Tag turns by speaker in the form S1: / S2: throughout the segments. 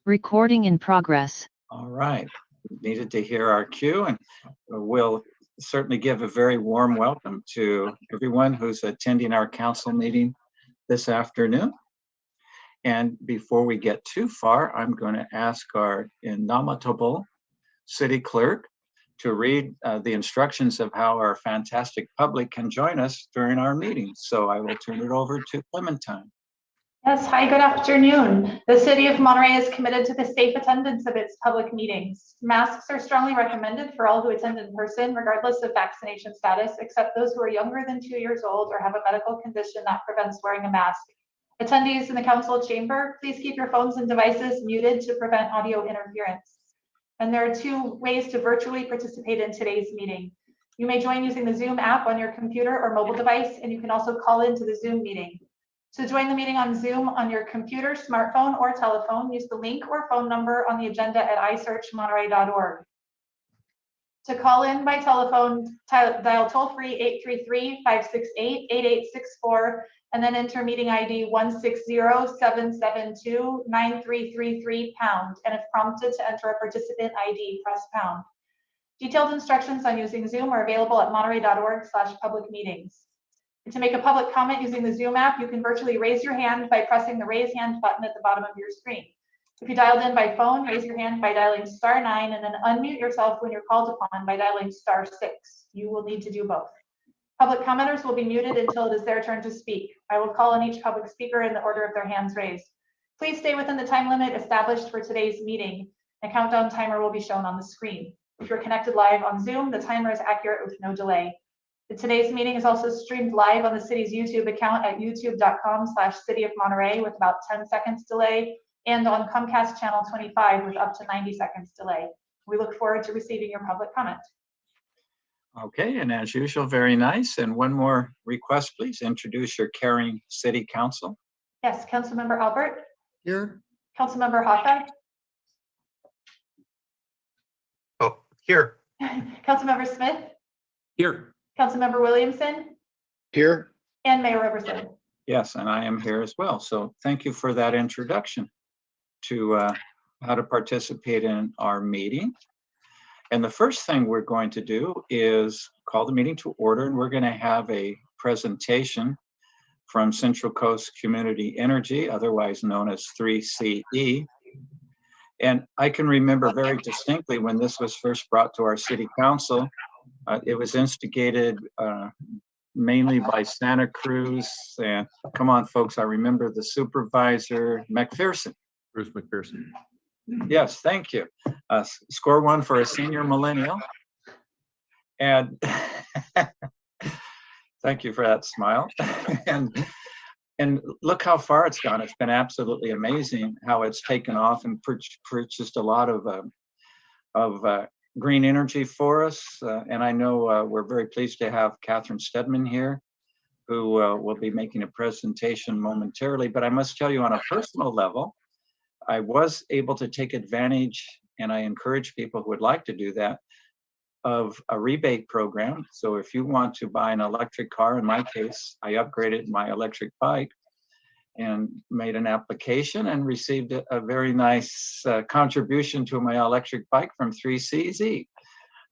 S1: Recording in progress.
S2: All right. Needed to hear our cue, and we'll certainly give a very warm welcome to everyone who's attending our council meeting this afternoon. And before we get too far, I'm going to ask our indomitable city clerk to read the instructions of how our fantastic public can join us during our meeting. So I will turn it over to Clementine.
S3: Yes, hi, good afternoon. The City of Monterey is committed to the safe attendance of its public meetings. Masks are strongly recommended for all who attend in person, regardless of vaccination status, except those who are younger than 2 years old or have a medical condition that prevents wearing a mask. Attendees in the council chamber, please keep your phones and devices muted to prevent audio interference. And there are 2 ways to virtually participate in today's meeting. You may join using the Zoom app on your computer or mobile device, and you can also call into the Zoom meeting. To join the meeting on Zoom on your computer, smartphone, or telephone, use the link or phone number on the agenda at isearchmonterey.org. To call in by telephone, dial toll-free 833-568-8864 and then enter meeting ID 160-772-9333 pound. And if prompted to enter a participant ID, press pound. Detailed instructions on using Zoom are available at monterey.org/public-meetings. To make a public comment using the Zoom app, you can virtually raise your hand by pressing the raise hand button at the bottom of your screen. If you dialed in by phone, raise your hand by dialing *9 and then unmute yourself when you're called upon by dialing *6. You will need to do both. Public commenters will be muted until it is their turn to speak. I will call on each public speaker in the order of their hands raised. Please stay within the time limit established for today's meeting. A countdown timer will be shown on the screen. If you're connected live on Zoom, the timer is accurate with no delay. Today's meeting is also streamed live on the city's YouTube account at youtube.com/City of Monterey with about 10 seconds delay, and on Comcast channel 25 with up to 90 seconds delay. We look forward to receiving your public comment.
S2: Okay, and as usual, very nice. And one more request, please introduce your caring city council.
S3: Yes, Councilmember Albert.
S4: Here.
S3: Councilmember Hawkeye.
S4: Oh, here.
S3: Councilmember Smith.
S4: Here.
S3: Councilmember Williamson.
S4: Here.
S3: And Mayor Roberson.
S2: Yes, and I am here as well. So thank you for that introduction to how to participate in our meeting. And the first thing we're going to do is call the meeting to order, and we're going to have a presentation from Central Coast Community Energy, otherwise known as 3CE. And I can remember very distinctly when this was first brought to our city council. It was instigated mainly by Santa Cruz. And come on, folks, I remember the supervisor, McPherson.
S4: Bruce McPherson.
S2: Yes, thank you. Score 1 for a senior millennial. And thank you for that smile. And look how far it's gone. It's been absolutely amazing how it's taken off and purchased a lot of green energy for us. And I know we're very pleased to have Catherine Stedman here, who will be making a presentation momentarily. But I must tell you, on a personal level, I was able to take advantage, and I encourage people who would like to do that, of a rebate program. So if you want to buy an electric car, in my case, I upgraded my electric bike and made an application and received a very nice contribution to my electric bike from 3CZ.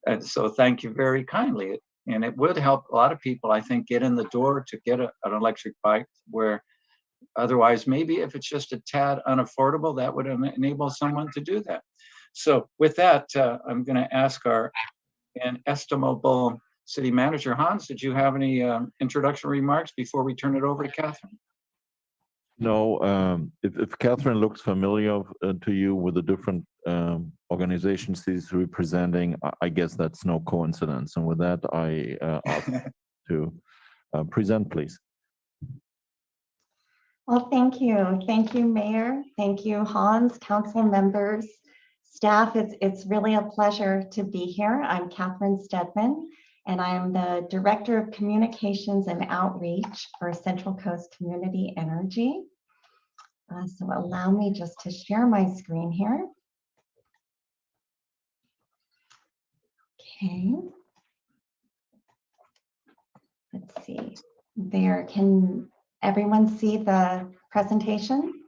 S2: And so thank you very kindly. And it would help a lot of people, I think, get in the door to get an electric bike, where otherwise, maybe if it's just a tad unaffordable, that would enable someone to do that. So with that, I'm going to ask our inestimable city manager, Hans, did you have any introduction remarks before we turn it over to Catherine?
S5: No, if Catherine looks familiar to you with the different organizations she's representing, I guess that's no coincidence. And with that, I ask to present, please.
S6: Well, thank you. Thank you, Mayor. Thank you, Hans, council members, staff. It's really a pleasure to be here. I'm Catherine Stedman, and I am the Director of Communications and Outreach for Central Coast Community Energy. So allow me just to share my screen here. Okay. Let's see. There, can everyone see the presentation?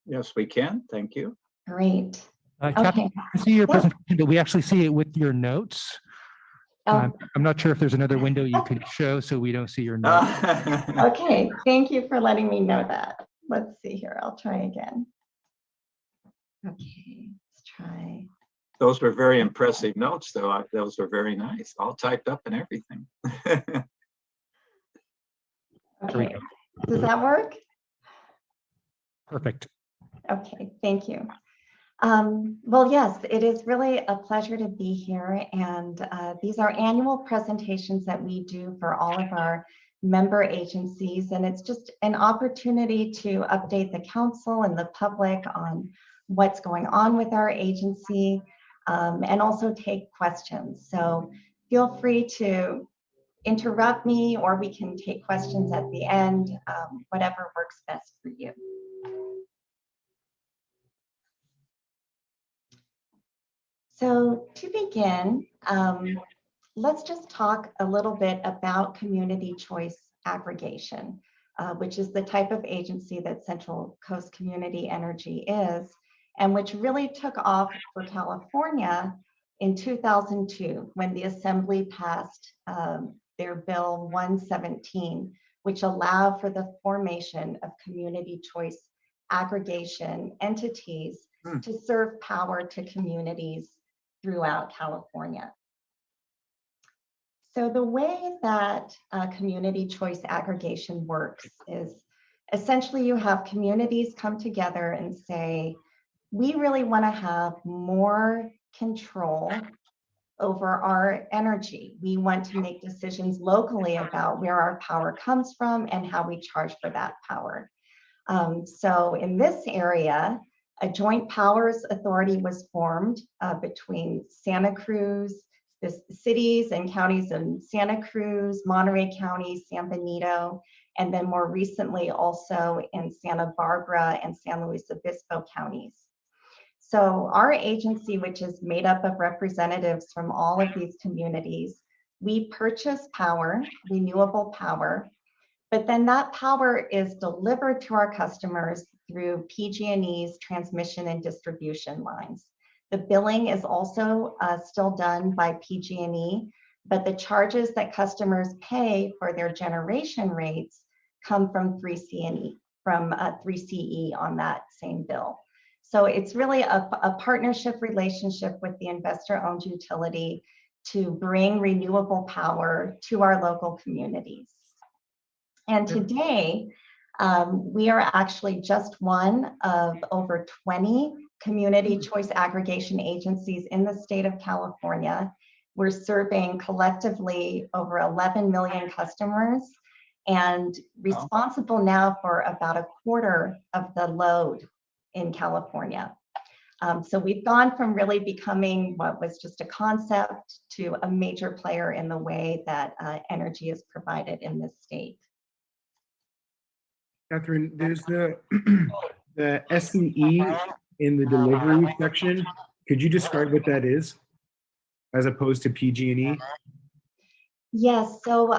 S2: Yes, we can. Thank you.
S6: Great.
S7: Catherine,
S6: Okay.
S7: I see your
S6: Yeah.
S7: presentation, but we actually see it with your notes.
S6: Oh,
S7: I'm not sure if there's another window you could show so we don't see your notes.
S6: okay. Thank you for letting me know that. Let's see here. I'll try again. Okay, let's try.
S2: Those were very impressive notes, though. Those were very nice, all typed up and everything.
S7: There we
S6: Okay.
S7: go.
S6: Does that work?
S7: Perfect.
S6: Okay, thank you. Well, yes, it is really a pleasure to be here. And these are annual presentations that we do for all of our member agencies. And it's just an opportunity to update the council and the public on what's going on with our agency, and also take questions. So feel free to interrupt me, or we can take questions at the end, whatever works best for you. So to begin, let's just talk a little bit about community choice aggregation, which is the type of agency that Central Coast Community Energy is, and which really took off for California in 2002 when the Assembly passed their Bill 117, which allowed for the formation of community choice aggregation entities to serve power to communities throughout California. So the way that community choice aggregation works is essentially you have communities come together and say, we really want to have more control over our energy. We want to make decisions locally about where our power comes from and how we charge for that power. So in this area, a joint powers authority was formed between Santa Cruz, the cities and counties of Santa Cruz, Monterey County, San Benito, and then more recently also in Santa Barbara and San Luis Obispo counties. So our agency, which is made up of representatives from all of these communities, we purchase power, renewable power, but then that power is delivered to our customers through PG&E's transmission and distribution lines. The billing is also still done by PG&E, but the charges that customers pay for their generation rates come from 3CE on that same bill. So it's really a partnership relationship with the investor-owned utility to bring renewable power to our local communities. And today, we are actually just one of over 20 community choice aggregation agencies in the state of California. We're serving collectively over 11 million customers and responsible now for about a quarter of the load in California. So we've gone from really becoming what was just a concept to a major player in the way that energy is provided in this state.
S8: Catherine, there's the SCE in the delivery section. Could you describe what that is as opposed to PG&E?
S6: Yes, so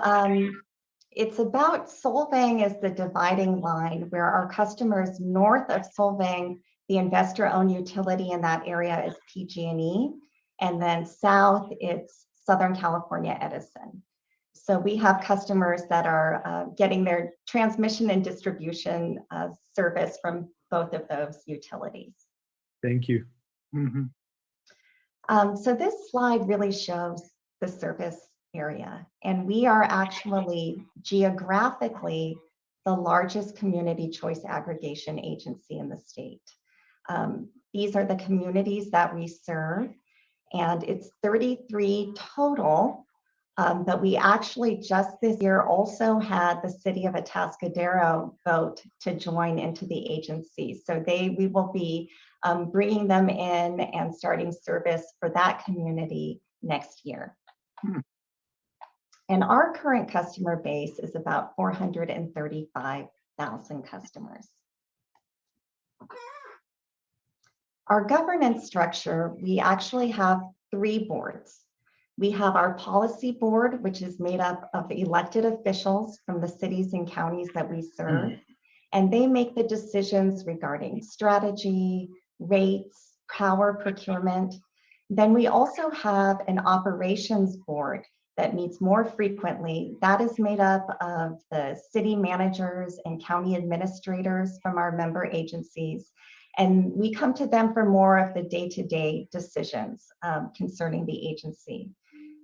S6: it's about Solvang is the dividing line where our customers north of Solvang, the investor-owned utility in that area is PG&E, and then south it's Southern California Edison. So we have customers that are getting their transmission and distribution service from both of those utilities.
S8: Thank you.
S6: So this slide really shows the service area, and we are actually geographically the largest community choice aggregation agency in the state. These are the communities that we serve, and it's 33 total. But we actually just this year also had the city of Atascadero vote to join into the agency. So we will be bringing them in and starting service for that community next year. And our current customer base is about 435,000 customers. Our governance structure, we actually have 3 boards. We have our policy board, which is made up of elected officials from the cities and counties that we serve. And they make the decisions regarding strategy, rates, power procurement. Then we also have an operations board that meets more frequently. That is made up of the city managers and county administrators from our member agencies. And we come to them for more of the day-to-day decisions concerning the agency.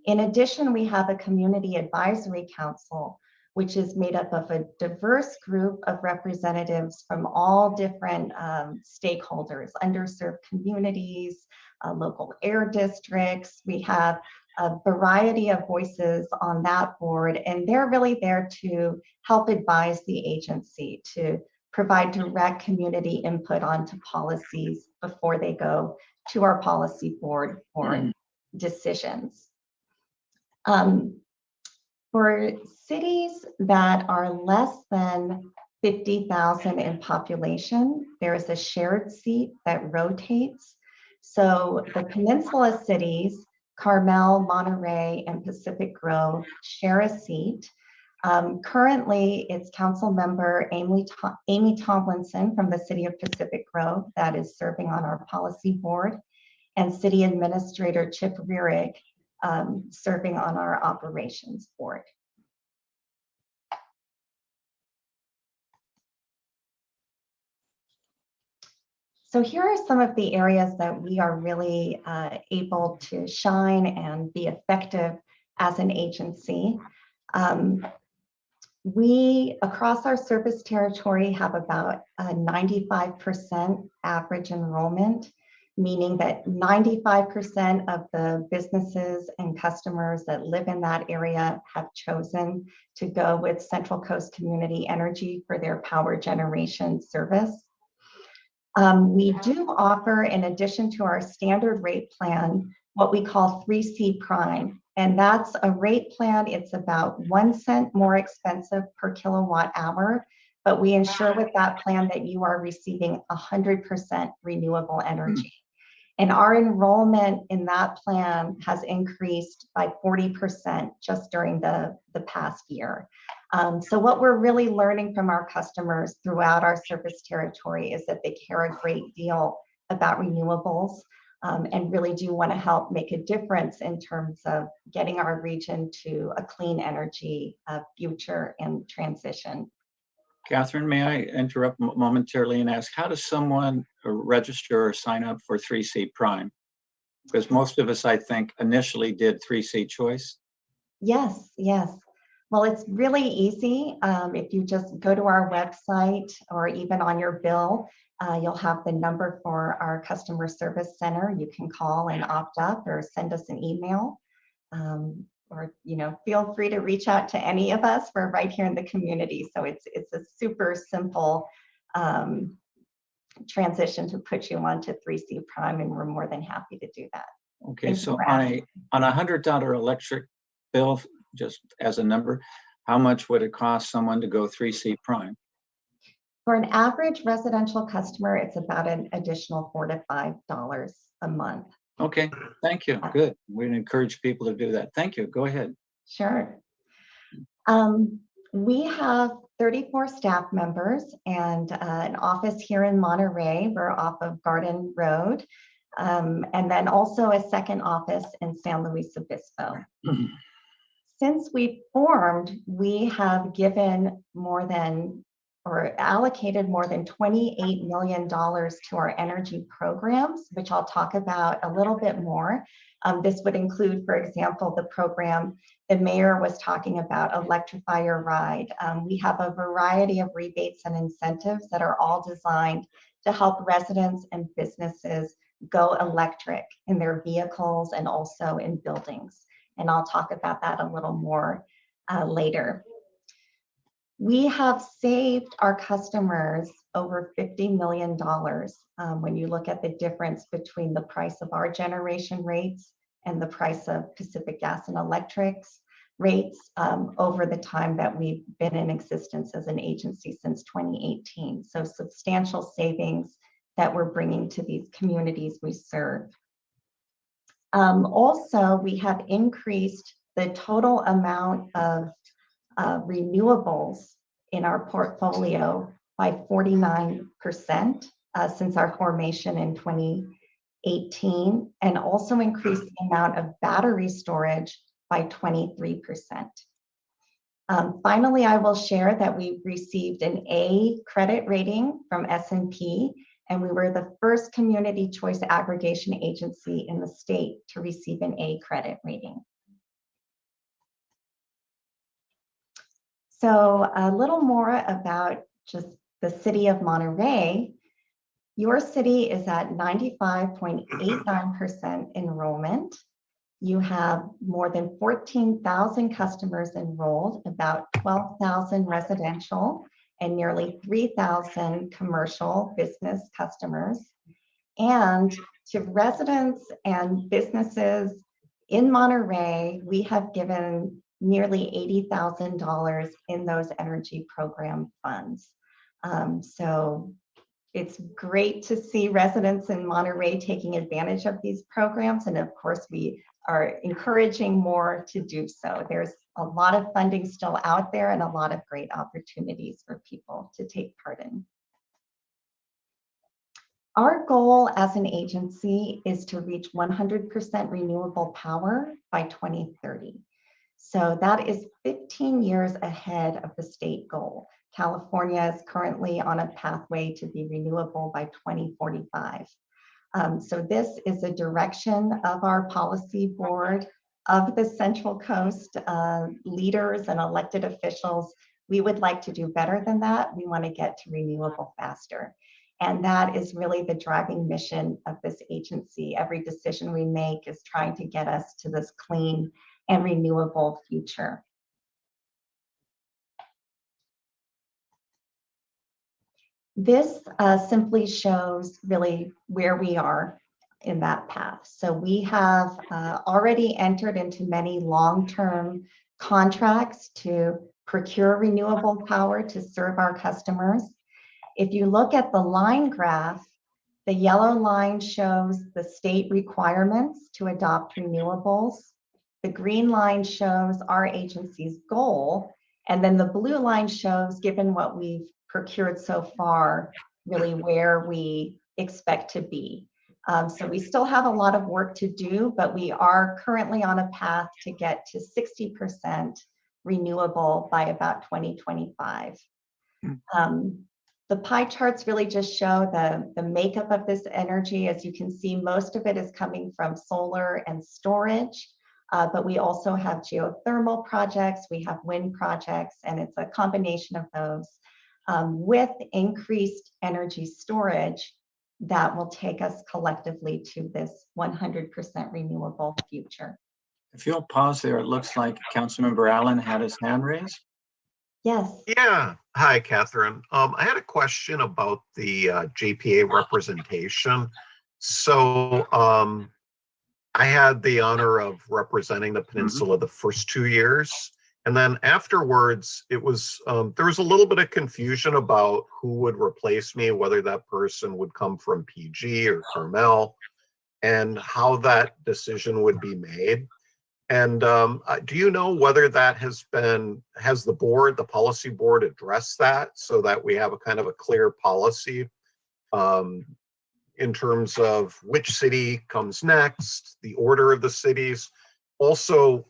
S6: In addition, we have a community advisory council, which is made up of a diverse group of representatives from all different stakeholders, underserved communities, local air districts. We have a variety of voices on that board, and they're really there to help advise the agency, to provide direct community input onto policies before they go to our policy board for decisions. For cities that are less than 50,000 in population, there is a shared seat that rotates. So the peninsula cities, Carmel, Monterey, and Pacific Grove share a seat. Currently, it's Council Member Amy Tomlinson from the City of Pacific Grove that is serving on our policy board, and City Administrator Chip Rearick serving on our operations board. So here are some of the areas that we are really able to shine and be effective as an agency. We, across our service territory, have about a 95% average enrollment, meaning that 95% of the businesses and customers that live in that area have chosen to go with Central Coast Community Energy for their power generation service. We do offer, in addition to our standard rate plan, what we call 3C Prime. And that's a rate plan. It's about 1 cent more expensive per kilowatt hour, but we ensure with that plan that you are receiving 100% renewable energy. And our enrollment in that plan has increased by 40% just during the past year. So what we're really learning from our customers throughout our service territory is that they care a great deal about renewables and really do want to help make a difference in terms of getting our region to a clean energy future and transition.
S2: Catherine, may I interrupt momentarily and ask, how does someone register or sign up for 3C Prime? Because most of us, I think, initially did 3C Choice.
S6: Yes, yes. Well, it's really easy. If you just go to our website or even on your bill, you'll have the number for our customer service center. You can call and opt up or send us an email. Or feel free to reach out to any of us. We're right here in the community. So it's a super simple transition to put you onto 3C Prime, and we're more than happy to do that.
S2: Okay, so on a $100 electric bill, just as a number, how much would it cost someone to go 3C Prime?
S6: For an average residential customer, it's about an additional $4 to $5 a month.
S2: Okay, thank you. Good. We'd encourage people to do that. Thank you. Go ahead.
S6: Sure. We have 34 staff members and an office here in Monterey. We're off of Garden Road. And then also a second office in San Luis Obispo. Since we formed, we have given more than, or allocated more than $28 million to our energy programs, which I'll talk about a little bit more. This would include, for example, the program the mayor was talking about, Electrify Your Ride. We have a variety of rebates and incentives that are all designed to help residents and businesses go electric in their vehicles and also in buildings. And I'll talk about that a little more later. We have saved our customers over $50 million when you look at the difference between the price of our generation rates and the price of Pacific Gas and Electric's rates over the time that we've been in existence as an agency since 2018. So substantial savings that we're bringing to these communities we serve. Also, we have increased the total amount of renewables in our portfolio by 49%. since our formation in 2018, and also increased the amount of battery storage by 23%. Finally, I will share that we received an A credit rating from S&P, and we were the first community choice aggregation agency in the state to receive an A credit rating. So a little more about just the city of Monterey. Your city is at 95.89% enrollment. You have more than 14,000 customers enrolled, about 12,000 residential, and nearly 3,000 commercial business customers. And to residents and businesses in Monterey, we have given nearly $80,000 in those energy program funds. So it's great to see residents in Monterey taking advantage of these programs. And of course, we are encouraging more to do so. There's a lot of funding still out there and a lot of great opportunities for people to take part in. Our goal as an agency is to reach 100% renewable power by 2030. So that is 15 years ahead of the state goal. California is currently on a pathway to be renewable by 2045. So this is a direction of our policy board, of the Central Coast leaders and elected officials. We would like to do better than that. We want to get to renewable faster. And that is really the driving mission of this agency. Every decision we make is trying to get us to this clean and renewable future. This simply shows really where we are in that path. So we have already entered into many long-term contracts to procure renewable power to serve our customers. If you look at the line graph, the yellow line shows the state requirements to adopt renewables. The green line shows our agency's goal. And then the blue line shows, given what we've procured so far, really where we expect to be. So we still have a lot of work to do, but we are currently on a path to get to 60% renewable by about 2025. The pie charts really just show the makeup of this energy. As you can see, most of it is coming from solar and storage, but we also have geothermal projects, we have wind projects, and it's a combination of those with increased energy storage that will take us collectively to this 100% renewable future.
S2: If you'll pause there, it looks like Councilmember Allen had his hand raised.
S6: Yes.
S4: Yeah. Hi, Catherine. I had a question about the JPA representation. So I had the honor of representing the peninsula the first 2 years. And then afterwards, it was there was a little bit of confusion about who would replace me, whether that person would come from PG or Carmel, and how that decision would be made. And do you know whether that has the board, the policy board, addressed that so that we have a kind of a clear policy in terms of which city comes next, the order of the cities? Also,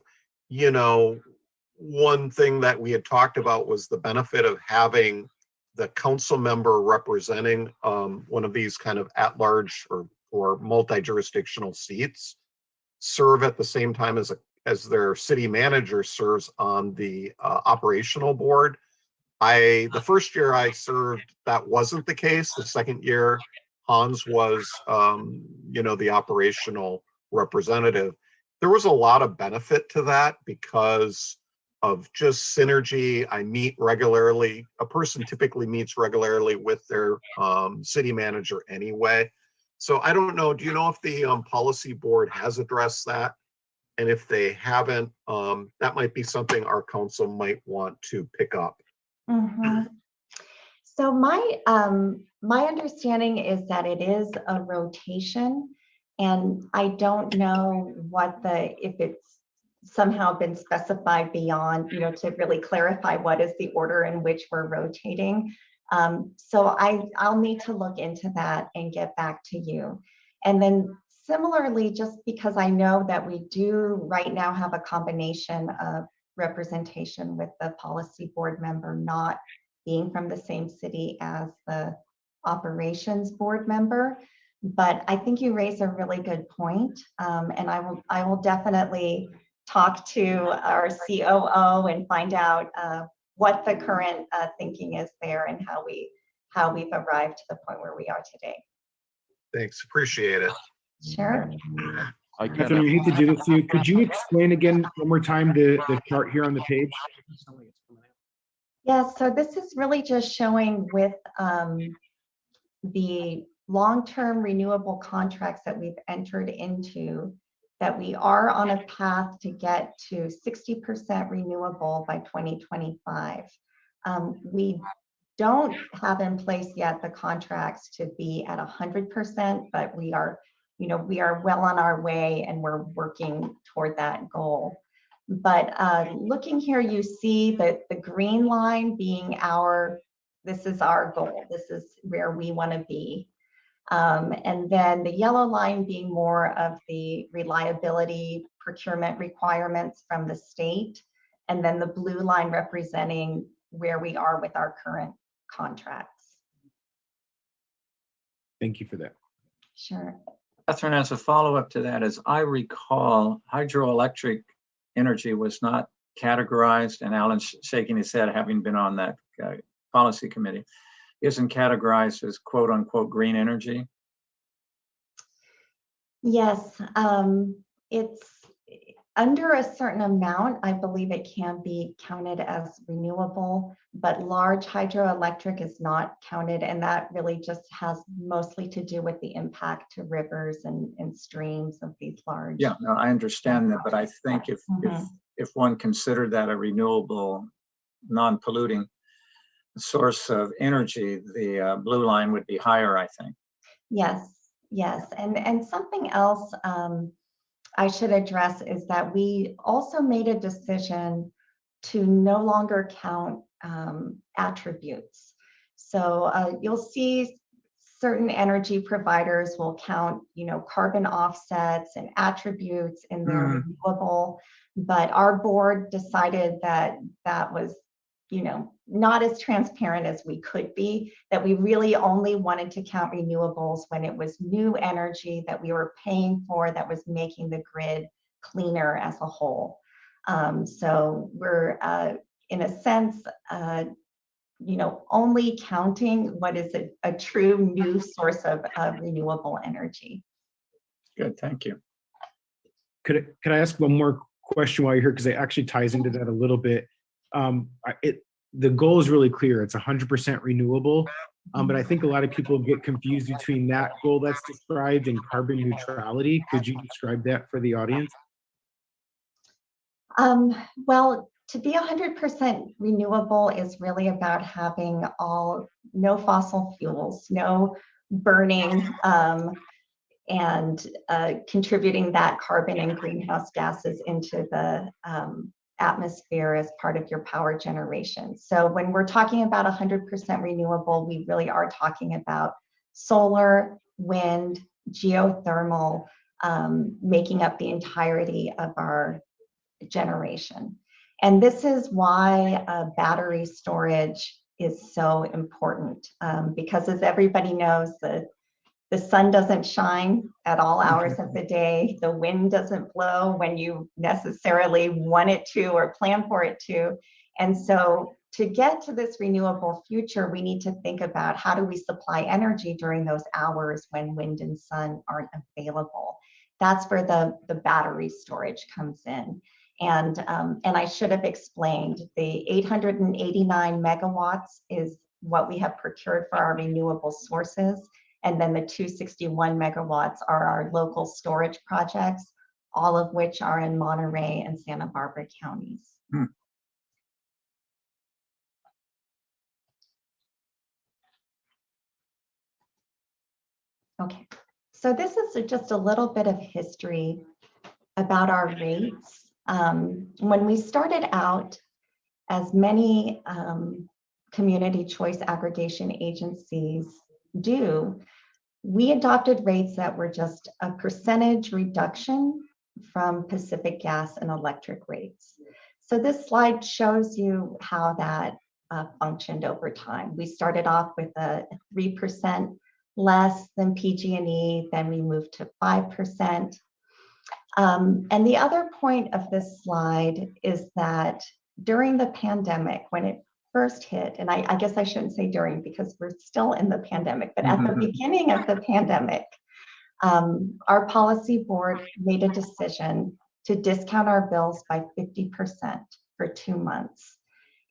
S4: you know, one thing that we had talked about was the benefit of having the council member representing one of these kind of at-large or multi-jurisdictional seats serve at the same time as their city manager serves on the operational board. The first year I served, that wasn't the case. The second year, Hans was, the operational representative. There was a lot of benefit to that because of just synergy. I meet regularly. A person typically meets regularly with their city manager anyway. So I don't know. Do you know if the policy board has addressed that? And if they haven't, that might be something our council might want to pick up.
S6: So my understanding is that it is a rotation, and I don't know if it's somehow been specified beyond, to really clarify what is the order in which we're rotating. So I'll need to look into that and get back to you. And then similarly, just because I know that we do right now have a combination of representation with the policy board member not being from the same city as the operations board member. But I think you raise a really good point. And I will definitely talk to our COO and find out what the current thinking is there and how we've arrived to the point where we are today.
S4: Thanks, appreciate it.
S6: Sure.
S5: I can,
S8: Catherine, I hate to do this to you. Could you explain again one more time the chart here on the page?
S6: Yeah, so this is really just showing with the long-term renewable contracts that we've entered into, that we are on a path to get to 60% renewable by 2025. We don't have in place yet the contracts to be at 100%, but we are well on our way and we're working toward that goal. But looking here, you see that the green line being this is our goal. This is where we want to be. And then the yellow line being more of the reliability procurement requirements from the state. And then the blue line representing where we are with our current contracts.
S8: Thank you for that.
S6: Sure.
S2: Catherine, as a follow-up to that, as I recall, hydroelectric energy was not categorized, and Alan's shaking his head, having been on that policy committee, isn't categorized as quote unquote green energy.
S6: Yes, it's under a certain amount. I believe it can be counted as renewable, but large hydroelectric is not counted. And that really just has mostly to do with the impact to rivers and streams of these large.
S2: Yeah, no, I understand that, but I think if one considered that a renewable, non-polluting source of energy, the blue line would be higher, I think.
S6: Yes, yes. And something else I should address is that we also made a decision to no longer count attributes. So you'll see certain energy providers will count, carbon offsets and attributes in their renewable, but our board decided that that was, not as transparent as we could be, that we really only wanted to count renewables when it was new energy that we were paying for that was making the grid cleaner as a whole. So we're, in a sense, only counting what is a true new source of renewable energy.
S2: Good, thank you.
S8: Could I ask one more question while you're here, because it actually ties into that a little bit. The goal is really clear. It's 100% renewable, but I think a lot of people get confused between that goal that's described and carbon neutrality. Could you describe that for the audience?
S6: Well, to be 100% renewable is really about having no fossil fuels, no burning, and contributing that carbon and greenhouse gases into the atmosphere as part of your power generation. So when we're talking about 100% renewable, we really are talking about solar, wind, geothermal, making up the entirety of our generation. And this is why battery storage is so important, because as everybody knows, the sun doesn't shine at all hours of the day. The wind doesn't blow when you necessarily want it to or plan for it to. And so to get to this renewable future, we need to think about how do we supply energy during those hours when wind and sun aren't available. That's where the battery storage comes in. And I should have explained, the 889 megawatts is what we have procured for our renewable sources. And then the 261 megawatts are our local storage projects, all of which are in Monterey and Santa Barbara counties. Okay, so this is just a little bit of history about our rates. When we started out, as many community choice aggregation agencies do, we adopted rates that were just a percentage reduction from Pacific Gas and Electric rates. So this slide shows you how that functioned over time. We started off with a 3% less than PG&E, then we moved to 5%. And the other point of this slide is that during the pandemic, when it first hit, and I guess I shouldn't say during because we're still in the pandemic, but at the beginning of the pandemic, our policy board made a decision to discount our bills by 50% for 2 months.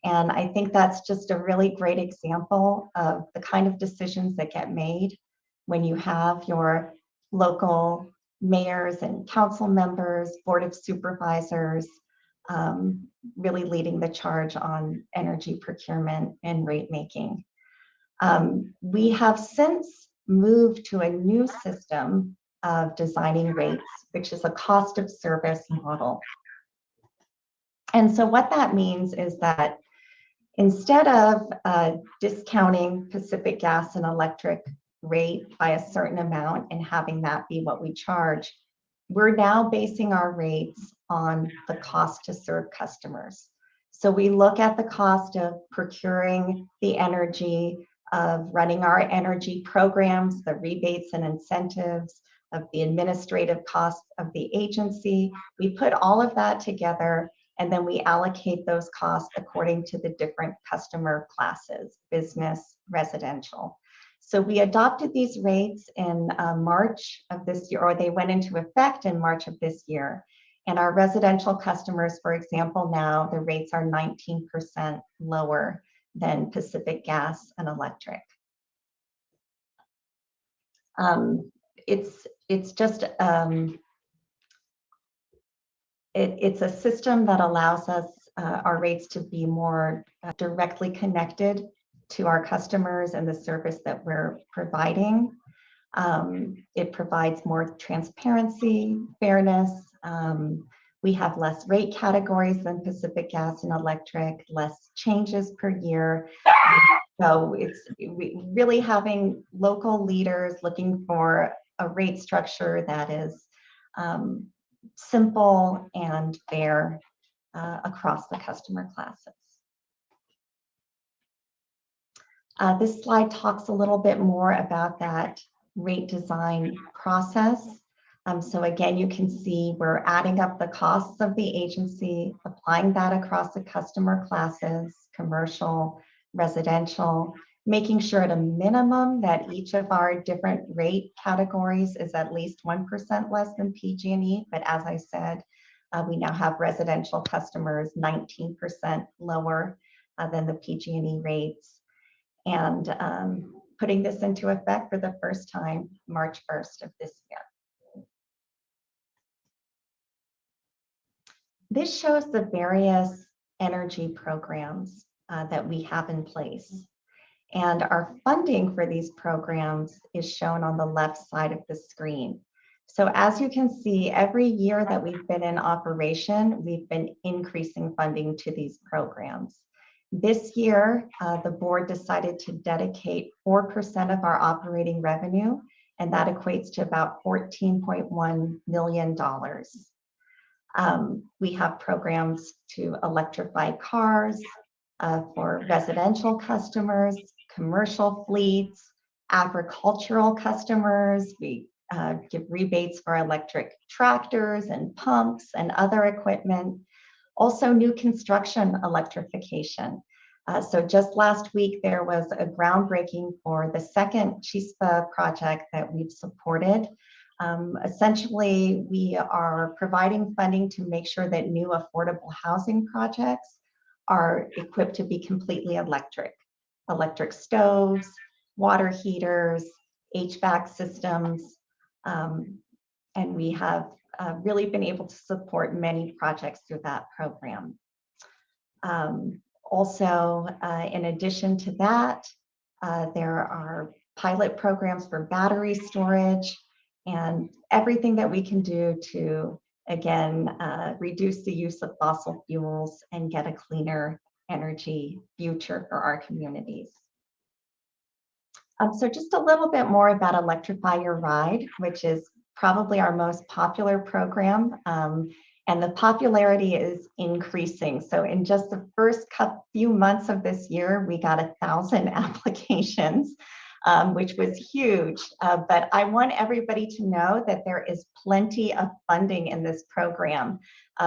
S6: And I think that's just a really great example of the kind of decisions that get made when you have your local mayors and council members, board of supervisors, really leading the charge on energy procurement and rate making. We have since moved to a new system of designing rates, which is a cost of service model. And so what that means is that instead of discounting Pacific Gas and Electric rate by a certain amount and having that be what we charge, we're now basing our rates on the cost to serve customers. So we look at the cost of procuring the energy, of running our energy programs, the rebates and incentives, of the administrative costs of the agency. We put all of that together, and then we allocate those costs according to the different customer classes, business, residential. So we adopted these rates in March of this year, or they went into effect in March of this year. And our residential customers, for example, now the rates are 19% lower than Pacific Gas and Electric. It's just it's a system that allows us our rates to be more directly connected to our customers and the service that we're providing. It provides more transparency, fairness. We have less rate categories than Pacific Gas and Electric, less changes per year. So it's really having local leaders looking for a rate structure that is simple and fair across the customer classes. This slide talks a little bit more about that rate design process. So again, you can see we're adding up the costs of the agency, applying that across the customer classes, commercial, residential, making sure at a minimum that each of our different rate categories is at least 1% less than PG&E. But as I said, we now have residential customers 19% lower than the PG&E rates. And putting this into effect for the first time, March 1st of this year. This shows the various energy programs that we have in place. And our funding for these programs is shown on the left side of the screen. So as you can see, every year that we've been in operation, we've been increasing funding to these programs. This year, the board decided to dedicate 4% of our operating revenue, and that equates to about $14.1 million. We have programs to electrify cars for residential customers, commercial fleets, agricultural customers. We give rebates for electric tractors and pumps and other equipment. Also new construction electrification. So just last week, there was a groundbreaking for the second Chispa project that we've supported. Essentially, we are providing funding to make sure that new affordable housing projects are equipped to be completely electric. Electric stoves, water heaters, HVAC systems, and we have really been able to support many projects through that program. Also, in addition to that, there are pilot programs for battery storage and everything that we can do to, again, reduce the use of fossil fuels and get a cleaner energy future for our communities. So just a little bit more about Electrify Your Ride, which is probably our most popular program. And the popularity is increasing. So in just the first few months of this year, we got 1,000 applications, which was huge. But I want everybody to know that there is plenty of funding in this program.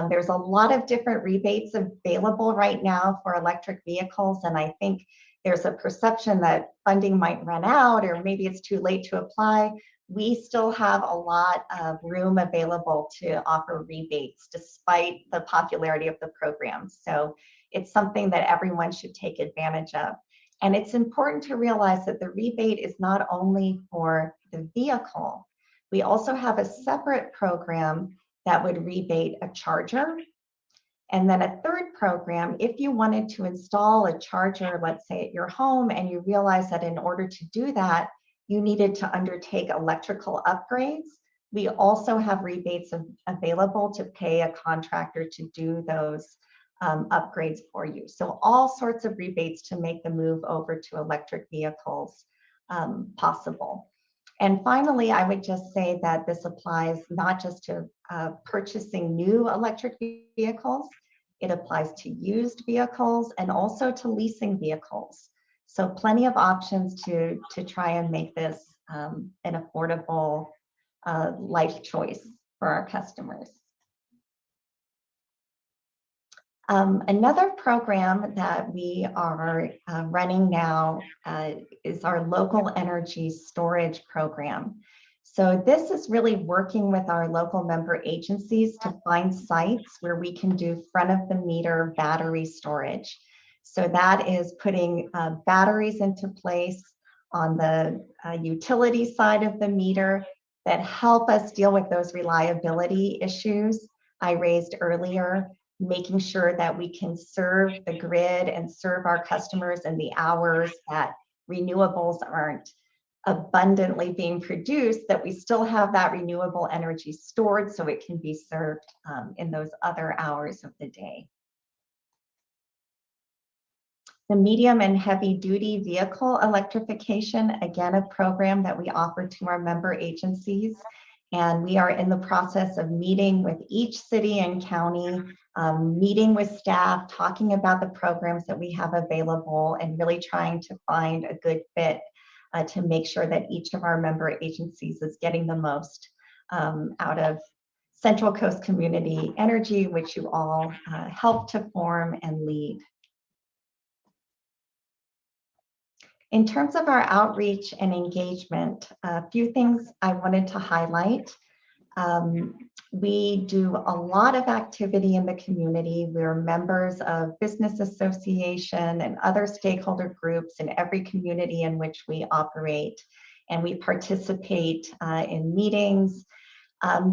S6: There's a lot of different rebates available right now for electric vehicles. And I think there's a perception that funding might run out, or maybe it's too late to apply. We still have a lot of room available to offer rebates despite the popularity of the program. So it's something that everyone should take advantage of. And it's important to realize that the rebate is not only for the vehicle. We also have a separate program that would rebate a charger. And then a third program, if you wanted to install a charger, let's say at your home, and you realize that in order to do that, you needed to undertake electrical upgrades, we also have rebates available to pay a contractor to do those upgrades for you. So all sorts of rebates to make the move over to electric vehicles possible. And finally, I would just say that this applies not just to purchasing new electric vehicles, it applies to used vehicles and also to leasing vehicles. So plenty of options to try and make this an affordable life choice for our customers. Another program that we are running now is our local energy storage program. So this is really working with our local member agencies to find sites where we can do front of the meter battery storage. So that is putting batteries into place on the utility side of the meter that help us deal with those reliability issues I raised earlier, making sure that we can serve the grid and serve our customers in the hours that renewables aren't abundantly being produced, that we still have that renewable energy stored so it can be served in those other hours of the day. The medium and heavy duty vehicle electrification, again, a program that we offer to our member agencies. And we are in the process of meeting with each city and county, meeting with staff, talking about the programs that we have available and really trying to find a good fit to make sure that each of our member agencies is getting the most out of Central Coast Community Energy, which you all helped to form and lead. In terms of our outreach and engagement, a few things I wanted to highlight. We do a lot of activity in the community. We're members of business association and other stakeholder groups in every community in which we operate. And we participate in meetings.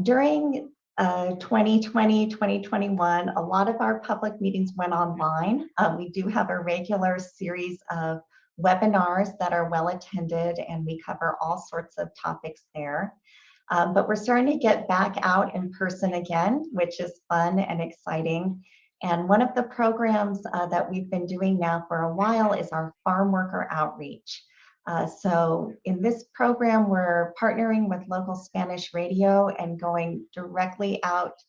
S6: During 2020, 2021, a lot of our public meetings went online. We do have a regular series of webinars that are well attended, and we cover all sorts of topics there. But we're starting to get back out in person again, which is fun and exciting. And one of the programs that we've been doing now for a while is our farm worker outreach. So in this program, we're partnering with local Spanish radio and going directly out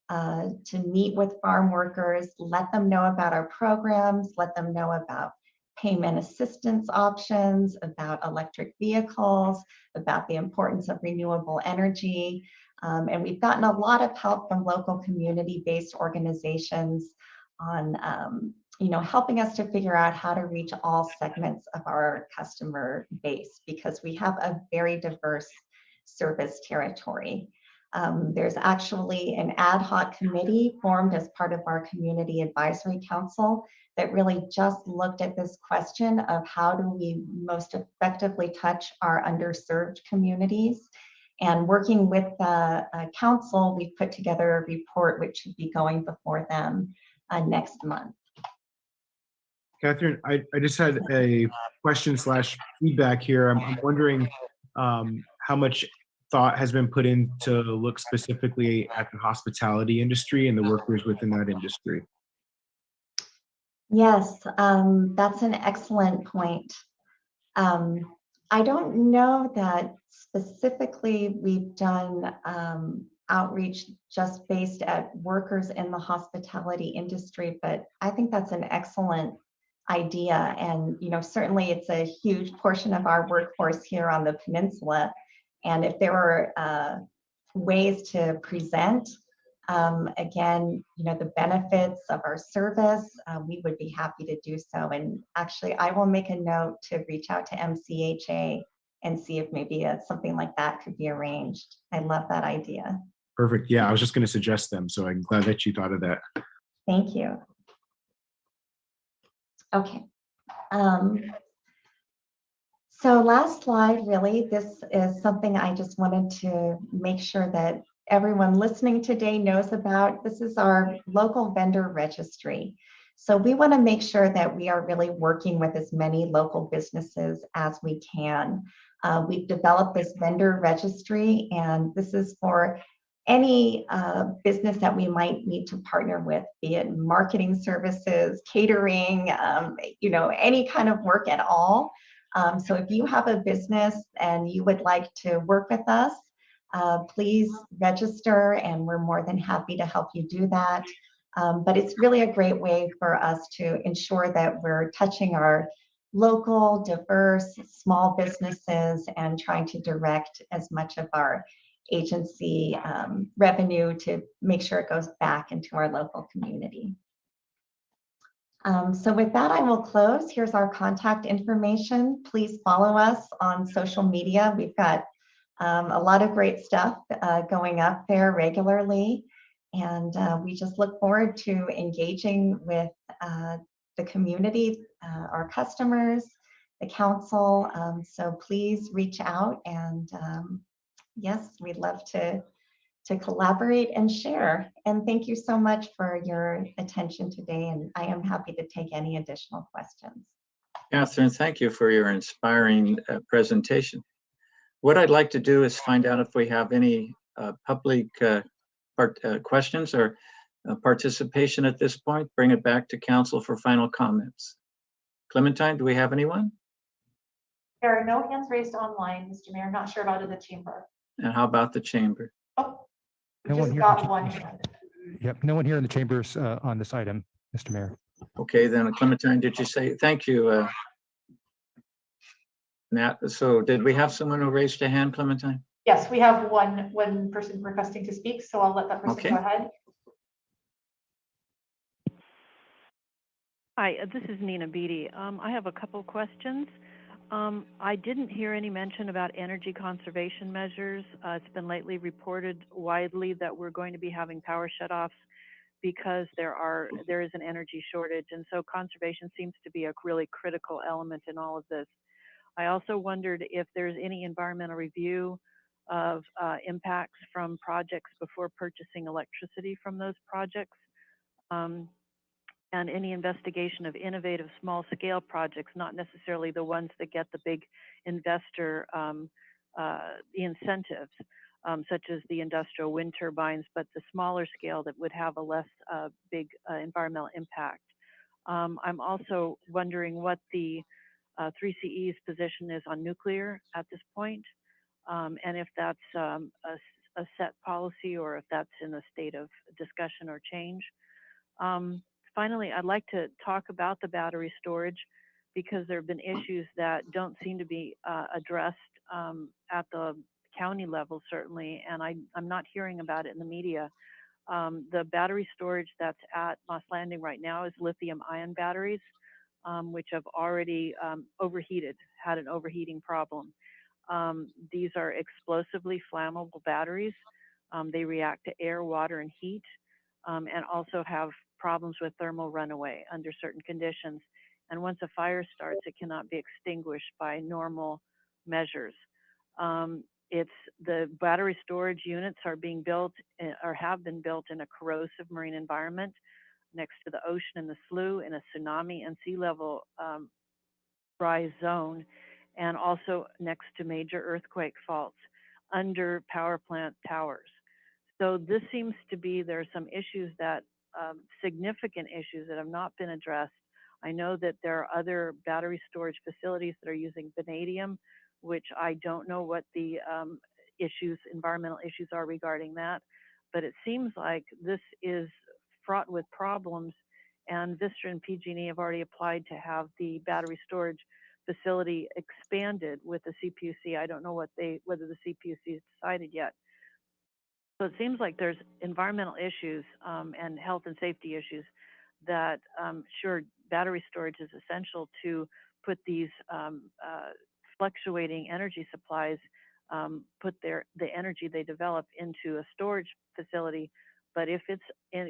S6: to meet with farm workers, let them know about our programs, let them know about payment assistance options, about electric vehicles, about the importance of renewable energy. And we've gotten a lot of help from local community-based organizations on helping us to figure out how to reach all segments of our customer base, because we have a very diverse service territory. There's actually an ad hoc committee formed as part of our Community Advisory Council that really just looked at this question of how do we most effectively touch our underserved communities. And working with the council, we've put together a report which should be going before them next month.
S8: Catherine, I just had a question / feedback here. I'm wondering how much thought has been put in to look specifically at the hospitality industry and the workers within that industry.
S6: Yes, that's an excellent point. I don't know that specifically we've done outreach just based at workers in the hospitality industry, but I think that's an excellent idea. And, certainly it's a huge portion of our workforce here on the peninsula. And if there were ways to present, again, the benefits of our service, we would be happy to do so. And actually, I will make a note to reach out to MCHA and see if maybe something like that could be arranged. I love that idea.
S8: Perfect. Yeah, I was just going to suggest them. So I'm glad that you thought of that.
S6: Thank you. Okay. So last slide, really, this is something I just wanted to make sure that everyone listening today knows about. This is our local vendor registry. So we want to make sure that we are really working with as many local businesses as we can. We've developed this vendor registry, and this is for any business that we might need to partner with, be it marketing services, catering, any kind of work at all. So if you have a business and you would like to work with us, please register, and we're more than happy to help you do that. But it's really a great way for us to ensure that we're touching our local, diverse, small businesses and trying to direct as much of our agency revenue to make sure it goes back into our local community. So with that, I will close. Here's our contact information. Please follow us on social media. We've got a lot of great stuff going up there regularly. And we just look forward to engaging with the community, our customers, the council. So please reach out, and yes, we'd love to collaborate and share. And thank you so much for your attention today. And I am happy to take any additional questions.
S2: Catherine, thank you for your inspiring presentation. What I'd like to do is find out if we have any public questions or participation at this point. Bring it back to council for final comments. Clementine, do we have anyone?
S3: There are no hands raised online, Mr. Mayor. I'm not sure about in the chamber.
S2: And how about the chamber?
S3: Oh, we
S7: No one
S3: just
S7: here.
S3: got one hand.
S7: Yep, no one here in the chambers on this item, Mr. Mayor.
S2: Okay, then Clementine, did you say, thank you, Nat. So did we have someone who raised a hand, Clementine?
S3: Yes, we have one person requesting to speak, so I'll let that person
S2: Okay.
S3: go ahead.
S9: Hi, this is Nina Beatty. I have a couple questions. I didn't hear any mention about energy conservation measures. It's been lately reported widely that we're going to be having power shutoffs because there is an energy shortage, and so conservation seems to be a really critical element in all of this. I also wondered if there's any environmental review of impacts from projects before purchasing electricity from those projects. And any investigation of innovative small-scale projects, not necessarily the ones that get the big investor incentives, such as the industrial wind turbines, but the smaller scale that would have a less big environmental impact. I'm also wondering what the 3CE's position is on nuclear at this point, and if that's a set policy or if that's in a state of discussion or change. Finally, I'd like to talk about the battery storage because there have been issues that don't seem to be addressed at the county level, certainly, and I'm not hearing about it in the media. The battery storage that's at Moss Landing right now is lithium-ion batteries, which have already had an overheating problem. These are explosively flammable batteries. They react to air, water, and heat, and also have problems with thermal runaway under certain conditions. And once a fire starts, it cannot be extinguished by normal measures. The battery storage units are being built or have been built in a corrosive marine environment next to the ocean and the slough in a tsunami and sea level rise zone, and also next to major earthquake faults under power plant towers. So this seems to be, there are some issues that significant issues that have not been addressed I know that there are other battery storage facilities that are using vanadium, which I don't know what the environmental issues are regarding that, but it seems like this is fraught with problems, and Vistra and PG&E have already applied to have the battery storage facility expanded with the CPUC. I don't know whether the CPUC has decided yet. So it seems like there's environmental issues and health and safety issues that sure, battery storage is essential to put these fluctuating energy supplies, put the energy they develop into a storage facility. But if it's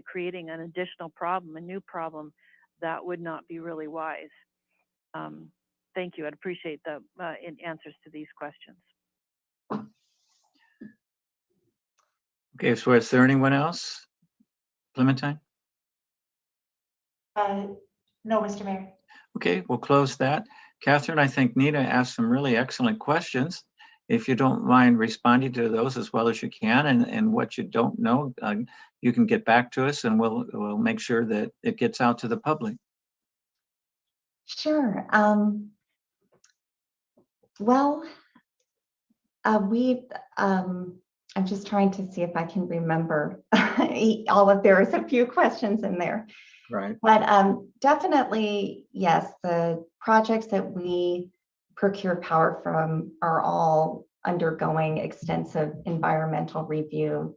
S9: creating an additional problem, a new problem, that would not be really wise. Thank you. I'd appreciate the answers to these questions.
S2: Okay, so is there anyone else? Clementine?
S3: No, Mr. Mayor.
S2: Okay, we'll close that. Catherine, I think Nita asked some really excellent questions. If you don't mind responding to those as well as you can, and what you don't know, you can get back to us, and we'll make sure that it gets out to the public.
S6: Sure. I'm just trying to see if I can remember there's a few questions in there.
S2: Right.
S6: But definitely, yes, the projects that we procure power from are all undergoing extensive environmental review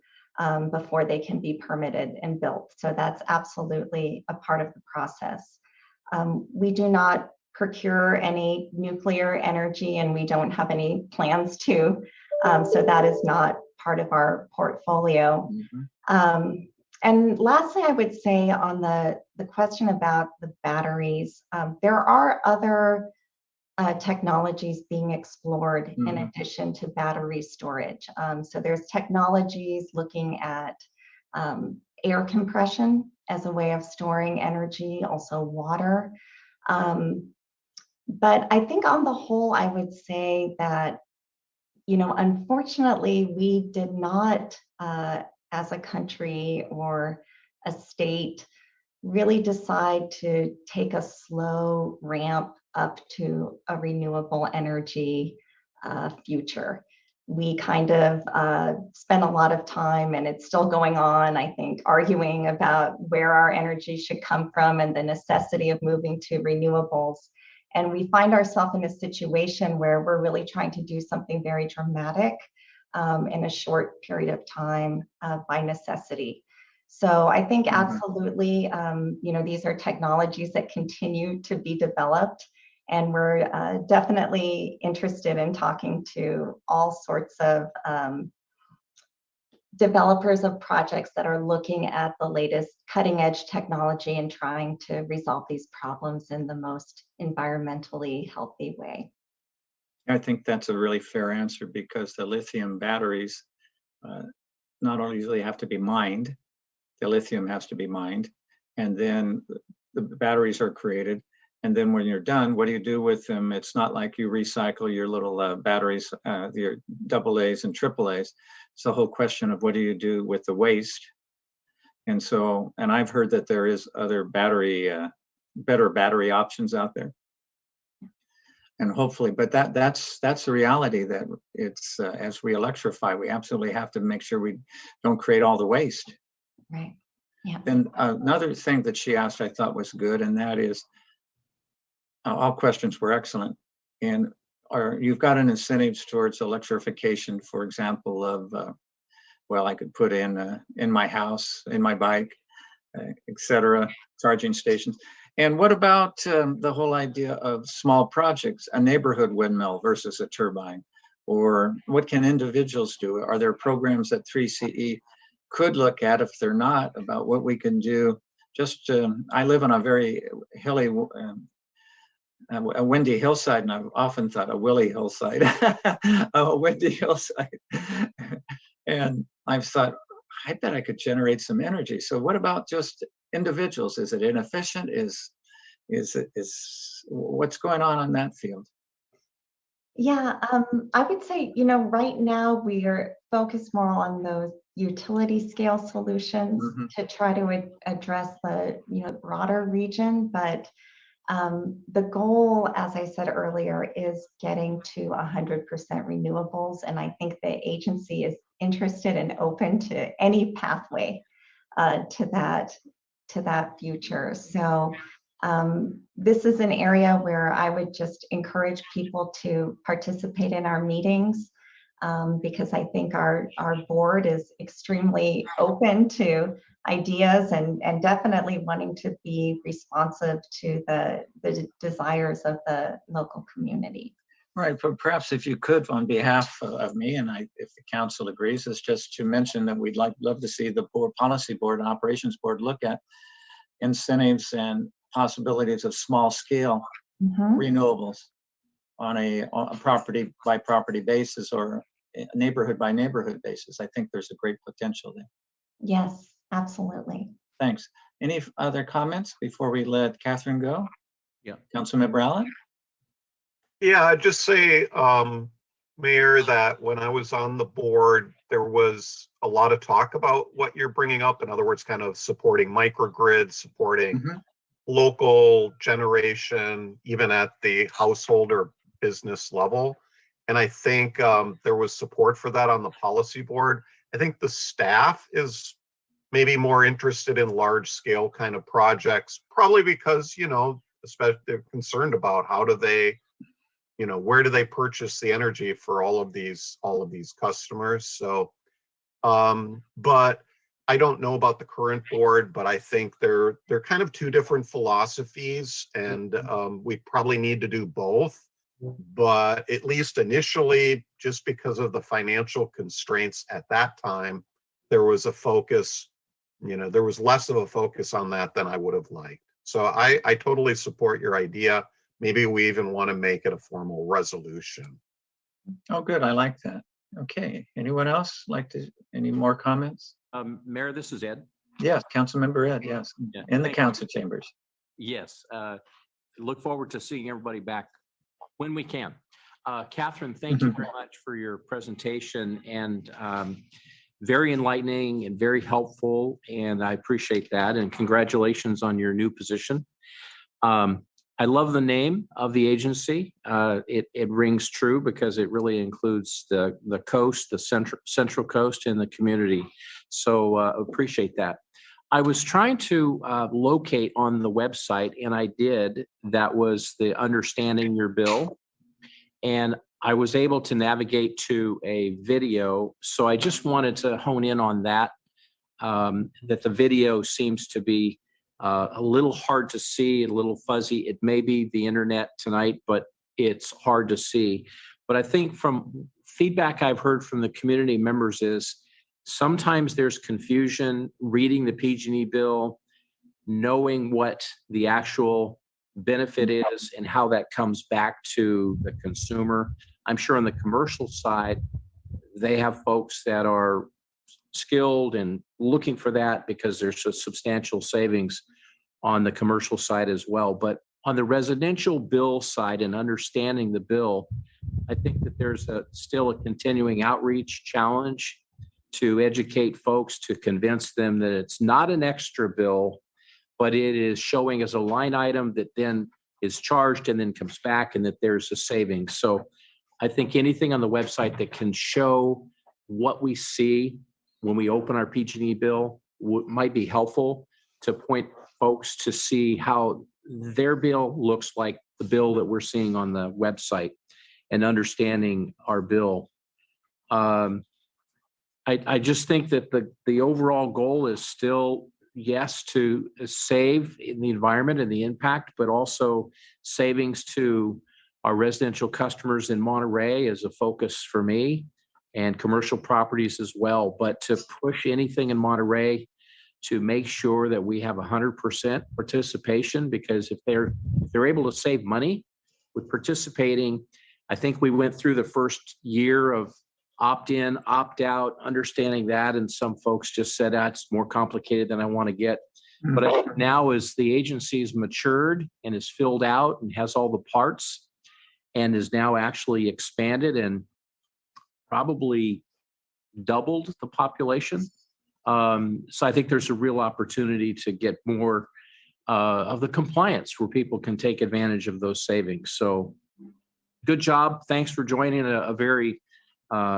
S6: before they can be permitted and built. So that's absolutely a part of the process. We do not procure any nuclear energy, and we don't have any plans to. So that is not part of our portfolio.
S2: Mm-hmm.
S6: And lastly, I would say on the question about the batteries, there are other technologies being explored in addition to battery storage. So there's technologies looking at air compression as a way of storing energy, also water. But I think on the whole, I would say that, unfortunately, we did not, as a country or a state, really decide to take a slow ramp up to a renewable energy future. We kind of spent a lot of time, and it's still going on, I think, arguing about where our energy should come from and the necessity of moving to renewables. And we find ourselves in a situation where we're really trying to do something very dramatic in a short period of time by necessity. So I think absolutely, these are technologies that continue to be developed, and we're definitely interested in talking to all sorts of developers of projects that are looking at the latest cutting edge technology and trying to resolve these problems in the most environmentally healthy way.
S2: I think that's a really fair answer, because the lithium batteries not only usually have to be mined, the lithium has to be mined, and then the batteries are created. And then when you're done, what do you do with them? It's not like you recycle your little batteries, your AA's and AAA's. It's the whole question of what do you do with the waste? And so, and I've heard that there is other better battery options out there. And hopefully, but that's the reality, that it's as we electrify, we absolutely have to make sure we don't create all the waste.
S6: Right. Yeah.
S2: And another thing that she asked I thought was good, and that is, all questions were excellent. And you've got an incentives towards electrification, for example, of I could put in my house, in my bike, etc., charging stations. And what about the whole idea of small projects, a neighborhood windmill versus a turbine? Or what can individuals do? Are there programs that 3CE could look at, if they're not, about what we can do? Just, I live on a very hilly, a windy hillside, and I've often thought a willy hillside, a windy hillside. And I've thought, I bet I could generate some energy. So what about just individuals? Is it inefficient? Is what's going on that field?
S6: Yeah, I would say, right now we are focused more on those utility scale solutions to try to address the, broader region. But The goal, as I said earlier, is getting to 100% renewables. And I think the agency is interested and open to any pathway to that future. So this is an area where I would just encourage people to participate in our meetings, because I think our board is extremely open to ideas and definitely wanting to be responsive to the desires of the local community.
S2: Right, but perhaps if you could, on behalf of me, and if the council agrees, is just to mention that we'd love to see the board, policy board and operations board look at incentives and possibilities of small scale renewables on a property by property basis or a neighborhood by neighborhood basis. I think there's a great potential there.
S6: Yes, absolutely.
S2: Thanks. Any other comments before we let Catherine go?
S10: Yeah.
S2: Councilmember Allen?
S4: Yeah, I'd just say, Mayor, that when I was on the board, there was a lot of talk about what you're bringing up. In other words, kind of supporting microgrids, supporting local generation, even at the household or business level. And I think there was support for that on the policy board. I think the staff is maybe more interested in large scale kind of projects, probably because, especially they're concerned about how do they, where do they purchase the energy for all of these customers. So, but I don't know about the current board, but I think they're kind of two different philosophies, and we probably need to do both. But at least initially, just because of the financial constraints at that time, there was a focus, there was less of a focus on that than I would have liked. So I totally support your idea. Maybe we even want to make it a formal resolution.
S2: Oh, good. I like that. Okay. Anyone else any more comments?
S10: Mayor, this is Ed.
S2: Yes, Councilmember Ed, yes.
S10: Yeah,
S2: In the
S10: thank
S2: council chambers.
S10: Yes. Look forward to seeing everybody back when we can. Catherine, thank you very much for your presentation, and very enlightening and very helpful, and I appreciate that, and congratulations on your new position. I love the name of the agency. It rings true because it really includes the coast, the central coast, and the community. So appreciate that. I was trying to locate on the website, and I did. That was the Understanding Your Bill. And I was able to navigate to a video. So I just wanted to hone in on that, that the video seems to be a little hard to see, a little fuzzy. It may be the internet tonight, but it's hard to see. But I think from feedback I've heard from the community members is sometimes there's confusion reading the PG&E bill, knowing what the actual benefit is and how that comes back to the consumer. I'm sure on the commercial side, they have folks that are skilled and looking for that because there's a substantial savings on the commercial side as well. But on the residential bill side and understanding the bill, I think that there's still a continuing outreach challenge to educate folks, to convince them that it's not an extra bill, but it is showing as a line item that then is charged and then comes back, and that there's a savings. So I think anything on the website that can show what we see when we open our PG&E bill might be helpful to point folks to see how their bill looks like the bill that we're seeing on the website and understanding our bill. I just think that the overall goal is still, yes, to save in the environment and the impact, but also savings to our residential customers in Monterey is a focus for me, and commercial properties as well. But to push anything in Monterey to make sure that we have 100% participation, because if they're able to save money with participating, I think we went through the first year of opt-in, opt-out, understanding that, and some folks just said, it's more complicated than I want to get. But I think now as the agency's matured and is filled out and has all the parts and is now actually expanded and probably doubled the population. So I think there's a real opportunity to get more of the compliance where people can take advantage of those savings. So good job. Thanks for joining a very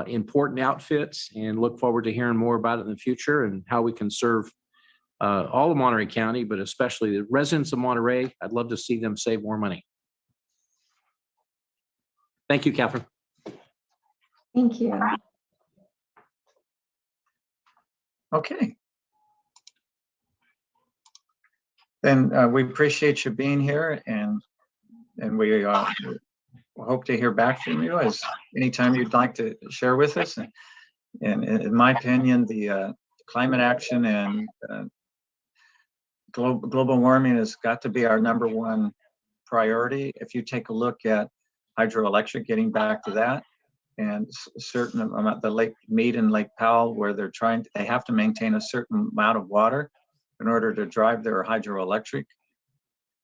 S10: important outfit, and look forward to hearing more about it in the future and how we can serve all of Monterey County, but especially the residents of Monterey. I'd love to see them save more money. Thank you, Catherine.
S6: Thank you.
S2: Okay. Then we appreciate you being here, and we hope to hear back from you as anytime you'd like to share with us. And in my opinion, the climate action and global warming has got to be our #1 priority. If you take a look at hydroelectric, getting back to that, and certain amount, the Lake Mead and Lake Powell, where they have to maintain a certain amount of water in order to drive their hydroelectric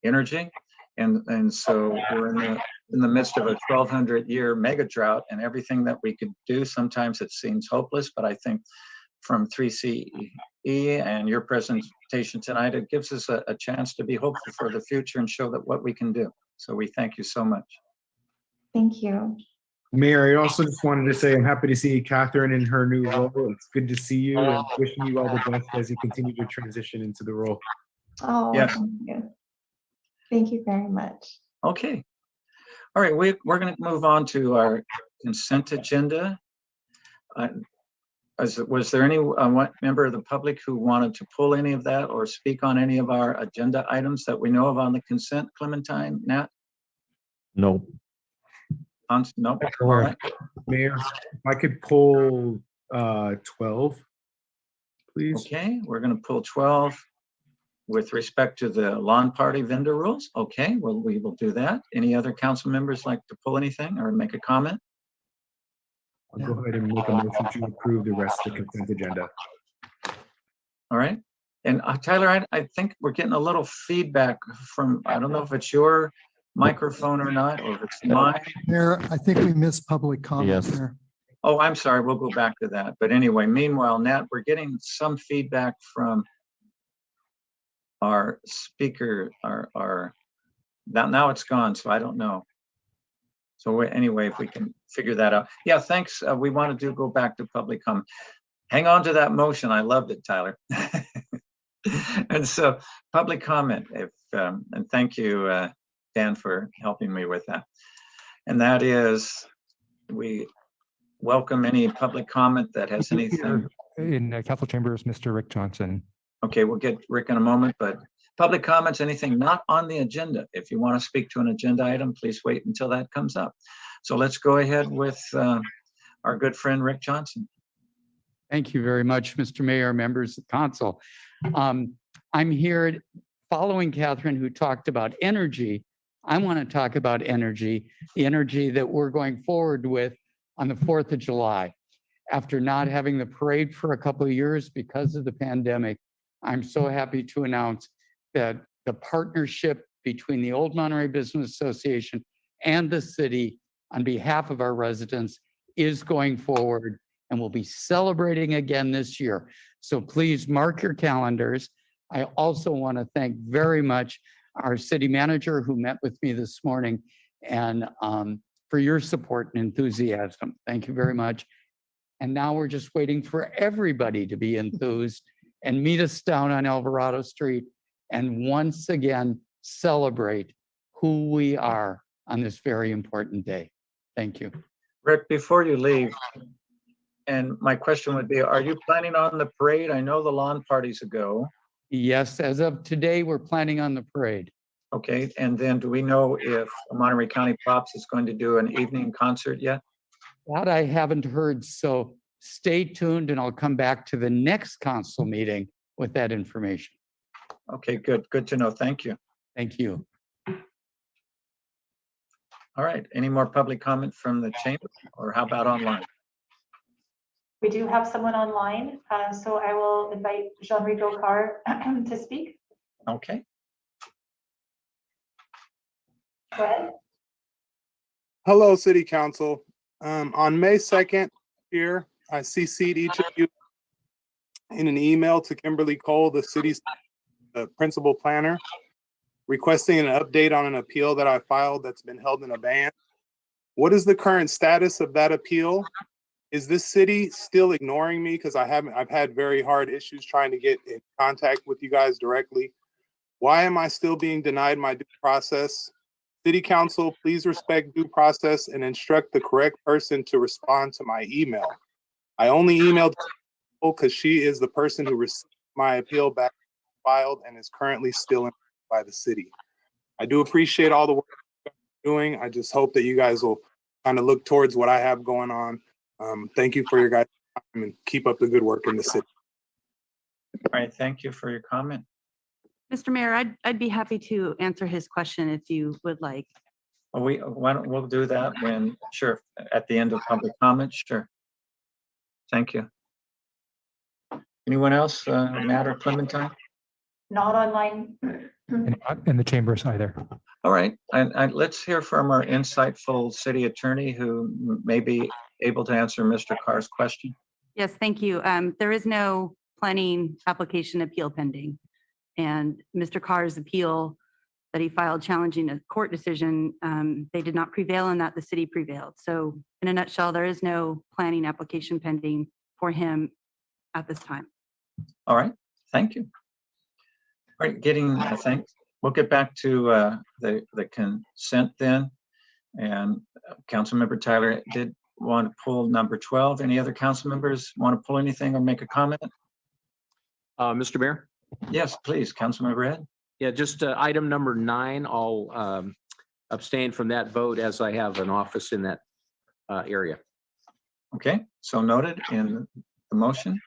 S2: energy. And so we're in the midst of a 1,200-year mega drought, and everything that we could do, sometimes it seems hopeless, but I think from 3CE and your presentation tonight, it gives us a chance to be hopeful for the future and show that what we can do. So we thank you so much.
S6: Thank you.
S8: Mayor, I also just wanted to say I'm happy to see Catherine in her new role. It's good to see you, and wishing you all the best as you continue to transition into the role.
S6: Oh,
S2: Yes.
S6: thank you. Thank you very much.
S2: Okay. All right, we're going to move on to our consent agenda. Was there any one member of the public who wanted to pull any of that or speak on any of our agenda items that we know of on the consent, Clementine, Nat?
S5: No.
S2: Hans? No? All
S8: Sure.
S2: right.
S8: Mayor, if I could pull 12, please.
S2: Okay, we're going to pull 12 with respect to the lawn party vendor rules. Okay, well, we will do that. Any other council members like to pull anything or make a comment?
S8: I'll go ahead and make a motion to approve the rest of the consent agenda.
S2: All right. And Tyler, I think we're getting a little feedback from, I don't know if it's your microphone or not, or if it's mine.
S11: Mayor, I think we missed public comment
S5: Yes.
S11: there.
S2: Oh, I'm sorry. We'll go back to that. But anyway, meanwhile, Nat, we're getting some feedback from our speaker, now it's gone, so I don't know. So anyway, if we can figure that out. Yeah, thanks. We wanted to go back to public comment. Hang on to that motion. I loved it, Tyler. And so public comment, and thank you, Dan, for helping me with that. And that is, we welcome any public comment that has anything.
S7: In council chambers, Mr. Rick Johnson.
S2: Okay, we'll get Rick in a moment, but public comments, anything not on the agenda. If you want to speak to an agenda item, please wait until that comes up. So let's go ahead with our good friend, Rick Johnson.
S12: Thank you very much, Mr. Mayor, members of council. I'm here following Catherine, who talked about energy. I want to talk about energy, the energy that we're going forward with on the 4th of July. After not having the parade for a couple of years because of the pandemic, I'm so happy to announce that the partnership between the Old Monterey Business Association and the city on behalf of our residents is going forward, and we'll be celebrating again this year. So please mark your calendars. I also want to thank very much our city manager who met with me this morning, and for your support and enthusiasm. Thank you very much. And now we're just waiting for everybody to be enthused and meet us down on Alvarado Street and once again celebrate who we are on this very important day. Thank you.
S2: Rick, before you leave, and my question would be, are you planning on the parade? I know the lawn parties ago.
S12: Yes, as of today, we're planning on the parade.
S2: Okay, and then do we know if Monterey County Pops is going to do an evening concert yet?
S12: That I haven't heard, so stay tuned and I'll come back to the next council meeting with that information.
S2: Okay, good to know. Thank you.
S12: Thank you.
S2: All right, any more public comment from the chamber, or how about online?
S3: We do have someone online, so I will invite Jean-Rico Carr to speak.
S2: Okay.
S3: Go ahead.
S13: Hello, City Council. On May 2nd here, I CC'd each of you in an email to Kimberly Cole, the city's principal planner. requesting an update on an appeal that I filed that's been held in abeyance. What is the current status of that appeal? Is this city still ignoring me? Because I've had very hard issues trying to get in contact with you guys directly. Why am I still being denied my due process? City Council, please respect due process and instruct the correct person to respond to my email. I only emailed because she is the person who received my appeal back filed and is currently still in by the city. I do appreciate all the work you're doing. I just hope that you guys will kind of look towards what I have going on. Thank you for your guys' time and keep up the good work in the city.
S2: All right, thank you for your comment.
S14: Mr. Mayor, I'd be happy to answer his question if you would like.
S2: We'll do that when, sure, at the end of public comments, sure. Thank you. Anyone else, Matt or Clementine?
S3: Not online.
S7: And not in the chambers either.
S2: All right, and let's hear from our insightful city attorney who may be able to answer Mr. Carr's question.
S14: Yes, thank you. There is no planning application appeal pending. And Mr. Carr's appeal that he filed challenging a court decision, they did not prevail in that, the city prevailed. So in a nutshell, there is no planning application pending for him at this time.
S2: All right, thank you. All right, thanks. We'll get back to the consent then. And Councilmember Tyler did want to pull number 12. Any other council members want to pull anything or make a comment?
S10: Mr. Mayor?
S2: Yes, please, Councilmember Ed.
S10: Yeah, just item number 9, I'll abstain from that vote as I have an office in that area.
S2: Okay, so noted in the motion.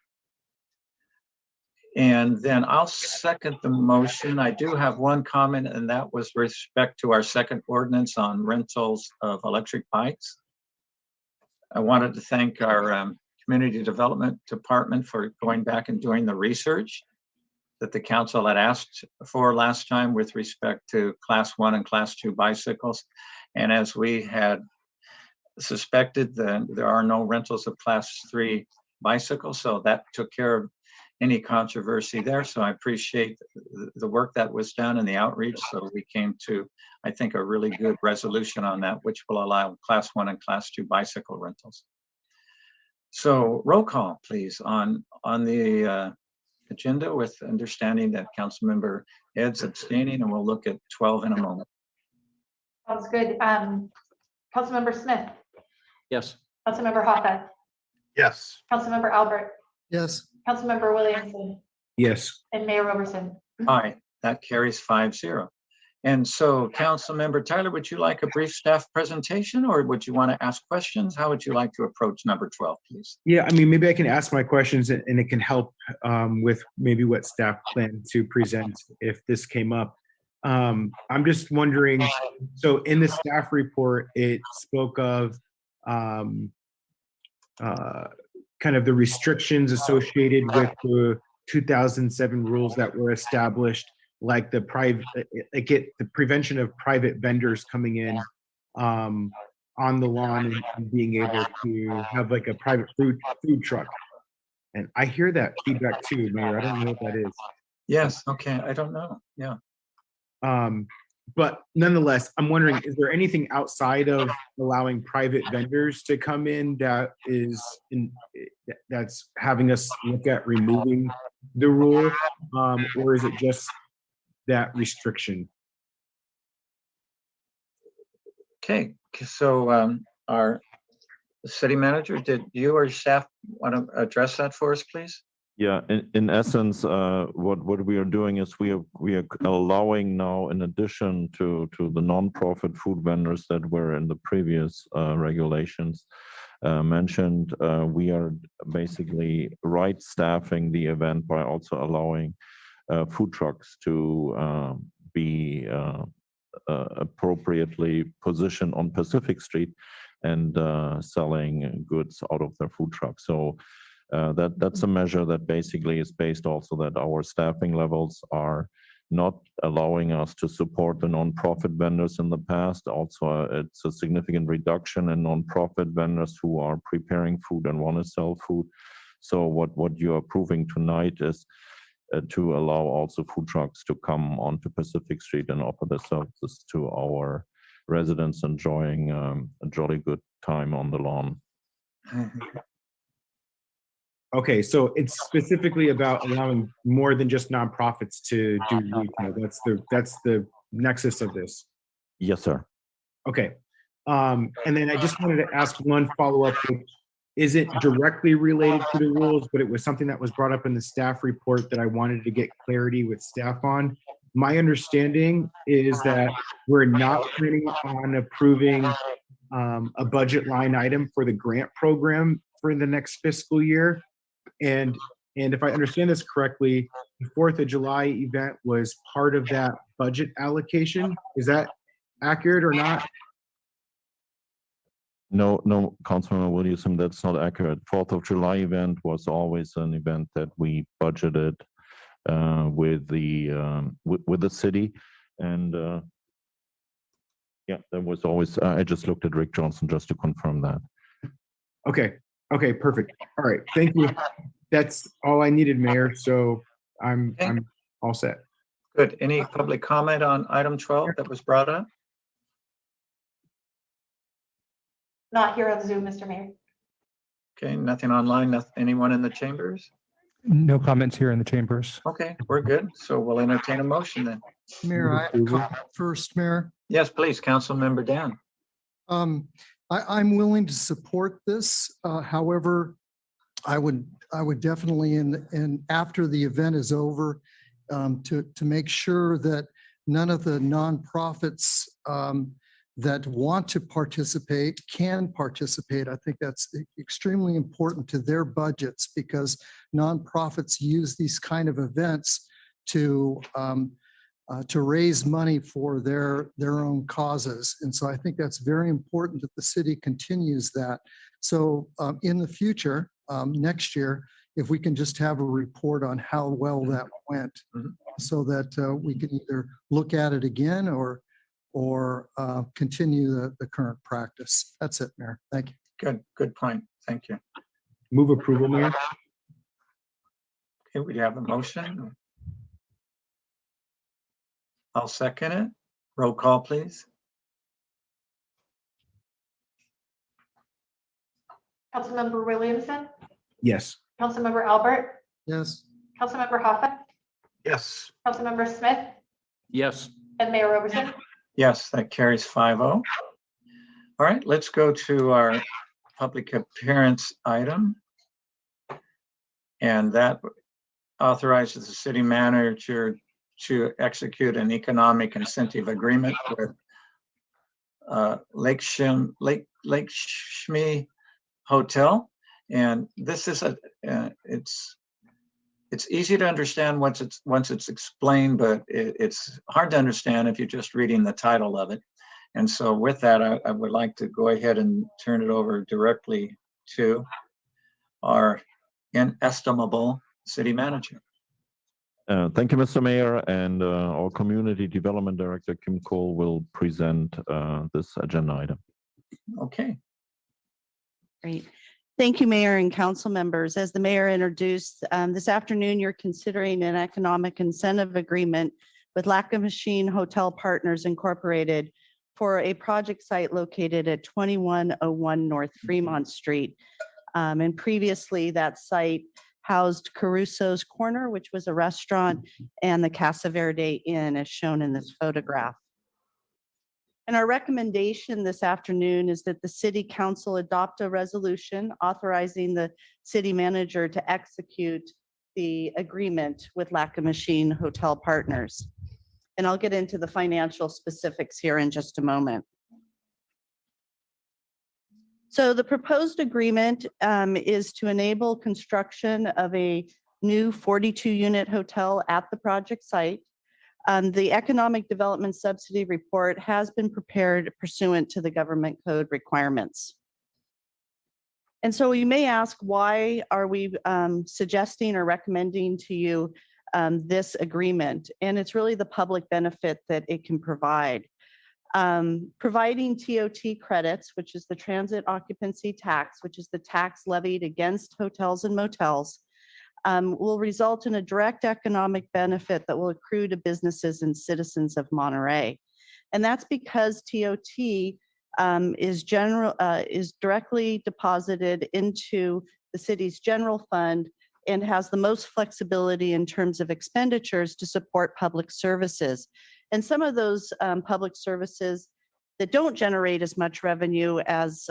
S2: And then I'll second the motion. I do have one comment, and that was respect to our second ordinance on rentals of electric bikes. I wanted to thank our Community Development Department for going back and doing the research that the council had asked for last time with respect to Class 1 and Class 2 bicycles. And as we had suspected, there are no rentals of Class 3 bicycles, so that took care of any controversy there. So I appreciate the work that was done and the outreach. So we came to, I think, a really good resolution on that, which will allow Class 1 and Class 2 bicycle rentals. So roll call, please, on the agenda, with understanding that Councilmember Ed's abstaining, and we'll look at 12 in a moment.
S3: Sounds good. Councilmember Smith.
S10: Yes.
S3: Councilmember Hoppa.
S4: Yes.
S3: Councilmember Albert.
S11: Yes.
S3: Councilmember Williamson.
S8: Yes.
S3: And Mayor Roberson.
S2: Aye, that carries 5-0. And so, Councilmember Tyler, would you like a brief staff presentation, or would you want to ask questions? How would you like to approach number 12, please?
S8: Yeah, I mean, maybe I can ask my questions and it can help with maybe what staff plan to present if this came up. I'm just wondering, so in the staff report, it spoke of kind of the restrictions associated with the 2007 rules that were established, like the prevention of private vendors coming in on the lawn and being able to have like a private food truck. And I hear that feedback too, Mayor. I don't know what that is.
S2: Yes, okay, I don't know, yeah.
S8: But nonetheless, I'm wondering, is there anything outside of allowing private vendors to come in that's having us look at removing the rule, or is it just that restriction?
S2: Okay, so our city manager, did you or staff want to address that for us, please?
S5: Yeah, in essence, what we are doing is we are allowing now, in addition to the nonprofit food vendors that were in the previous regulations mentioned, we are basically right staffing the event by also allowing food trucks to be appropriately positioned on Pacific Street and selling goods out of their food truck. So that's a measure that basically is based also that our staffing levels are not allowing us to support the nonprofit vendors in the past. Also, it's a significant reduction in nonprofit vendors who are preparing food and want to sell food. So what you are approving tonight is to allow also food trucks to come onto Pacific Street and offer their services to our residents enjoying a jolly good time on the lawn.
S8: Okay, so it's specifically about allowing more than just nonprofits to do retail. That's the nexus of this.
S5: Yes, sir.
S8: Okay. And then I just wanted to ask one follow-up, which isn't directly related to the rules, but it was something that was brought up in the staff report that I wanted to get clarity with staff on. My understanding is that we're not planning on approving a budget line item for the grant program for the next fiscal year. And if I understand this correctly, the 4th of July event was part of that budget allocation. Is that accurate or not?
S5: No, Councilmember Williamson, that's not accurate. 4th of July event was always an event that we budgeted with the city, and yeah, that was always. I just looked at Rick Johnson just to confirm that.
S8: Okay, perfect. All right, thank you. That's all I needed, Mayor. So I'm all set.
S2: Good. Any public comment on item 12 that was brought up?
S3: Not here on Zoom, Mr. Mayor.
S2: Okay, nothing online, anyone in the chambers?
S7: No comments here in the chambers.
S2: Okay, we're good. So we'll entertain a motion then.
S11: Mayor, I have a comment first, Mayor.
S2: Yes, please, Councilmember Dan.
S11: I'm willing to support this. However, I would definitely, and after the event is over, to make sure that none of the nonprofits that want to participate can participate. I think that's extremely important to their budgets, because nonprofits use these kind of events to raise money for their own causes. And so I think that's very important that the city continues that. So in the future, next year, if we can just have a report on how well that went, so that we can either look at it again or continue the current practice. That's it, Mayor. Thank you.
S2: Good point. Thank you.
S8: Move approval, Mayor.
S2: Okay, we have a motion. I'll second it. Roll call, please.
S3: Councilmember Williamson,
S8: Yes.
S3: Councilmember Albert,
S11: Yes.
S3: Councilmember Hoffa,
S4: Yes.
S3: Councilmember Smith,
S10: Yes.
S3: and Mayor Roberson.
S2: Yes, that carries 5-0. All right, let's go to our public appearance item. And that authorizes the city manager to execute an economic incentive agreement with Lake Shmi Hotel. And this is it's easy to understand once it's explained, but it's hard to understand if you're just reading the title of it. And so with that, I would like to go ahead and turn it over directly to our inestimable city manager.
S5: Thank you, Mr. Mayor, and our Community Development Director, Kim Cole, will present this agenda item.
S2: Okay.
S15: Great. Thank you, Mayor and council members. As the mayor introduced, this afternoon, you're considering an economic incentive agreement with Lac-La-Machine Hotel Partners Incorporated for a project site located at 2101 North Fremont Street. And previously, that site housed Caruso's Corner, which was a restaurant, and the Casa Verde Inn, as shown in this photograph. And our recommendation this afternoon is that the city council adopt a resolution authorizing the city manager to execute the agreement with Lac-La-Machine Hotel Partners. And I'll get into the financial specifics here in just a moment. So the proposed agreement is to enable construction of a new 42-unit hotel at the project site. The Economic Development Subsidy Report has been prepared pursuant to the government code requirements. And so you may ask, why are we suggesting or recommending to you this agreement? And it's really the public benefit that it can provide. Providing TOT credits, which is the transit occupancy tax, which is the tax levied against hotels and motels, will result in a direct economic benefit that will accrue to businesses and citizens of Monterey. And that's because TOT is directly deposited into the city's general fund and has the most flexibility in terms of expenditures to support public services. And some of those public services that don't generate as much revenue as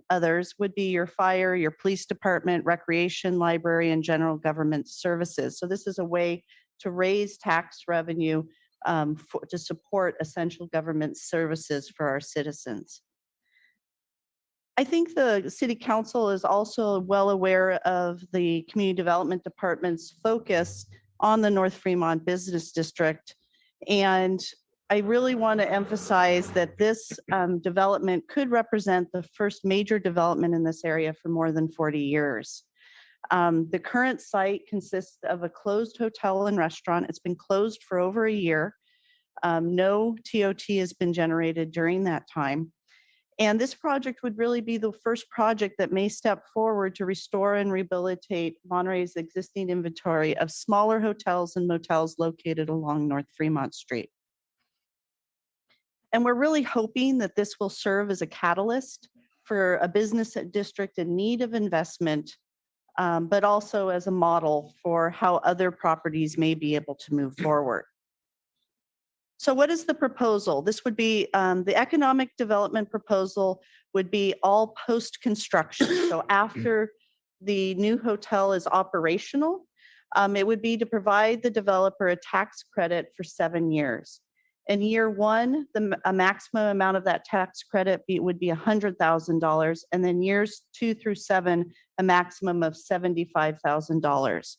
S15: others would be your fire, your police department, recreation, library, and general government services. So this is a way to raise tax revenue to support essential government services for our citizens. I think the City Council is also well aware of the Community Development Department's focus on the North Fremont Business District. And I really want to emphasize that this development could represent the first major development in this area for more than 40 years. The current site consists of a closed hotel and restaurant. It's been closed for over a year. No TOT has been generated during that time. And this project would really be the first project that may step forward to restore and rehabilitate Monterey's existing inventory of smaller hotels and motels located along North Fremont Street. And we're really hoping that this will serve as a catalyst for a business district in need of investment, but also as a model for how other properties may be able to move forward. So what is the proposal? This would be, the economic development proposal would be all post-construction. So after the new hotel is operational, it would be to provide the developer a tax credit for 7 years. In year one, a maximum amount of that tax credit would be $100,000, and then years 2 through 7, a maximum of $75,000.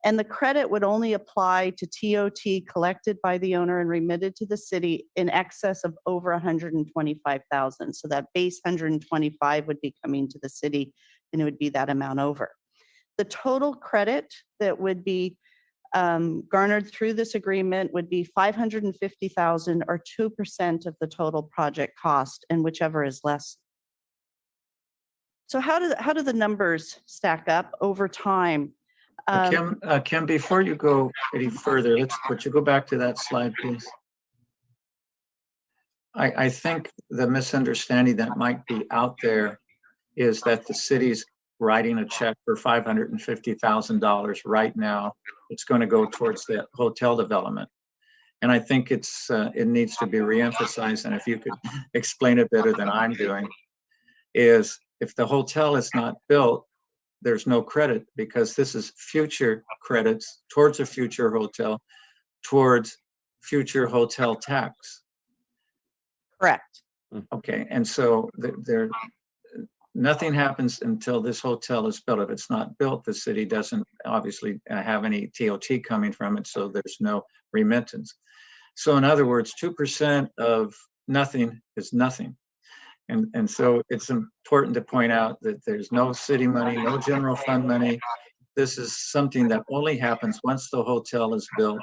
S15: And the credit would only apply to TOT collected by the owner and remitted to the city in excess of over $125,000. So that base 125 would be coming to the city, and it would be that amount over. The total credit that would be garnered through this agreement would be $550,000 or 2% of the total project cost, and whichever is less. So how do the numbers stack up over time?
S2: Kim, before you go any further, would you go back to that slide, please? I think the misunderstanding that might be out there is that the city's writing a check for $550,000 right now. It's going to go towards the hotel development. And I think it needs to be reemphasized, and if you could explain it better than I'm doing, is if the hotel is not built, there's no credit, because this is future credits towards a future hotel, towards future hotel tax.
S15: Correct.
S2: Okay, and so nothing happens until this hotel is built. If it's not built, the city doesn't obviously have any TOT coming from it, so there's no remittance. So in other words, 2% of nothing is nothing. And so it's important to point out that there's no city money, no general fund money. This is something that only happens once the hotel is built,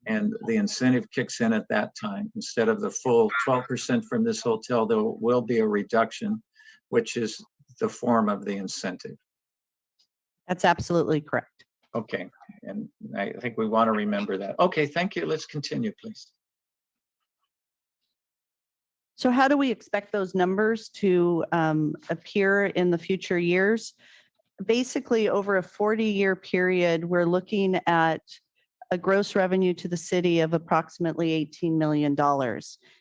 S2: and the incentive kicks in at that time. Instead of the full 12% from this hotel, there will be a reduction, which is the form of the incentive.
S15: That's absolutely correct.
S2: Okay, and I think we want to remember that. Okay, thank you. Let's continue, please.
S15: So how do we expect those numbers to appear in the future years? Basically, over a 40-year period, we're looking at a gross revenue to the city of approximately $18 million.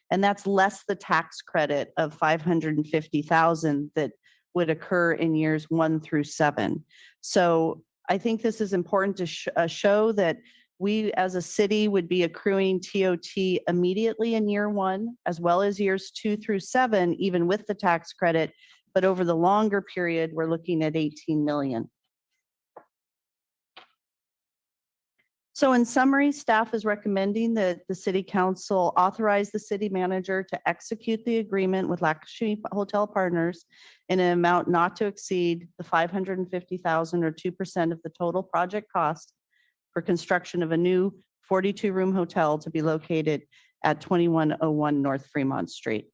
S15: And that's less the tax credit of $550,000 that would occur in years 1 through 7. So I think this is important to show that we as a city would be accruing TOT immediately in year 1, as well as years 2 through 7, even with the tax credit. But over the longer period, we're looking at 18 million. So in summary, staff is recommending that the city council authorize the city manager to execute the agreement with Allocation Hotel Partners in an amount not to exceed the $550,000 or 2% of the total project cost for construction of a new 42-room hotel to be located at 2101 North Fremont Street.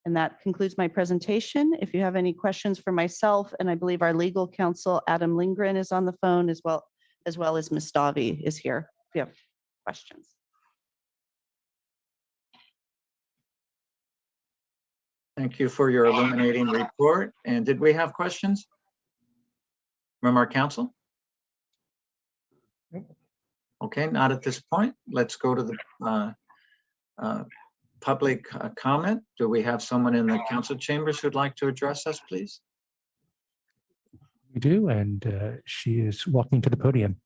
S15: And that concludes my presentation. If you have any questions for myself, and I believe our legal counsel, Adam Lindgren, is on the phone as well as Ms. Stavi is here. If you have questions.
S2: Thank you for your illuminating report. And did we have questions from our council? Okay, not at this point. Let's go to the public comment. Do we have someone in the council chambers who'd like to address us, please?
S7: We do, and she is walking to the podium.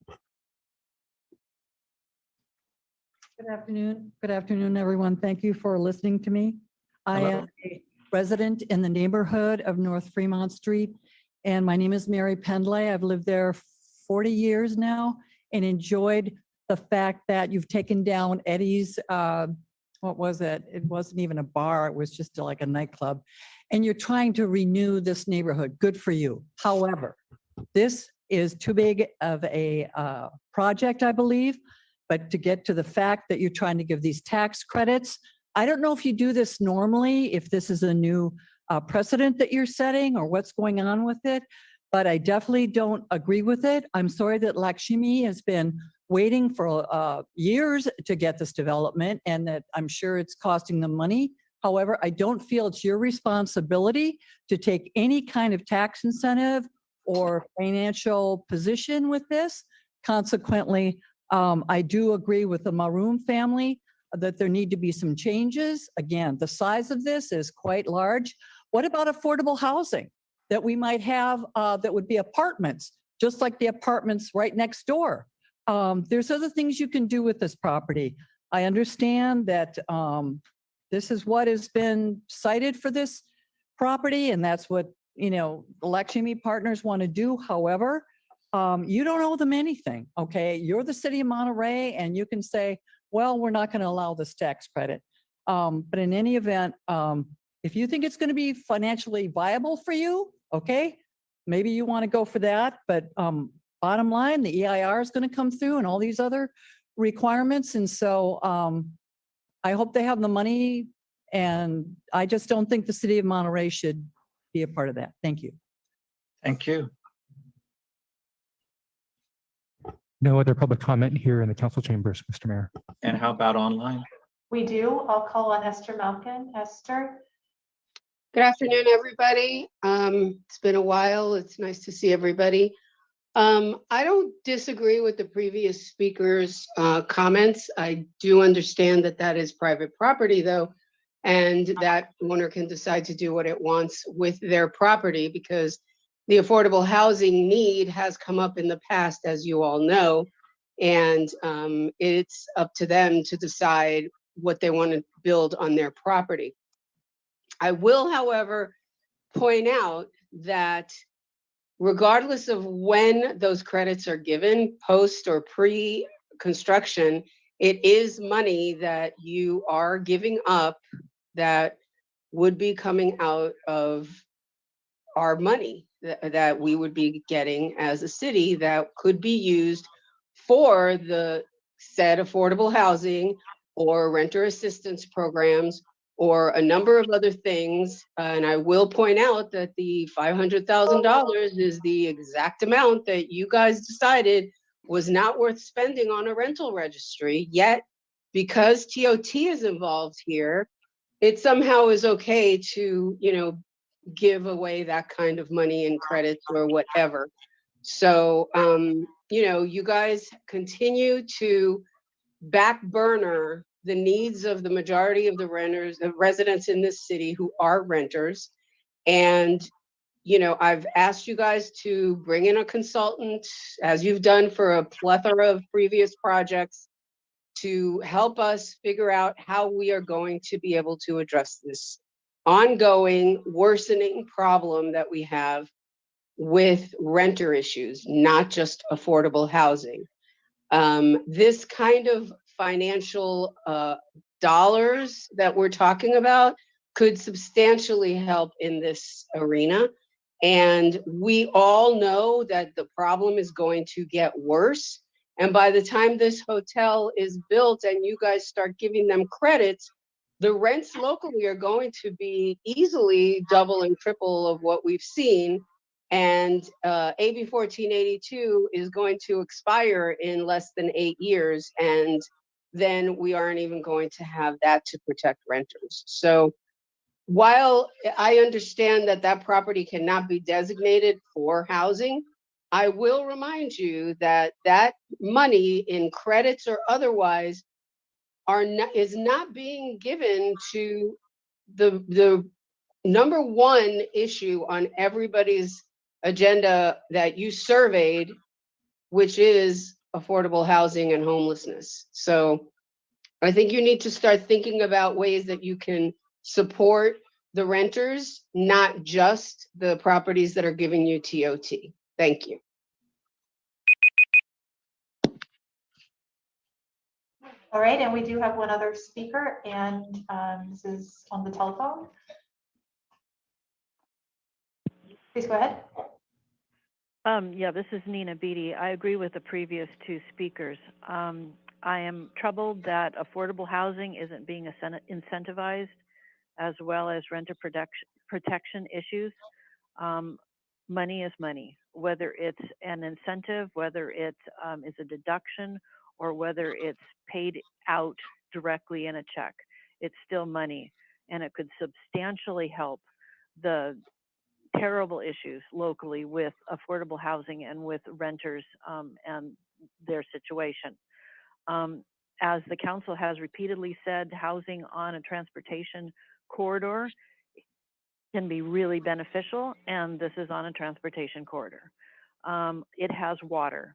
S16: Good afternoon. Good afternoon, everyone. Thank you for listening to me. I
S2: Hello.
S16: am a resident in the neighborhood of North Fremont Street, and my name is Mary Pendlay. I've lived there 40 years now and enjoyed the fact that you've taken down Eddie's, what was it? It wasn't even a bar. It was just like a nightclub. And you're trying to renew this neighborhood. Good for you. However, this is too big of a project, I believe. But to get to the fact that you're trying to give these tax credits, I don't know if you do this normally, if this is a new precedent that you're setting or what's going on with it, but I definitely don't agree with it. I'm sorry that Lakshmi has been waiting for years to get this development and that I'm sure it's costing them money. However, I don't feel it's your responsibility to take any kind of tax incentive or financial position with this. Consequently, I do agree with the Maroon family that there need to be some changes. Again, the size of this is quite large. What about affordable housing that we might have that would be apartments, just like the apartments right next door? There's other things you can do with this property. I understand that this is what has been cited for this property, and that's what, you know, Lakshmi Partners want to do. However, you don't owe them anything, okay? You're the city of Monterey, and you can say, well, we're not going to allow this tax credit. But in any event, if you think it's going to be financially viable for you, okay, maybe you want to go for that. But bottom line, the EIR is going to come through and all these other requirements. And so I hope they have the money, and I just don't think the city of Monterey should be a part of that. Thank you.
S2: Thank you.
S7: No other public comment here in the council chambers, Mr. Mayor.
S2: And how about online?
S3: We do. I'll call on Esther Malkin. Esther?
S17: Good afternoon, everybody. It's been a while. It's nice to see everybody. I don't disagree with the previous speaker's comments. I do understand that that is private property, though, and that owner can decide to do what it wants with their property, because the affordable housing need has come up in the past, as you all know, and it's up to them to decide what they want to build on their property. I will, however, point out that regardless of when those credits are given, post or pre-construction, it is money that you are giving up that would be coming out of our money that we would be getting as a city that could be used for the said affordable housing or renter assistance programs or a number of other things. And I will point out that the $500,000 is the exact amount that you guys decided was not worth spending on a rental registry. Yet, because TOT is involved here, it somehow is okay to, you know, give away that kind of money in credits or whatever. So, you know, you guys continue to back burner the needs of the majority of the renters, the residents in this city who are renters. And, you know, I've asked you guys to bring in a consultant, as you've done for a plethora of previous projects, to help us figure out how we are going to be able to address this ongoing worsening problem that we have with renter issues, not just affordable housing. This kind of financial dollars that we're talking about could substantially help in this arena. And we all know that the problem is going to get worse. And by the time this hotel is built and you guys start giving them credits, the rents locally are going to be easily double and triple of what we've seen. And AB 1482 is going to expire in less than 8 years. And then we aren't even going to have that to protect renters. So while I understand that that property cannot be designated for housing, I will remind you that that money in credits or otherwise is not being given to the number one issue on everybody's agenda that you surveyed, which is affordable housing and homelessness. So I think you need to start thinking about ways that you can support the renters, not just the properties that are giving you TOT. Thank you.
S3: All right, and we do have one other speaker, and this is on the telephone. Please go ahead.
S9: Yeah, this is Nina Beatty. I agree with the previous two speakers. I am troubled that affordable housing isn't being incentivized, as well as renter protection issues. Money is money, whether it's an incentive, whether it is a deduction, or whether it's paid out directly in a check. It's still money, and it could substantially help the terrible issues locally with affordable housing and with renters and their situation. As the council has repeatedly said, housing on a transportation corridor can be really beneficial, and this is on a transportation corridor. It has water.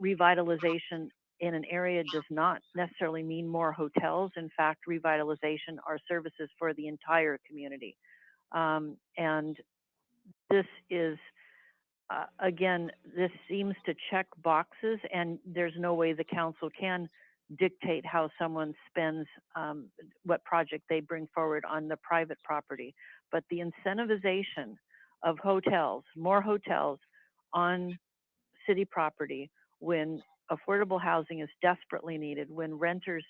S9: Revitalization in an area does not necessarily mean more hotels. In fact, revitalization are services for the entire community. And this is, again, this seems to check boxes, and there's no way the council can dictate how someone spends what project they bring forward on the private property. But the incentivization of hotels, more hotels on city property when affordable housing is desperately needed, when renters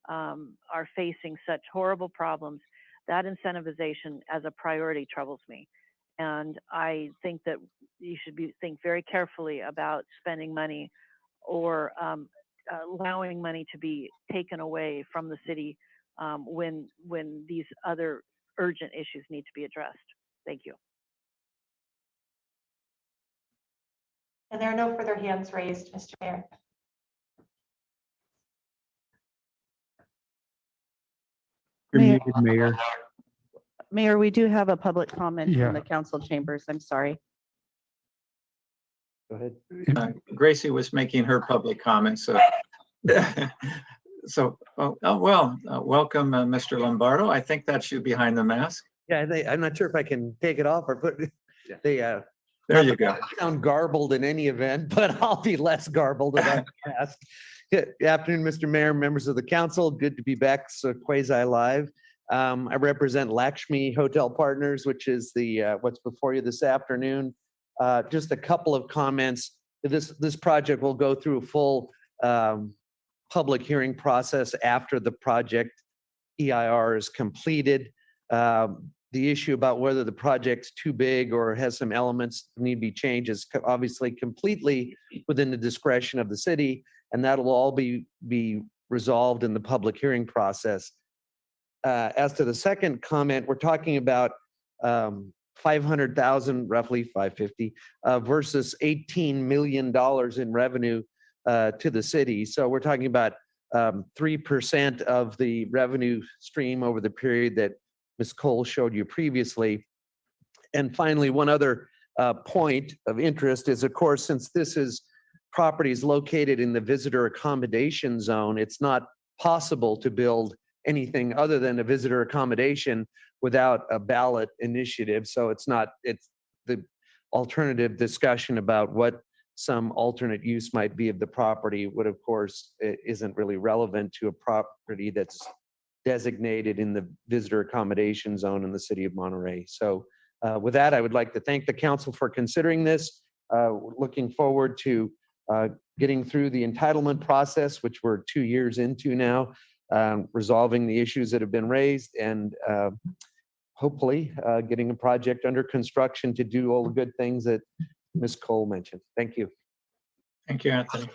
S9: are facing such horrible problems, that incentivization as a priority troubles me. And I think that you should think very carefully about spending money or allowing money to be taken away from the city when these other urgent issues need to be addressed. Thank you.
S3: And there are no further hands raised, Mr. Mayor.
S8: You're muted, Mayor.
S15: Mayor, we do have a public comment
S7: Yeah.
S15: from the council chambers. I'm sorry.
S2: Go ahead. Gracie was making her public comment, so welcome, Mr. Lombardo. I think that's you behind the mask.
S18: Yeah, I'm not sure if I can take it off or put the.
S2: There you go.
S18: Sound garbled in any event, but I'll be less garbled without the mask. Good afternoon, Mr. Mayor, members of the council. Good to be back, so quasi live. I represent Lakshmi Hotel Partners, which is the what's before you this afternoon. Just a couple of comments. This project will go through a full public hearing process after the project EIR is completed. The issue about whether the project's too big or has some elements that need to be changed is obviously completely within the discretion of the city, and that'll all be resolved in the public hearing process. As to the second comment, we're talking about 500,000, roughly 550, versus $18 million in revenue to the city. So we're talking about 3% of the revenue stream over the period that Ms. Cole showed you previously. And finally, one other point of interest is, of course, since this is properties located in the visitor accommodation zone, it's not possible to build anything other than a visitor accommodation without a ballot initiative. So it's the alternative discussion about what some alternate use might be of the property would, of course, isn't really relevant to a property that's designated in the visitor accommodation zone in the city of Monterey. So with that, I would like to thank the council for considering this. Looking forward to getting through the entitlement process, which we're 2 years into now, resolving the issues that have been raised, and hopefully getting a project under construction to do all the good things that Ms. Cole mentioned. Thank you.
S2: Thank you, Anthony.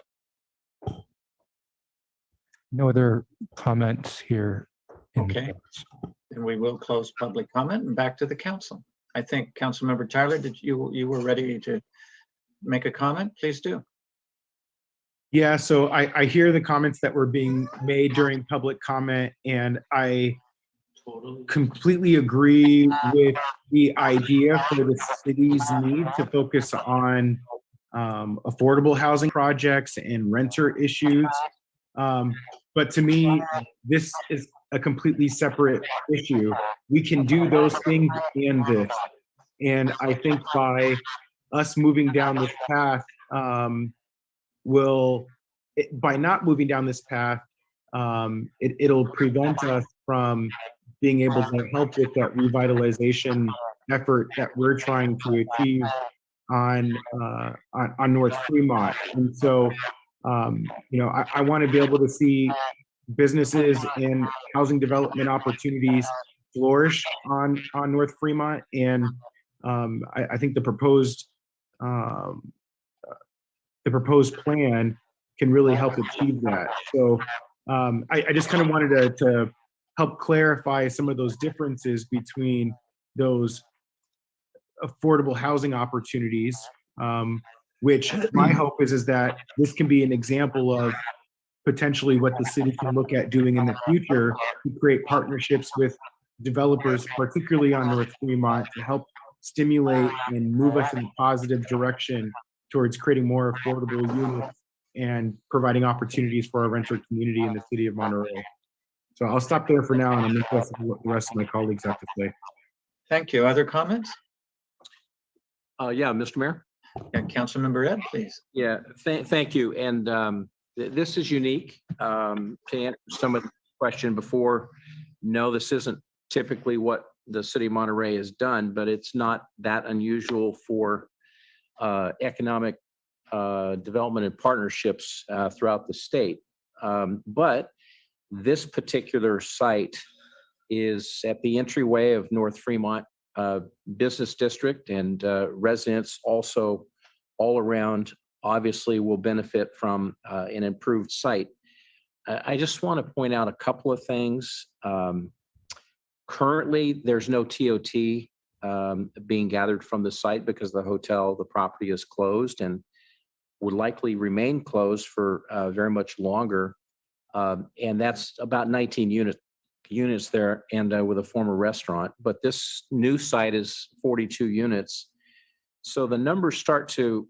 S7: No other comments here. in the
S2: Okay.
S7: minutes.
S2: And we will close public comment and back to the council. I think Councilmember Tyler, you were ready to make a comment? Please do.
S8: Yeah, so I hear the comments that were being made during public comment, and I completely agree with the idea for the city's need to focus on affordable housing projects and renter issues. But to me, this is a completely separate issue. We can do those things and this. And I think by us moving down this path, by not moving down this path, it'll prevent us from being able to help with that revitalization effort that we're trying to achieve on North Fremont. And so, I want to be able to see businesses and housing development opportunities flourish on North Fremont. And I think the proposed plan can really help achieve that. So I just kind of wanted to help clarify some of those differences between those affordable housing opportunities, which my hope is that this can be an example of potentially what the city can look at doing in the future to create partnerships with developers, particularly on North Fremont, to help stimulate and move us in a positive direction towards creating more affordable units and providing opportunities for our renter community in the city of Monterey. So I'll stop there for now, and I'm interested in what the rest of my colleagues have to say.
S2: Thank you. Other comments?
S10: Yeah, Mr. Mayor.
S2: Yeah, Councilmember Ed, please.
S10: Yeah, thank you. And this is unique. To answer some of the question before, no, this isn't typically what the city of Monterey has done, but it's not that unusual for economic development and partnerships throughout the state. But this particular site is at the entryway of North Fremont Business District, and residents also all around obviously will benefit from an improved site. I just want to point out a couple of things. Currently, there's no TOT being gathered from the site because the property is closed and would likely remain closed for very much longer. And that's about 19 units there, and with a former restaurant. But this new site is 42 units. So the numbers start to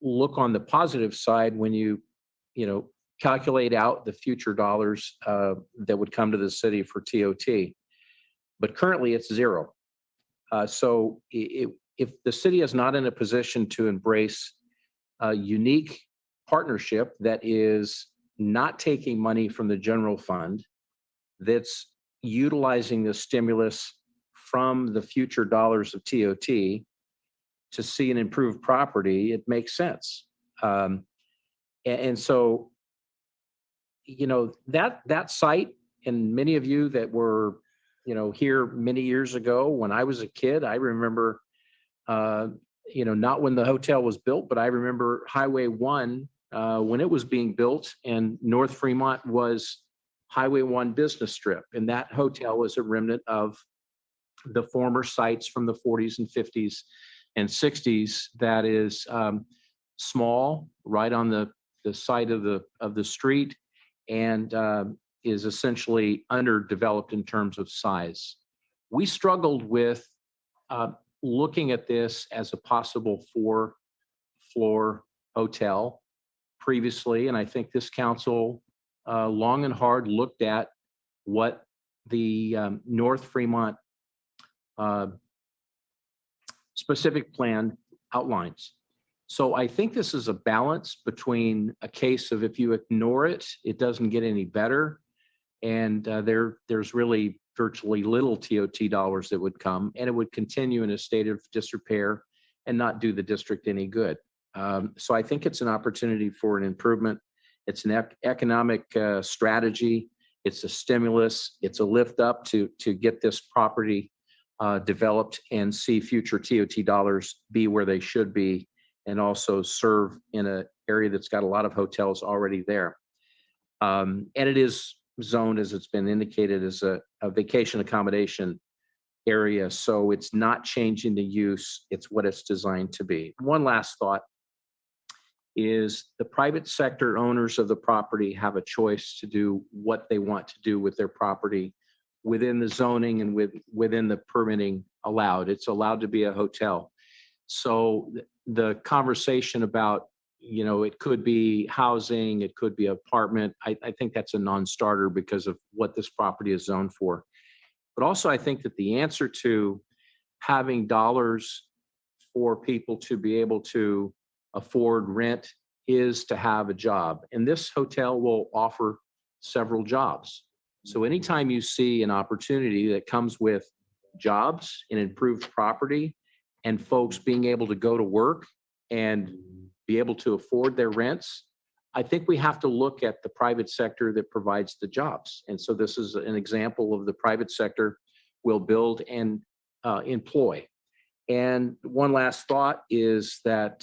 S10: look on the positive side when you calculate out the future dollars that would come to the city for TOT. But currently it's zero. So if the city is not in a position to embrace a unique partnership that is not taking money from the general fund, that's utilizing the stimulus from the future dollars of TOT to see an improved property, it makes sense. And so, that site, and many of you that were, here many years ago when I was a kid, I remember, not when the hotel was built, but I remember Highway 1 when it was being built, and North Fremont was Highway 1 business strip. And that hotel was a remnant of the former sites from the 40s and 50s and 60s that is small, right on the side of the street, and is essentially underdeveloped in terms of size. We struggled with looking at this as a possible 4-floor hotel previously, and I think this council long and hard looked at what the North Fremont specific plan outlines. So I think this is a balance between a case of if you ignore it, it doesn't get any better, and there's really virtually little TOT dollars that would come, and it would continue in a state of disrepair and not do the district any good. So I think it's an opportunity for an improvement. It's an economic strategy, It's a stimulus. It's a lift up to get this property developed and see future TOT dollars be where they should be, and also serve in an area that's got a lot of hotels already there. And it is zoned, as it's been indicated, as a vacation accommodation area. So it's not changing the use. It's what it's designed to be. One last thought is the private sector owners of the property have a choice to do what they want to do with their property within the zoning and within the permitting allowed. It's allowed to be a hotel. So the conversation about, you know, it could be housing, it could be apartment, I think that's a non-starter because of what this property is zoned for. But also I think that the answer to having dollars for people to be able to afford rent is to have a job. And this hotel will offer several jobs. So anytime you see an opportunity that comes with jobs and improved property and folks being able to go to work and be able to afford their rents, I think we have to look at the private sector that provides the jobs. And so this is an example of the private sector will build and employ. And one last thought is that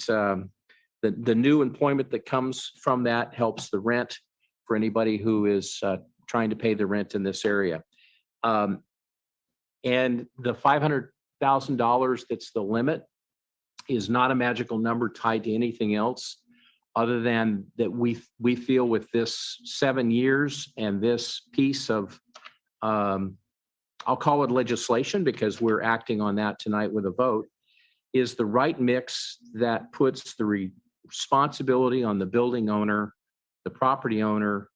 S10: the new employment that comes from that helps the rent for anybody who is trying to pay the rent in this area. And the $500,000 that's the limit is not a magical number tied to anything else other than that we feel with this 7 years and this piece of, I'll call it legislation because we're acting on that tonight with a vote, is the right mix that puts the responsibility on the building owner, the property owner,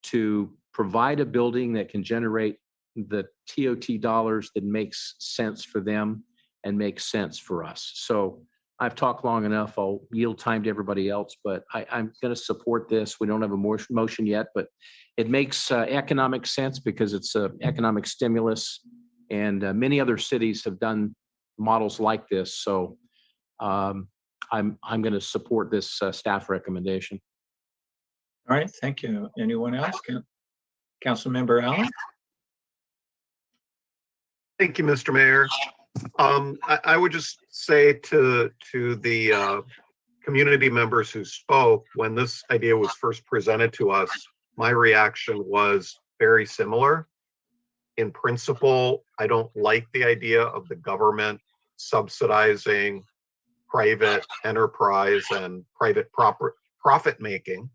S10: to provide a building that can generate the TOT dollars that makes sense for them and makes sense for us. So I've talked long enough. I'll yield time to everybody else, but I'm going to support this. We don't have a motion yet, but it makes economic sense because it's an economic stimulus, and many other cities have done models like this. So I'm going to support this staff recommendation.
S2: All right, thank you. Anyone else? Councilmember Allen?
S4: Thank you, Mr. Mayor. I would just say to the community members who spoke, when this idea was first presented to us, my reaction was very similar. In principle, I don't like the idea of the government subsidizing private enterprise and private profit making.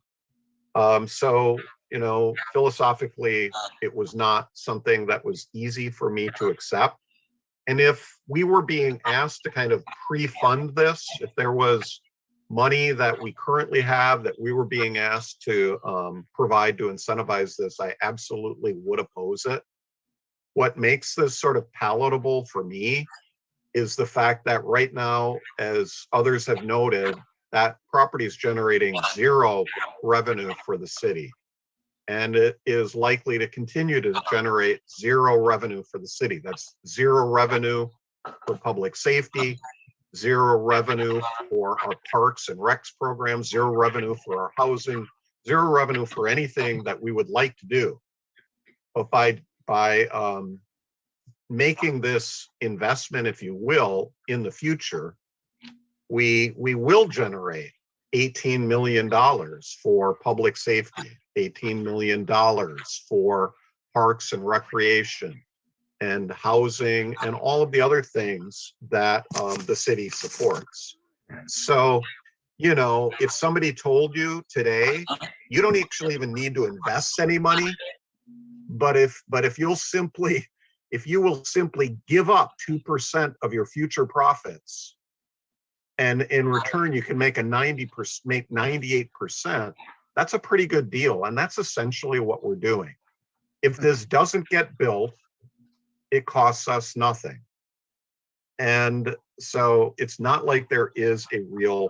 S4: So, you know, philosophically, it was not something that was easy for me to accept. And if we were being asked to kind of pre-fund this, if there was money that we currently have that we were being asked to provide to incentivize this, I absolutely would oppose it. What makes this sort of palatable for me is the fact that right now, as others have noted, that property is generating zero revenue for the city. And it is likely to continue to generate zero revenue for the city. That's zero revenue for public safety, zero revenue for our parks and recs programs, zero revenue for our housing, zero revenue for anything that we would like to do. But by making this investment, if you will, in the future, we will generate $18 million for public safety, $18 million for parks and recreation and housing and all of the other things that the city supports. So, you know, if somebody told you today, you don't actually even need to invest any money, but if you will simply give up 2% of your future profits, and in return you can make 98%, that's a pretty good deal. And that's essentially what we're doing. If this doesn't get built, it costs us nothing. And so it's not like there is a real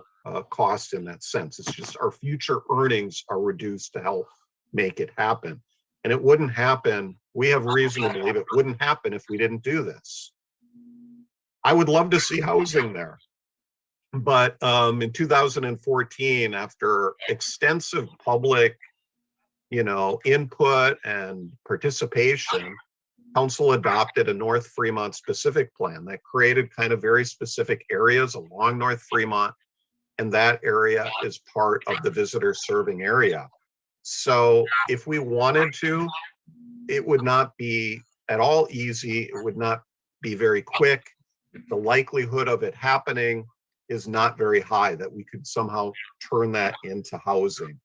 S4: cost in that sense. It's just our future earnings are reduced to help make it happen. And it wouldn't happen. We have reason to believe it wouldn't happen if we didn't do this. I would love to see housing there. But in 2014, after extensive public input and participation, council adopted a North Fremont specific plan that created kind of very specific areas along North Fremont. And that area is part of the visitor serving area. So if we wanted to, it would not be at all easy. It would not be very quick. The likelihood of it happening is not very high that we could somehow turn that into housing.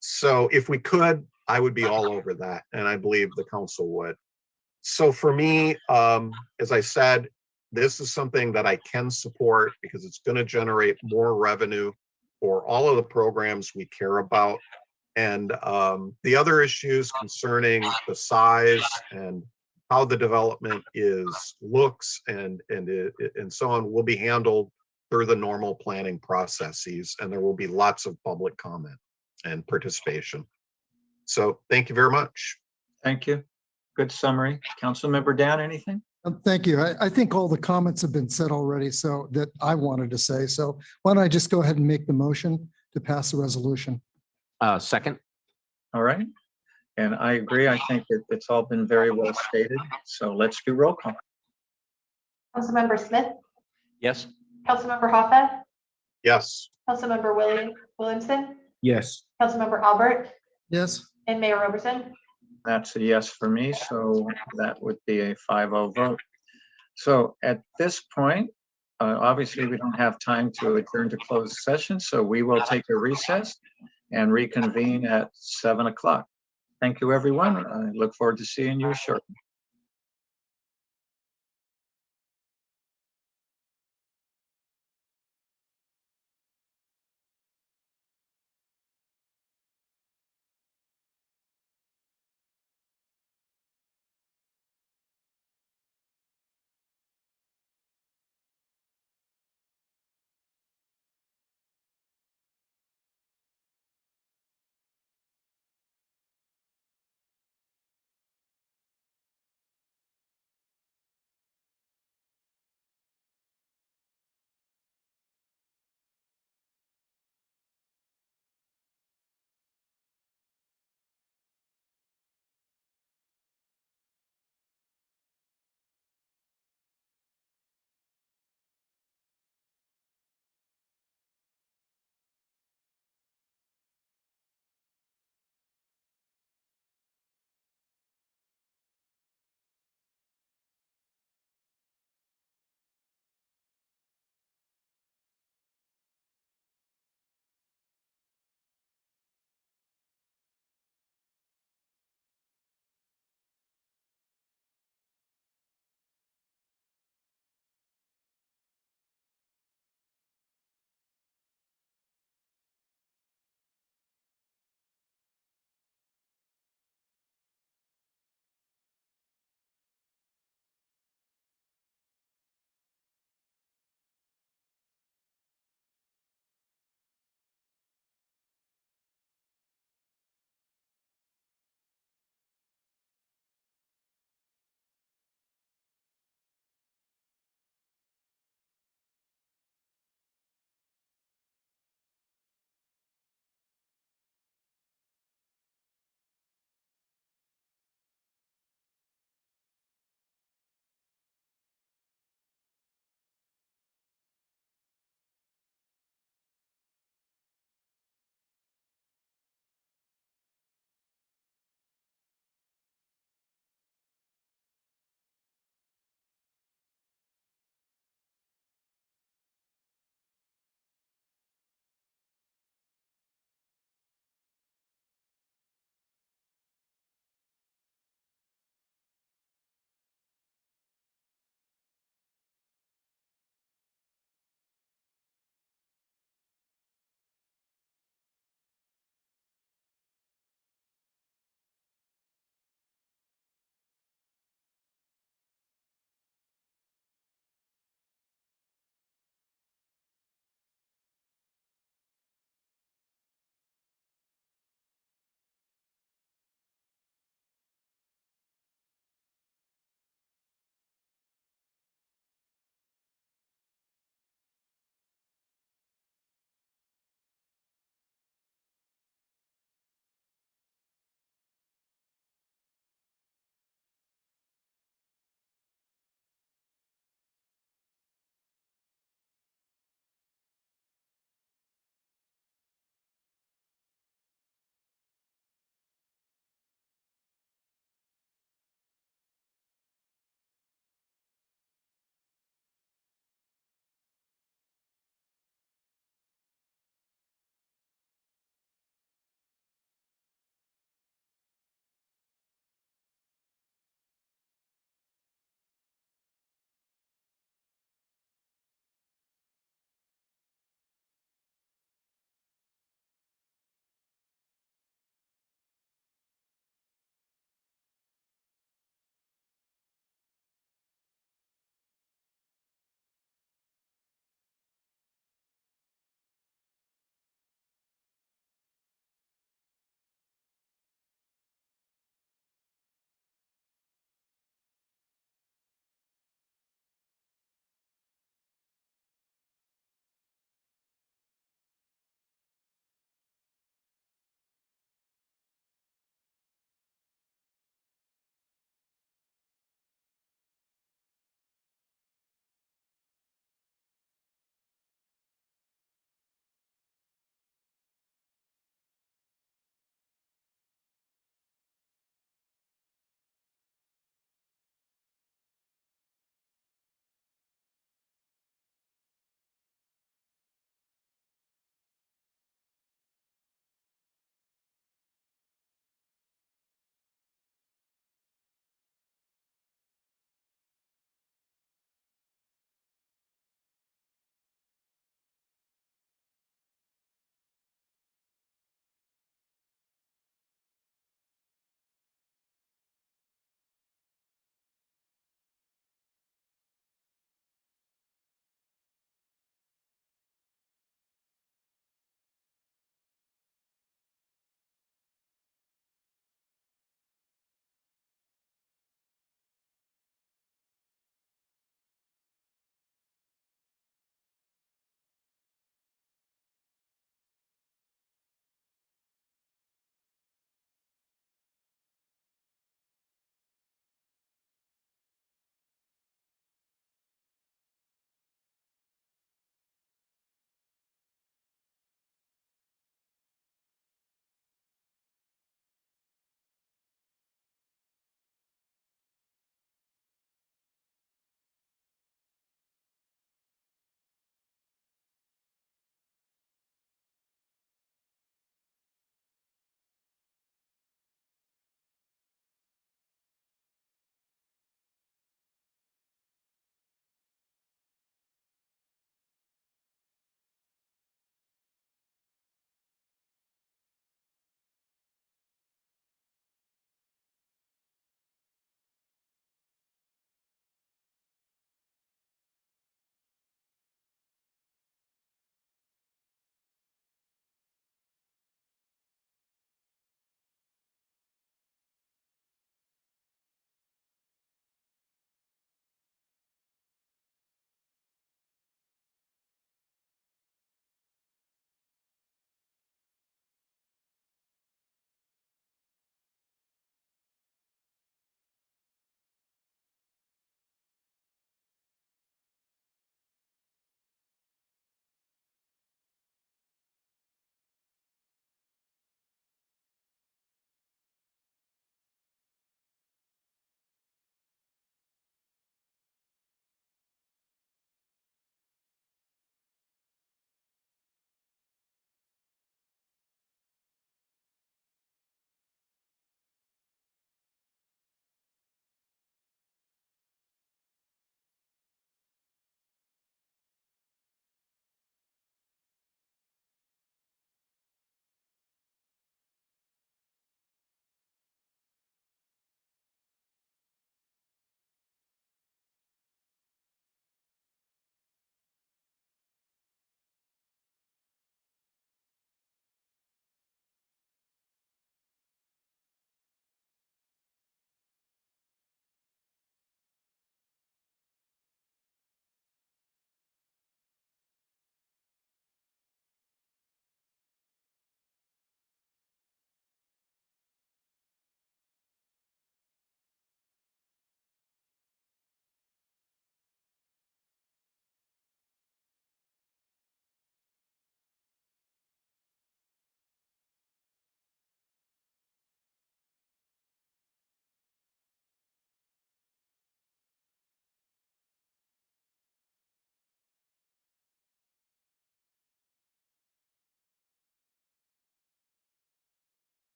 S4: So if we could, I would be all over that. And I believe the council would. So for me, as I said, this is something that I can support because it's going to generate more revenue for all of the programs we care about. And the other issues concerning the size and how the development looks and so on will be handled through the normal planning processes, and there will be lots of public comment and participation. So thank you very much.
S2: Thank you. Good summary. Councilmember Dan, anything?
S11: Thank you. I think all the comments have been said already, so that I wanted to say. So why don't I just go ahead and make the motion to pass the resolution?
S10: Second.
S2: All right. And I agree. I think it's all been very well stated. So let's do roll call.
S3: Councilmember Smith,
S10: Yes.
S3: Councilmember Hoffa,
S4: Yes.
S3: Councilmember Williamson,
S8: Yes.
S3: Councilmember Albert,
S11: Yes.
S3: and Mayor Roberson.
S2: That's a yes for me. So that would be a 5-0 vote. So at this point, obviously we don't have time to adjourn to closed session. So we will take a recess and reconvene at 7 o'clock. Thank you, everyone. I look forward to seeing you shortly.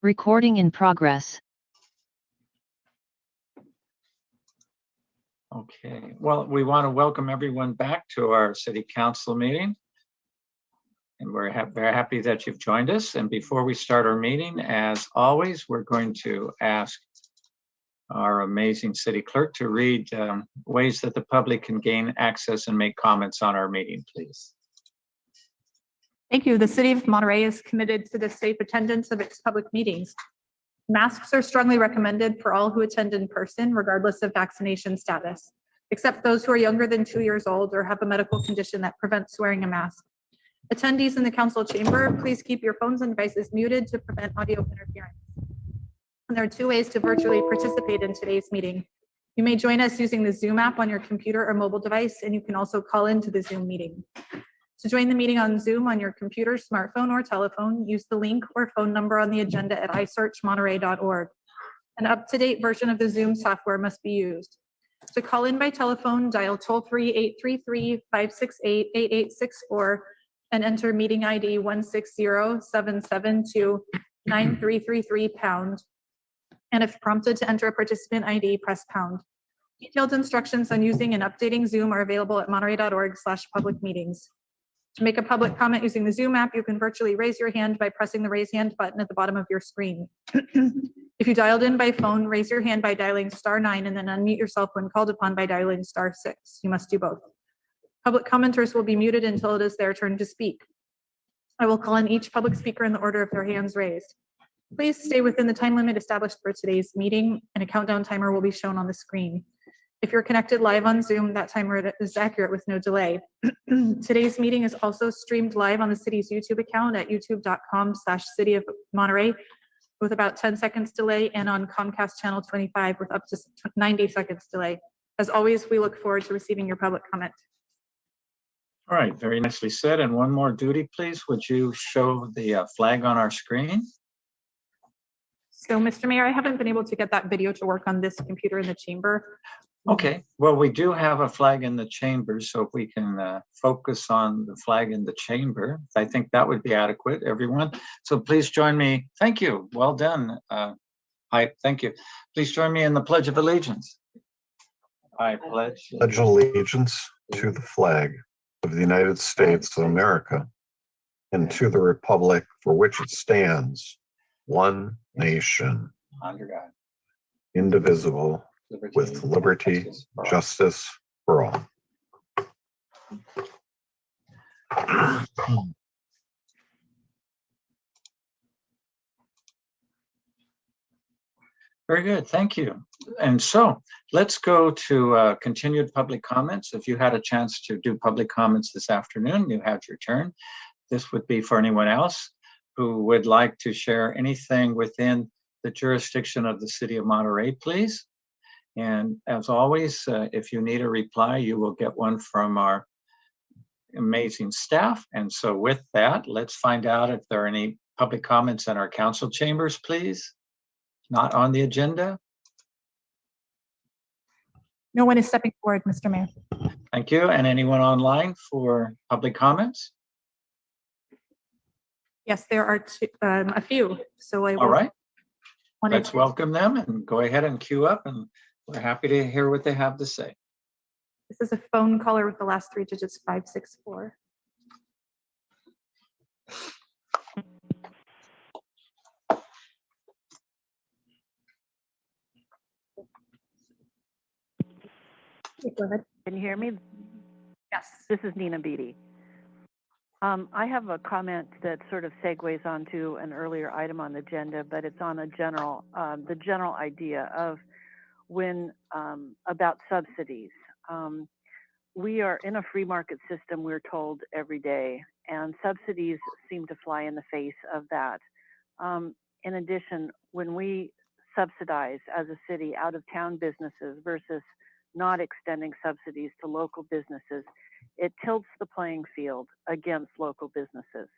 S1: Recording in progress.
S2: Okay, well, we want to welcome everyone back to our city council meeting. And we're very happy that you've joined us. And before we start our meeting, as always, we're going to ask our amazing city clerk to read ways that the public can gain access and make comments on our meeting, please.
S3: Thank you. The City of Monterey is committed to the safe attendance of its public meetings. Masks are strongly recommended for all who attend in person, regardless of vaccination status, except those who are younger than 2 years old or have a medical condition that prevents wearing a mask. Attendees in the council chamber, please keep your phones and devices muted to prevent audio interference. And there are 2 ways to virtually participate in today's meeting. You may join us using the Zoom app on your computer or mobile device, and you can also call into the Zoom meeting. To join the meeting on Zoom on your computer, smartphone, or telephone, use the link or phone number on the agenda at isearchmonterey.org. An up-to-date version of the Zoom software must be used. To call in by telephone, dial toll-free 833-568-8864 and enter meeting ID 160-772-9333#. And if prompted to enter a participant ID, press pound. Detailed instructions on using and updating Zoom are available at monterey.org/public-meetings. To make a public comment using the Zoom app, you can virtually raise your hand by pressing the raise hand button at the bottom of your screen. If you dialed in by phone, raise your hand by dialing *9 and then unmute yourself when called upon by dialing *6. You must do both. Public commenters will be muted until it is their turn to speak. I will call on each public speaker in the order of their hands raised. Please stay within the time limit established for today's meeting, and a countdown timer will be shown on the screen. If you're connected live on Zoom, that timer is accurate with no delay. Today's meeting is also streamed live on the city's YouTube account at youtube.com/City of Monterey with about 10 seconds delay, and on Comcast channel 25 with up to 90 seconds delay. As always, we look forward to receiving your public comment.
S2: All right, very nicely said. And one more duty, please. Would you show the flag on our screen?
S3: So, Mr. Mayor, I haven't been able to get that video to work on this computer in the chamber.
S2: Okay, well, we do have a flag in the chamber, so if we can focus on the flag in the chamber, I think that would be adequate, everyone. So please join me. Thank you. Well done. Thank you. Please join me in the Pledge of Allegiance. I pledge
S4: Allegiance to the flag of the United States of America and to the republic for which it stands, one nation,
S2: under God,
S4: indivisible, with liberty, justice for all.
S2: Very good, thank you. And so let's go to continued public comments. If you had a chance to do public comments this afternoon, you had your turn. This would be for anyone else who would like to share anything within the jurisdiction of the City of Monterey, please. And as always, if you need a reply, you will get one from our amazing staff. And so with that, let's find out if there are any public comments in our council chambers, please. Not on the agenda.
S3: No one is stepping forward, Mr. Mayor.
S2: Thank you. And anyone online for public comments?
S3: Yes, there are a few. So I will.
S2: All right. Let's welcome them and go ahead and queue up, and we're happy to hear what they have to say.
S3: This is a phone caller with the last 3 digits, 564. Go ahead.
S9: Can you hear me?
S3: Yes.
S9: This is Nina Beatty. I have a comment that sort of segues onto an earlier item on the agenda, but it's on a general, the general idea of when about subsidies. We are in a free market system, we're told every day, and subsidies seem to fly in the face of that. In addition, when we subsidize as a city out of town businesses versus not extending subsidies to local businesses, it tilts the playing field against local businesses.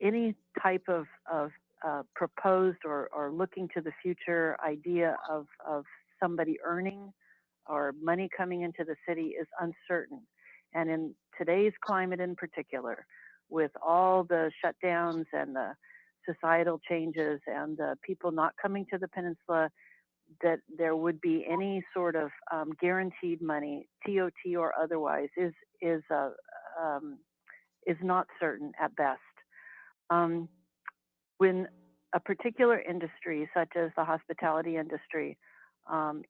S9: Any type of proposed or looking to the future idea of somebody earning or money coming into the city is uncertain. And in today's climate in particular, with all the shutdowns and the societal changes and people not coming to the peninsula, that there would be any sort of guaranteed money, TOT or otherwise, is not certain at best. When a particular industry, such as the hospitality industry,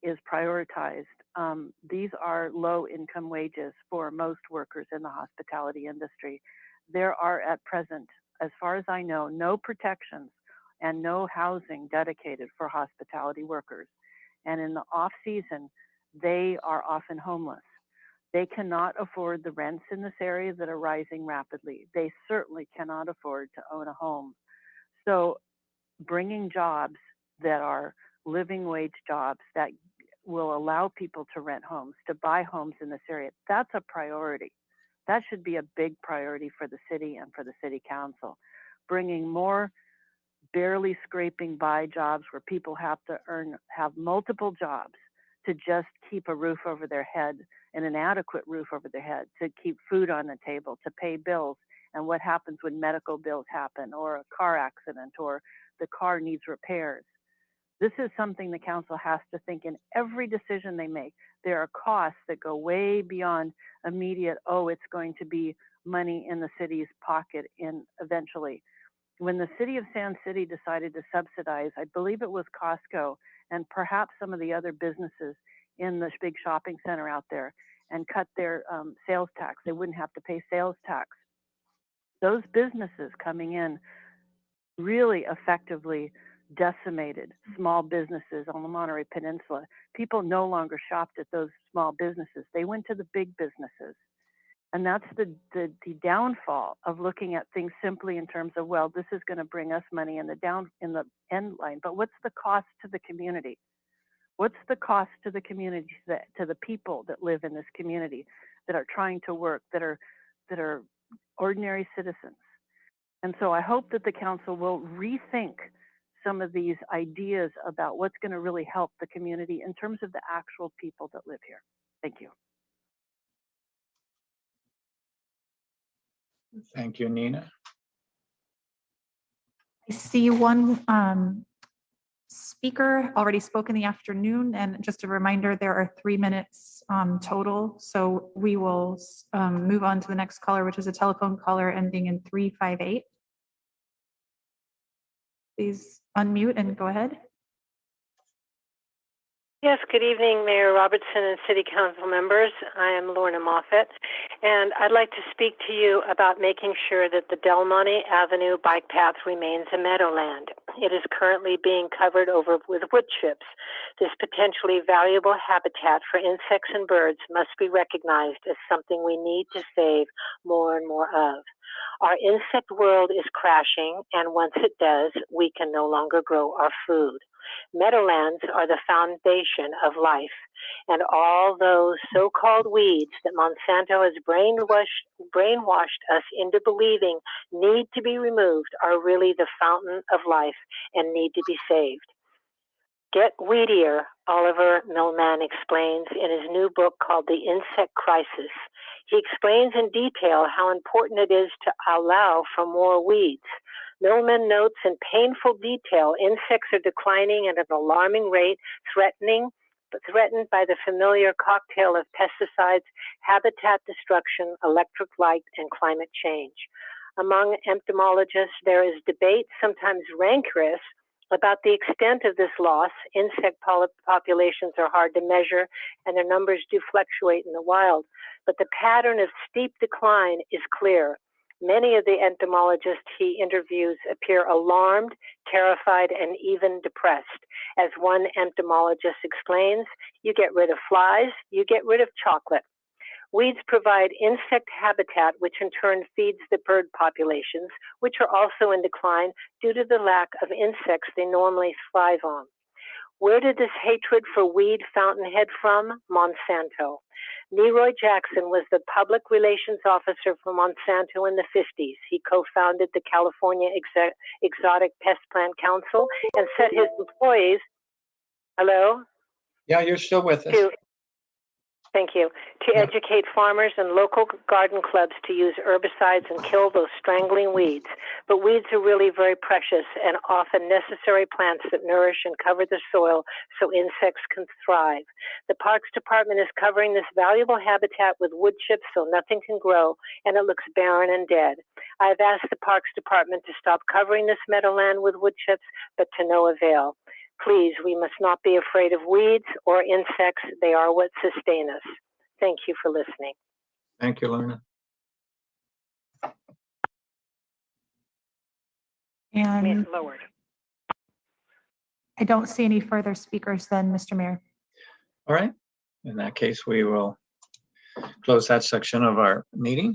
S9: is prioritized, these are low-income wages for most workers in the hospitality industry. There are at present, as far as I know, no protections and no housing dedicated for hospitality workers. And in the off-season, they are often homeless. They cannot afford the rents in this area that are rising rapidly. They certainly cannot afford to own a home. So bringing jobs that are living wage jobs that will allow people to rent homes, to buy homes in this area, that's a priority. That should be a big priority for the city and for the city council. Bringing more barely scraping by jobs where people have multiple jobs to just keep a roof over their head, an inadequate roof over their head, to keep food on the table, to pay bills. And what happens when medical bills happen, or a car accident, or the car needs repairs. This is something the council has to think in every decision they make. There are costs that go way beyond immediate, oh, it's going to be money in the city's pocket eventually. When the city of Sand City decided to subsidize, I believe it was Costco and perhaps some of the other businesses in the big shopping center out there, and cut their sales tax, they wouldn't have to pay sales tax. Those businesses coming in really effectively decimated small businesses on the Monterey Peninsula. People no longer shopped at those small businesses. They went to the big businesses. And that's the downfall of looking at things simply in terms of, well, this is going to bring us money in the end line. But what's the cost to the community? What's the cost to the community, to the people that live in this community, that are trying to work, that are ordinary citizens? And so I hope that the council will rethink some of these ideas about what's going to really help the community in terms of the actual people that live here. Thank you.
S2: Thank you, Nina.
S3: I see one speaker already spoke in the afternoon, and just a reminder, there are 3 minutes total. So we will move on to the next caller, which is a telephone caller ending in 358. Please unmute and go ahead.
S19: Yes, good evening, Mayor Robertson and City Council members. I am Lorna Moffett, and I'd like to speak to you about making sure that the Del Monte Avenue bike path remains a meadowland. It is currently being covered over with wood chips. This potentially valuable habitat for insects and birds must be recognized as something we need to save more and more of. Our insect world is crashing, and once it does, we can no longer grow our food. Meadowlands are the foundation of life, and all those so-called weeds that Monsanto has brainwashed us into believing need to be removed are really the fountain of life and need to be saved. Get weedier, Oliver Millman explains in his new book called The Insect Crisis. He explains in detail how important it is to allow for more weeds. Millman notes in painful detail insects are declining at an alarming rate, threatened by the familiar cocktail of pesticides, habitat destruction, electric light, and climate change. Among entomologists, there is debate, sometimes rancorous, about the extent of this loss. Insect populations are hard to measure, and their numbers do fluctuate in the wild. But the pattern of steep decline is clear. Many of the entomologists he interviews appear alarmed, terrified, and even depressed. As one entomologist explains, you get rid of flies, you get rid of chocolate. Weeds provide insect habitat, which in turn feeds the bird populations, which are also in decline due to the lack of insects they normally thrive on. Where did this hatred for weed fountainhead from? Monsanto. Leroy Jackson was the public relations officer for Monsanto in the 50s. He co-founded the California Exotic Pest Plant Council and set his employees, hello?
S2: Yeah, you're still with us.
S19: Thank you. To educate farmers and local garden clubs to use herbicides and kill those strangling weeds. But weeds are really very precious and often necessary plants that nourish and cover the soil so insects can thrive. The Parks Department is covering this valuable habitat with wood chips so nothing can grow and it looks barren and dead. I've asked the Parks Department to stop covering this meadowland with wood chips, but to no avail. Please, we must not be afraid of weeds or insects. They are what sustain us. Thank you for listening.
S2: Thank you, Lorna.
S3: And
S19: Lowered.
S3: I don't see any further speakers then, Mr. Mayor.
S2: All right. In that case, we will close that section of our meeting.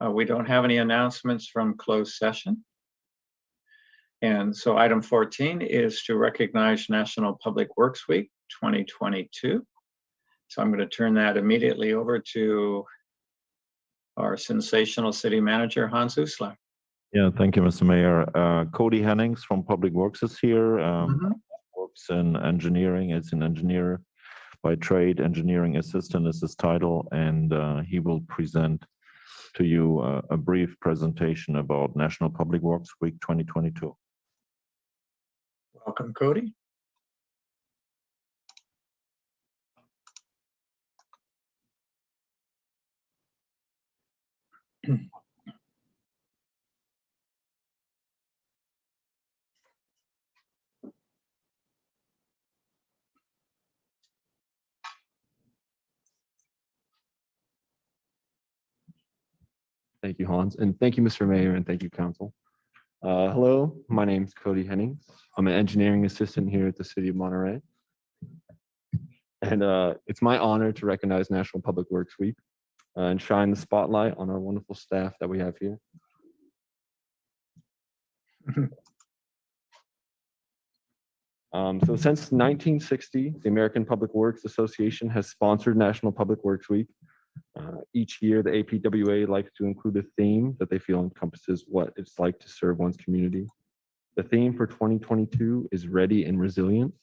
S2: We don't have any announcements from closed session. And so item 14 is to recognize National Public Works Week 2022. So I'm going to turn that immediately over to our sensational city manager, Hans Uslar.
S5: Yeah, thank you, Mr. Mayor. Cody Hennings from Public Works is here. Works in engineering. It's an engineer by trade. Engineering assistant is his title, and he will present to you a brief presentation about National Public Works Week 2022.
S2: Welcome, Cody.
S20: Thank you, Hans, and thank you, Mr. Mayor, and thank you, Council. Hello, my name is Cody Hennings. I'm an engineering assistant here at the City of Monterey. And it's my honor to recognize National Public Works Week and shine the spotlight on our wonderful staff that we have here. So since 1960, the American Public Works Association has sponsored National Public Works Week. Each year, the APWA likes to include a theme that they feel encompasses what it's like to serve one's community. The theme for 2022 is Ready and Resilient.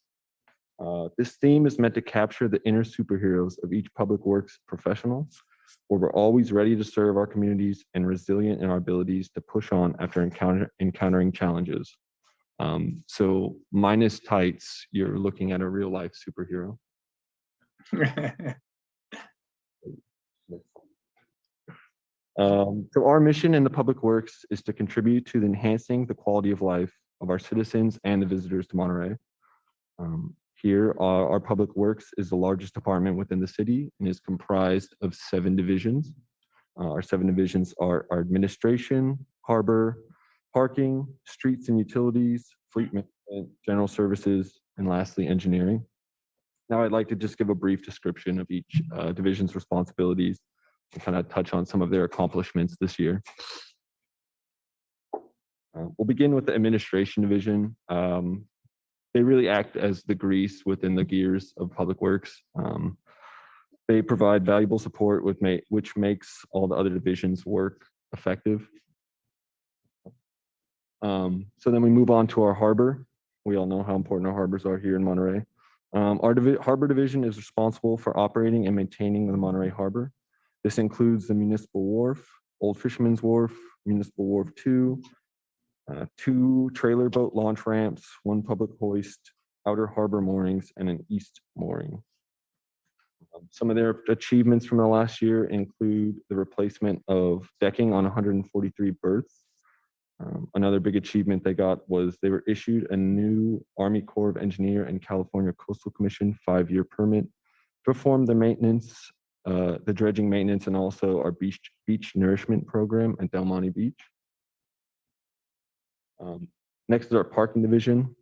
S20: This theme is meant to capture the inner superheroes of each public works professional, where we're always ready to serve our communities and resilient in our abilities to push on after encountering challenges. So minus tights, you're looking at a real life superhero. So our mission in the public works is to contribute to enhancing the quality of life of our citizens and the visitors to Monterey. Here, our public works is the largest department within the city and is comprised of 7 divisions. Our 7 divisions are our administration, harbor, parking, streets and utilities, fleet management, general services, and lastly, engineering. Now I'd like to just give a brief description of each division's responsibilities and kind of touch on some of their accomplishments this year. We'll begin with the administration division. They really act as the grease within the gears of public works. They provide valuable support which makes all the other divisions work effective. So then we move on to our harbor. We all know how important our harbors are here in Monterey. Our harbor division is responsible for operating and maintaining the Monterey Harbor. This includes the Municipal Wharf, Old Fisherman's Wharf, Municipal Wharf 2, 2 trailer boat launch ramps, 1 public hoist, outer harbor moorings, and an east mooring. Some of their achievements from the last year include the replacement of decking on 143 berths. Another big achievement they got was they were issued a new Army Corps of Engineer and California Coastal Commission 5-year permit to perform the maintenance, the dredging maintenance, and also our beach nourishment program at Del Monte Beach. Next is our parking division.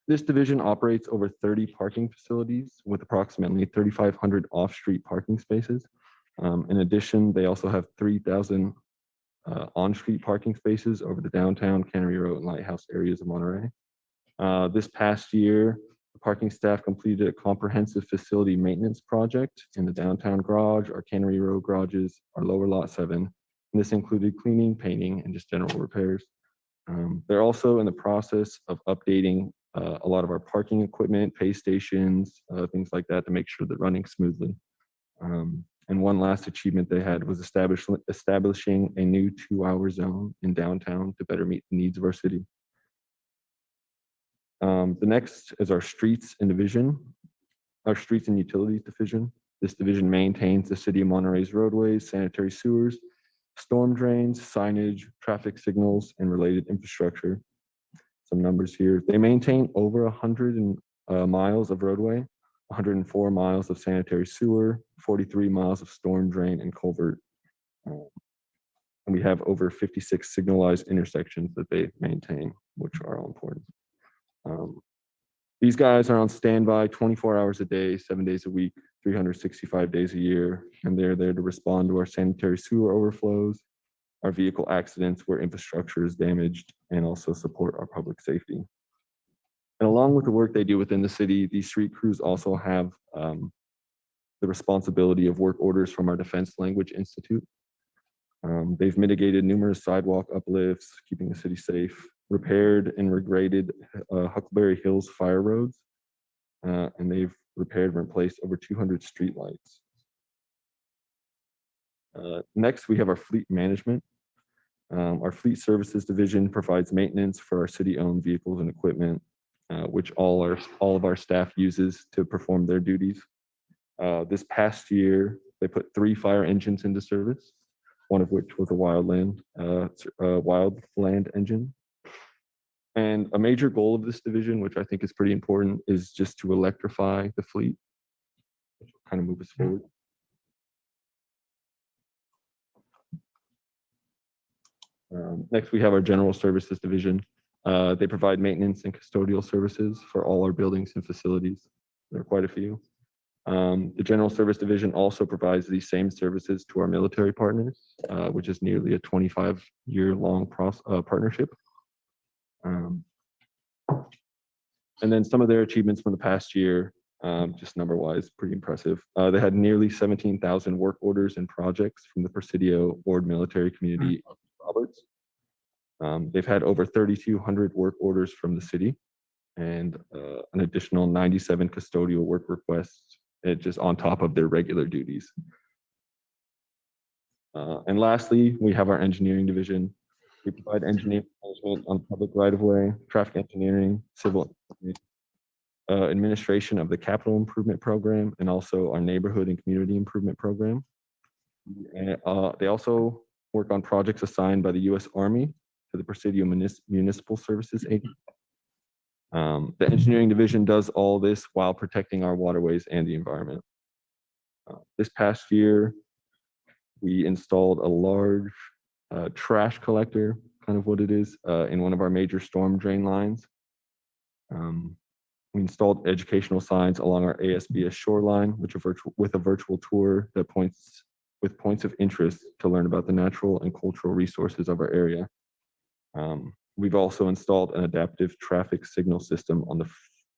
S20: This division operates over 30 parking facilities with approximately 3,500 off-street parking spaces. In addition, they also have 3,000 on-street parking spaces over the downtown, Cannery Road, and Lighthouse areas of Monterey. This past year, the parking staff completed a comprehensive facility maintenance project in the downtown garage, our Cannery Road garages, our lower lot 7, and this included cleaning, painting, and just general repairs. They're also in the process of updating a lot of our parking equipment, pay stations, things like that to make sure they're running smoothly. And one last achievement they had was establishing a new 2-hour zone in downtown to better meet the needs of our city. The next is our streets and utilities division. This division maintains the city of Monterey's roadways, sanitary sewers, storm drains, signage, traffic signals, and related infrastructure. Some numbers here. They maintain over 100 miles of roadway, 104 miles of sanitary sewer, 43 miles of storm drain and culvert. And we have over 56 signalized intersections that they maintain, which are all important. These guys are on standby 24 hours a day, 7 days a week, 365 days a year, and they're there to respond to our sanitary sewer overflows, our vehicle accidents where infrastructure is damaged, and also support our public safety. And along with the work they do within the city, these street crews also have the responsibility of work orders from our Defense Language Institute. They've mitigated numerous sidewalk uplifts, keeping the city safe, repaired and regraded Huckleberry Hills fire roads, and they've repaired and replaced over 200 street lights. Next, we have our fleet management. Our fleet services division provides maintenance for our city-owned vehicles and equipment, which all of our staff uses to perform their duties. This past year, they put 3 fire engines into service, one of which was a wildland engine. And a major goal of this division, which I think is pretty important, is just to electrify the fleet, which will kind of move us forward. Next, we have our general services division. They provide maintenance and custodial services for all our buildings and facilities. There are quite a few. The general service division also provides these same services to our military partners, which is nearly a 25-year-long partnership. And then some of their achievements from the past year, just number-wise, pretty impressive. They had nearly 17,000 work orders and projects from the Presidio Board Military Community of Roberts. They've had over 3,200 work orders from the city and an additional 97 custodial work requests just on top of their regular duties. And lastly, we have our engineering division. We provide engineering management on public right-of-way, traffic engineering, civil administration of the capital improvement program, and also our neighborhood and community improvement program. And, they also work on projects assigned by the U.S. Army to the Presidio Municipal Services Agency. The engineering division does all this while protecting our waterways and the environment. This past year, we installed a large trash collector, kind of what it is, in one of our major storm drain lines. We installed educational signs along our ASBS shoreline, with a virtual tour that points of interest to learn about the natural and cultural resources of our area. We've also installed an adaptive traffic signal system on the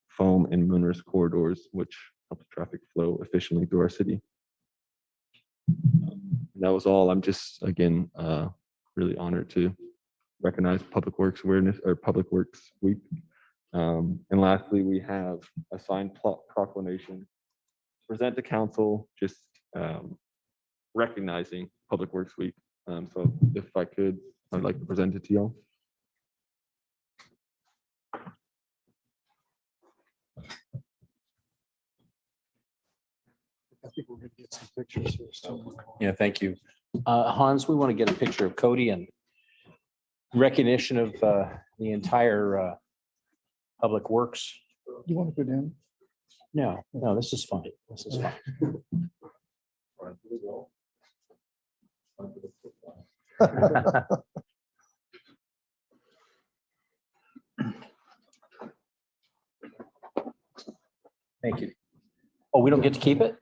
S20: foam and moonroof corridors, which helps traffic flow efficiently through our city. That was all. I'm just, again, really honored to recognize Public Works Awareness or Public Works Week. And lastly, we have a signed proclamation to present to council, just recognizing Public Works Week. So if I could, I'd like to present it to y'all.
S11: I think we're going to get some pictures here.
S10: Yeah, thank you. Hans, we want to get a picture of Cody and recognition of the entire Public Works.
S11: You want to go down?
S10: No, this is fine. This is fine. Thank you. Oh, we don't get to keep it?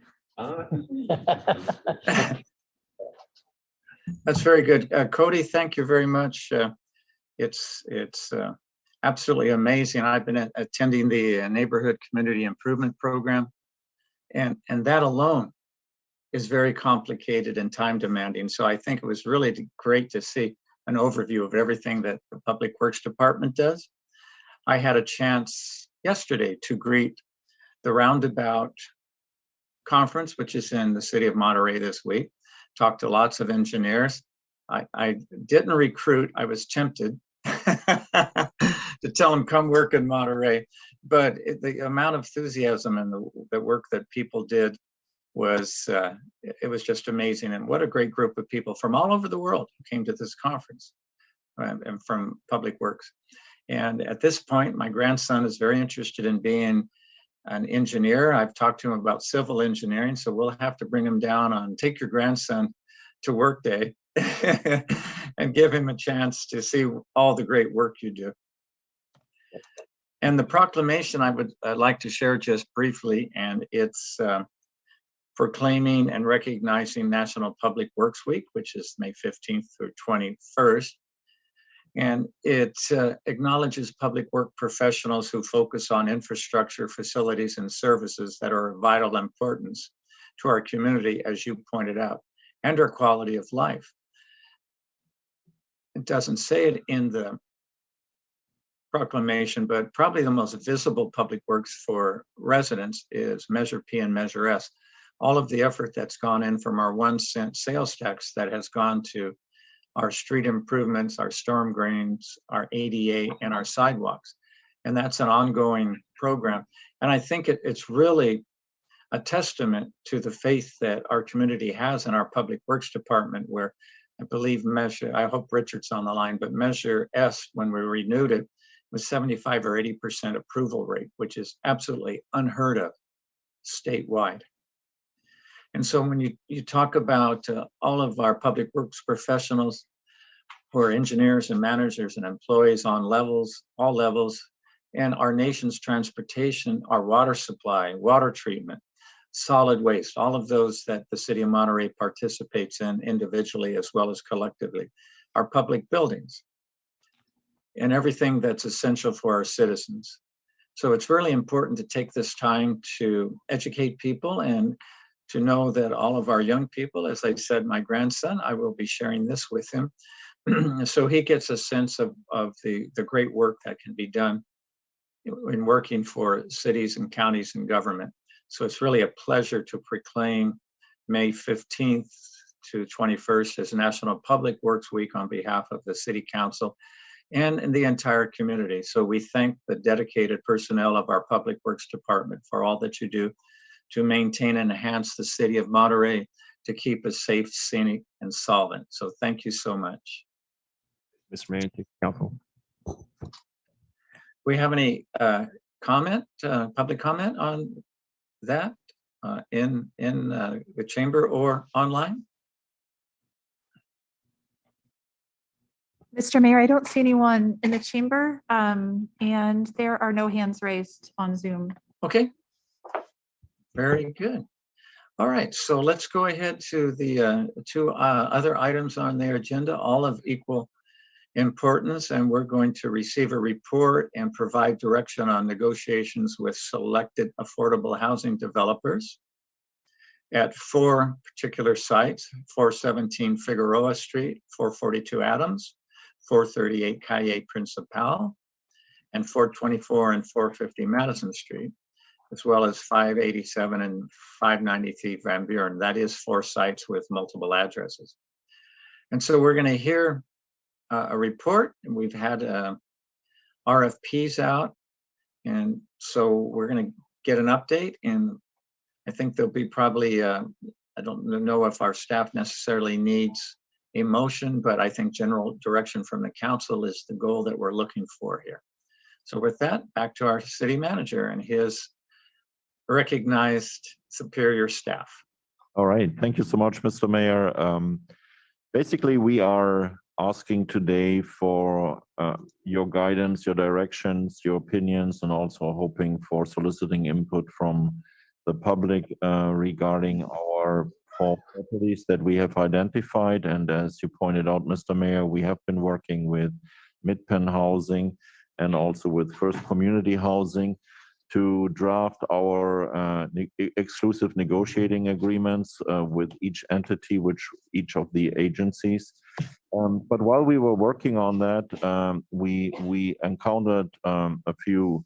S2: That's very good. Cody, thank you very much. It's absolutely amazing. I've been attending the Neighborhood Community Improvement Program, and that alone is very complicated and time demanding. So I think it was really great to see an overview of everything that the Public Works Department does. I had a chance yesterday to greet the Roundabout Conference, which is in the city of Monterey this week. Talked to lots of engineers. I didn't recruit. I was tempted to tell them come work in Monterey, but the amount of enthusiasm and the work that people did was it was just amazing. And what a great group of people from all over the world who came to this conference and from Public Works. And at this point, my grandson is very interested in being an engineer. I've talked to him about civil engineering, so we'll have to bring him down on Take Your Grandson to Work Day and give him a chance to see all the great work you do. And the proclamation I'd like to share just briefly, and it's proclaiming and recognizing National Public Works Week, which is May 15th through 21st. And it acknowledges public work professionals who focus on infrastructure, facilities, and services that are of vital importance to our community, as you pointed out, and our quality of life. It doesn't say it in the proclamation, but probably the most visible public works for residents is Measure P and Measure S. All of the effort that's gone in from our 1 cent sales tax that has gone to our street improvements, our storm drains, our ADA, and our sidewalks. And that's an ongoing program. And I think it's really a testament to the faith that our community has in our Public Works Department, where I believe I hope Richard's on the line, but Measure S, when we renewed it, was 75 or 80% approval rate, which is absolutely unheard of statewide. And so when you talk about all of our public works professionals who are engineers and managers and employees on all levels, and our nation's transportation, our water supply, water treatment, solid waste, all of those that the city of Monterey participates in individually as well as collectively, our public buildings, and everything that's essential for our citizens. So it's really important to take this time to educate people and to know that all of our young people, as I said, my grandson, I will be sharing this with him, so he gets a sense of the great work that can be done in working for cities and counties and government. So it's really a pleasure to proclaim May 15th to 21st as National Public Works Week on behalf of the City Council and in the entire community. So we thank the dedicated personnel of our Public Works Department for all that you do to maintain and enhance the city of Monterey to keep us safe, scenic, and solvent. So thank you so much.
S20: Mr. Mayor, take council.
S2: We have any comment, public comment on that in the chamber or online?
S3: Mr. Mayor, I don't see anyone in the chamber, and there are no hands raised on Zoom.
S2: Okay. Very good. All right, so let's go ahead to the two other items on the agenda, all of equal importance, and we're going to receive a report and provide direction on negotiations with selected affordable housing developers at 4 particular sites: 417 Figueroa Street, 442 Adams, 438 Calle Principal, and 424 and 450 Madison Street, as well as 587 and 593 Van Buren. That is 4 sites with multiple addresses. And so we're going to hear a report, and we've had RFPs out, and so we're going to get an update, and I think there'll be probably, I don't know if our staff necessarily needs a motion, but I think general direction from the council is the goal that we're looking for here. So with that, back to our city manager and his recognized superior staff.
S5: All right, thank you so much, Mr. Mayor. Basically, we are asking today for your guidance, your directions, your opinions, and also hoping for soliciting input from the public regarding our 4 properties that we have identified. And as you pointed out, Mr. Mayor, we have been working with Mid-Penn Housing and also with First Community Housing to draft our exclusive negotiating agreements with each entity, each of the agencies. But while we were working on that, we encountered a few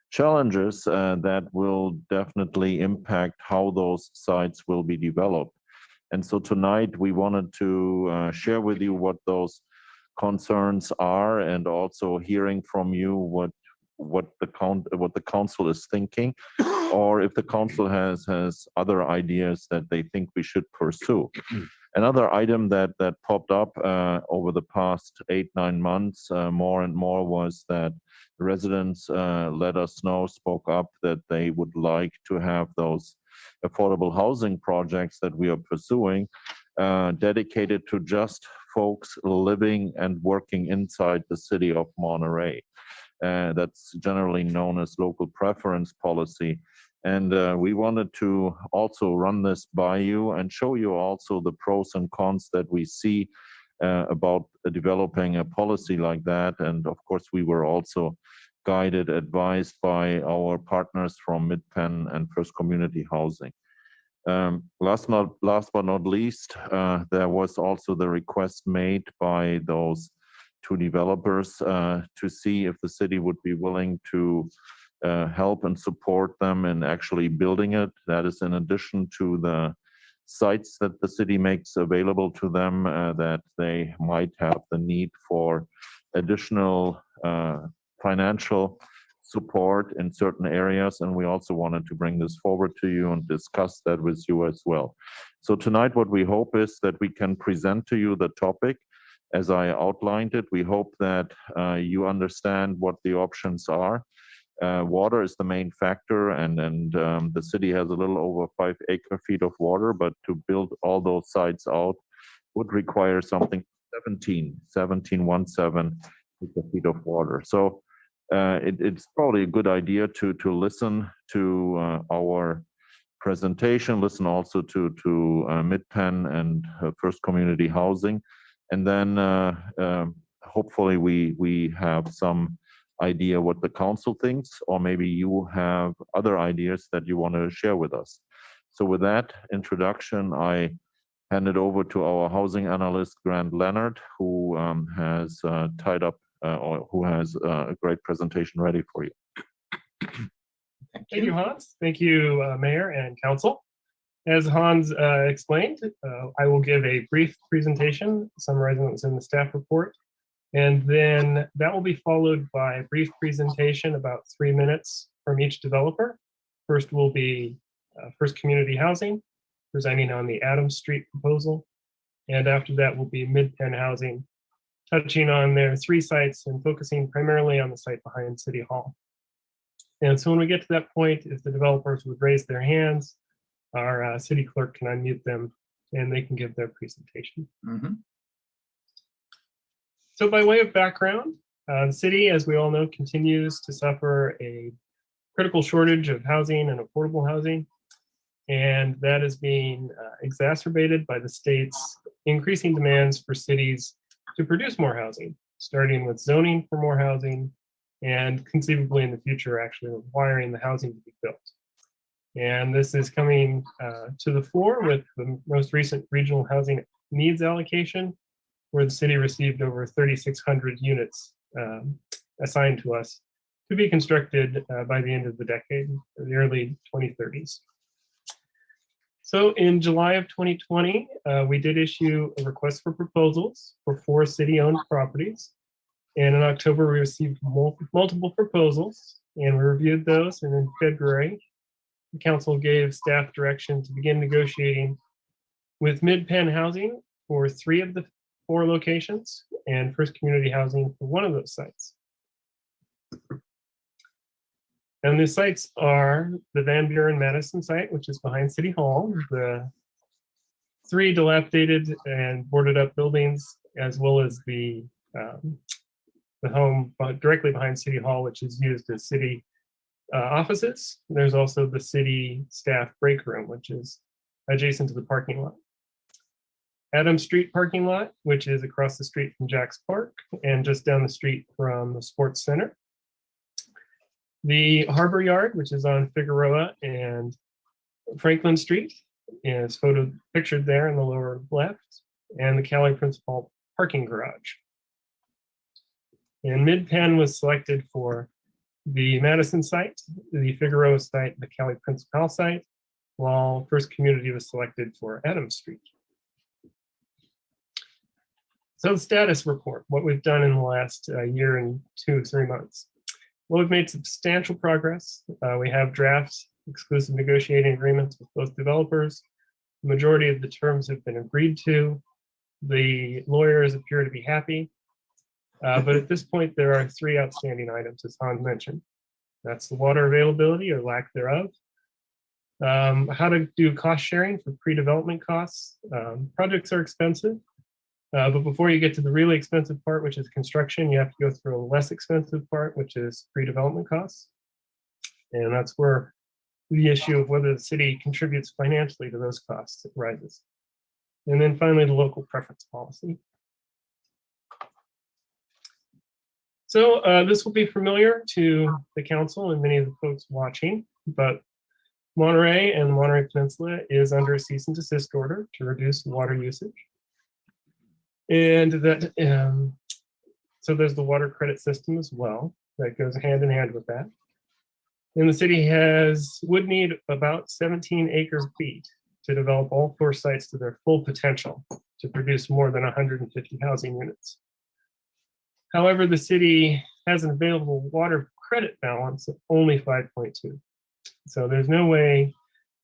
S5: challenges that will definitely impact how those sites will be developed. And so tonight we wanted to share with you what those concerns are, and also hearing from you what the council is thinking, or if the council has other ideas that they think we should pursue. Another item that popped up over the past 8-9 months more and more was that residents let us know, spoke up that they would like to have those affordable housing projects that we are pursuing dedicated to just folks living and working inside the city of Monterey. That's generally known as local preference policy. And we wanted to also run this by you and show you also the pros and cons that we see about developing a policy like that. And of course, we were also guided, advised by our partners from Mid-Penn and First Community Housing. Last but not least, there was also the request made by those two developers to see if the city would be willing to help and support them in actually building it. That is in addition to the sites that the city makes available to them, that they might have the need for additional financial support in certain areas. And we also wanted to bring this forward to you and discuss that with you as well. So tonight, what we hope is that we can present to you the topic as I outlined it. We hope that you understand what the options are. Water is the main factor, and the city has a little over 5 acre-feet of water, but to build all those sites out would require something 17 acre-feet of water. So it's probably a good idea to listen to our presentation, listen also to Mid-Penn and First Community Housing, and then hopefully we have some idea what the council thinks, or maybe you have other ideas that you want to share with us. So with that introduction, I hand it over to our housing analyst, Grant Leonard, who has tied up or who has a great presentation ready for you.
S21: Thank you, Hans. Thank you, Mayor and Council. As Hans explained, I will give a brief presentation summarizing what's in the staff report. And then that will be followed by a brief presentation about 3 minutes from each developer. First will be First Community Housing, presenting on the Adams Street proposal. And after that will be Mid-Penn Housing, touching on their 3 sites and focusing primarily on the site behind City Hall. And so when we get to that point, if the developers would raise their hands, our city clerk can unmute them and they can give their presentation. So by way of background, the city, as we all know, continues to suffer a critical shortage of housing and affordable housing. And that is being exacerbated by the state's increasing demands for cities to produce more housing, starting with zoning for more housing and conceivably in the future actually requiring the housing to be built. And this is coming to the fore with the most recent regional housing needs allocation, where the city received over 3,600 units assigned to us to be constructed by the end of the decade, or the early 2030s. So in July of 2020, we did issue a request for proposals for 4 city-owned properties. And in October, we received multiple proposals, and we reviewed those. And in February, the council gave staff direction to begin negotiating with Mid-Penn Housing for 3 of the 4 locations and First Community Housing for 1 of those sites. And the sites are the Van Buren Madison site, which is behind City Hall, the 3 dilapidated and boarded up buildings, as well as the home directly behind City Hall, which is used as city offices. There's also the city staff break room, which is adjacent to the parking lot. Adams Street parking lot, which is across the street from Jack's Park and just down the street from the Sports Center. The Harbor Yard, which is on Figueroa and Franklin Street, is pictured there in the lower left, and the Cali Principal parking garage. And Mid-Penn was selected for the Madison site, the Figueroa site, the Cali Principal site, while First Community was selected for Adams Street. So the status report, what we've done in the last year and 2-3 months. Well, we've made substantial progress. We have drafts, exclusive negotiating agreements with both developers. The majority of the terms have been agreed to. The lawyers appear to be happy. But at this point, there are 3 outstanding items, as Hans mentioned. That's the water availability or lack thereof. How to do cost sharing for pre-development costs. Projects are expensive, but before you get to the really expensive part, which is construction, you have to go through a less expensive part, which is pre-development costs. And that's where the issue of whether the city contributes financially to those costs arises. And then finally, the local preference policy. So this will be familiar to the council and many of the folks watching, but Monterey and the Monterey Peninsula is under a cease and desist order to reduce water usage. And that, so there's the water credit system as well that goes hand in hand with that. And the city would need about 17 acre-feet to develop all 4 sites to their full potential to produce more than 150 housing units. However, the city has an available water credit balance of only 5.2. So there's no way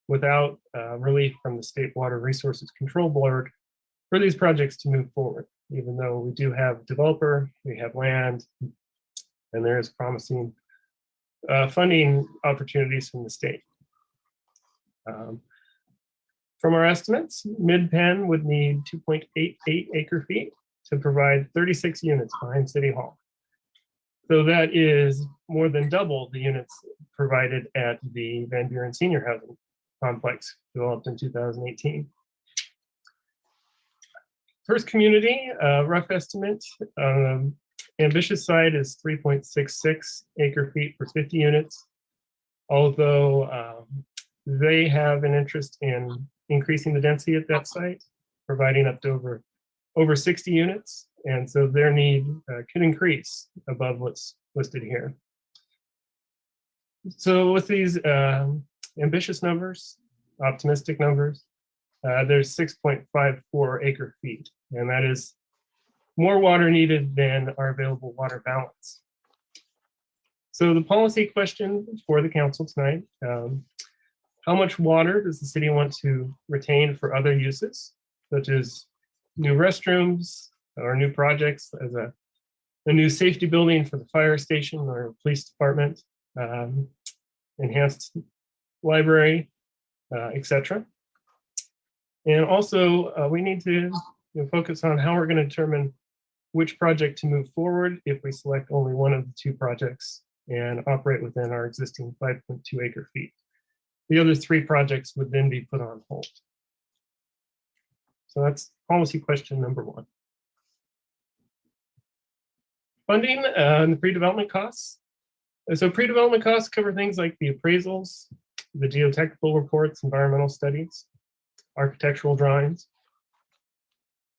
S21: without relief from the State Water Resources Control Board for these projects to move forward, even though we do have a developer, we have land, and there is promising funding opportunities from the state. From our estimates, Mid-Penn would need 2.88 acre-feet to provide 36 units behind City Hall. So that is more than double the units provided at the Van Buren Senior Housing Complex developed in 2018. First Community, rough estimate, ambitious side is 3.66 acre-feet for 50 units, although they have an interest in increasing the density at that site, providing up to over 60 units. And so their need could increase above what's listed here. So with these ambitious numbers, optimistic numbers, there's 6.54 acre-feet, and that is more water needed than our available water balance. So the policy question for the council tonight, how much water does the city want to retain for other uses, such as new restrooms or new projects as a new safety building for the fire station or police department, enhanced library, etc. And also we need to focus on how we're going to determine which project to move forward if we select only one of the 2 projects and operate within our existing 5.2 acre-feet. The other 3 projects would then be put on hold. So that's policy question number 1. Funding and the pre-development costs. So pre-development costs cover things like the appraisals, the geotechnical reports, environmental studies, architectural drawings.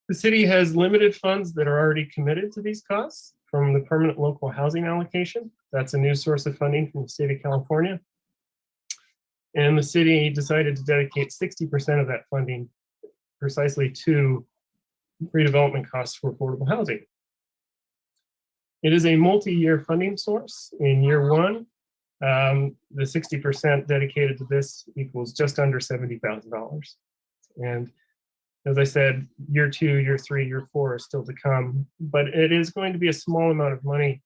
S21: The city has limited funds that are already committed to these costs from the permanent local housing allocation. That's a new source of funding from the state of California. And the city decided to dedicate 60% of that funding precisely to pre-development costs for affordable housing. It is a multi-year funding source. In year 1, the 60% dedicated to this equals just under $70,000. And as I said, year 2, year 3, year 4 are still to come, but it is going to be a small amount of money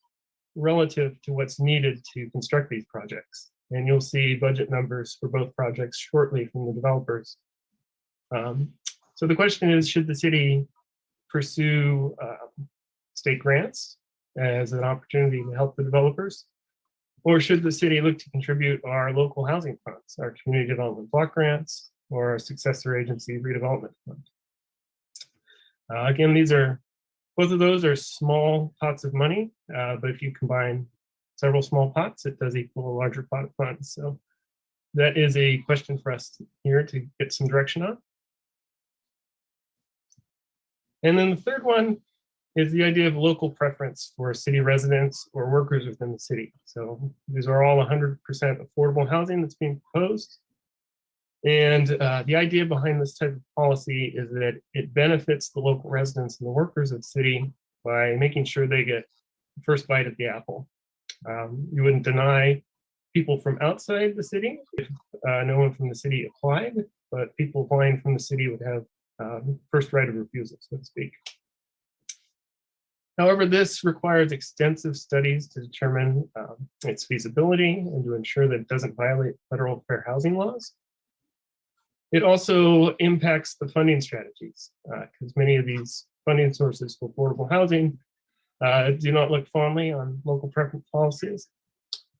S21: relative to what's needed to construct these projects. And you'll see budget numbers for both projects shortly from the developers. So the question is, should the city pursue state grants as an opportunity to help the developers? Or should the city look to contribute our local housing funds, our community development block grants, or our successor agency redevelopment fund? Again, both of those are small pots of money, but if you combine several small pots, it does equal a larger pot of funds. So that is a question for us here to get some direction on. And then the third one is the idea of local preference for city residents or workers within the city. So these are all 100% affordable housing that's being proposed. And the idea behind this type of policy is that it benefits the local residents and the workers of the city by making sure they get the first bite of the apple. You wouldn't deny people from outside the city if no one from the city applied, but people applying from the city would have first right of refusal, so to speak. However, this requires extensive studies to determine its feasibility and to ensure that it doesn't violate federal fair housing laws. It also impacts the funding strategies because many of these funding sources for affordable housing do not look fondly on local preference policies.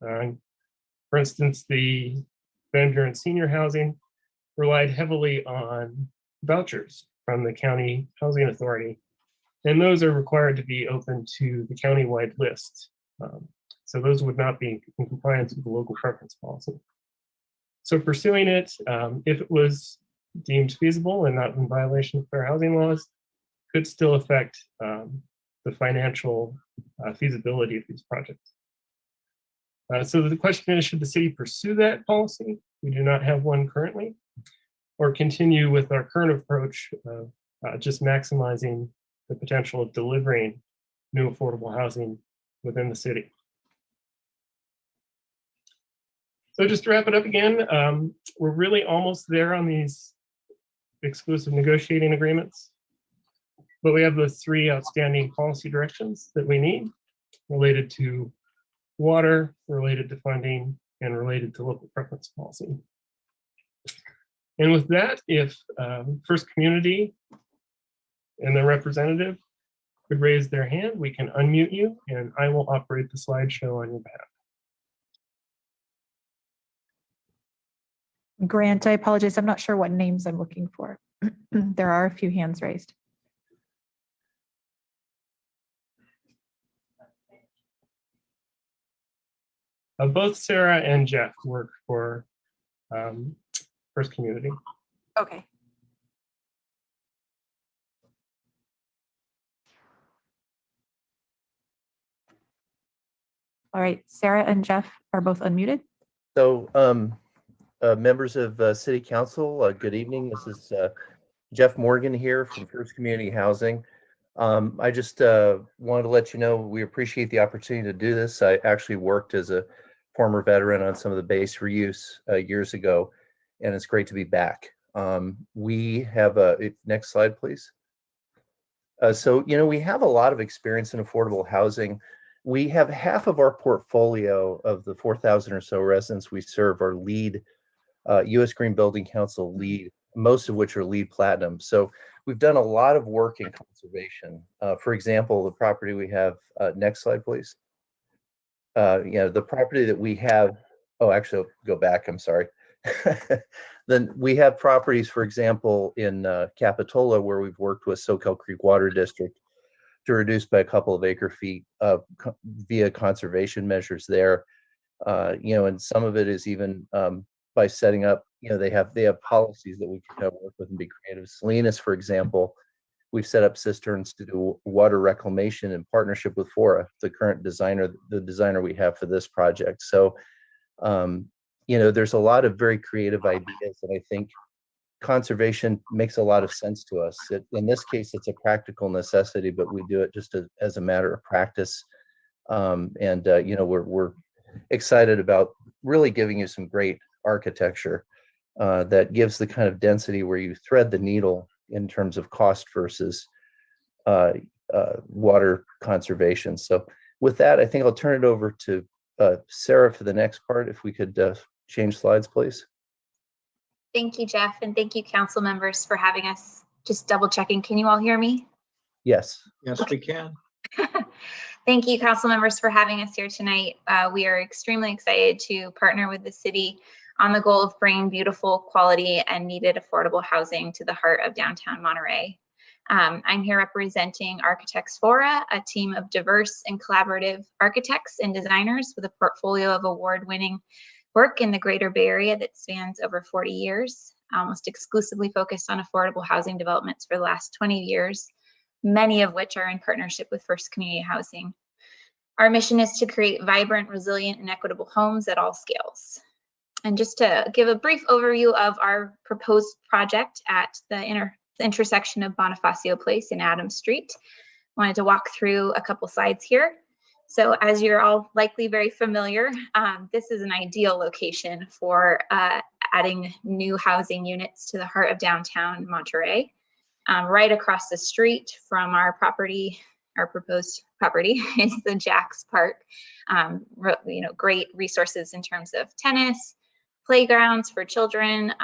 S21: For instance, the Van Buren Senior Housing relied heavily on vouchers from the County Housing Authority, and those are required to be open to the county-wide list. So those would not be in compliance with the local preference policy. So pursuing it, if it was deemed feasible and not in violation of fair housing laws, could still affect the financial feasibility of these projects. So the question is, should the city pursue that policy? We do not have one currently, or continue with our current approach of just maximizing the potential of delivering new affordable housing within the city. So just to wrap it up again, we're really almost there on these exclusive negotiating agreements, but we have those 3 outstanding policy directions that we need related to water, related to funding, and related to local preference policy. And with that, if First Community and their representative could raise their hand, we can unmute you and I will operate the slideshow on your behalf.
S6: Grant, I apologize. I'm not sure what names I'm looking for. There are a few hands raised.
S21: Both Sarah and Jeff work for First Community.
S6: Okay. All right, Sarah and Jeff are both unmuted.
S22: So, members of City Council, good evening. This is Jeff Morgan here from First Community Housing. I just wanted to let you know we appreciate the opportunity to do this. I actually worked as a former veteran on some of the base reuse years ago, and it's great to be back. We have next slide, please. So, you know, we have a lot of experience in affordable housing. We have half of our portfolio of the 4,000 or so residents we serve are LEED, U.S. Green Building Council LEED, most of which are LEED Platinum. So we've done a lot of work in conservation. For example, the property we have, next slide, please. You know, the property that we have, oh, actually, I'll go back, I'm sorry. Then we have properties, for example, in Capitola, where we've worked with Soquel Creek Water District to reduce by a couple of acre feet via conservation measures there. You know, and some of it is even by setting up, you know, they have policies that we can work with and be creative. Salinas, for example, we've set up cisterns to do water reclamation in partnership with Fora, the current designer, the designer we have for this project. So, you know, there's a lot of very creative ideas, and I think conservation makes a lot of sense to us. In this case, it's a practical necessity, but we do it just as a matter of practice. You know, we're excited about really giving you some great architecture that gives the kind of density where you thread the needle in terms of cost versus water conservation. So with that, I think I'll turn it over to Sarah for the next part. If we could change slides, please.
S23: Thank you, Jeff, and thank you, council members, for having us. Just double checking. Can you all hear me?
S22: Yes.
S2: Yes, we can.
S23: Thank you, council members, for having us here tonight. We are extremely excited to partner with the city on the goal of bringing beautiful, quality, and needed affordable housing to the heart of downtown Monterey. I'm here representing Architects Fora, a team of diverse and collaborative architects and designers with a portfolio of award-winning work in the greater Bay Area that spans over 40 years, almost exclusively focused on affordable housing developments for the last 20 years. many of which are in partnership with First Community Housing. Our mission is to create vibrant, resilient, and equitable homes at all scales. And just to give a brief overview of our proposed project at the intersection of Bonifacio Place and Adams Street, wanted to walk through a couple slides here. So as you're all likely very familiar, this is an ideal location for adding new housing units to the heart of downtown Monterey. Right across the street from our property, our proposed property, is the Jacks Park. Great resources in terms of tennis, playgrounds for children,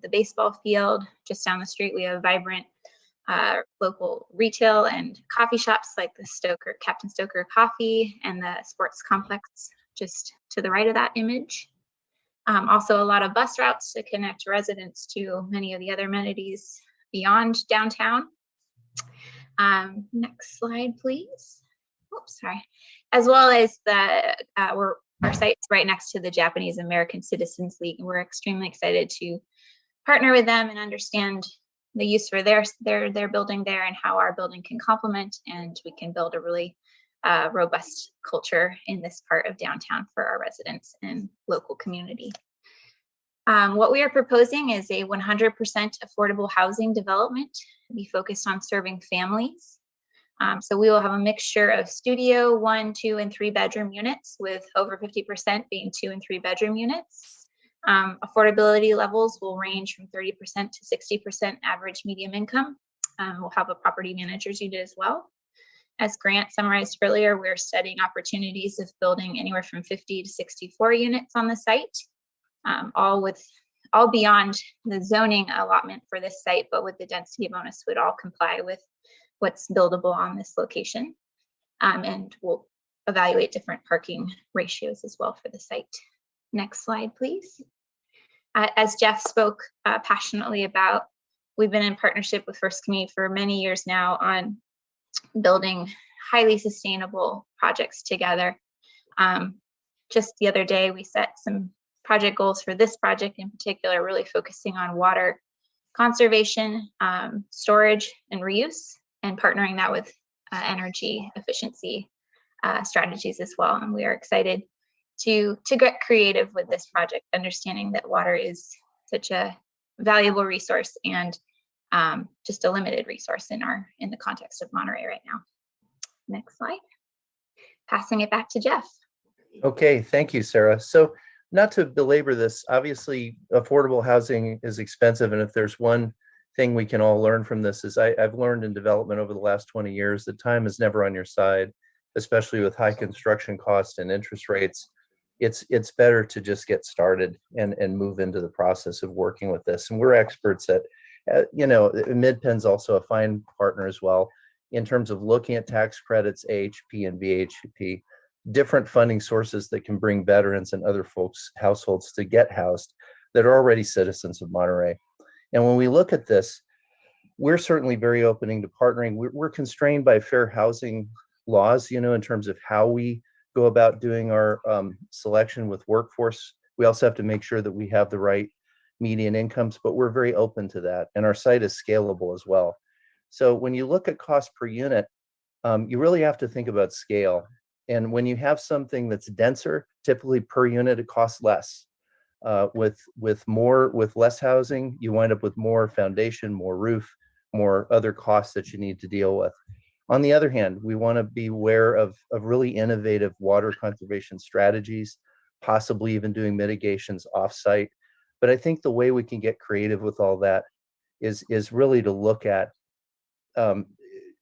S23: the baseball field. Just down the street, we have vibrant local retail and coffee shops like the Captain Stoker Coffee, and the sports complex just to the right of that image. Also a lot of bus routes to connect residents to many of the other amenities beyond downtown. Next slide, please. Oops, sorry. As well as our site's right next to the Japanese American Citizens League, and we're extremely excited to partner with them and understand the use for their building there and how our building can complement, and we can build a really robust culture in this part of downtown for our residents and local community. What we are proposing is a 100% affordable housing development to be focused on serving families. So we will have a mixture of studio, 1, 2, and 3 bedroom units, with over 50% being 2 and 3 bedroom units. Affordability levels will range from 30% to 60% average medium income. We'll have a property manager's unit as well. As Grant summarized earlier, we're studying opportunities of building anywhere from 50 to 64 units on the site, all beyond the zoning allotment for this site, but with the density bonus would all comply with what's buildable on this location. And we'll evaluate different parking ratios as well for the site. Next slide, please. As Jeff spoke passionately about, we've been in partnership with First Community for many years now on building highly sustainable projects together. Just the other day, we set some project goals for this project in particular, really focusing on water conservation, storage, and reuse, and partnering that with energy efficiency strategies as well. And we are excited to get creative with this project, understanding that water is such a valuable resource and just a limited resource in the context of Monterey right now. Next slide. Passing it back to Jeff.
S22: Okay, thank you, Sarah. So not to belabor this, obviously affordable housing is expensive, and if there's one thing we can all learn from this is I've learned in development over the last 20 years that time is never on your side, especially with high construction costs and interest rates. It's better to just get started and move into the process of working with this. And we're experts at, MidPenn's also a fine partner as well in terms of looking at tax credits, AHP and VHP, different funding sources that can bring veterans and other folks' households to get housed that are already citizens of Monterey. And when we look at this, we're certainly very opening to partnering. We're constrained by fair housing laws, in terms of how we go about doing our selection with workforce. We also have to make sure that we have the right median incomes, but we're very open to that. And our site is scalable as well. So when you look at cost per unit, you really have to think about scale. And when you have something that's denser, typically per unit, it costs less. With less housing, you wind up with more foundation, more roof, more other costs that you need to deal with. On the other hand, we want to be aware of really innovative water conservation strategies, possibly even doing mitigations offsite. But I think the way we can get creative with all that is really to look at,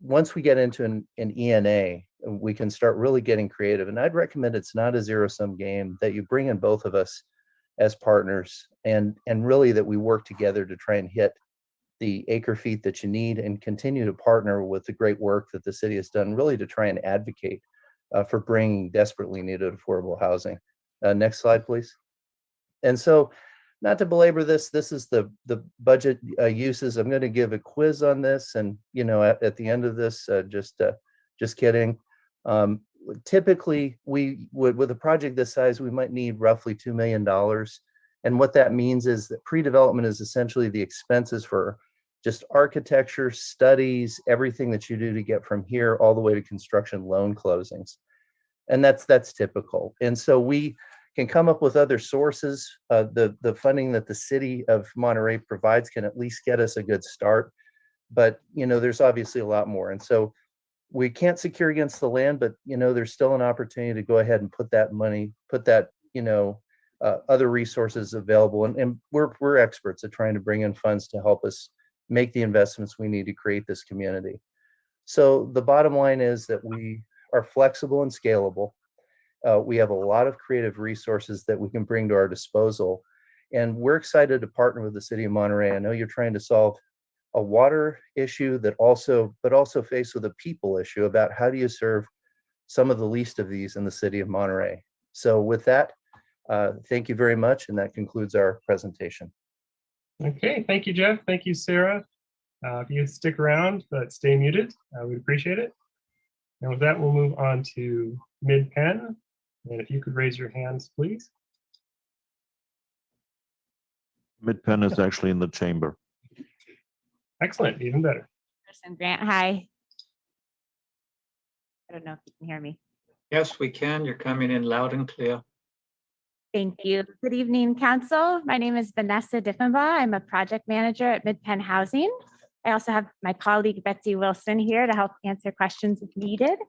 S22: once we get into an ENA, we can start really getting creative. And I'd recommend it's not a zero-sum game, that you bring in both of us as partners, and really that we work together to try and hit the acre feet that you need, and continue to partner with the great work that the city has done, really to try and advocate for bringing desperately needed affordable housing. Next slide, please. And so, not to belabor this, this is the budget uses. I'm going to give a quiz on this, and at the end of this, just kidding. Typically, we would, with a project this size, we might need roughly $2 million. And what that means is that pre-development is essentially the expenses for just architecture, studies, everything that you do to get from here all the way to construction loan closings. And that's typical. And so we can come up with other sources. The funding that the city of Monterey provides can at least get us a good start. But, there's obviously a lot more. And so we can't secure against the land, but, there's still an opportunity to go ahead and put that money, other resources available. And we're experts at trying to bring in funds to help us make the investments we need to create this community. So the bottom line is that we are flexible and scalable. We have a lot of creative resources that we can bring to our disposal. And we're excited to partner with the city of Monterey. I know you're trying to solve a water issue but also faced with a people issue about how do you serve some of the least of these in the city of Monterey. So with that, thank you very much. And that concludes our presentation.
S21: Okay, thank you, Jeff. Thank you, Sarah. If you stick around, but stay muted, we'd appreciate it. And with that, we'll move on to Mid-Penn. And if you could raise your hands, please.
S5: Mid-Penn is actually in the chamber.
S21: Excellent, even better.
S12: Person Grant, hi. I don't know if you can hear me.
S2: Yes, we can. You're coming in loud and clear.
S12: Thank you. Good evening, Council. My name is Vanessa Diffenbaugh. I'm a project manager at Mid-Penn Housing. I also have my colleague Betsy Wilson here to help answer questions if needed.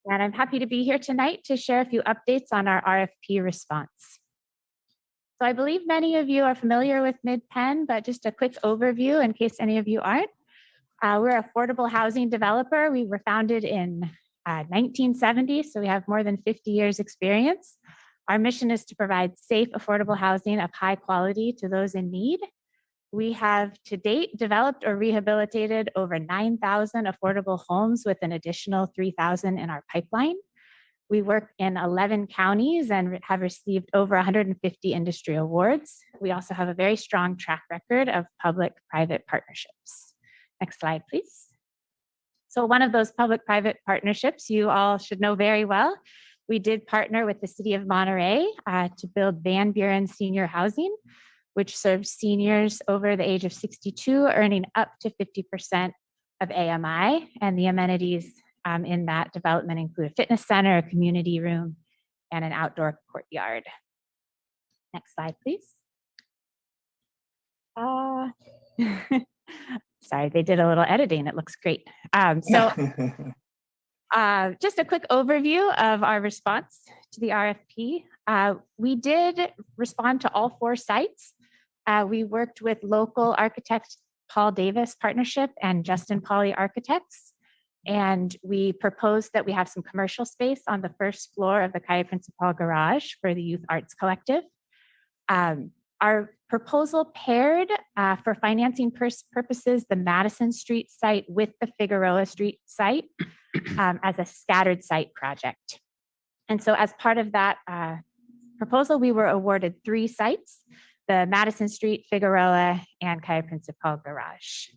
S12: And I'm happy to be here tonight to share a few updates on our RFP response. So I believe many of you are familiar with Mid-Penn, but just a quick overview in case any of you aren't. We're an affordable housing developer. We were founded in 1970, so we have more than 50 years experience. Our mission is to provide safe, affordable housing of high quality to those in need. We have to date developed or rehabilitated over 9,000 affordable homes with an additional 3,000 in our pipeline. We work in 11 counties and have received over 150 industry awards. We also have a very strong track record of public-private partnerships. Next slide, please. So one of those public-private partnerships you all should know very well. We did partner with the city of Monterey to build Van Buren Senior Housing, which serves seniors over the age of 62, earning up to 50% of AMI. And the amenities in that development include a fitness center, a community room, and an outdoor courtyard. Next slide, please. Sorry, they did a little editing. It looks great. Just a quick overview of our response to the RFP. We did respond to all 4 sites. We worked with local architect Paul Davis Partnership and Justin Pauly Architects. And we proposed that we have some commercial space on the first floor of the Calle Principal garage for the Youth Arts Collective. Our proposal paired for financing purposes the Madison Street site with the Figueroa Street site as a scattered site project. And so as part of that proposal, we were awarded 3 sites, the Madison Street, Figueroa, and Calle Principal garage.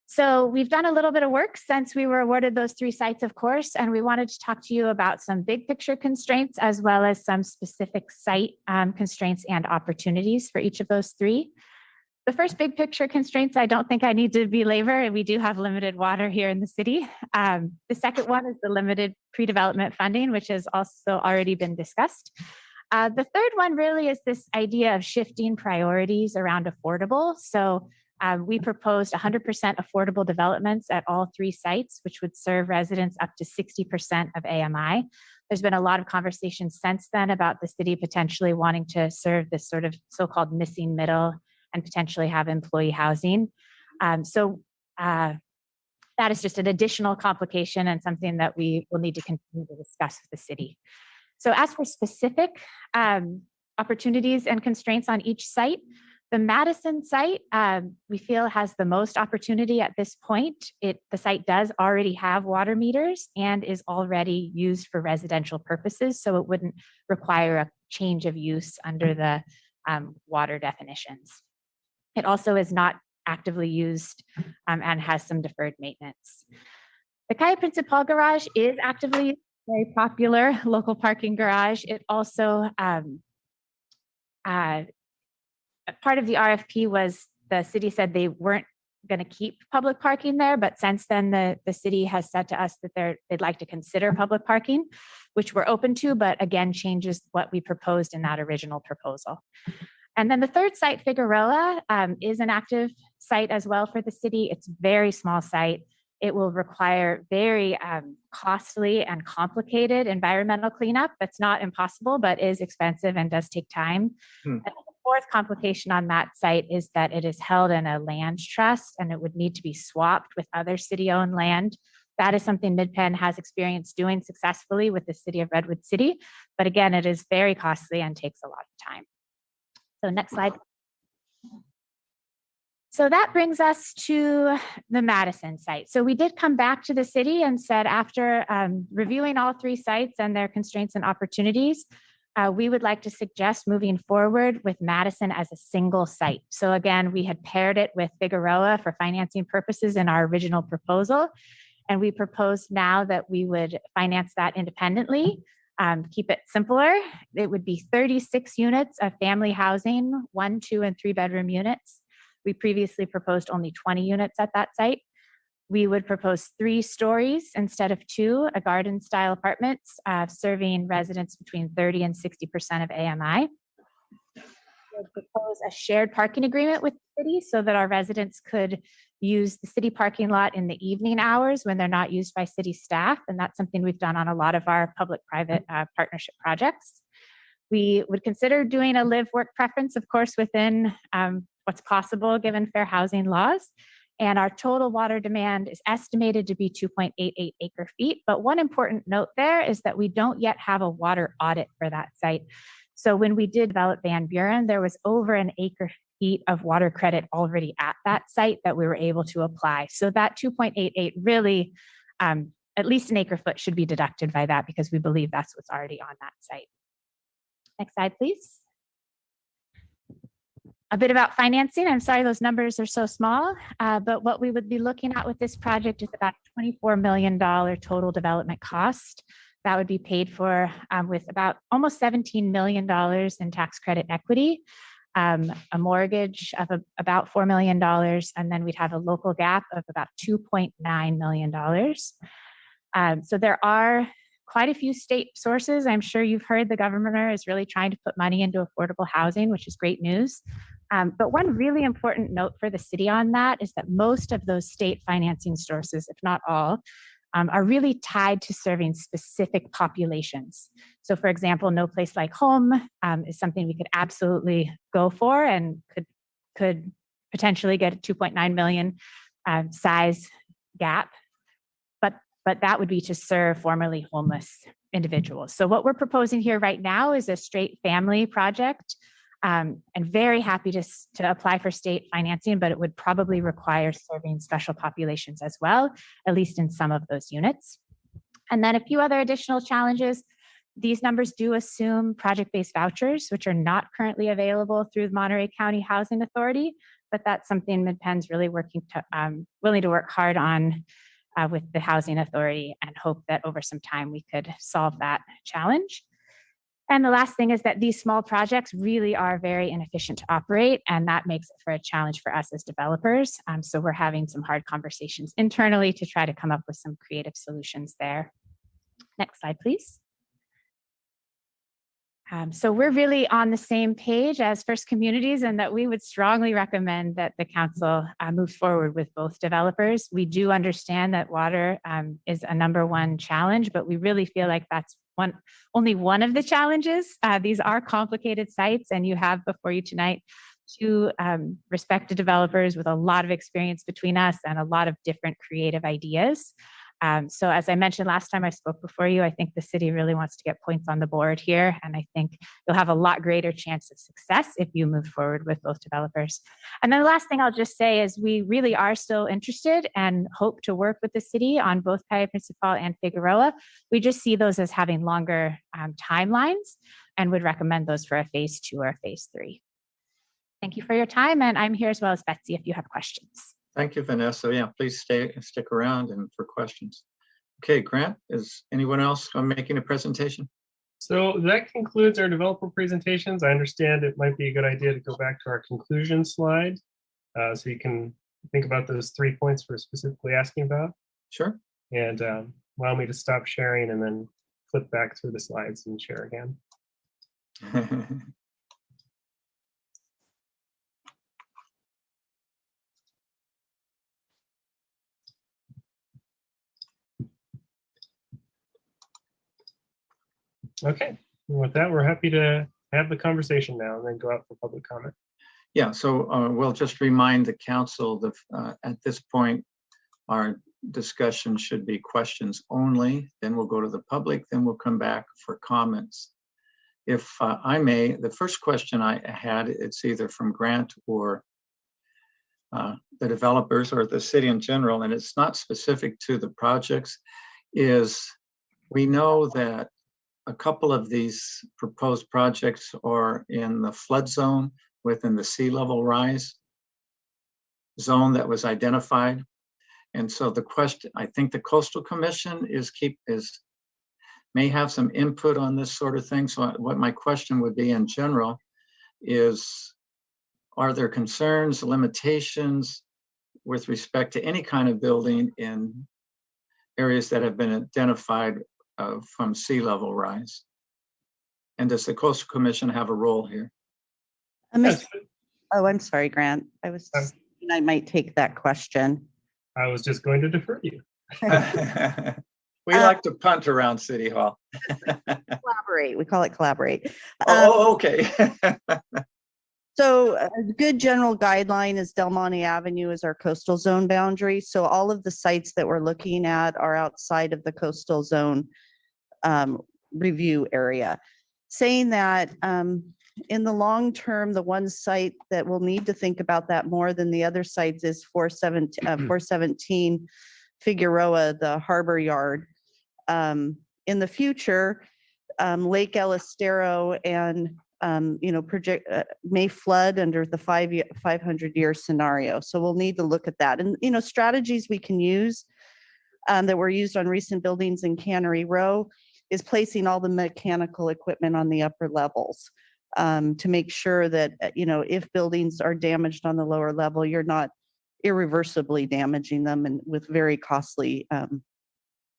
S12: So we've done a little bit of work since we were awarded those 3 sites, of course, and we wanted to talk to you about some big picture constraints as well as some specific site constraints and opportunities for each of those 3. The first big picture constraints, I don't think I need to belabor. We do have limited water here in the city. The second one is the limited pre-development funding, which has also already been discussed. The third one really is this idea of shifting priorities around affordable. So we proposed 100% affordable developments at all 3 sites, which would serve residents up to 60% of AMI. There's been a lot of conversation since then about the city potentially wanting to serve this sort of so-called missing middle and potentially have employee housing. That is just an additional complication and something that we will need to continue to discuss with the city. So as for specific opportunities and constraints on each site, the Madison site, we feel has the most opportunity at this point. The site does already have water meters and is already used for residential purposes, so it wouldn't require a change of use under the water definitions. It also is not actively used and has some deferred maintenance. The Calle Principal garage is actively very popular local parking garage. It also, part of the RFP was the city said they weren't going to keep public parking there, but since then the city has said to us that they'd like to consider public parking, which we're open to, but again, changes what we proposed in that original proposal. And then the third site, Figueroa, is an active site as well for the city. It's a very small site. It will require very costly and complicated environmental cleanup. That's not impossible, but is expensive and does take time. And the fourth complication on that site is that it is held in a land trust and it would need to be swapped with other city-owned land. That is something MidPen has experience doing successfully with the city of Redwood City. But again, it is very costly and takes a lot of time. So next slide. So that brings us to the Madison site. So we did come back to the city and said, after reviewing all three sites and their constraints and opportunities, we would like to suggest moving forward with Madison as a single site. So again, we had paired it with Figueroa for financing purposes in our original proposal. And we proposed now that we would finance that independently, keep it simpler. It would be 36 units of family housing, 1, 2, and 3 bedroom units. We previously proposed only 20 units at that site. We would propose 3 stories instead of 2, a garden style apartments serving residents between 30 and 60% of AMI. We would propose a shared parking agreement with the city so that our residents could use the city parking lot in the evening hours when they're not used by city staff. And that's something we've done on a lot of our public-private partnership projects. We would consider doing a live-work preference, of course, within what's possible given fair housing laws. And our total water demand is estimated to be 2.88 acre feet. But one important note there is that we don't yet have a water audit for that site. So when we did develop Van Buren, there was over an acre feet of water credit already at that site that we were able to apply. So that 2.88 really, at least an acre foot should be deducted by that because we believe that's what's already on that site. Next slide, please. A bit about financing. I'm sorry those numbers are so small, but what we would be looking at with this project is about $24 million total development cost. That would be paid for with about almost $17 million in tax credit equity, a mortgage of about $4 million, and then we'd have a local gap of about $2.9 million. So there are quite a few state sources. I'm sure you've heard the governor is really trying to put money into affordable housing, which is great news. But one really important note for the city on that is that most of those state financing sources, if not all, are really tied to serving specific populations. So for example, No Place Like Home is something we could absolutely go for and could potentially get a 2.9 million size gap. But that would be to serve formerly homeless individuals. So what we're proposing here right now is a straight family project, and very happy to apply for state financing, but it would probably require serving special populations as well, at least in some of those units. And then a few other additional challenges. These numbers do assume project-based vouchers, which are not currently available through the Monterey County Housing Authority, but that's something MidPen's really willing to work hard on with the Housing Authority and hope that over some time we could solve that challenge. And the last thing is that these small projects really are very inefficient to operate, and that makes it for a challenge for us as developers. So we're having some hard conversations internally to try to come up with some creative solutions there. Next slide, please. So we're really on the same page as First Communities and that we would strongly recommend that the council moves forward with both developers. We do understand that water is a #1 challenge, but we really feel like that's only one of the challenges. These are complicated sites, and you have before you tonight 2 respected developers with a lot of experience between us and a lot of different creative ideas. So as I mentioned last time I spoke before you, I think the city really wants to get points on the board here. And I think you'll have a lot greater chance of success if you move forward with both developers. And then the last thing I'll just say is we really are still interested and hope to work with the city on both Calle Principal and Figueroa. We just see those as having longer timelines and would recommend those for a phase 2 or a phase 3. Thank you for your time. And I'm here as well as Betsy if you have questions.
S2: Thank you, Vanessa. Yeah, please stick around and for questions. Okay, Grant, is anyone else making a presentation?
S21: So that concludes our developer presentations. I understand it might be a good idea to go back to our conclusion slide. so you can think about those 3 points we're specifically asking about.
S2: Sure.
S21: And allow me to stop sharing and then flip back through the slides and share again. Okay, and with that, we're happy to have the conversation now and then go out for public comment.
S2: Yeah, so we'll just remind the council that at this point, our discussion should be questions only, then we'll go to the public, then we'll come back for comments. If I may, the first question I had, it's either from Grant or the developers or the city in general, and it's not specific to the projects, is we know that a couple of these proposed projects are in the flood zone within the sea level rise zone that was identified. And so the question, I think the Coastal Commission may have some input on this sort of thing. So what my question would be in general is, are there concerns, limitations with respect to any kind of building in areas that have been identified from sea level rise? And does the Coastal Commission have a role here?
S15: Oh, I'm sorry, Grant. I might take that question.
S21: I was just going to defer to you.
S2: We like to punt around City Hall.
S15: Collaborate. We call it collaborate.
S2: Okay.
S15: So a good general guideline is Del Monte Avenue is our coastal zone boundary. So all of the sites that we're looking at are outside of the coastal zone review area. Saying that, in the long term, the one site that will need to think about that more than the other sites is 417 Figueroa, the harbor yard. In the future, Lake El Estero and may flood under the 500-year scenario. So we'll need to look at that. And, strategies we can use that were used on recent buildings in Cannery Row is placing all the mechanical equipment on the upper levels to make sure that, if buildings are damaged on the lower level, you're not irreversibly damaging them and with very costly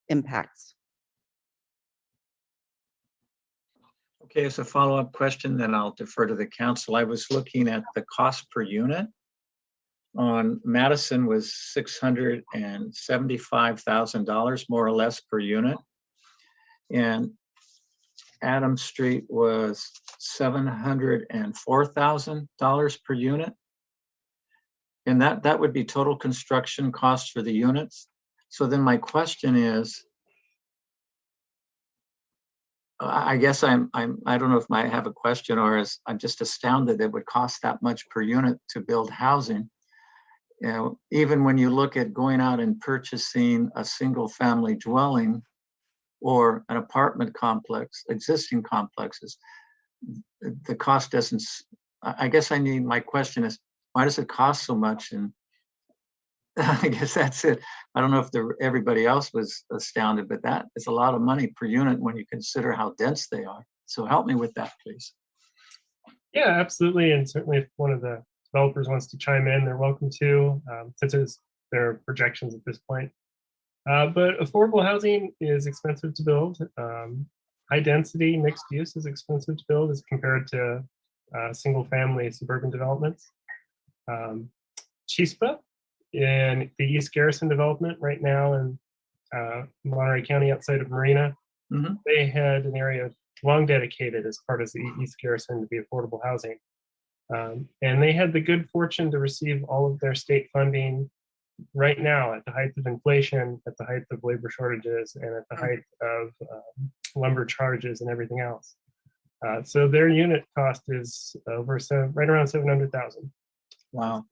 S15: impacts.
S2: Okay, as a follow-up question, then I'll defer to the council. I was looking at the cost per unit. On Madison was $675,000, more or less, per unit. And Adams Street was $704,000 per unit. And that would be total construction costs for the units. So then my question is, I guess I don't know if I have a question or I'm just astounded it would cost that much per unit to build housing. Even when you look at going out and purchasing a single family dwelling or an apartment complex, existing complexes, the cost doesn't, I guess my question is, why does it cost so much? And I guess that's it. I don't know if everybody else was astounded, but that is a lot of money per unit when you consider how dense they are. So help me with that, please.
S21: Yeah, absolutely. And certainly if one of the developers wants to chime in, they're welcome to, since it's their projections at this point. But affordable housing is expensive to build. High density mixed use is expensive to build as compared to single family suburban developments. Chispa in the East Garrison development right now in Monterey County outside of Marina, they had an area long dedicated as part of the East Garrison to be affordable housing. And they had the good fortune to receive all of their state funding right now at the height of inflation, at the height of labor shortages, and at the height of lumber charges and everything else. So their unit cost is right around $700,000.
S2: Wow.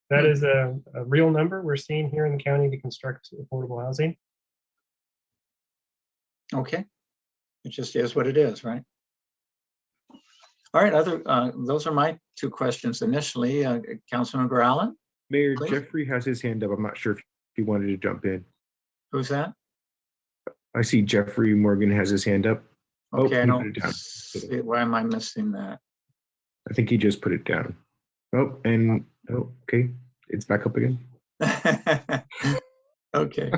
S21: That is a real number we're seeing here in the county to construct affordable housing.
S2: Okay. It just is what it is, right? All right, those are my two questions initially. Councilmember Allen?
S8: Mayor,
S2: please.
S8: Jeffrey has his hand up. I'm not sure if he wanted to jump in.
S2: Who's that?
S8: I see Jeffrey Morgan has his hand up.
S2: Okay, I
S8: he
S2: don't
S8: put it down.
S2: see, why am I missing that?
S8: I think he just put it down. Oh, and Oh, okay, it's back up again.
S2: Okay,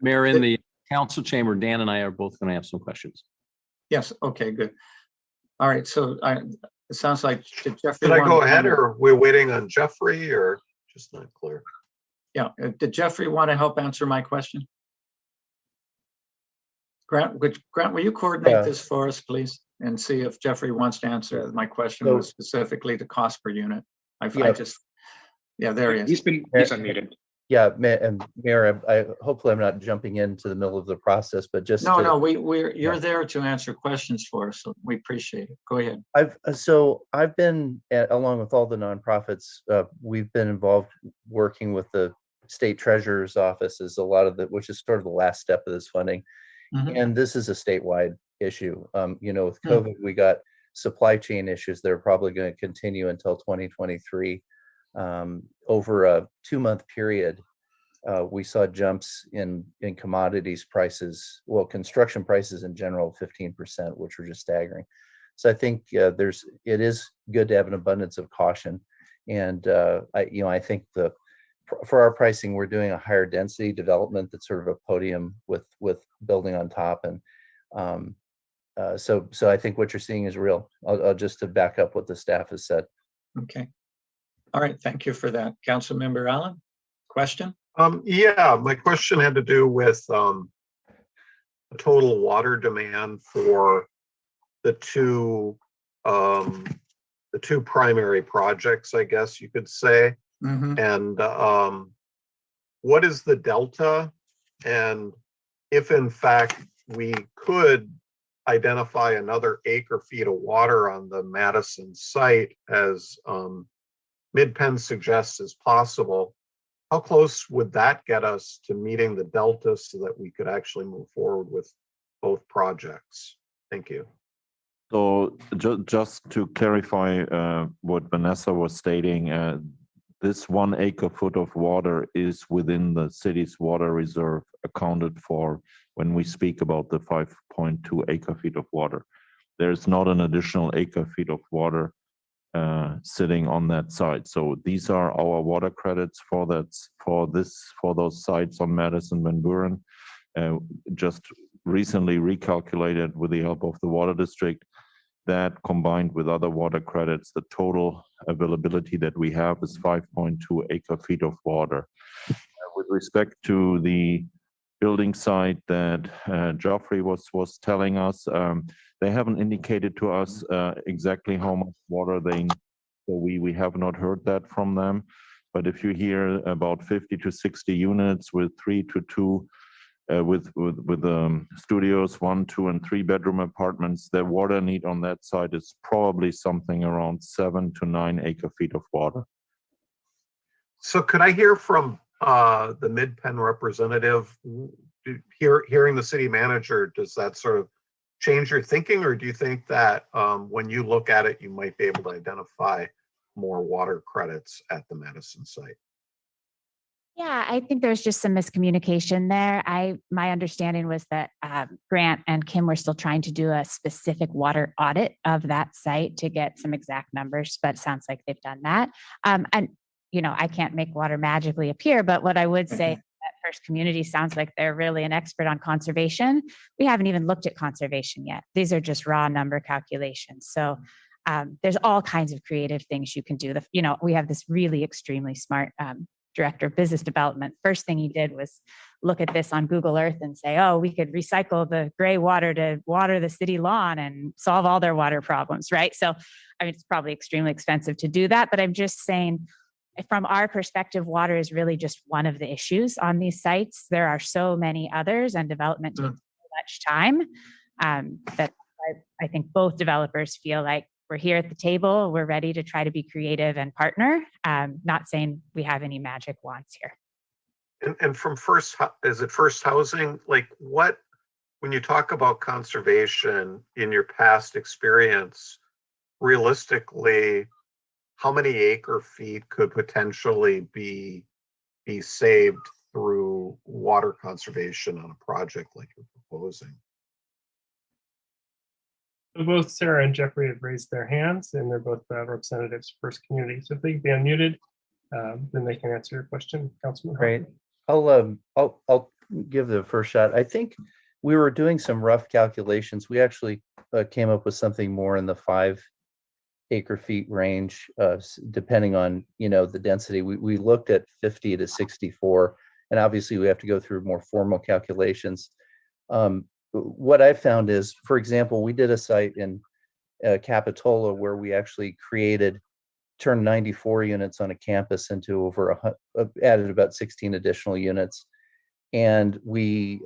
S10: Mayor, in the council chamber, Dan and I are both going to have some questions.
S2: yes, okay, good. All right, so it sounds like did Jeffrey
S4: Should I
S2: want
S4: go
S2: to
S4: ahead
S2: comment?
S4: or we're waiting on Jeffrey or just not clear?
S2: Yeah, did Jeffrey want to help answer my question? Grant, will you coordinate
S22: Yeah.
S2: this for us, please? And see if Jeffrey wants to answer. My question
S22: So-
S2: was specifically the cost per unit. I
S22: Yeah.
S2: just, yeah, there he is.
S8: He's unmuted.
S22: Yeah, and Mayor, I hopefully I'm not jumping into the middle of the process, but just
S2: No,
S22: to-
S2: no, you're there to answer questions for us, so we appreciate it. Go ahead.
S22: I've been along with all the nonprofits. We've been involved working with the state treasurer's offices, a lot of which is sort of the last step of this funding.
S2: Mhm.
S22: And this is a statewide issue. With COVID, we got supply chain issues that are probably going to continue until 2023. Over a 2-month period, we saw jumps in commodities prices, well, construction prices in general, 15%, which were just staggering. So I think it is good to have an abundance of caution. And I think for our pricing, we're doing a higher density development that's sort of a podium with building on top. And so I think what you're seeing is real. I'll just to back up what the staff has said.
S2: Okay. All right, thank you for that. Councilmember Allen, question?
S4: Yeah, my question had to do with the total water demand for the two primary projects, I guess you could say.
S2: Mhm.
S4: And what is the delta? And if in fact we could identify another acre feet of water on the Madison site, as Mid-Penn suggests is possible, how close would that get us to meeting the delta so that we could actually move forward with both projects? Thank you.
S5: So just to clarify what Vanessa was stating, this 1 acre foot of water is within the city's water reserve accounted for when we speak about the 5.2 acre feet of water. There's not an additional acre feet of water sitting on that site. So these are our water credits for those sites on Madison, Van Buren. Just recently recalculated with the help of the water district. That combined with other water credits, the total availability that we have is 5.2 acre feet of water. With respect to the building site that Geoffrey was telling us, they haven't indicated to us exactly how much water they need. So we have not heard that from them. But if you hear about 50 to 60 units with 3 to 2 with studios, 1, 2, and 3 bedroom apartments, the water need on that side is probably something around 7 to 9 acre feet of water.
S4: So could I hear from the Mid-Penn representative? Hearing the city manager, does that sort of change your thinking, or do you think that when you look at it, you might be able to identify more water credits at the Madison site?
S12: Yeah, I think there's just some miscommunication there. My understanding was that Grant and Kim were still trying to do a specific water audit of that site to get some exact numbers, but it sounds like they've done that. And I can't make water magically appear, but what I would say that First Community sounds like they're really an expert on conservation. We haven't even looked at conservation yet. These are just raw number calculations. So there's all kinds of creative things you can do. We have this really extremely smart director of business development. First thing he did was look at this on Google Earth and say, oh, we could recycle the gray water to water the city lawn and solve all their water problems, right? So, it's probably extremely expensive to do that, but I'm just saying, from our perspective, water is really just one of the issues on these sites. There are so many others, and development takes so much time that I think both developers feel like we're here at the table. We're ready to try to be creative and partner. Not saying we have any magic wands here.
S4: And from First Housing, like when you talk about conservation in your past experience, realistically, how many acre feet could potentially be saved through water conservation on a project like you're proposing?
S21: So both Sarah and Jeffrey have raised their hands, and they're both representatives of First Community. So if they can be unmuted, then they can answer your question, Councilman.
S22: Great. I'll give the first shot. I think we were doing some rough calculations. We actually came up with something more in the 5 acre-feet range, depending on, the density. We looked at 50 to 64, and obviously we have to go through more formal calculations. What I found is, for example, we did a site in Capitola where we actually turned 94 units on a campus into added about 16 additional units. And we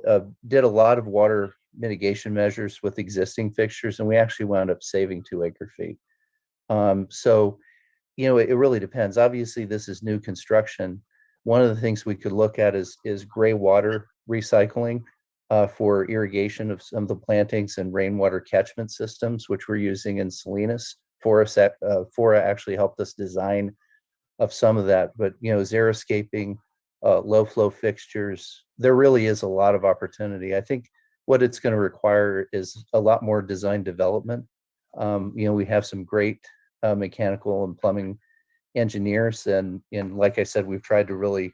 S22: did a lot of water mitigation measures with existing fixtures, and we actually wound up saving 2 acre-feet. So, it really depends. Obviously, this is new construction. One of the things we could look at is gray water recycling for irrigation of some of the plantings and rainwater catchment systems, which we're using in Salinas. Fora actually helped us design of some of that, but xeriscaping, low flow fixtures, there really is a lot of opportunity. I think what it's going to require is a lot more design development. We have some great mechanical and plumbing engineers, and like I said, we've tried to really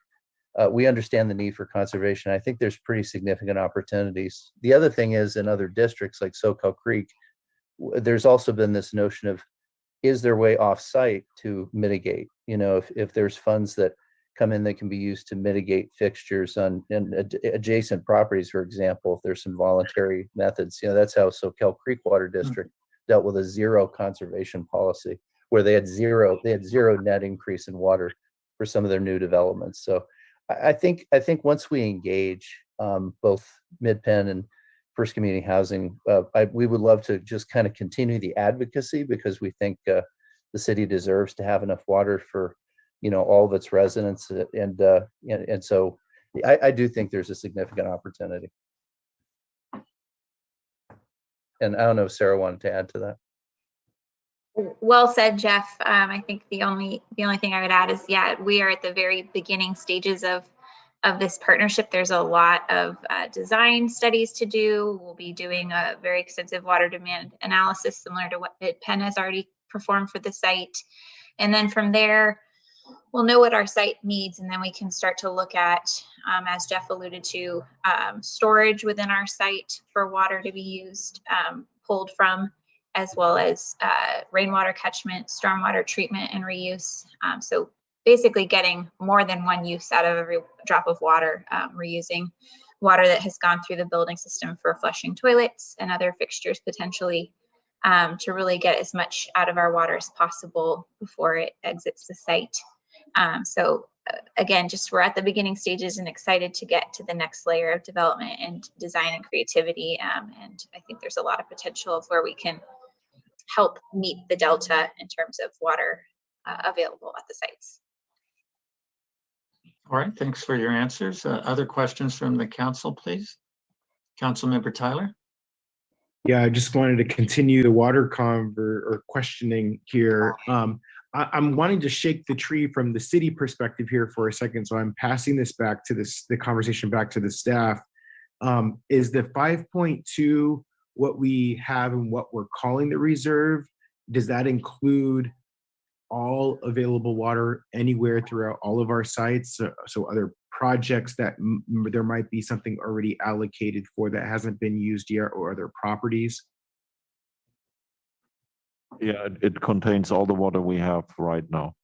S22: we understand the need for conservation. I think there's pretty significant opportunities. The other thing is, in other districts like Soquel Creek, there's also been this notion of, is there a way off-site to mitigate? If there's funds that come in that can be used to mitigate fixtures on adjacent properties, for example, if there's some voluntary methods. That's how Soquel Creek Water District dealt with a 0 conservation policy, where they had zero net increase in water for some of their new developments. So I think once we engage both Mid-Penn and First Community Housing, we would love to just kind of continue the advocacy, because we think the city deserves to have enough water for all of its residents, and so I do think there's a significant opportunity. And I don't know if Sarah wanted to add to that.
S23: Well said, Jeff. I think the only thing I would add is, we are at the very beginning stages of this partnership. There's a lot of design studies to do. We'll be doing a very extensive water demand analysis, similar to what Penn has already performed for the site. And then from there, we'll know what our site needs, and then we can start to look at, as Jeff alluded to, storage within our site for water to be used, pulled from, as well as rainwater catchment, stormwater treatment, and reuse. So basically getting more than one use out of every drop of water, reusing water that has gone through the building system for flushing toilets and other fixtures potentially, to really get as much out of our water as possible before it exits the site. So again, we're at the beginning stages and excited to get to the next layer of development and design and creativity. And I think there's a lot of potential of where we can help meet the delta in terms of water available at the sites.
S2: All right, thanks for your answers. Other questions from the council, please? Councilmember Tyler?
S8: Yeah, I just wanted to continue the water questioning here. I'm wanting to shake the tree from the city perspective here for a second, so I'm passing this back to the conversation back to the staff. Is the 5.2 what we have and what we're calling the reserve? Does that include all available water anywhere throughout all of our sites? So other projects that there might be something already allocated for that hasn't been used yet, or other properties?
S5: Yeah, it contains all the water we have right now.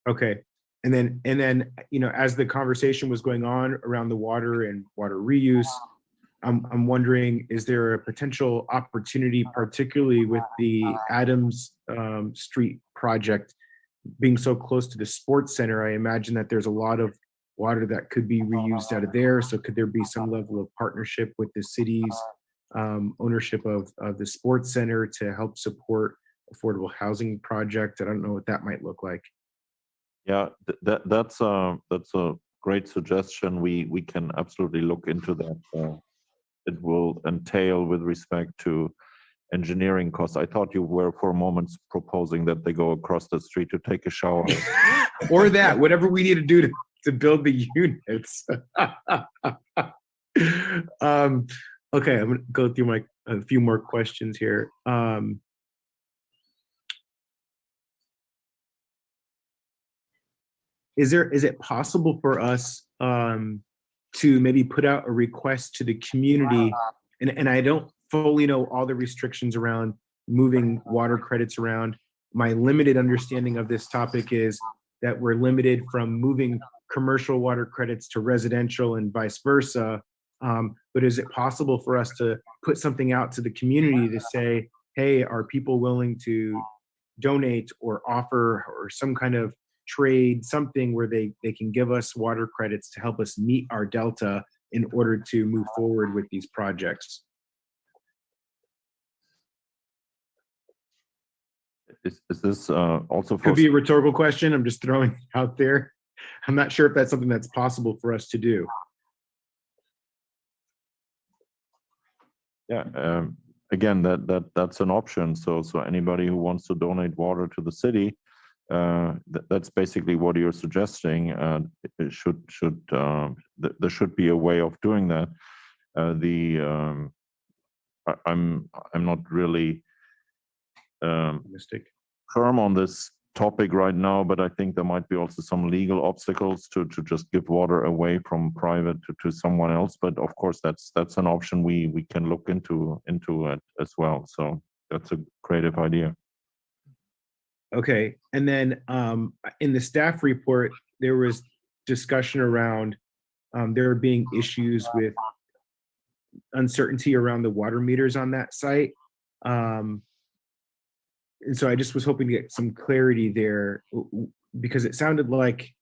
S8: Okay. And then, as the conversation was going on around the water and water reuse, I'm wondering, is there a potential opportunity, particularly with the Adams Street project being so close to the sports center? I imagine that there's a lot of water that could be reused out of there. So could there be some level of partnership with the city's ownership of the sports center to help support affordable housing project? I don't know what that might look like.
S5: Yeah, that's a great suggestion. We can absolutely look into that. It will entail with respect to engineering costs. I thought you were for a moment proposing that they go across the street to take a shower.
S8: Or that, whatever we need to do to build the units. Okay, I'm gonna go through a few more questions here. is it possible for us to maybe put out a request to the community? And I don't fully know all the restrictions around moving water credits around. My limited understanding of this topic is that we're limited from moving commercial water credits to residential and vice versa. But is it possible for us to put something out to the community to say, hey, are people willing to donate or offer or some kind of trade, something where they can give us water credits to help us meet our delta in order to move forward with these projects?
S5: Is this also for?
S8: Could be a rhetorical question. I'm just throwing it out there. I'm not sure if that's something that's possible for us to do.
S5: Yeah, again, that's an option. So anybody who wants to donate water to the city, that's basically what you're suggesting. It there should be a way of doing that. I'm not really firm on this topic right now, but I think there might be also some legal obstacles to just give water away from private to someone else. But of course, that's an option we can look into it as well. So that's a creative idea.
S8: Okay, and then in the staff report, there was discussion around there being issues with uncertainty around the water meters on that site. And so I just was hoping to get some clarity there, because it sounded like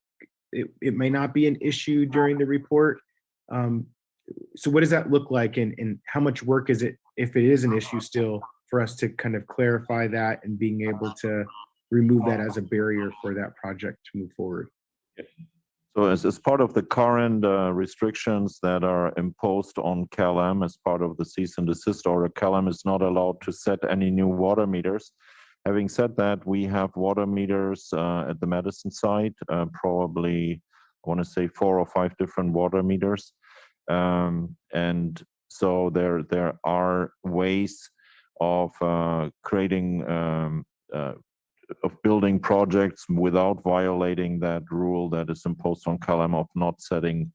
S8: it may not be an issue during the report. So what does that look like, and how much work is it, if it is an issue still, for us to kind of clarify that and being able to remove that as a barrier for that project to move forward?
S5: So as part of the current restrictions that are imposed on CalAm as part of the cease and desist order, CalAm is not allowed to set any new water meters. Having said that, we have water meters at the Madison site, probably, I want to say 4 or 5 different water meters. And so there are ways of creating, of building projects without violating that rule that is imposed on CalAm of not setting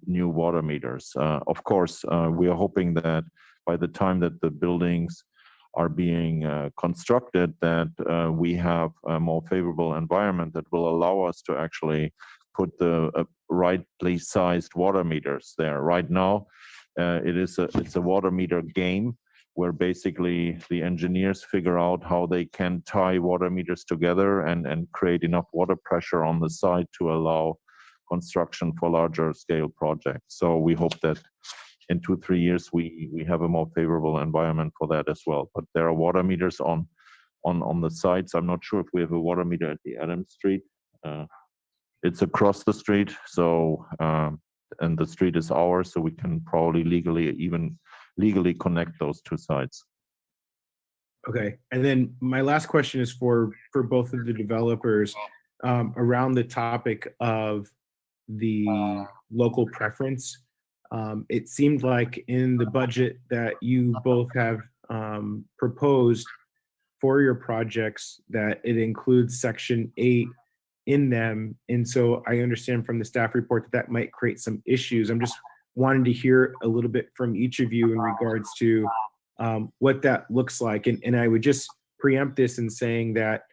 S5: new water meters. Of course, we are hoping that by the time that the buildings are being constructed, that we have a more favorable environment that will allow us to actually put the rightly sized water meters there. Right now, it's a water meter game, where basically the engineers figure out how they can tie water meters together and create enough water pressure on the site to allow construction for larger scale projects. So we hope that in 2-3 years we have a more favorable environment for that as well. But there are water meters on the sites. I'm not sure if we have a water meter at the Adams Street. It's across the street, so and the street is ours, so we can probably legally connect those 2 sites.
S8: Okay, and then my last question is for both of the developers around the topic of the local preference. It seemed like in the budget that you both have proposed for your projects that it includes Section 8 in them. And so I understand from the staff report that might create some issues. I'm just wanting to hear a little bit from each of you in regards to what that looks like. And I would just preempt this in saying that,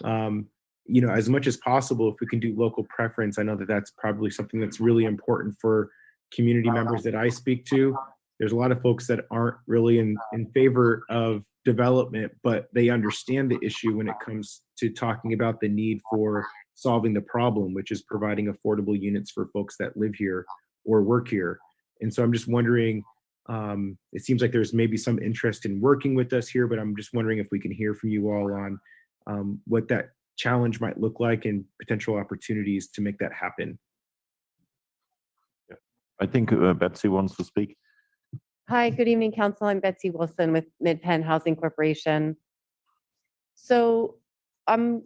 S8: you know, as much as possible, if we can do local preference, I know that that's probably something that's really important for community members that I speak to. There's a lot of folks that aren't really in favor of development, but they understand the issue when it comes to talking about the need for solving the problem, which is providing affordable units for folks that live here or work here. And so I'm just wondering, it seems like there's maybe some interest in working with us here, but I'm just wondering if we can hear from you all on what that challenge might look like and potential opportunities to make that happen.
S5: I think Betsy wants to speak.
S13: Hi, good evening, Council. I'm Betsy Wilson with Mid-Penn Housing Corporation. So I'm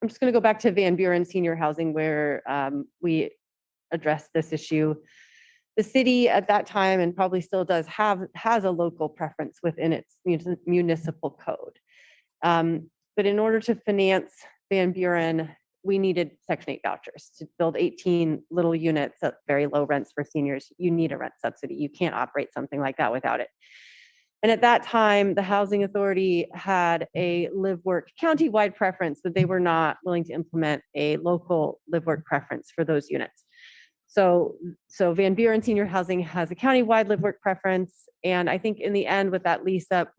S13: just going to go back to Van Buren Senior Housing, where we addressed this issue. The city at that time, and probably still does, has a local preference within its municipal code. But in order to finance Van Buren, we needed Section 8 vouchers to build 18 little units at very low rents for seniors. You need a rent subsidy. You can't operate something like that without it. And at that time, the Housing Authority had a live-work county-wide preference, but they were not willing to implement a local live-work preference for those units. So Van Buren Senior Housing has a county-wide live-work preference. And I think in the end with that lease up,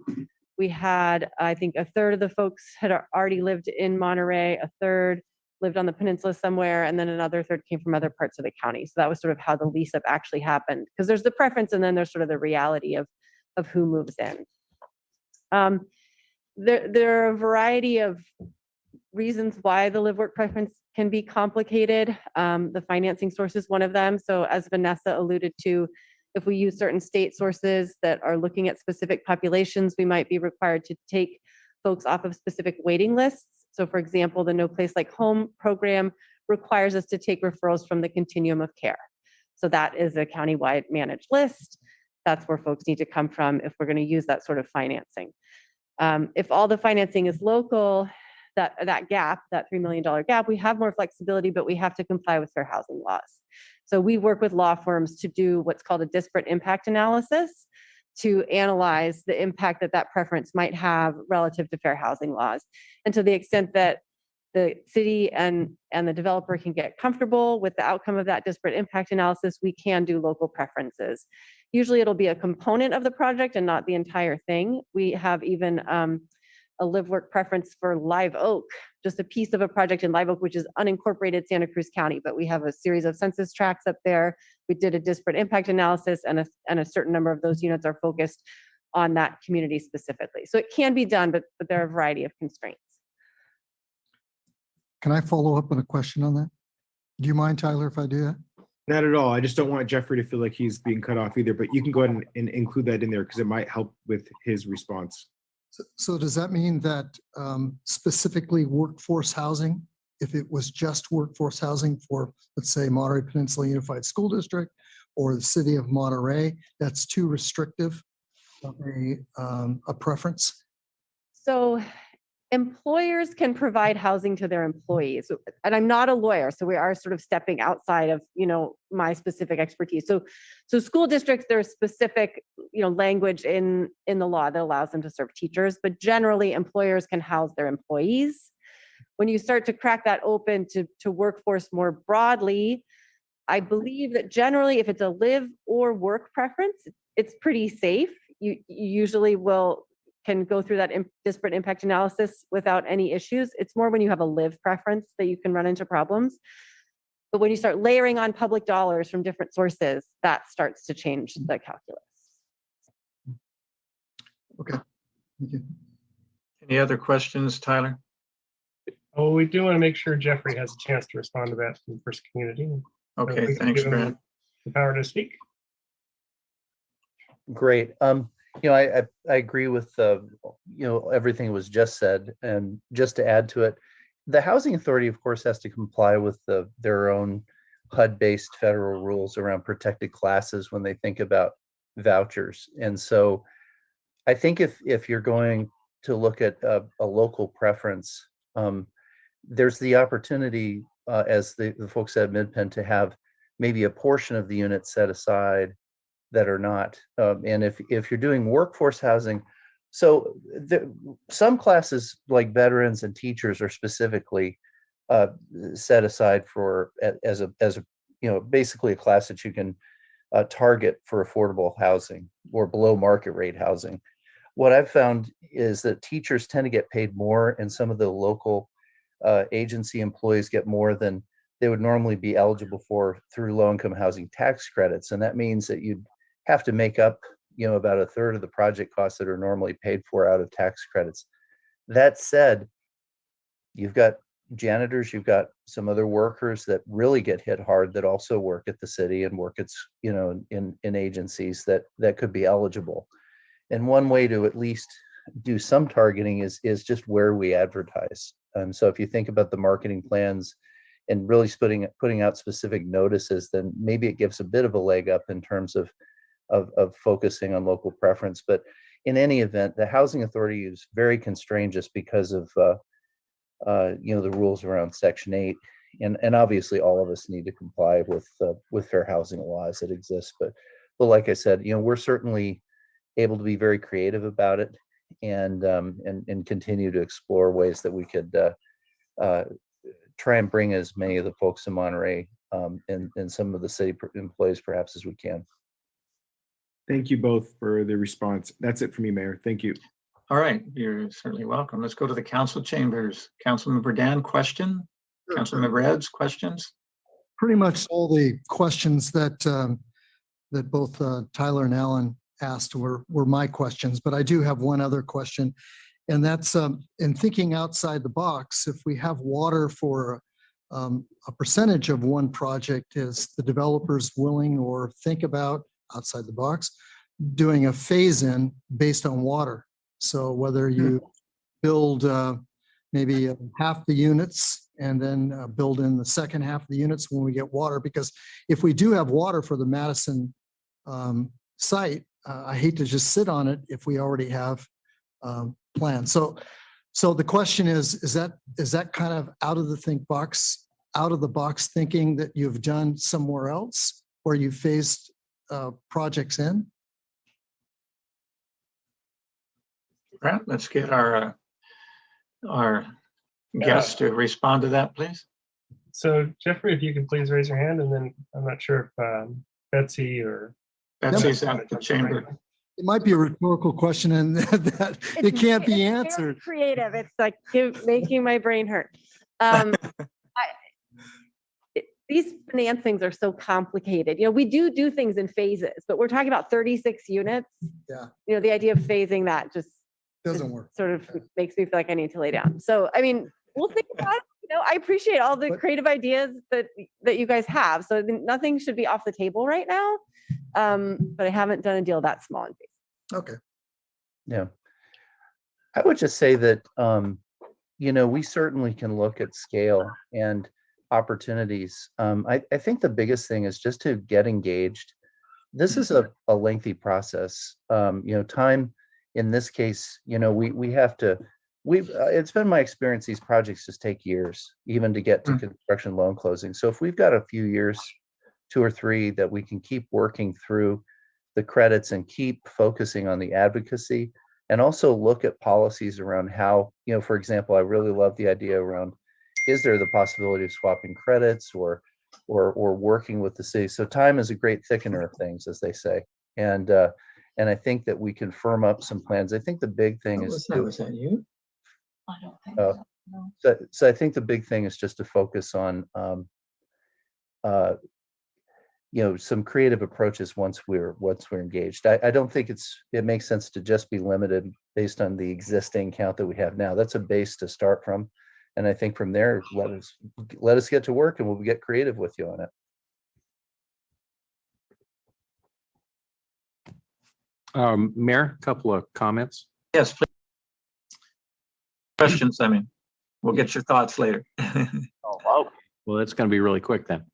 S13: we had, I think a third of the folks had already lived in Monterey, a third lived on the peninsula somewhere, and then another third came from other parts of the county. So that was sort of how the lease up actually happened. Because there's the preference and then there's sort of the reality of who moves in. There are a variety of reasons why the live work preference can be complicated. The financing source is one of them. So as Vanessa alluded to, if we use certain state sources that are looking at specific populations, we might be required to take folks off of specific waiting lists. So for example, the No Place Like Home program requires us to take referrals from the continuum of care. So that is a countywide managed list. That's where folks need to come from if we're going to use that sort of financing. If all the financing is local, that gap, that $3 million gap, we have more flexibility, but we have to comply with fair housing laws. So we work with law firms to do what's called a disparate impact analysis to analyze the impact that that preference might have relative to fair housing laws. And to the extent that the city and the developer can get comfortable with the outcome of that disparate impact analysis, we can do local preferences. Usually it'll be a component of the project and not the entire thing. We have even a live work preference for Live Oak, just a piece of a project in Live Oak, which is unincorporated Santa Cruz County, but we have a series of census tracts up there. We did a disparate impact analysis and a certain number of those units are focused on that community specifically. So it can be done, but there are a variety of constraints.
S11: Can I follow up on a question on that? Do you mind, Tyler, if I do that?
S8: Not at all. I just don't want Jeffrey to feel like he's being cut off either, but you can go ahead and include that in there because it might help with his response.
S11: So does that mean that specifically workforce housing, if it was just workforce housing for, let's say, Monterey Peninsula Unified School District or the city of Monterey, that's too restrictive of a preference?
S13: So employers can provide housing to their employees. And I'm not a lawyer, so we are sort of stepping outside of, my specific expertise. So school districts, there's specific, language in the law that allows them to serve teachers, but generally employers can house their employees. When you start to crack that open to workforce more broadly, I believe that generally if it's a live or work preference, it's pretty safe. You usually can go through that disparate impact analysis without any issues. It's more when you have a live preference that you can run into problems. But when you start layering on public dollars from different sources, that starts to change the calculus.
S11: Okay, thank you.
S2: Any other questions, Tyler?
S21: Oh, we do want to make sure Jeffrey has a chance to respond to that from First Community.
S2: Okay, thanks, Grant.
S21: The power to speak.
S22: Great. I agree with everything that was just said, and just to add to it, the Housing Authority, of course, has to comply with their own HUD-based federal rules around protected classes when they think about vouchers. And so, I think if you're going to look at a local preference, there's the opportunity, as the folks at MidPen, to have maybe a portion of the unit set aside that are not. And if you're doing workforce housing, so some classes like veterans and teachers are specifically set aside for as a basically a class that you can target for affordable housing or below market rate housing. What I've found is that teachers tend to get paid more, and some of the local agency employees get more than they would normally be eligible for through low-income housing tax credits. And that means that you'd have to make up, about a third of the project costs that are normally paid for out of tax credits. That said, you've got janitors, you've got some other workers that really get hit hard that also work at the city and work at, in agencies that could be eligible. And one way to at least do some targeting is just where we advertise. So if you think about the marketing plans and really putting out specific notices, then maybe it gives a bit of a leg up in terms of focusing on local preference. But in any event, the Housing Authority is very constrained just because of the rules around Section 8. And obviously all of us need to comply with fair housing laws that exist. But like I said, we're certainly able to be very creative about it and continue to explore ways that we could try and bring as many of the folks in Monterey and some of the city employees perhaps as we can.
S8: Thank you both for the response. That's it for me, Mayor. Thank you.
S2: All right, you're certainly welcome. Let's go to the council chambers. Councilmember Dan, question? Councilmember Eds, questions?
S11: Pretty much all the questions that that both Tyler and Alan asked were my questions, but I do have one other question. And that's in thinking outside the box, if we have water for a percentage of one project, is the developers willing or think about outside the box doing a phase in based on water? So whether you build maybe half the units and then build in the second half of the units when we get water, because if we do have water for the Madison site, I hate to just sit on it if we already have plans. So the question is that kind of out of the box thinking that you've done somewhere else where you phased projects in?
S2: Right, let's get our guest to respond to that, please.
S21: So Jeffrey, if you could please raise your hand, and then I'm not sure if Betsy or
S2: Betsy's at the chamber.
S11: It might be a rhetorical question and that it can't be answered.
S13: Creative. It's like making my brain hurt. These financings are so complicated. We do things in phases, but we're talking about 36 units.
S11: Yeah.
S13: The idea of phasing that just
S11: doesn't work.
S13: Sort of makes me feel like I need to lay down. So, I mean, we'll think about it. I appreciate all the creative ideas that you guys have. So nothing should be off the table right now. But I haven't done a deal that small in phase.
S11: Okay.
S22: Yeah. I would just say that, we certainly can look at scale and opportunities. I think the biggest thing is just to get engaged. This is a lengthy process. Time in this case, we have to, it's been my experience, these projects just take years, even to get to construction loan closing. So if we've got a few years, 2 or 3, that we can keep working through the credits and keep focusing on the advocacy, and also look at policies around how, for example, I really love the idea around, is there the possibility of swapping credits or working with the city? So time is a great thickener of things, as they say. And I think that we can firm up some plans. I think the big thing is
S2: was that you?
S23: I don't think so. No.
S22: So I think the big thing is just to focus on some creative approaches once we're engaged. I don't think it makes sense to just be limited based on the existing count that we have now. That's a base to start from. And I think from there, let us get to work, and we'll get creative with you on it.
S10: Mayor, a couple of comments.
S2: Yes, please. Questions, we'll get your thoughts later.
S10: Wow. Well, it's going to be really quick then.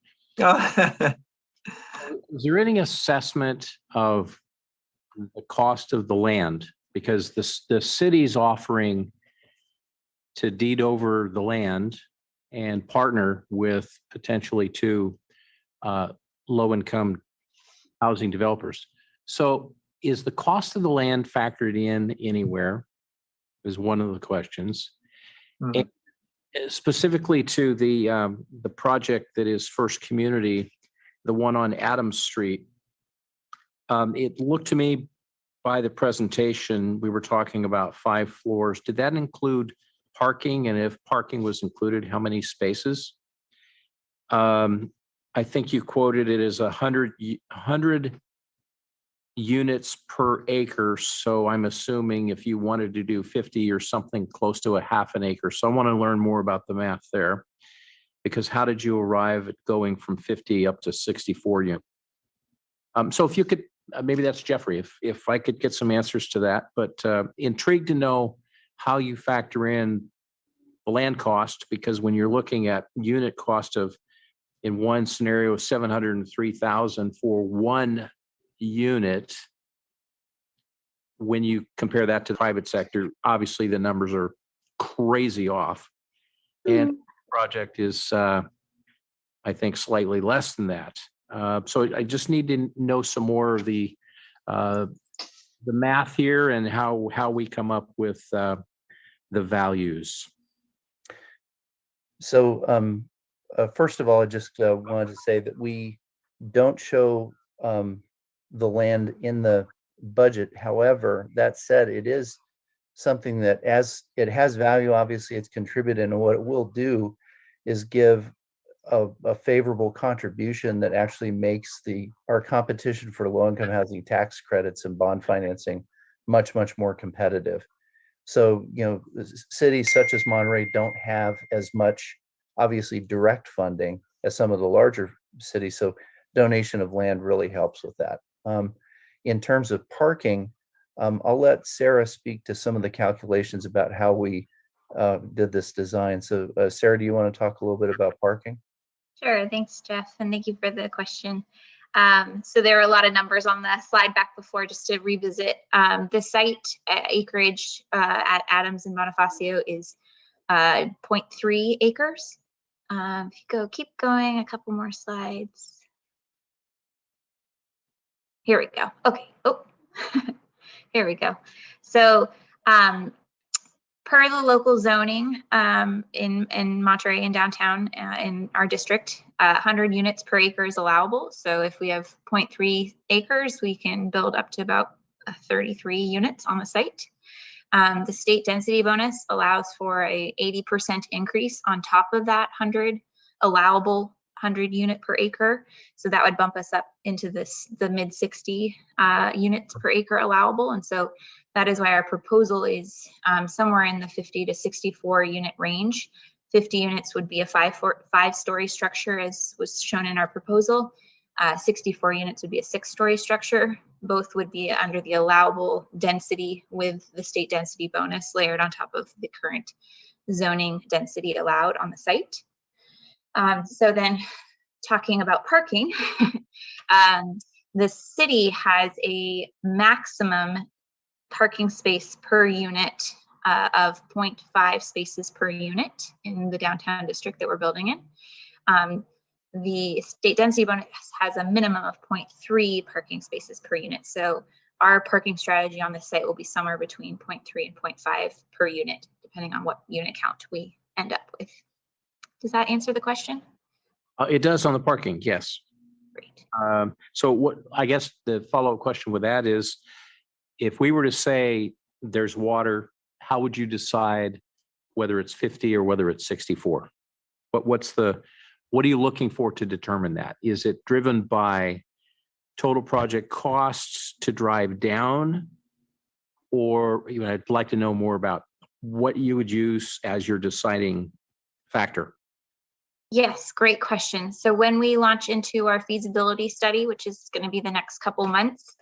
S10: Is there any assessment of the cost of the land? Because the city's offering to deed over the land and partner with potentially 2 low-income housing developers. So is the cost of the land factored in anywhere? Is one of the questions. And specifically to the project that is First Community, the one on Adams Street. It looked to me by the presentation, we were talking about 5 floors. Did that include parking? And if parking was included, how many spaces? I think you quoted it as 100 units per acre. So I'm assuming if you wanted to do 50 or something close to a half an acre. So I want to learn more about the math there, because how did you arrive at going from 50 up to 64 units? So if you could, maybe that's Jeffrey, if I could get some answers to that, but intrigued to know how you factor in the land cost, because when you're looking at unit cost of, in one scenario, 703,000 for 1 unit, when you compare that to the private sector, obviously the numbers are crazy off. And project is, I think, slightly less than that. So I just need to know some more of the math here and how we come up with the values.
S22: So first of all, I just wanted to say that we don't show the land in the budget. However, that said, it is something that, as it has value, obviously it's contributed, and what it will do is give a favorable contribution that actually makes our competition for low-income housing tax credits and bond financing much, much more competitive. So, cities such as Monterey don't have as much, obviously, direct funding as some of the larger cities. So donation of land really helps with that. In terms of parking, I'll let Sarah speak to some of the calculations about how we did this design. So Sarah, do you want to talk a little bit about parking?
S23: Sure, thanks, Jeff, and thank you for the question. So there are a lot of numbers on the slide back before, just to revisit. The site acreage at Adams and Bonifacio is 0.3 acres. If you keep going, a couple more slides. Here we go. Okay. Oh, here we go. So per the local zoning in Monterey and downtown in our district, 100 units per acre is allowable. So if we have 0.3 acres, we can build up to about 33 units on the site. The state density bonus allows for a 80% increase on top of that 100 allowable 100 unit per acre. So that would bump us up into the mid 60 units per acre allowable. And so that is why our proposal is somewhere in the 50 to 64 unit range. 50 units would be a five-story structure, as was shown in our proposal. 64 units would be a 6-story structure. Both would be under the allowable density with the state density bonus layered on top of the current zoning density allowed on the site. So then talking about parking, the city has a maximum parking space per unit of 0.5 spaces per unit in the downtown district that we're building in. The state density bonus has a minimum of 0.3 parking spaces per unit. So our parking strategy on this site will be somewhere between 0.3 and 0.5 per unit, depending on what unit count we end up with. Does that answer the question?
S10: It does on the parking, yes.
S23: Great.
S10: So what I guess the follow-up question with that is, if we were to say there's water, how would you decide whether it's 50 or whether it's 64? What are you looking for to determine that? Is it driven by total project costs to drive down? Or I'd like to know more about what you would use as your deciding factor.
S23: Yes, great question. So when we launch into our feasibility study, which is going to be the next couple months,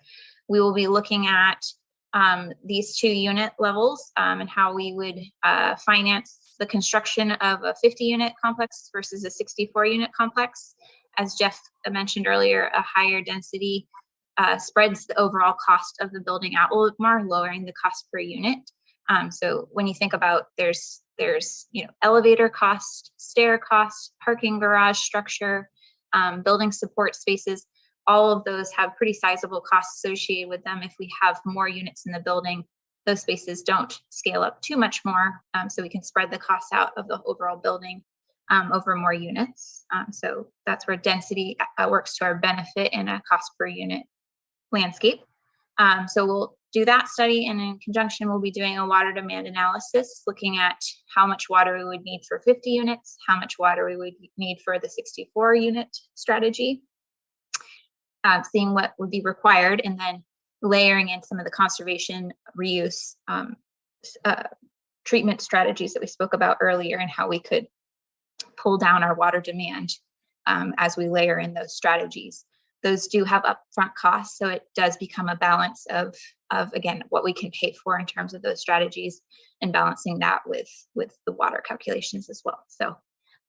S23: we will be looking at these 2 unit levels and how we would finance the construction of a 50 unit complex versus a 64 unit complex. As Jeff mentioned earlier, a higher density spreads the overall cost of the building out a little more, lowering the cost per unit. So when you think about there's elevator cost, stair cost, parking garage structure, building support spaces, all of those have pretty sizable costs associated with them. If we have more units in the building, those spaces don't scale up too much more, so we can spread the costs out of the overall building over more units. So that's where density works to our benefit in a cost per unit landscape. So we'll do that study, and in conjunction, we'll be doing a water demand analysis, looking at how much water we would need for 50 units, how much water we would need for the 64 unit strategy, seeing what would be required, and then layering in some of the conservation reuse treatment strategies that we spoke about earlier, and how we could pull down our water demand as we layer in those strategies. Those do have upfront costs, so it does become a balance of again, what we can pay for in terms of those strategies, and balancing that with the water calculations as well. So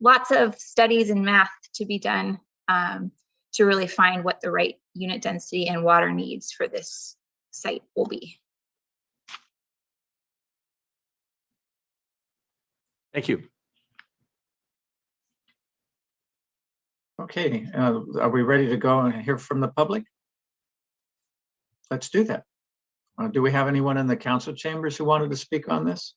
S23: lots of studies and math to be done to really find what the right unit density and water needs for this site will be.
S10: Thank you.
S2: Okay, are we ready to go and hear from the public? Let's do that. Do we have anyone in the council chambers who wanted to speak on this?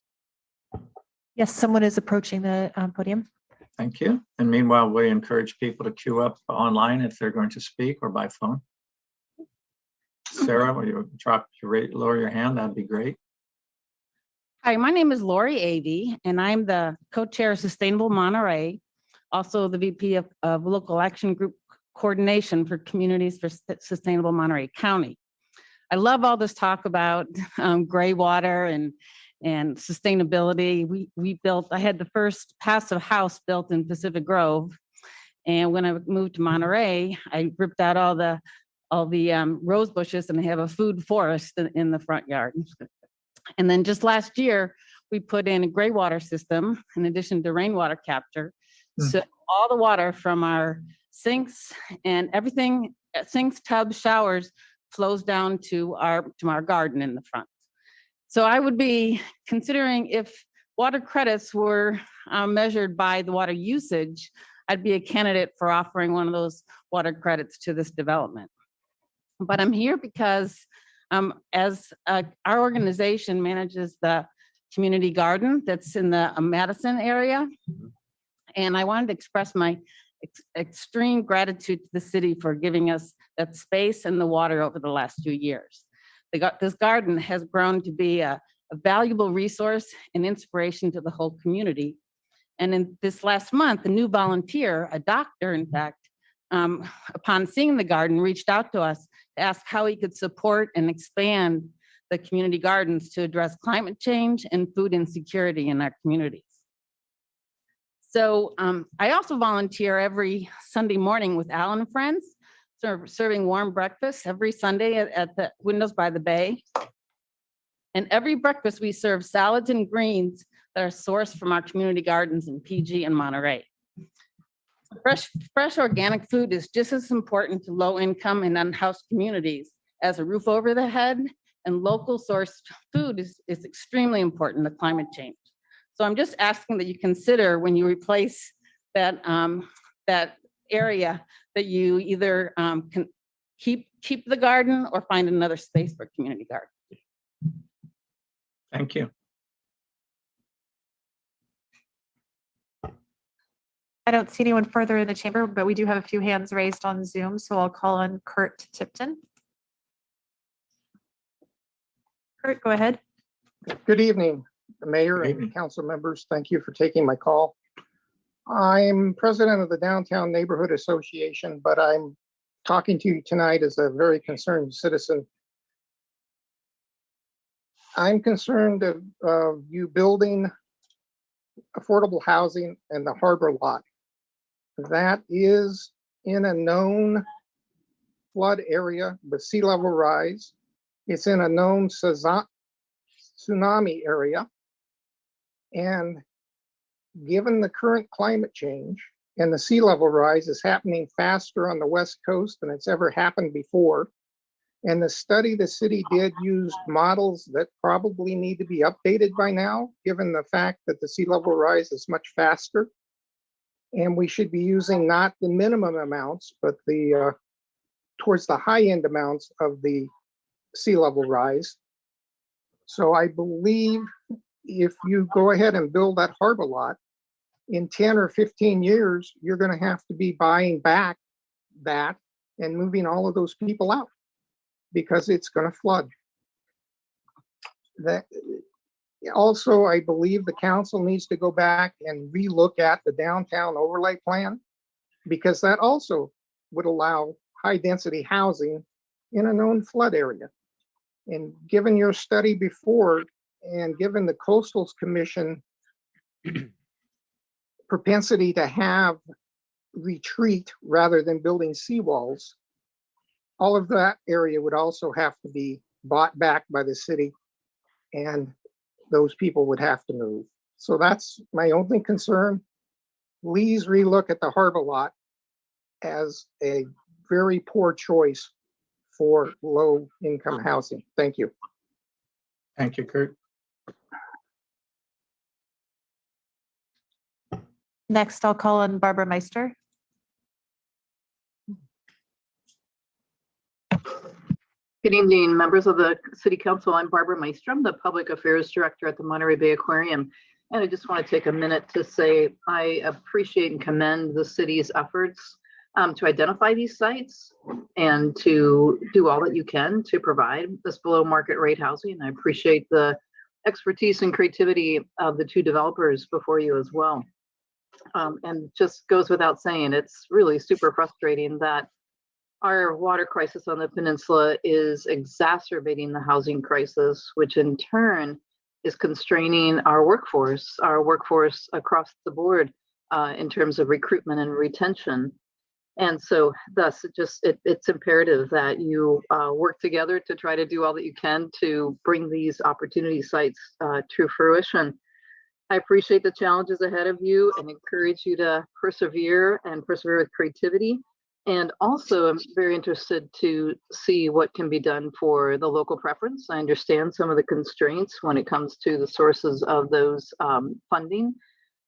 S6: Yes, someone is approaching the podium.
S2: Thank you. And meanwhile, we encourage people to queue up online if they're going to speak or by phone. Sarah, will you lower your hand? That'd be great.
S14: Hi, my name is Lori Avey, and I'm the co-chair of Sustainable Monterey, also the VP of Local Action Group Coordination for Communities for Sustainable Monterey County. I love all this talk about gray water and sustainability. I had the first passive house built in Pacific Grove. And when I moved to Monterey, I ripped out all the rose bushes and I have a food forest in the front yard. And then just last year, we put in a gray water system in addition to rainwater capture. So all the water from our sinks and everything, sinks, tubs, showers, flows down to our garden in the front. So I would be considering if water credits were measured by the water usage, I'd be a candidate for offering one of those water credits to this development. But I'm here because as our organization manages the community garden that's in the Madison area, and I wanted to express my extreme gratitude to the city for giving us that space and the water over the last few years. This garden has grown to be a valuable resource and inspiration to the whole community. And in this last month, a new volunteer, a doctor, in fact, upon seeing the garden, reached out to us to ask how he could support and expand the community gardens to address climate change and food insecurity in our communities. So I also volunteer every Sunday morning with Al and Friends, serving warm breakfast every Sunday at the Windows by the Bay. And every breakfast we serve salads and greens that are sourced from our community gardens in PG and Monterey. Fresh organic food is just as important to low income and unhoused communities as a roof over the head, and local sourced food is extremely important to climate change. So I'm just asking that you consider when you replace that area that you either can keep the garden or find another space for community garden.
S2: Thank you.
S6: I don't see anyone further in the chamber, but we do have a few hands raised on Zoom, so I'll call on Kurt Tipton. Kurt, go ahead.
S16: Good evening, the mayor and council members. Thank you for taking my call. I'm president of the Downtown Neighborhood Association, but I'm talking to you tonight as a very concerned citizen. I'm concerned of you building affordable housing in the harbor lot. That is in a known flood area with sea level rise. It's in a known tsunami area. And given the current climate change and the sea level rise is happening faster on the West Coast than it's ever happened before. And the study the city did used models that probably need to be updated by now, given the fact that the sea level rise is much faster. And we should be using not the minimum amounts, but the towards the high end amounts of the sea level rise. So I believe if you go ahead and build that harbor lot, in 10 or 15 years, you're going to have to be buying back that and moving all of those people out because it's going to flood. That also, I believe the council needs to go back and relook at the downtown overlay plan because that also would allow high density housing in a known flood area. And given your study before, and given the Coastal Commission propensity to have retreat rather than building seawalls, all of that area would also have to be bought back by the city and those people would have to move. So that's my only concern. Please relook at the harbor lot as a very poor choice for low income housing. Thank you.
S2: Thank you, Kurt.
S6: Next, I'll call on Barbara Meister.
S7: Good evening, members of the City Council. I'm Barbara Maestrom, the Public Affairs Director at the Monterey Bay Aquarium. And I just want to take a minute to say I appreciate and commend the city's efforts to identify these sites and to do all that you can to provide this below market rate housing. I appreciate the expertise and creativity of the two developers before you as well. And just goes without saying, it's really super frustrating that our water crisis on the peninsula is exacerbating the housing crisis, which in turn is constraining our workforce across the board in terms of recruitment and retention. And so thus it's imperative that you work together to try to do all that you can to bring these opportunity sites to fruition. I appreciate the challenges ahead of you and encourage you to persevere with creativity. And also, I'm very interested to see what can be done for the local preference. I understand some of the constraints when it comes to the sources of those funding.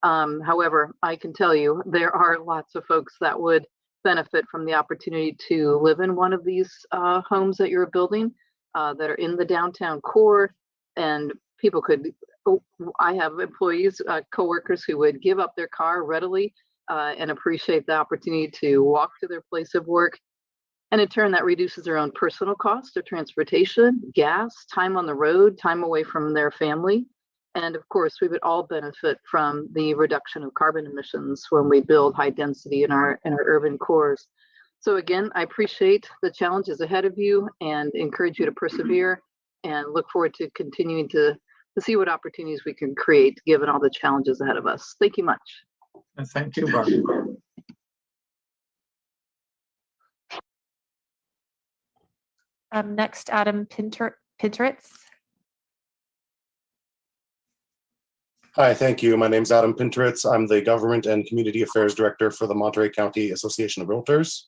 S7: However, I can tell you there are lots of folks that would benefit from the opportunity to live in one of these homes that you're building that are in the downtown core. And people could, I have employees, coworkers who would give up their car readily and appreciate the opportunity to walk to their place of work. And in turn, that reduces their own personal cost of transportation, gas, time on the road, time away from their family. And of course, we would all benefit from the reduction of carbon emissions when we build high density in our urban cores. So again, I appreciate the challenges ahead of you and encourage you to persevere and look forward to continuing to see what opportunities we can create given all the challenges ahead of us. Thank you much.
S2: Thank you, Barbara.
S6: Next, Adam Pinteritz.
S17: Hi, thank you. My name is Adam Pinteritz. I'm the Government and Community Affairs Director for the Monterey County Association of Realtors.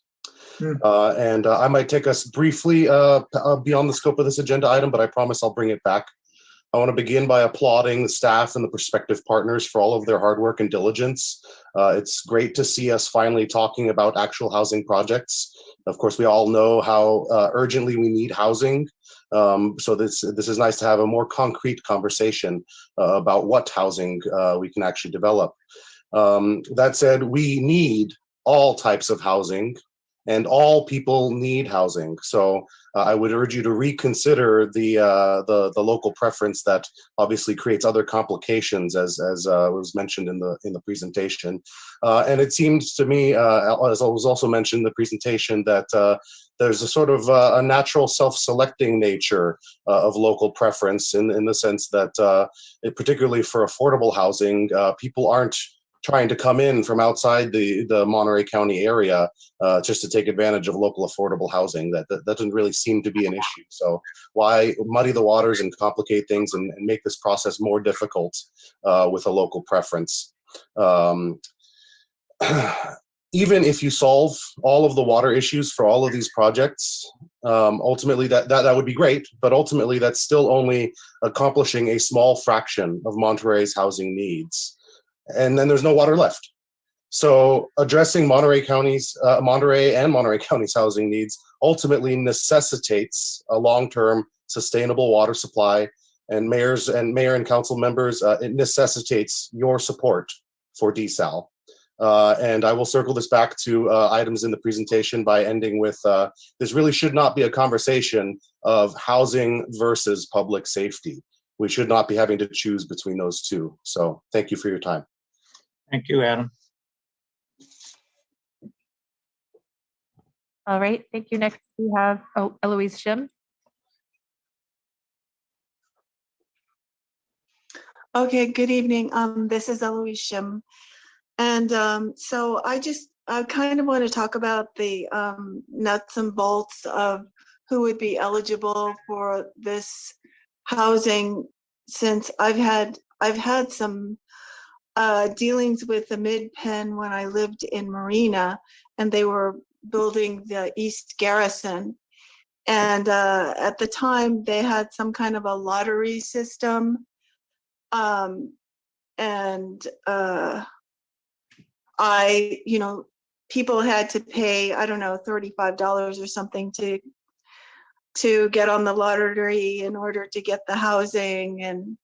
S17: And I might take us briefly beyond the scope of this agenda item, but I promise I'll bring it back. I want to begin by applauding the staff and the prospective partners for all of their hard work and diligence. It's great to see us finally talking about actual housing projects. Of course, we all know how urgently we need housing. So this is nice to have a more concrete conversation about what housing we can actually develop. That said, we need all types of housing, and all people need housing. So I would urge you to reconsider the local preference that obviously creates other complications, as was mentioned in the presentation. And it seems to me, as was also mentioned in the presentation, that there's a sort of a natural self-selecting nature of local preference in the sense that, particularly for affordable housing, people aren't trying to come in from outside the Monterey County area just to take advantage of local affordable housing. That doesn't really seem to be an issue. So why muddy the waters and complicate things and make this process more difficult with a local preference? Even if you solve all of the water issues for all of these projects, ultimately that would be great, but ultimately that's still only accomplishing a small fraction of Monterey's housing needs. And then there's no water left. So addressing Monterey and Monterey County's housing needs ultimately necessitates a long-term sustainable water supply. And mayor and council members, it necessitates your support for desal. And I will circle this back to items in the presentation by ending with, this really should not be a conversation of housing versus public safety. We should not be having to choose between those two. So thank you for your time.
S2: Thank you, Adam.
S6: All right, thank you. Next, we have Eloise Shim.
S18: Okay, good evening. This is Eloise Shim. And so I kind of want to talk about the nuts and bolts of who would be eligible for this housing, since I've had some dealings with the Mid-Penn when I lived in Marina, and they were building the East Garrison. And at the time, they had some kind of a lottery system. People had to pay, I don't know, $35 or something to to get on the lottery in order to get the housing. And,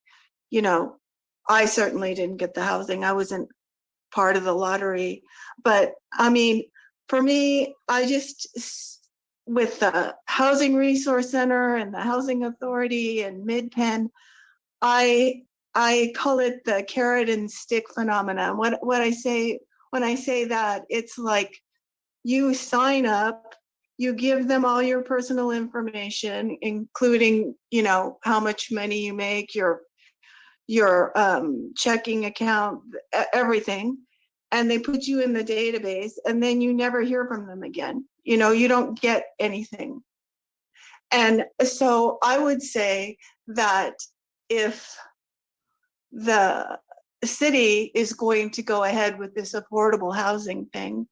S18: I certainly didn't get the housing. I wasn't part of the lottery. But I mean, for me, with the Housing Resource Center and the Housing Authority and Mid-Penn, I call it the carrot and stick phenomenon. What I say when I say that, it's like you sign up, you give them all your personal information, including, how much money you make, your checking account, everything. And they put you in the database, and then you never hear from them again. You don't get anything. And so I would say that if the city is going to go ahead with this affordable housing thing,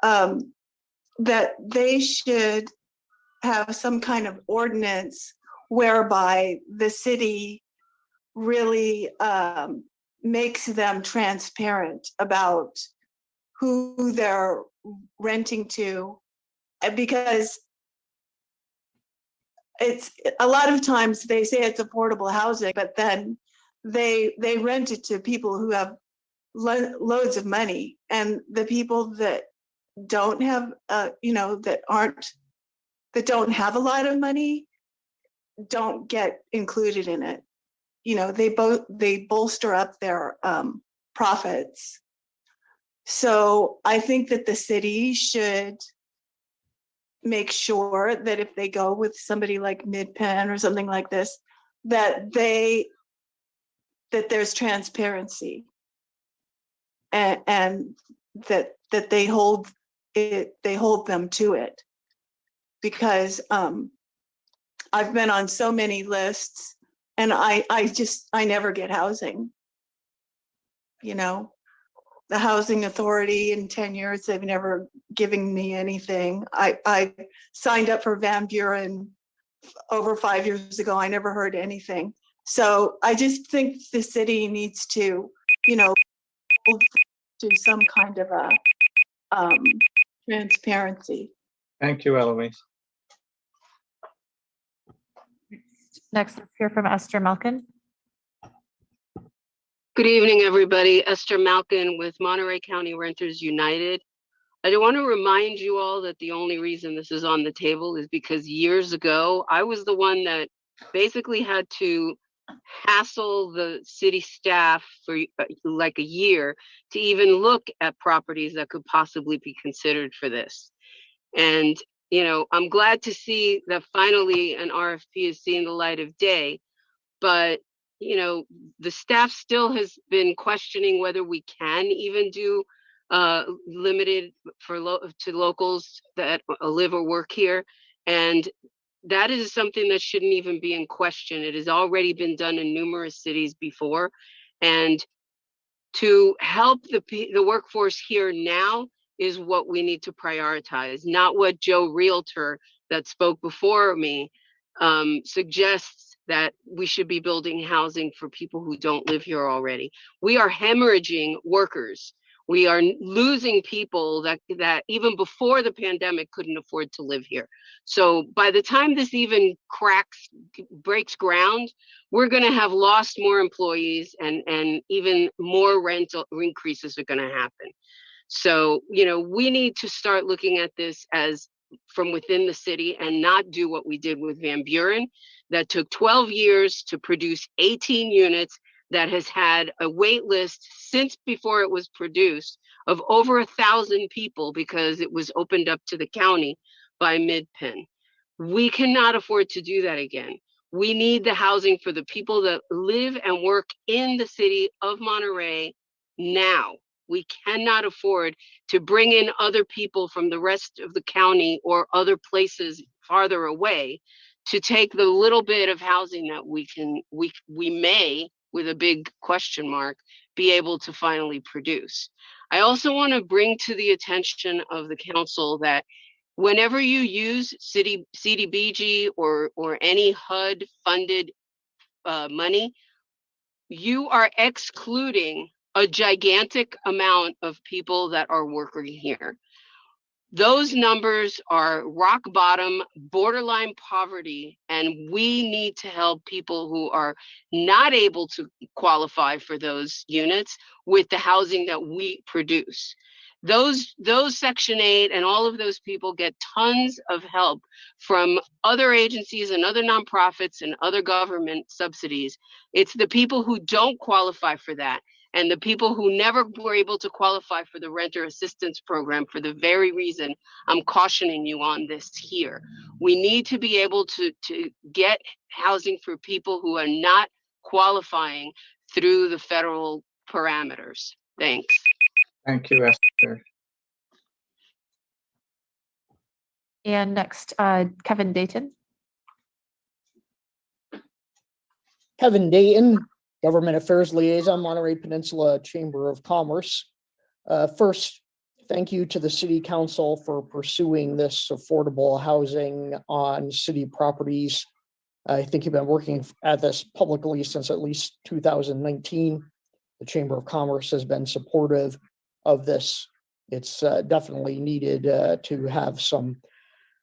S18: that they should have some kind of ordinance whereby the city really makes them transparent about who they're renting to, because it's a lot of times they say it's affordable housing, but then they rent it to people who have loads of money, and the people that don't have that don't have a lot of money don't get included in it. They bolster up their profits. So I think that the city should make sure that if they go with somebody like Mid-Penn or something like this, that there's transparency, and that they hold them to it. Because I've been on so many lists, and I never get housing. The Housing Authority, in 10 years, they've never given me anything. I signed up for Van Buren over 5 years ago. I never heard anything. So I just think the city needs to, do some kind of a transparency.
S2: Thank you, Eloise.
S6: Next, let's hear from Esther Malkin.
S1: Good evening, everybody. Esther Malkin with Monterey County Renters United. I want to remind you all that the only reason this is on the table is because years ago, I was the one that basically had to hassle the city staff for like a year to even look at properties that could possibly be considered for this. And, I'm glad to see that finally an RFP is seeing the light of day, but the staff still has been questioning whether we can even do limited to locals that live or work here. And that is something that shouldn't even be in question. It has already been done in numerous cities before. And to help the workforce here now is what we need to prioritize, not what Joe Realtor that spoke before me suggests that we should be building housing for people who don't live here already. We are hemorrhaging workers. We are losing people that even before the pandemic couldn't afford to live here. So by the time this even breaks ground, we're going to have lost more employees, and even more rental increases are going to happen. So, we need to start looking at this as from within the city and not do what we did with Van Buren that took 12 years to produce 18 units that has had a wait list since before it was produced of over 1,000 people because it was opened up to the county by Mid-Penn. We cannot afford to do that again. We need the housing for the people that live and work in the city of Monterey now. We cannot afford to bring in other people from the rest of the county or other places farther away to take the little bit of housing that we may, with a big question mark, be able to finally produce. I also want to bring to the attention of the council that whenever you use CDBG or any HUD funded money, you are excluding a gigantic amount of people that are working here. Those numbers are rock bottom, borderline poverty, and we need to help people who are not able to qualify for those units with the housing that we produce. Those Section 8 and all of those people get tons of help from other agencies and other nonprofits and other government subsidies. It's the people who don't qualify for that and the people who never were able to qualify for the renter assistance program for the very reason I'm cautioning you on this here. We need to be able to get housing for people who are not qualifying through the federal parameters. Thanks.
S2: Thank you, Esther.
S6: And next, Kevin Dayton.
S9: Kevin Dayton, Government Affairs Liaison, Monterey Peninsula Chamber of Commerce. First, thank you to the City Council for pursuing this affordable housing on city properties. I think you've been working at this publicly since at least 2019. The Chamber of Commerce has been supportive of this. It's definitely needed to have some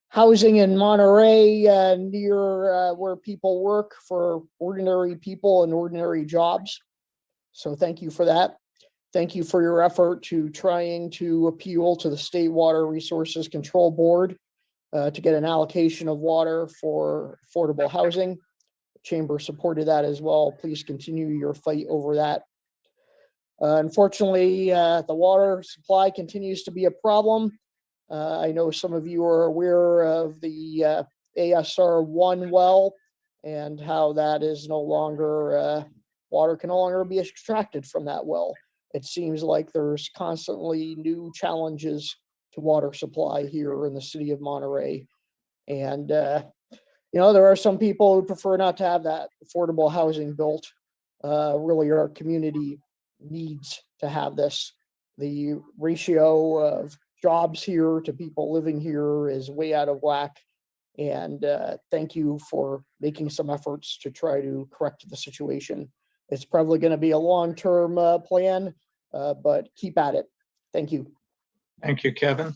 S9: housing in Monterey near where people work for ordinary people and ordinary jobs. So thank you for that. Thank you for your effort to trying to appeal to the State Water Resources Control Board to get an allocation of water for affordable housing. The Chamber supported that as well. Please continue your fight over that. Unfortunately, the water supply continues to be a problem. I know some of you are aware of the ASR 1 well and how that is no longer, water can no longer be extracted from that well. It seems like there's constantly new challenges to water supply here in the city of Monterey. And, you know, there are some people who prefer not to have that affordable housing built. Really, our community needs to have this. The ratio of jobs here to people living here is way out of whack. And thank you for making some efforts to try to correct the situation. It's probably going to be a long-term plan, but keep at it. Thank you.
S2: Thank you, Kevin.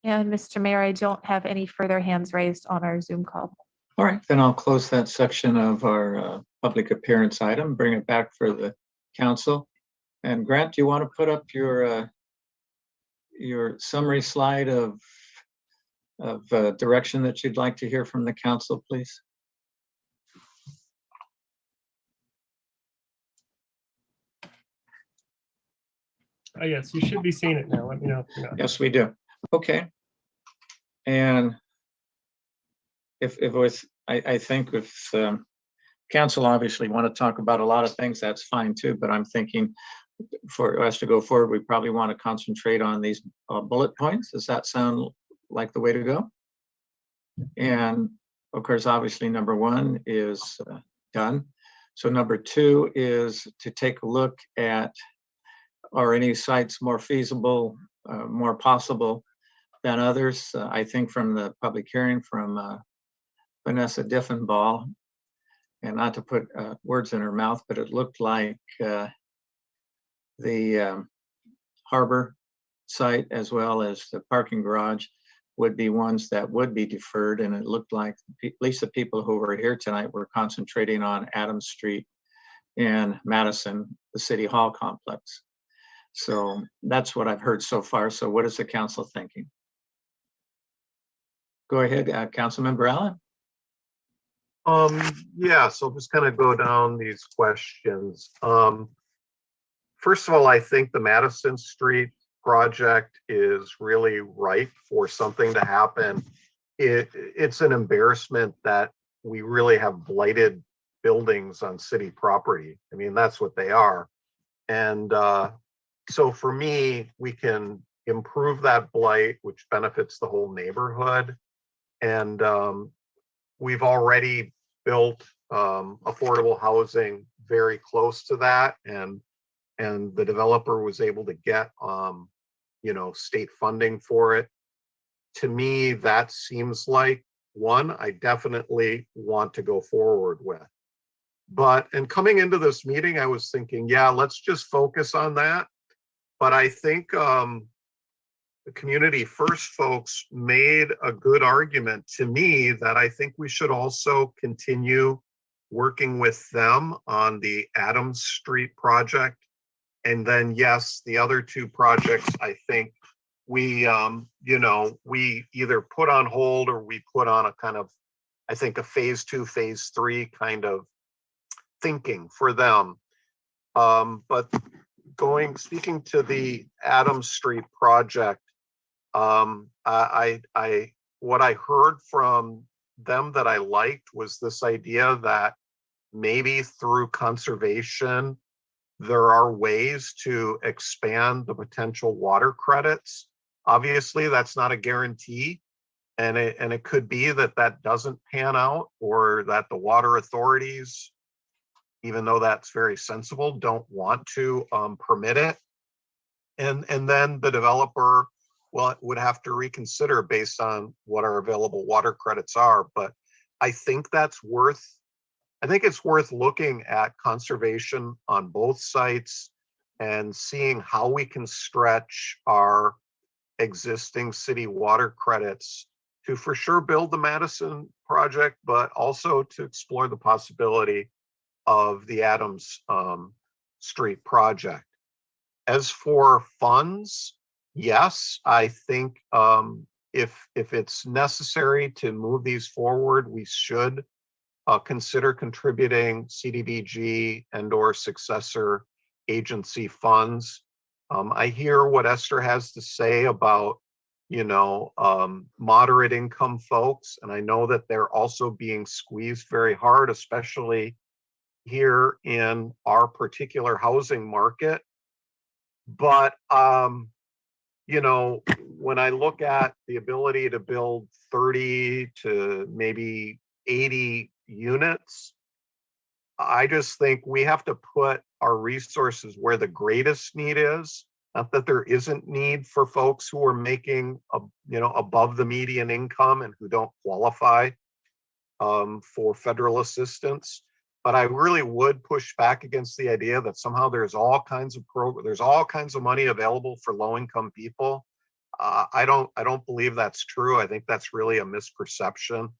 S6: And Mr. Mayor, I don't have any further hands raised on our Zoom call.
S2: All right, then I'll close that section of our public appearance item, bring it back for the council. And Grant, do you want to put up your summary slide of direction that you'd like to hear from the council, please?
S21: Yes, you should be seeing it now. Let me know if you're not.
S2: Yes, we do. Okay. And if it was, I think if council obviously want to talk about a lot of things, that's fine too, but I'm thinking for us to go forward, we probably want to concentrate on these bullet points. Does that sound like the way to go? And of course, obviously, number one is done. So number two is to take a look at, are any sites more feasible, more possible than others? I think from the public hearing from Vanessa Diffenbaugh, and not to put words in her mouth, but it looked like the harbor site as well as the parking garage would be ones that would be deferred. And it looked like at least the people who were here tonight were concentrating on Adams Street and Madison, the City Hall complex. So that's what I've heard so far. So what is the council thinking? Go ahead, Councilmember Allen.
S4: Yeah, so just kind of go down these questions. First of all, I think the Madison Street project is really ripe for something to happen. It's an embarrassment that we really have blighted buildings on city property. I mean, that's what they are. And so for me, we can improve that blight, which benefits the whole neighborhood. And we've already built affordable housing very close to that, and the developer was able to get you know, state funding for it. To me, that seems like one I definitely want to go forward with. But and coming into this meeting, I was thinking, yeah, let's just focus on that. But I think the Community First folks made a good argument to me that I think we should also continue working with them on the Adams Street project. And then, yes, the other two projects, I think we, we either put on hold or we put on a kind of, I think, a phase 2, phase 3 kind of thinking for them. But speaking to the Adams Street project, what I heard from them that I liked was this idea that maybe through conservation, there are ways to expand the potential water credits. Obviously, that's not a guarantee. And it could be that that doesn't pan out, or that the water authorities, even though that's very sensible, don't want to permit it. And then the developer, well, would have to reconsider based on what our available water credits are. But I think it's worth looking at conservation on both sites and seeing how we can stretch our existing city water credits to for sure build the Madison project, but also to explore the possibility of the Adams Street project. As for funds, yes, I think if it's necessary to move these forward, we should consider contributing CDBG and/or successor agency funds. I hear what Esther has to say about, moderate income folks, and I know that they're also being squeezed very hard, especially here in our particular housing market. But when I look at the ability to build 30 to maybe 80 units, I just think we have to put our resources where the greatest need is. Not that there isn't need for folks who are making above the median income and who don't qualify for federal assistance. But I really would push back against the idea that somehow there's all kinds of money available for low-income people. I don't believe that's true. I think that's really a misperception,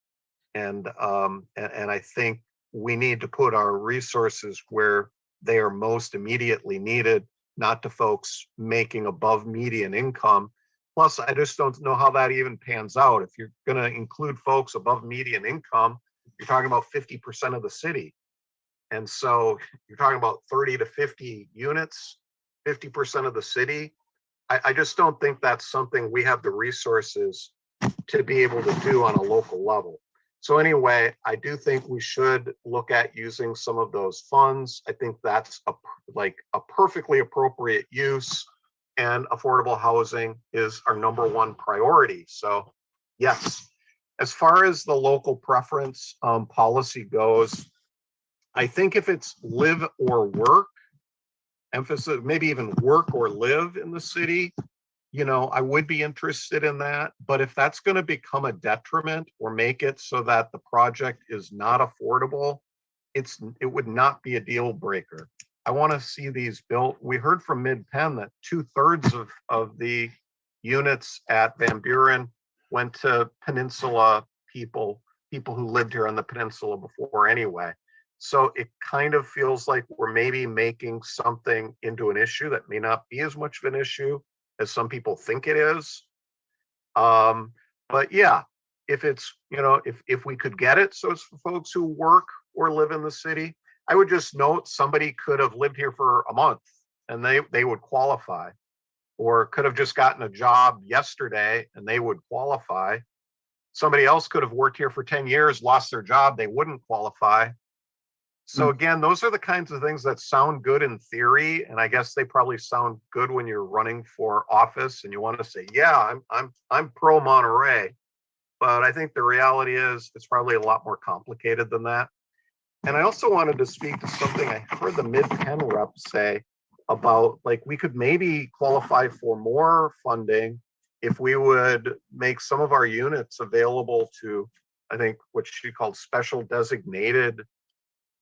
S4: and I think we need to put our resources where they are most immediately needed, not to folks making above median income. Plus, I just don't know how that even pans out. If you're going to include folks above median income, you're talking about 50% of the city. And so you're talking about 30 to 50 units, 50% of the city. I just don't think that's something we have the resources to be able to do on a local level. So anyway, I do think we should look at using some of those funds. I think that's a perfectly appropriate use, and affordable housing is our #1 priority. So yes, as far as the local preference policy goes, I think if it's live or work, emphasis, maybe even work or live in the city, I would be interested in that. But if that's going to become a detriment or make it so that the project is not affordable, it would not be a deal breaker. I want to see these built. We heard from Mid-Penn that 2/3 of the units at Van Buren went to Peninsula people who lived here on the peninsula before anyway. So it kind of feels like we're maybe making something into an issue that may not be as much of an issue as some people think it is. But yeah, if it's, if we could get it so it's for folks who work or live in the city, I would just note somebody could have lived here for a month and they would qualify, or could have just gotten a job yesterday and they would qualify. Somebody else could have worked here for 10 years, lost their job, they wouldn't qualify. So again, those are the kinds of things that sound good in theory, and I guess they probably sound good when you're running for office and you want to say, yeah, I'm pro Monterey. But I think the reality is it's probably a lot more complicated than that. And I also wanted to speak to something I heard the Mid-Penn rep say about, like, we could maybe qualify for more funding if we would make some of our units available to, I think, what she called special designated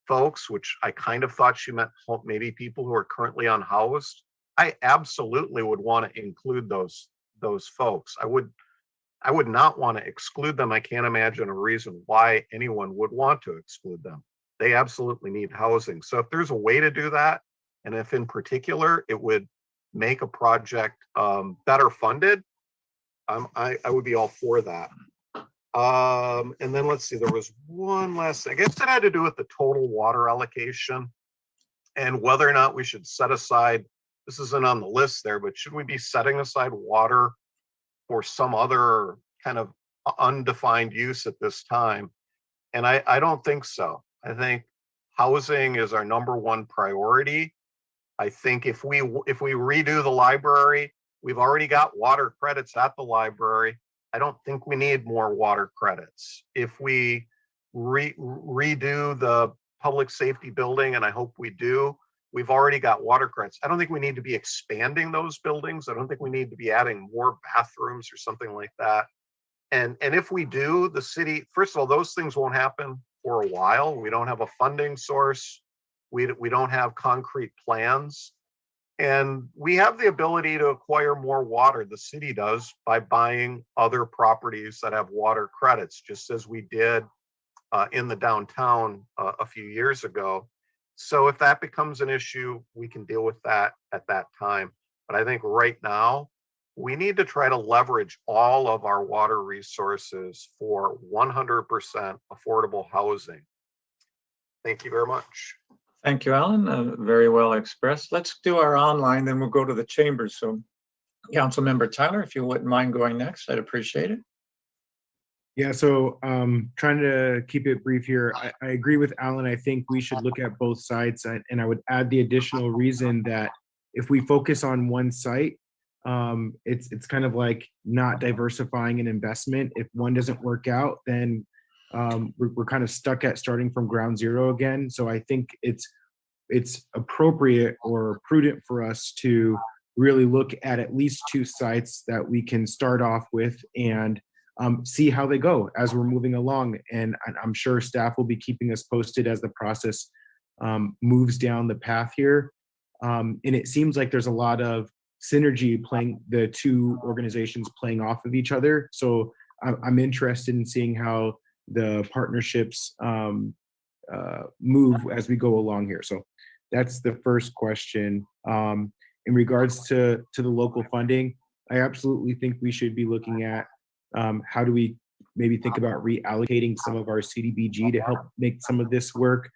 S4: folks, which I kind of thought she meant maybe people who are currently unhoused. I absolutely would want to include those folks. I would not want to exclude them. I can't imagine a reason why anyone would want to exclude them. They absolutely need housing. So if there's a way to do that, and if in particular it would make a project better funded, I would be all for that. And then let's see, there was one last thing. I guess it had to do with the total water allocation and whether or not we should set aside, this isn't on the list there, but should we be setting aside water for some other kind of undefined use at this time? And I don't think so. I think housing is our #1 priority. I think if we redo the library, we've already got water credits at the library. I don't think we need more water credits. If we redo the public safety building, and I hope we do, we've already got water credits. I don't think we need to be expanding those buildings. I don't think we need to be adding more bathrooms or something like that. And if we do, the city, first of all, those things won't happen for a while. We don't have a funding source. We don't have concrete plans. And we have the ability to acquire more water, the city does, by buying other properties that have water credits, just as we did in the downtown a few years ago. So if that becomes an issue, we can deal with that at that time. But I think right now, we need to try to leverage all of our water resources for 100% affordable housing. Thank you very much.
S2: Thank you, Alan. Very well expressed. Let's do our online, then we'll go to the chambers. So Councilmember Tyler, if you wouldn't mind going next, I'd appreciate it.
S8: Yeah, so trying to keep it brief here. I agree with Alan. I think we should look at both sides, and I would add the additional reason that if we focus on one site, it's kind of like not diversifying an investment. If one doesn't work out, then we're kind of stuck at starting from ground zero again. So I think it's appropriate or prudent for us to really look at least 2 sites that we can start off with and see how they go as we're moving along. And I'm sure staff will be keeping us posted as the process moves down the path here. And it seems like there's a lot of synergy playing, the 2 organizations playing off of each other. So I'm interested in seeing how the partnerships move as we go along here. So that's the first question. In regards to the local funding, I absolutely think we should be looking at how do we maybe think about reallocating some of our CDBG to help make some of this work.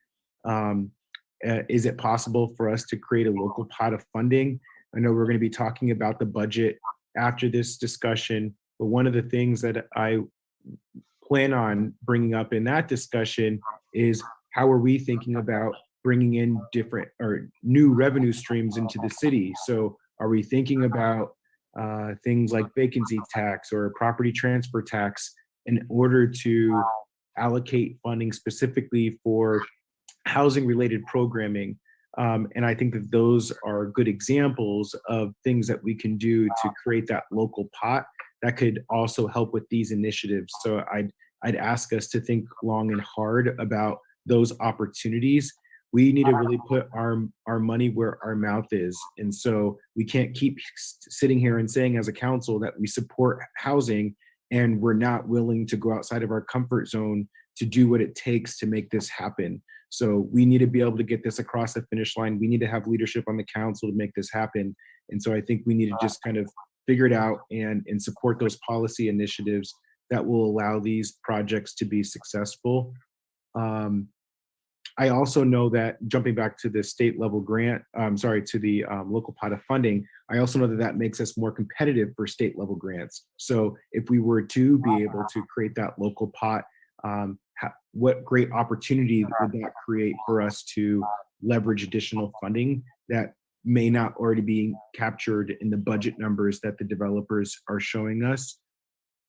S8: Is it possible for us to create a local pot of funding? I know we're going to be talking about the budget after this discussion, but one of the things that I plan on bringing up in that discussion is how are we thinking about bringing in different or new revenue streams into the city? So are we thinking about things like vacancy tax or property transfer tax in order to allocate funding specifically for housing related programming? And I think that those are good examples of things that we can do to create that local pot that could also help with these initiatives. So I'd ask us to think long and hard about those opportunities. We need to really put our money where our mouth is. And so we can't keep sitting here and saying as a council that we support housing and we're not willing to go outside of our comfort zone to do what it takes to make this happen. So we need to be able to get this across the finish line. We need to have leadership on the council to make this happen. And so I think we need to just kind of figure it out and support those policy initiatives that will allow these projects to be successful. I also know that jumping back to the state level grant, to the local pot of funding, I also know that that makes us more competitive for state level grants. So if we were to be able to create that local pot, what great opportunity would that create for us to leverage additional funding that may not already be captured in the budget numbers that the developers are showing us.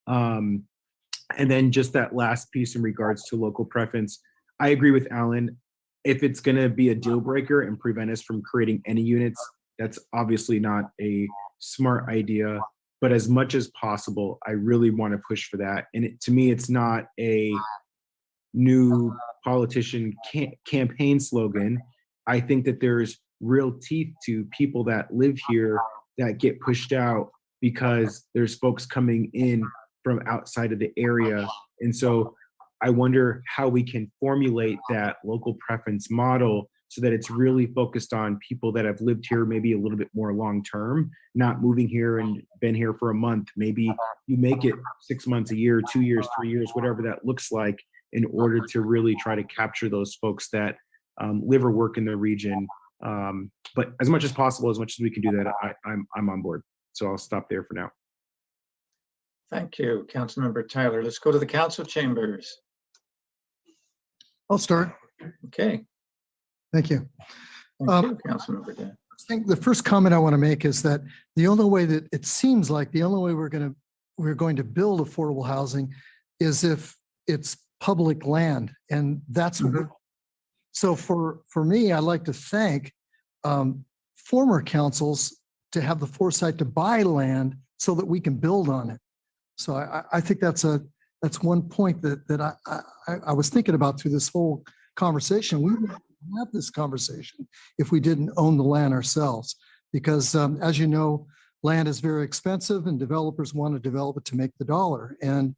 S8: And then just that last piece in regards to local preference, I agree with Alan. If it's going to be a deal breaker and prevent us from creating any units, that's obviously not a smart idea. But as much as possible, I really want to push for that. And to me, it's not a new politician campaign slogan. I think that there's real teeth to people that live here that get pushed out because there's folks coming in from outside of the area. And so I wonder how we can formulate that local preference model so that it's really focused on people that have lived here maybe a little bit more long-term, not moving here and been here for a month. Maybe you make it 6 months, a year, 2 years, 3 years, whatever that looks like, in order to really try to capture those folks that live or work in the region. But as much as possible, as much as we can do that, I'm on board. So I'll stop there for now.
S2: Thank you, Councilmember Tyler. Let's go to the council chambers.
S11: I'll start.
S2: Okay.
S11: Thank you.
S2: Thank you, Councilmember Dan.
S11: I think the first comment I want to make is that the only way that it seems like the only way we're going to build affordable housing is if it's public land, and that's so for me, I like to thank former councils to have the foresight to buy land so that we can build on it. So I think that's one point that I was thinking about through this whole conversation. We wouldn't have this conversation if we didn't own the land ourselves, because as you know, land is very expensive and developers want to develop it to make the dollar, and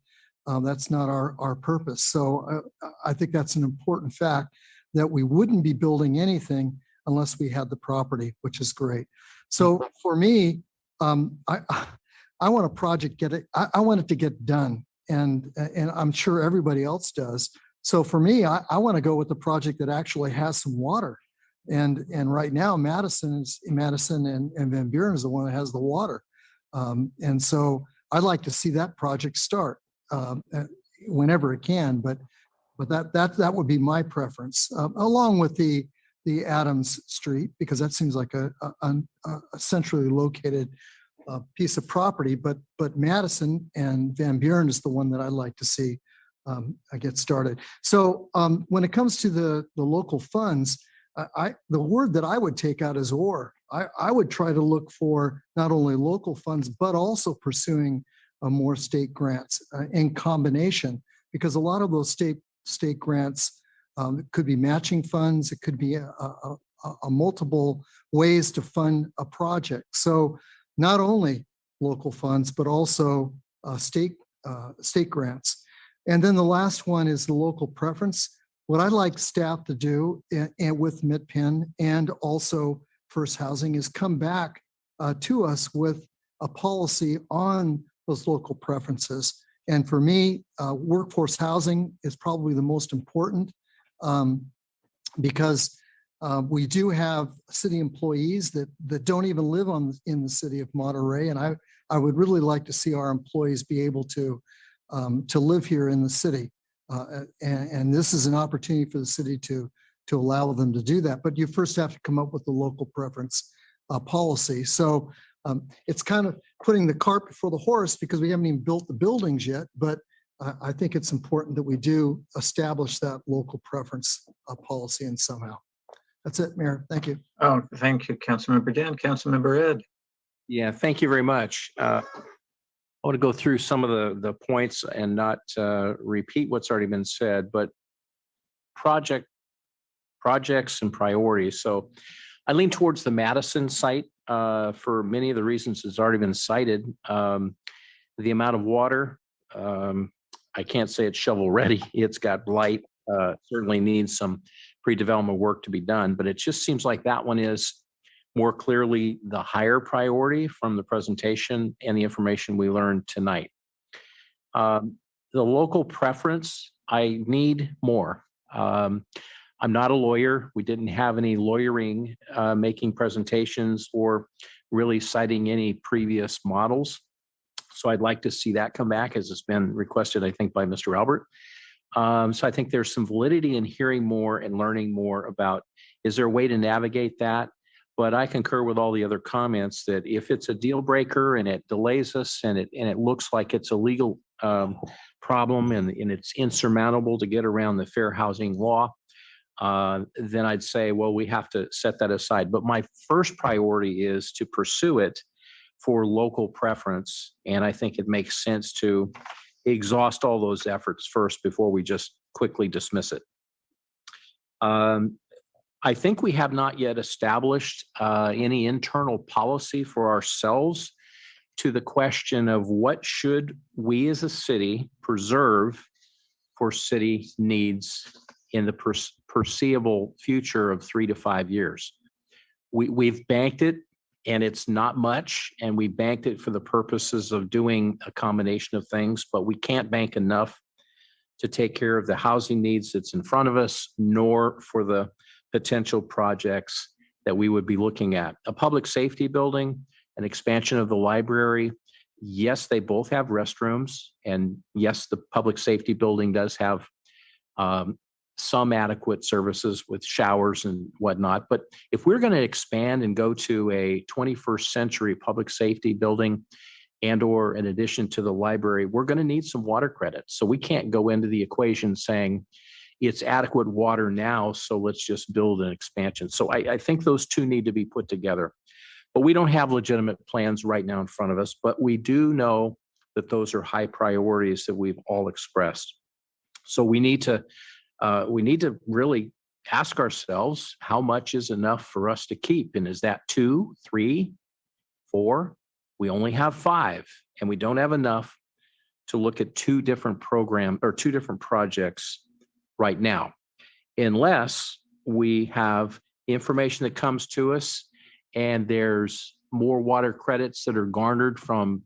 S11: that's not our purpose. So I think that's an important fact, that we wouldn't be building anything unless we had the property, which is great. So for me, I want a project I want it to get done, and I'm sure everybody else does. So for me, I want to go with the project that actually has some water, and right now Madison and Van Buren is the one that has the water, and so I'd like to see that project start whenever it can. But that would be my preference, along with the Adams Street, because that seems like a centrally located piece of property. But Madison and Van Buren is the one that I'd like to see get started. So when it comes to the local funds, the word that I would take out is or. I would try to look for not only local funds, but also pursuing more state grants in combination, because a lot of those state grants could be matching funds. It could be a multiple ways to fund a project. So not only local funds, but also state grants. And then the last one is the local preference. What I'd like staff to do and with MidPen and also First Housing is come back to us with a policy on those local preferences. And for me, workforce housing is probably the most important, because we do have city employees that don't even live in the city of Monterey. And I would really like to see our employees be able to live here in the city. And this is an opportunity for the city to allow them to do that. But you first have to come up with the local preference policy. So it's kind of putting the cart before the horse, because we haven't even built the buildings yet. But I think it's important that we do establish that local preference policy and somehow. That's it, Mayor. Thank you.
S2: Oh, thank you, Councilmember Dan. Councilmember Ed.
S10: Yeah, thank you very much. I want to go through some of the points and not repeat what's already been said, but projects and priorities. So I lean towards the Madison site for many of the reasons that's already been cited. The amount of water, I can't say it's shovel ready. It's got blight, certainly needs some pre-development work to be done, but it just seems like that one is more clearly the higher priority from the presentation and the information we learned tonight. The local preference, I need more. I'm not a lawyer. We didn't have any lawyering making presentations or really citing any previous models. So I'd like to see that come back, as it's been requested, I think, by Mr. Albert. So I think there's some validity in hearing more and learning more about, is there a way to navigate that? But I concur with all the other comments that if it's a deal breaker and it delays us and it looks like it's a legal problem and it's insurmountable to get around the fair housing law, then I'd say, well, we have to set that aside. But my first priority is to pursue it for local preference. And I think it makes sense to exhaust all those efforts first before we just quickly dismiss it. I think we have not yet established any internal policy for ourselves to the question of what should we as a city preserve for city needs in the foreseeable future of 3 to 5 years. We've banked it, and it's not much, and we banked it for the purposes of doing a combination of things, but we can't bank enough to take care of the housing needs that's in front of us, nor for the potential projects that we would be looking at. A public safety building, an expansion of the library. Yes, they both have restrooms, and yes, the public safety building does have some adequate services with showers and whatnot. But if we're going to expand and go to a 21st century public safety building and or in addition to the library, we're going to need some water credits. So we can't go into the equation saying it's adequate water now, so let's just build an expansion. So I think those two need to be put together. But we don't have legitimate plans right now in front of us, but we do know that those are high priorities that we've all expressed. So we need to really ask ourselves, how much is enough for us to keep? And is that 2, 3, 4? We only have 5, and we don't have enough to look at 2 different projects right now, unless we have information that comes to us and there's more water credits that are garnered from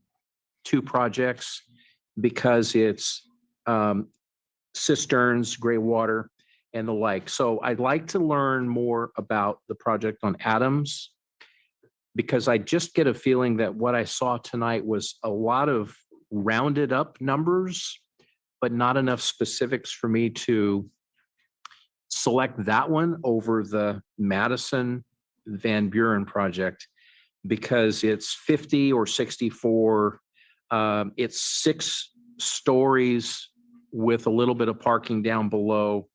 S10: 2 projects because it's cisterns, gray water, and the like. So I'd like to learn more about the project on Adams, because I just get a feeling that what I saw tonight was a lot of rounded up numbers, but not enough specifics for me to select that one over the Madison Van Buren project, because it's 50 or 64. It's 6 stories with a little bit of parking down below,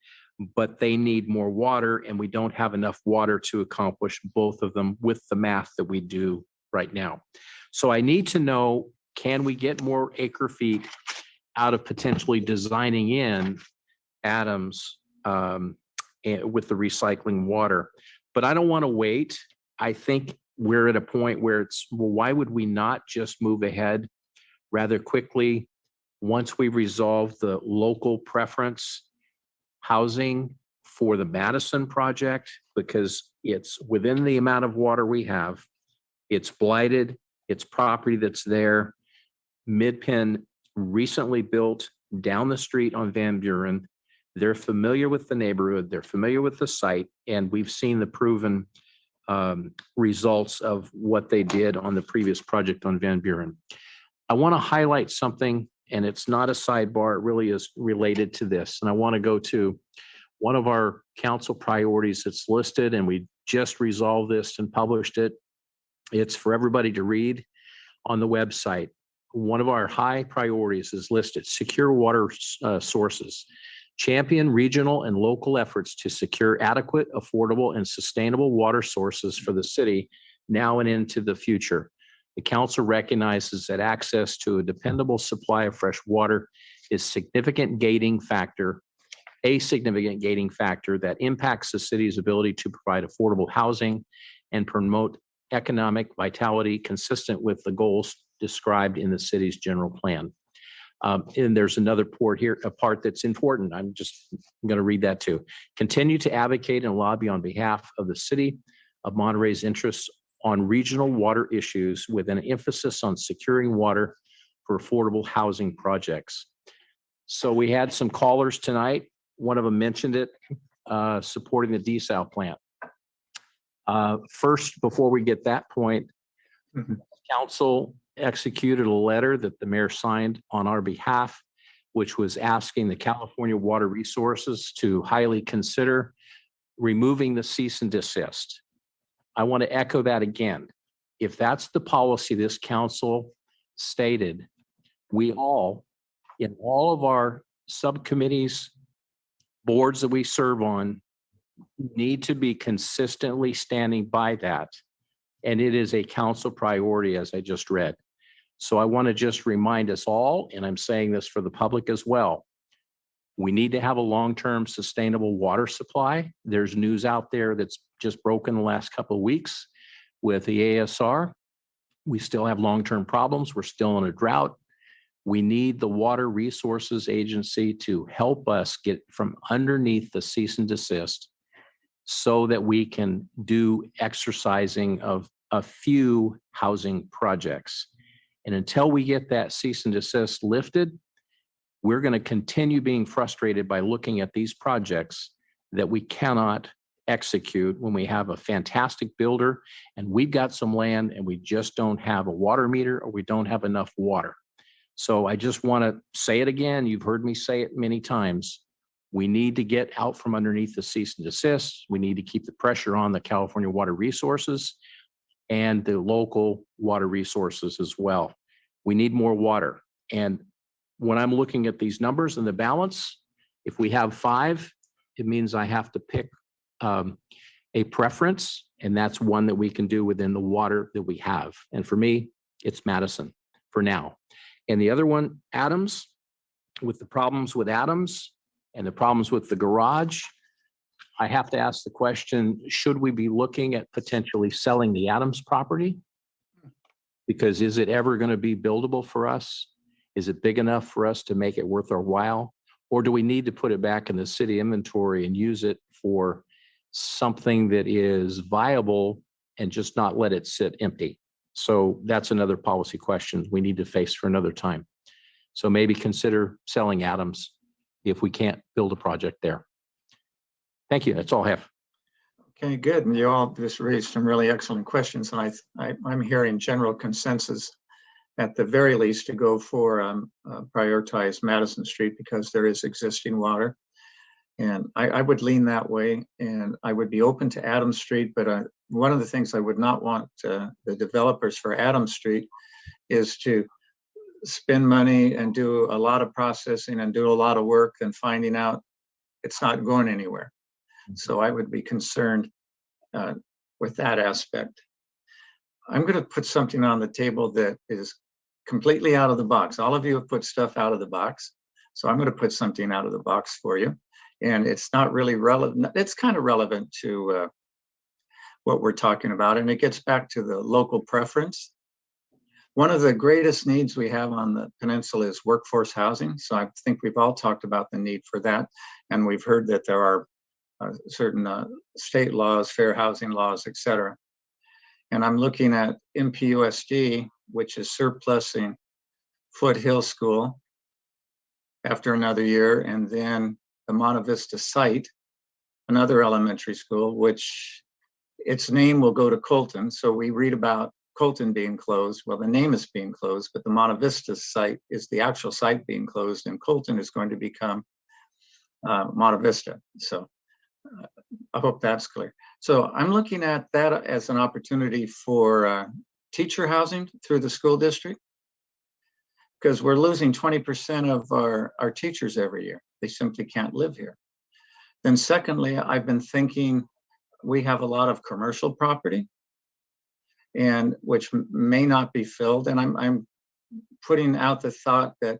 S10: but they need more water, and we don't have enough water to accomplish both of them with the math that we do right now. So I need to know, can we get more acre feet out of potentially designing in Adams with the recycling water? But I don't want to wait. I think we're at a point where it's, well, why would we not just move ahead rather quickly once we resolve the local preference housing for the Madison project, because it's within the amount of water we have. It's blighted, it's property that's there. Mid-Penn recently built down the street on Van Buren. They're familiar with the neighborhood, they're familiar with the site, and we've seen the proven results of what they did on the previous project on Van Buren. I want to highlight something, and it's not a sidebar, it really is related to this. And I want to go to one of our council priorities that's listed, and we just resolved this and published it. It's for everybody to read on the website. One of our high priorities is listed: secure water sources. Champion regional and local efforts to secure adequate, affordable, and sustainable water sources for the city now and into the future. The council recognizes that access to a dependable supply of fresh water is a significant gating factor that impacts the city's ability to provide affordable housing and promote economic vitality consistent with the goals described in the city's general plan. And there's another part that's important. I'm going to read that too. Continue to advocate and lobby on behalf of the city of Monterey's interests on regional water issues with an emphasis on securing water for affordable housing projects. So we had some callers tonight. One of them mentioned it, supporting the desal plant. First, before we get that point, council executed a letter that the mayor signed on our behalf, which was asking the California Water Resources to highly consider removing the cease and desist. I want to echo that again. If that's the policy this council stated, we all, in all of our subcommittees, boards that we serve on, need to be consistently standing by that. And it is a council priority, as I just read. So I want to just remind us all, and I'm saying this for the public as well, We need to have a long-term sustainable water supply. There's news out there that's just broken the last couple of weeks with the ASR. We still have long-term problems. We're still in a drought. We need the Water Resources Agency to help us get from underneath the cease and desist so that we can do exercising of a few housing projects. And until we get that cease and desist lifted, we're going to continue being frustrated by looking at these projects that we cannot execute when we have a fantastic builder and we've got some land and we just don't have a water meter or we don't have enough water. So I just want to say it again. You've heard me say it many times. We need to get out from underneath the cease and desist. We need to keep the pressure on the California Water Resources and the local water resources as well. We need more water. And when I'm looking at these numbers and the balance, if we have 5, it means I have to pick a preference, and that's one that we can do within the water that we have. And for me, it's Madison for now. And the other one, Adams, with the problems with Adams and the problems with the garage, I have to ask the question, should we be looking at potentially selling the Adams property? Because is it ever going to be buildable for us? Is it big enough for us to make it worth our while? Or do we need to put it back in the city inventory and use it for something that is viable and just not let it sit empty? So that's another policy question we need to face for another time. So maybe consider selling Adams if we can't build a project there. Thank you. That's all I have.
S2: Okay, good. And you all just raised some really excellent questions. And I'm hearing general consensus at the very least to go for prioritize Madison Street because there is existing water. And I would lean that way, and I would be open to Adams Street. But one of the things I would not want the developers for Adams Street is to spend money and do a lot of processing and do a lot of work and finding out it's not going anywhere. So I would be concerned with that aspect. I'm going to put something on the table that is completely out of the box. All of you have put stuff out of the box. So I'm going to put something out of the box for you. And it's not really relevant. It's kind of relevant to what we're talking about. And it gets back to the local preference. One of the greatest needs we have on the peninsula is workforce housing. So I think we've all talked about the need for that. And we've heard that there are certain state laws, fair housing laws, et cetera. And I'm looking at MPUSD, which is surplusing Foothill School after another year, and then the Monte Vista site, another elementary school, which its name will go to Colton. So we read about Colton being closed. Well, the name is being closed, but the Monte Vista site is the actual site being closed, and Colton is going to become Monte Vista. So I hope that's clear. So I'm looking at that as an opportunity for teacher housing through the school district, because we're losing 20% of our teachers every year. They simply can't live here. Then secondly, I've been thinking we have a lot of commercial property, and which may not be filled. And I'm putting out the thought that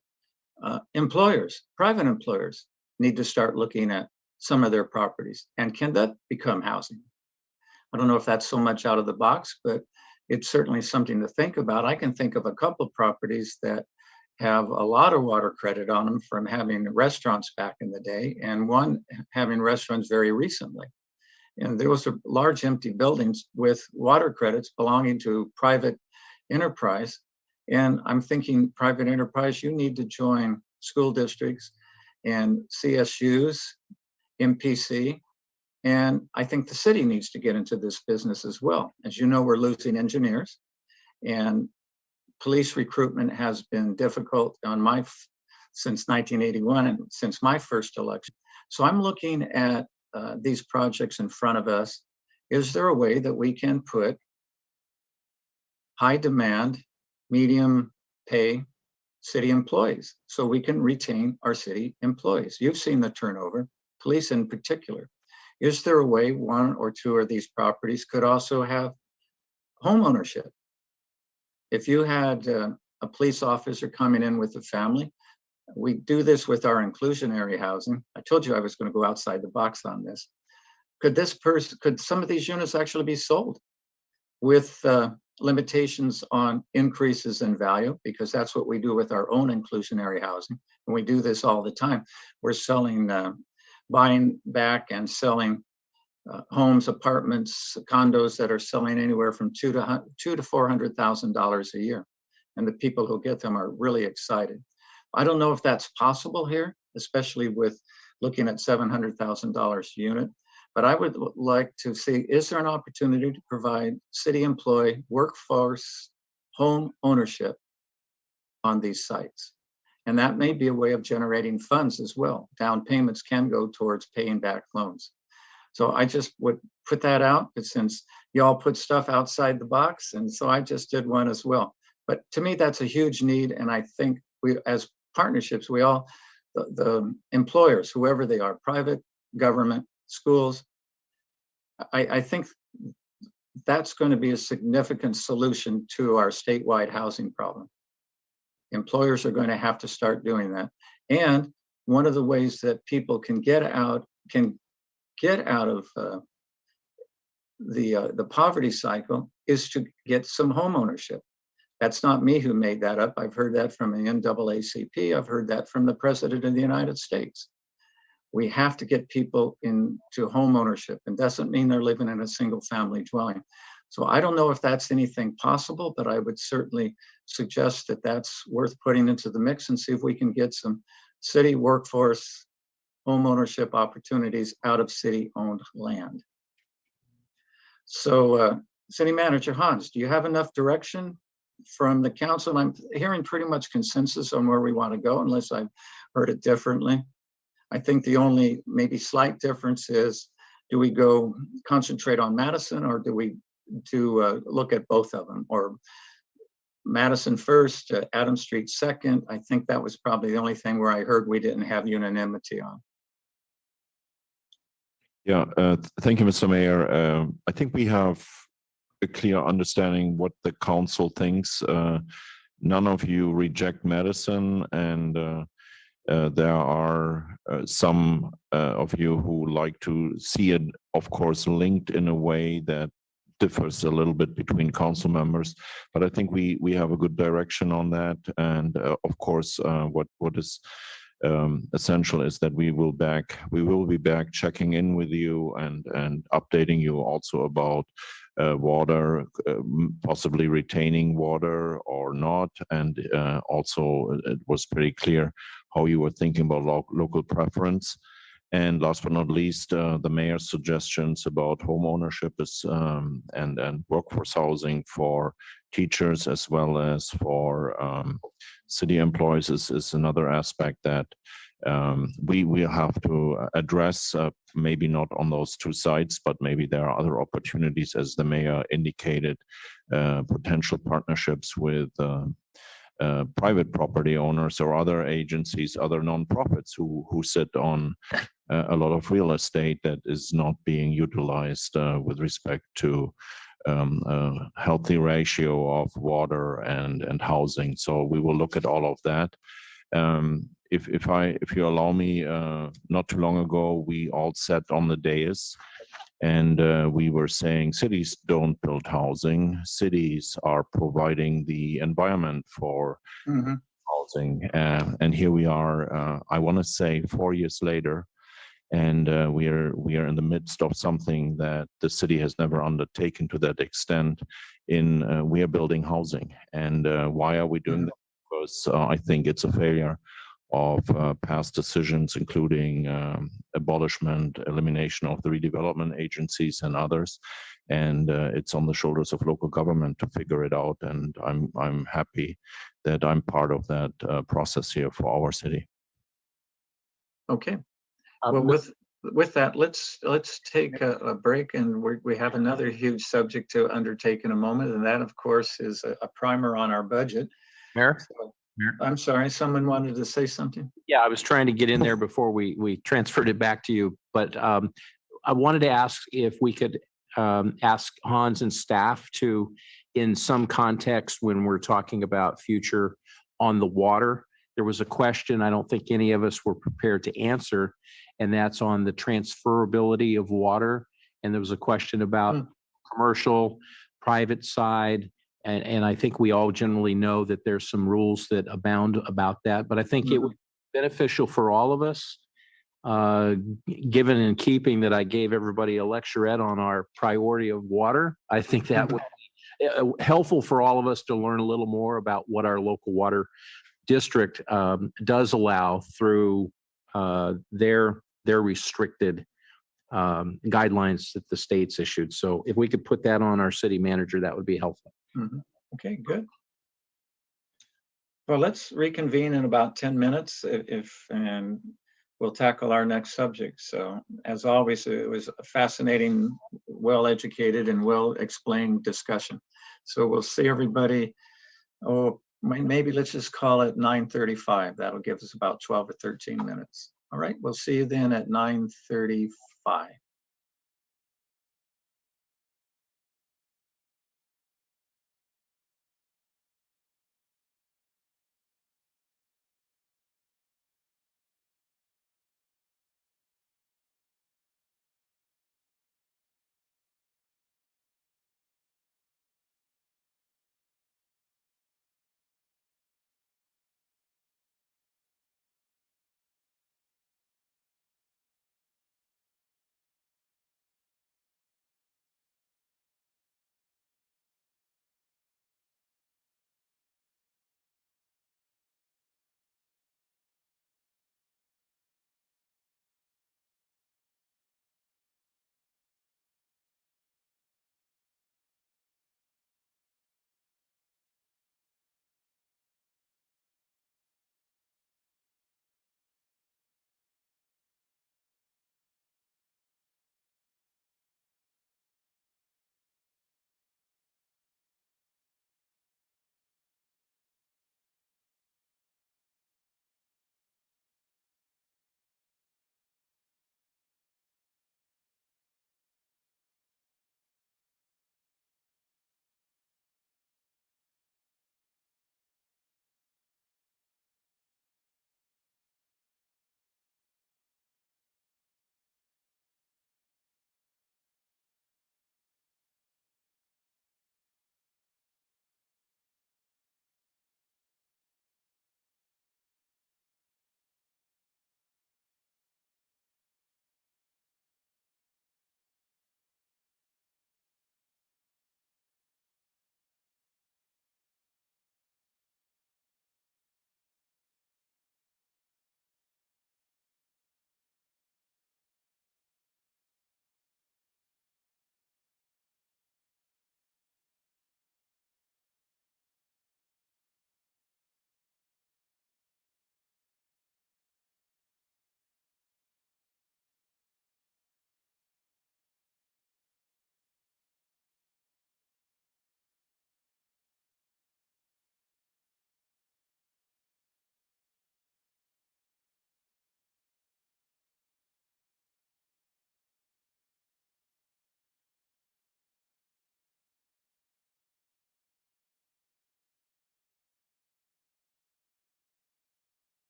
S2: employers, private employers, need to start looking at some of their properties. And can that become housing? I don't know if that's so much out of the box, but it's certainly something to think about. I can think of a couple of properties that have a lot of water credit on them from having restaurants back in the day, and one having restaurants very recently. And there was a large empty buildings with water credits belonging to private enterprise. And I'm thinking private enterprise, you need to join school districts and CSUs, MPC, and I think the city needs to get into this business as well. As you know, we're losing engineers, and police recruitment has been difficult on since 1981 and since my first election. So I'm looking at these projects in front of us. Is there a way that we can put high demand, medium pay city employees so we can retain our city employees? You've seen the turnover, police in particular. Is there a way one or two of these properties could also have home ownership? If you had a police officer coming in with a family, we do this with our inclusionary housing. I told you I was going to go outside the box on this. Could some of these units actually be sold with limitations on increases in value? Because that's what we do with our own inclusionary housing. And we do this all the time. We're selling, buying back and selling homes, apartments, condos that are selling anywhere from $200,000 to $400,000 a year. And the people who get them are really excited. I don't know if that's possible here, especially with looking at $700,000 a unit. But I would like to see, is there an opportunity to provide city employee workforce home ownership on these sites? And that may be a way of generating funds as well. Down payments can go towards paying back loans. So I just would put that out, but since y'all put stuff outside the box, and so I just did one as well. But to me, that's a huge need. And I think we, as partnerships, we all, the employers, whoever they are, private, government, schools, I think that's going to be a significant solution to our statewide housing problem. Employers are going to have to start doing that. And one of the ways that people can get out of the poverty cycle is to get some home ownership. That's not me who made that up. I've heard that from the NAACP. I've heard that from the President of the United States. We have to get people into home ownership, and doesn't mean they're living in a single family dwelling. So I don't know if that's anything possible, but I would certainly suggest that that's worth putting into the mix and see if we can get some city workforce home ownership opportunities out of city-owned land. So City Manager Hans, do you have enough direction from the council? I'm hearing pretty much consensus on where we want to go, unless I've heard it differently. I think the only maybe slight difference is, do we go concentrate on Madison, or do we look at both of them, or Madison first, Adams Street second? I think that was probably the only thing where I heard we didn't have unanimity on.
S5: Yeah, thank you, Mr. Mayor. I think we have a clear understanding what the council thinks. None of you reject Madison, and there are some of you who like to see it, of course, linked in a way that differs a little bit between council members. But I think we have a good direction on that. And of course, what is essential is that we will be back checking in with you and updating you also about water, possibly retaining water or not. And also it was pretty clear how you were thinking about local preference. And last but not least, the mayor's suggestions about home ownership is and workforce housing for teachers as well as for city employees is another aspect that we will have to address, maybe not on those two sites, but maybe there are other opportunities, as the mayor indicated, potential partnerships with private property owners or other agencies, other nonprofits who sit on a lot of real estate that is not being utilized with respect to a healthy ratio of water and housing. So we will look at all of that. If you allow me, not too long ago, we all sat on the dais and we were saying cities don't build housing. Cities are providing the environment for housing. And here we are, I want to say 4 years later, and we are in the midst of something that the city has never undertaken to that extent. We are building housing. And why are we doing that? Because I think it's a failure of past decisions, including abolishment, elimination of the redevelopment agencies and others. And it's on the shoulders of local government to figure it out. And I'm happy that I'm part of that process here for our city.
S2: Okay. Well, with that, let's take a break, and we have another huge subject to undertake in a moment, and that, of course, is a primer on our budget.
S10: Mayor?
S2: So, I'm sorry, someone wanted to say something?
S10: Yeah, I was trying to get in there before we transferred it back to you, but I wanted to ask if we could ask Hans and staff to, in some context, when we're talking about future on the water, there was a question I don't think any of us were prepared to answer, and that's on the transferability of water. And there was a question about commercial, private side. And I think we all generally know that there's some rules that abound about that, but I think it would be beneficial for all of us, given and keeping that I gave everybody a lecturette on our priority of water. I think that would be helpful for all of us to learn a little more about what our local water district does allow through their restricted guidelines that the state's issued. So if we could put that on our city manager, that would be helpful.
S2: Okay, good. Well, let's reconvene in about 10 minutes and we'll tackle our next subject. So as always, it was a fascinating, well-educated and well-explained discussion. So we'll see everybody, maybe let's just call it 9:35. That'll give us about 12 or 13 minutes. All right, we'll see you then at 9:35.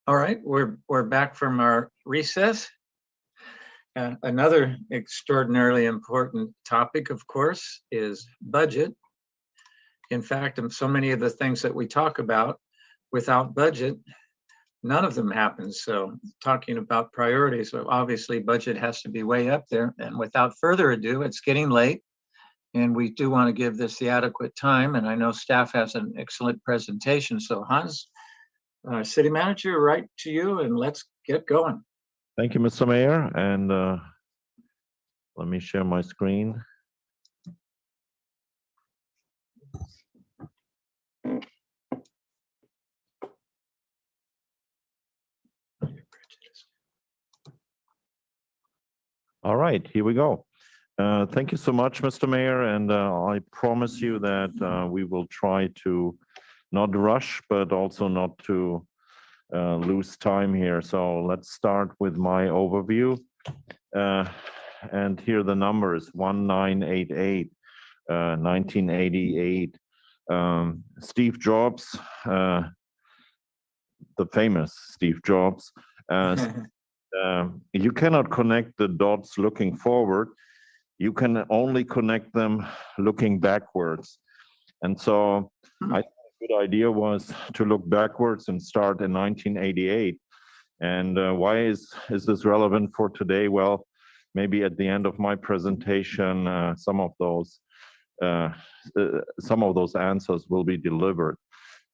S2: All right, we're back from our recess. Another extraordinarily important topic, of course, is budget. In fact, so many of the things that we talk about, without budget, none of them happen. So talking about priorities, so obviously budget has to be way up there. And without further ado, it's getting late. And we do want to give this the adequate time. And I know staff has an excellent presentation. So Hans, City Manager, right to you, and let's get going.
S5: Thank you, Mr. Mayor. And let me share my screen. All right, here we go. Thank you so much, Mr. Mayor, and I promise you that we will try to not rush, but also not to lose time here. So let's start with my overview. And here are the numbers: 1988, 1988. Steve Jobs, the famous Steve Jobs. You cannot connect the dots looking forward. You can only connect them looking backwards. And so I think a good idea was to look backwards and start in 1988. And why is this relevant for today? Well, maybe at the end of my presentation, some of those answers will be delivered.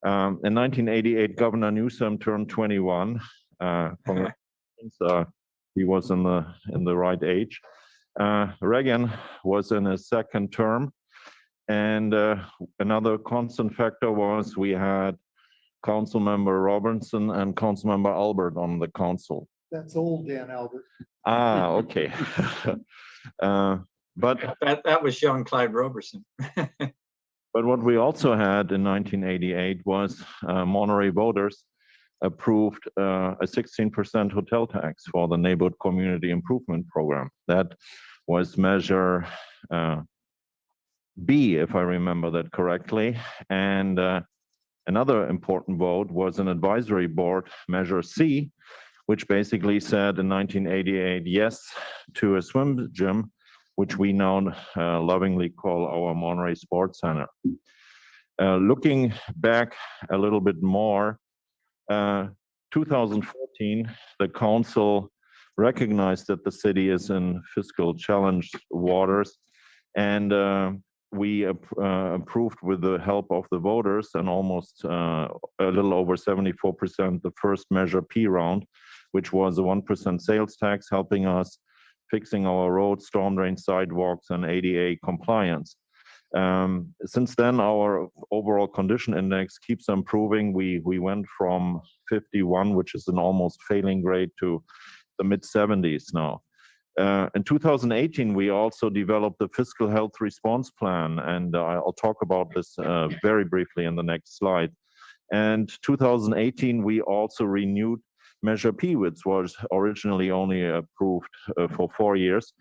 S5: In 1988, Governor Newsom turned 21. He was in the right age. Reagan was in his second term, and another constant factor was we had Councilmember Robinson and Councilmember Albert on the council.
S11: That's old, Dan Albert.
S5: Ah, okay. But
S2: that was young Clyde Roberson.
S5: But what we also had in 1988 was Monterey voters approved a 16% hotel tax for the Neighborhood Community Improvement Program. That was measure B, if I remember that correctly. And another important vote was an advisory board, measure C, which basically said in 1988, yes to a swim gym, which we now lovingly call our Monterey Sports Center. Looking back a little bit more, 2014, the council recognized that the city is in fiscal challenged waters, and we approved with the help of the voters and almost a little over 74% the first measure P round, which was a 1% sales tax, helping us fixing our roads, storm drain sidewalks, and ADA compliance. Since then, our overall condition index keeps improving. We went from 51, which is an almost failing grade, to the mid 70s now. In 2018, we also developed the fiscal health response plan, and I'll talk about this very briefly in the next slide. And 2018, we also renewed Measure P, which was originally only approved for 4 years.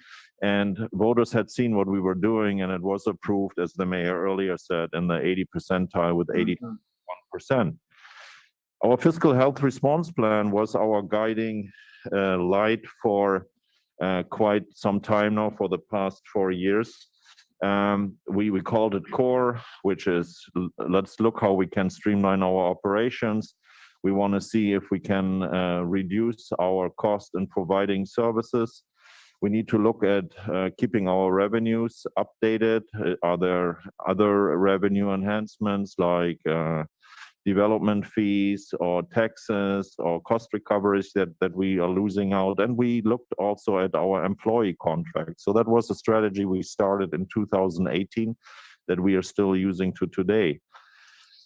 S5: And voters had seen what we were doing, and it was approved, as the mayor earlier said, in the 80 percentile with 81%. Our fiscal health response plan was our guiding light for quite some time now, for the past 4 years. We called it CORE, which is let's look how we can streamline our operations. We want to see if we can reduce our cost in providing services. We need to look at keeping our revenues updated. Are there other revenue enhancements like development fees or taxes or cost recoveries that we are losing out? And we looked also at our employee contracts. So that was a strategy we started in 2018 that we are still using to today.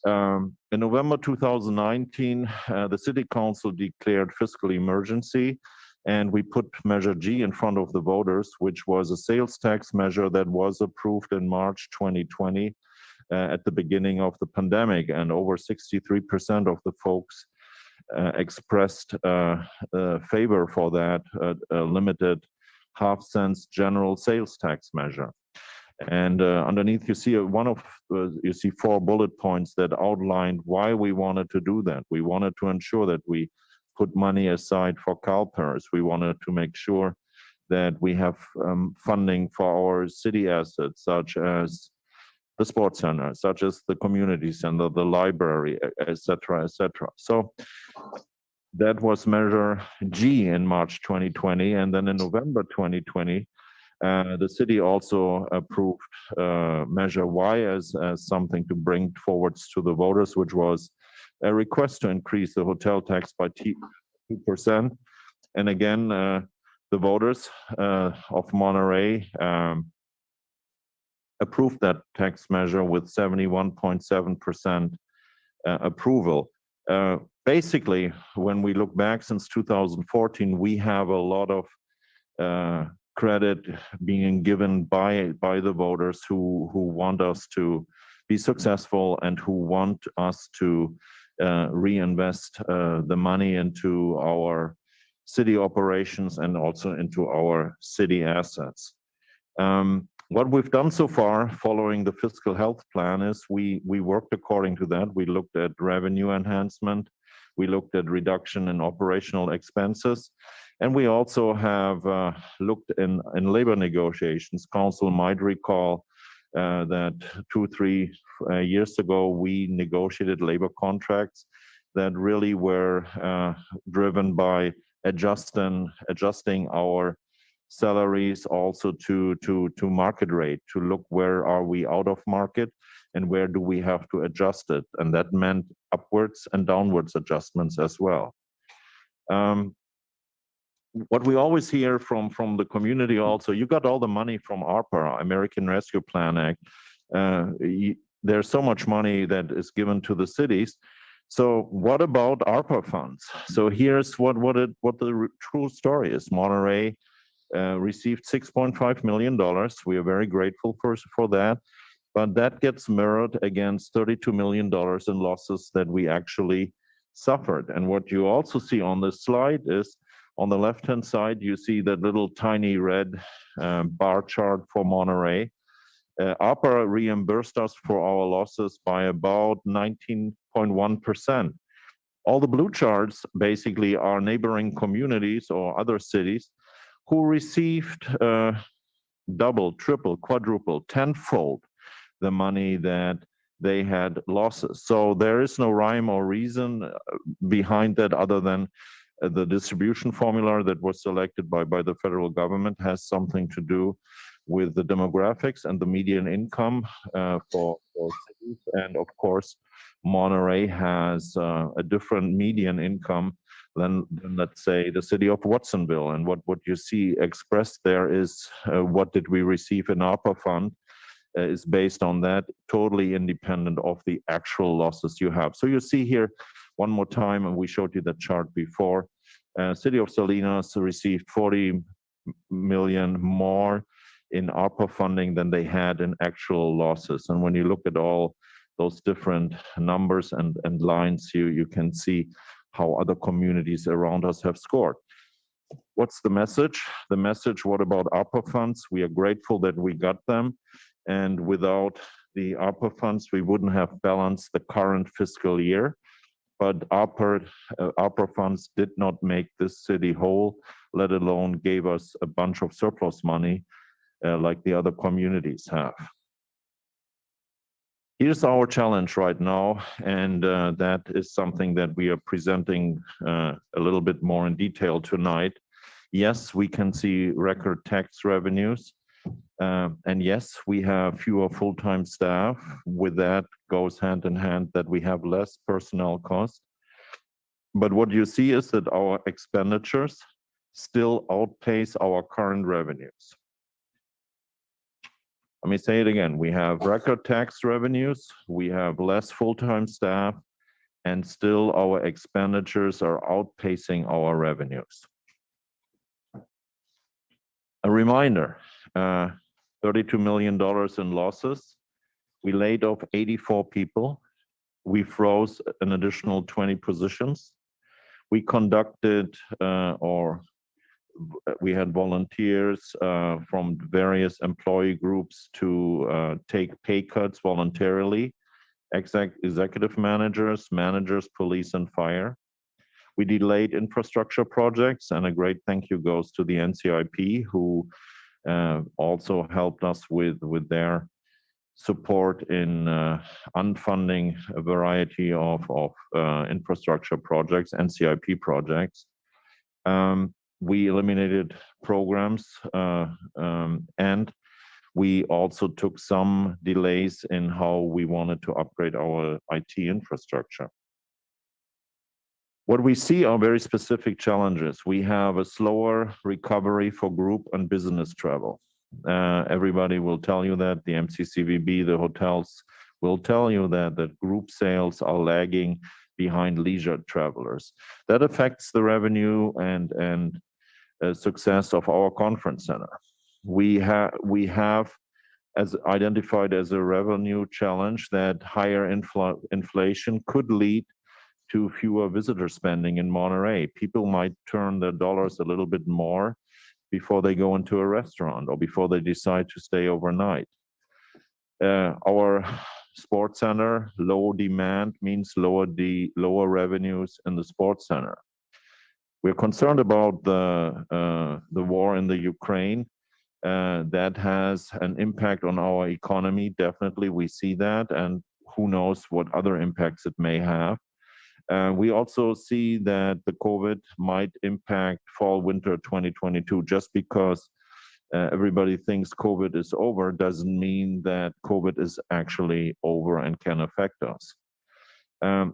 S5: In November 2019, the City Council declared fiscal emergency, and we put Measure G in front of the voters, which was a sales tax measure that was approved in March 2020 at the beginning of the pandemic, and over 63% of the folks expressed favor for that limited half-cent general sales tax measure. And underneath you see you see 4 bullet points that outlined why we wanted to do that. We wanted to ensure that we put money aside for CalPERS. We wanted to make sure that we have funding for our city assets, such as the sports center, such as the community center, the library, et cetera, et cetera. So that was measure G in March 2020. And then in November 2020, the city also approved measure Y as something to bring forwards to the voters, which was a request to increase the hotel tax by 2%. And again, the voters of Monterey approved that tax measure with 71.7% approval. Basically, when we look back since 2014, we have a lot of credit being given by the voters who want us to be successful and who want us to reinvest the money into our city operations and also into our city assets. What we've done so far following the fiscal health plan is we worked according to that. We looked at revenue enhancement. We looked at reduction in operational expenses. And we also have looked in labor negotiations. Council might recall that 2-3 years ago, we negotiated labor contracts that really were driven by adjusting our salaries also to market rate, to look where are we out of market and where do we have to adjust it. And that meant upwards and downwards adjustments as well. What we always hear from the community also, you got all the money from ARPA, American Rescue Plan Act. There's so much money that is given to the cities. So what about ARPA funds? So here's what the true story is. Monterey received $6.5 million. We are very grateful for that, but that gets mirrored against $32 million in losses that we actually suffered. And what you also see on this slide is on the left-hand side, you see that little tiny red bar chart for Monterey. ARPA reimbursed us for our losses by about 19.1%. All the blue charts basically are neighboring communities or other cities who received double, triple, quadruple, tenfold the money that they had losses. So there is no rhyme or reason behind that other than the distribution formula that was selected by the federal government has something to do with the demographics and the median income for cities. And of course, Monterey has a different median income than let's say the city of Watsonville. And what you see expressed there is what did we receive in ARPA fund is based on that, totally independent of the actual losses you have. So you see here one more time, and we showed you that chart before, City of Salinas received 40 million more in ARPA funding than they had in actual losses. And when you look at all those different numbers and lines, you can see how other communities around us have scored. What's the message? The message, what about ARPA funds? We are grateful that we got them. And without the ARPA funds, we wouldn't have balanced the current fiscal year. But ARPA funds did not make this city whole, let alone gave us a bunch of surplus money like the other communities have. Here's our challenge right now, and that is something that we are presenting a little bit more in detail tonight. Yes, we can see record tax revenues, and yes, we have fewer full-time staff. With that goes hand in hand that we have less personnel costs. But what you see is that our expenditures still outpace our current revenues. Let me say it again. We have record tax revenues, we have less full-time staff, and still our expenditures are outpacing our revenues. A reminder, $32 million in losses. We laid off 84 people. We froze an additional 20 positions. We conducted we had volunteers from various employee groups to take pay cuts voluntarily, executive managers, police and fire. We delayed infrastructure projects, and a great thank you goes to the NCIP, who also helped us with their support in unfunding a variety of infrastructure projects, NCIP projects. We eliminated programs and we also took some delays in how we wanted to upgrade our IT infrastructure. What we see are very specific challenges. We have a slower recovery for group and business travel. Everybody will tell you that, the MCCVB, the hotels will tell you that group sales are lagging behind leisure travelers. That affects the revenue and success of our conference center. We have as identified as a revenue challenge that higher inflation could lead to fewer visitor spending in Monterey. People might turn their dollars a little bit more before they go into a restaurant or before they decide to stay overnight. Our sports center, low demand means lower revenues in the sports center. We're concerned about the war in the Ukraine. That has an impact on our economy. Definitely, we see that, and who knows what other impacts it may have. We also see that the COVID might impact fall/winter 2022. Just because everybody thinks COVID is over doesn't mean that COVID is actually over and can affect us.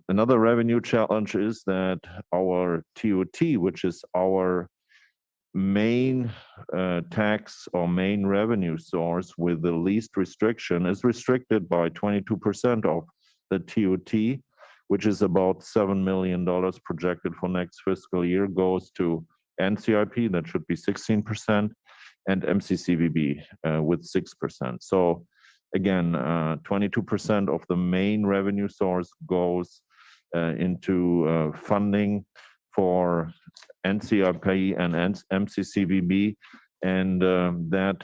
S5: Another revenue challenge is that our TOT, which is our main tax or main revenue source with the least restriction, is restricted by 22% of the TOT, which is about $7 million projected for next fiscal year, goes to NCIP, that should be 16%, and MCCVB with 6%. So again, 22% of the main revenue source goes into funding for NCIP and MCCVB, and that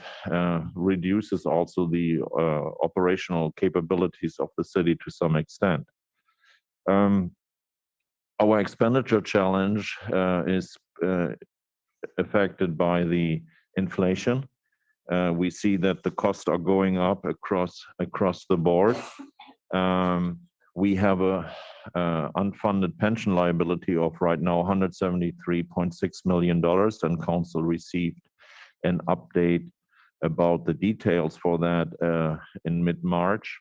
S5: reduces also the operational capabilities of the city to some extent. Our expenditure challenge is affected by the inflation. We see that the costs are going up across the board. We have a unfunded pension liability of right now $173.6 million, and council received an update about the details for that in mid-March.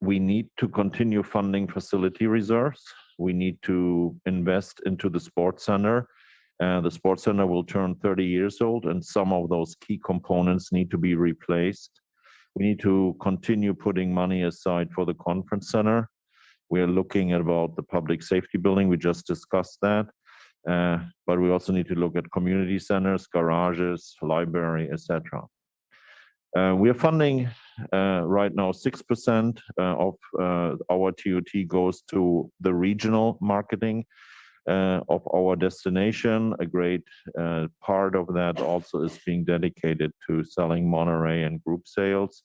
S5: We need to continue funding facility reserves. We need to invest into the sports center. The sports center will turn 30 years old, and some of those key components need to be replaced. We need to continue putting money aside for the conference center. We are looking at about the public safety building. We just discussed that. But we also need to look at community centers, garages, library, etc. We are funding right now 6% of our TOT goes to the regional marketing of our destination. A great part of that also is being dedicated to selling Monterey and group sales.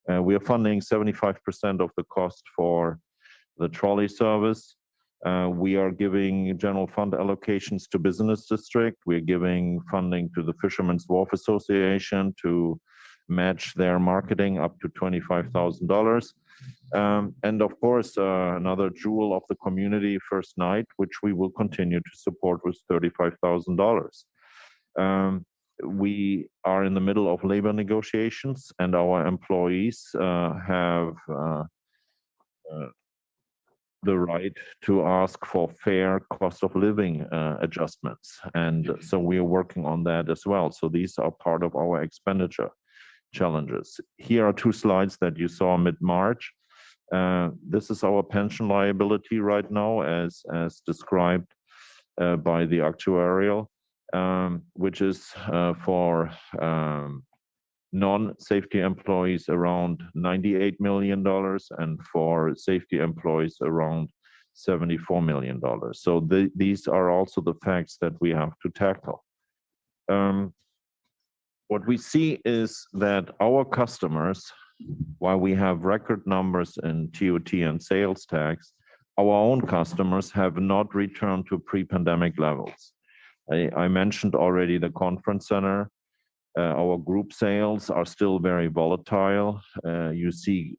S5: We are funding 75% of the cost for the trolley service. We are giving general fund allocations to business district. We're giving funding to the Fishermen's Wharf Association to match their marketing up to $25,000. And of course, another jewel of the community, First Night, which we will continue to support with $35,000. We are in the middle of labor negotiations, and our employees have the right to ask for fair cost of living adjustments. And so we are working on that as well. So these are part of our expenditure challenges. Here are two slides that you saw mid-March. This is our pension liability right now as described by the actuarial, which is for non-safety employees around $98 million and for safety employees around $74 million. So these are also the facts that we have to tackle. What we see is that our customers, while we have record numbers in TOT and sales tax, our own customers have not returned to pre-pandemic levels. I mentioned already the conference center. Our group sales are still very volatile. You see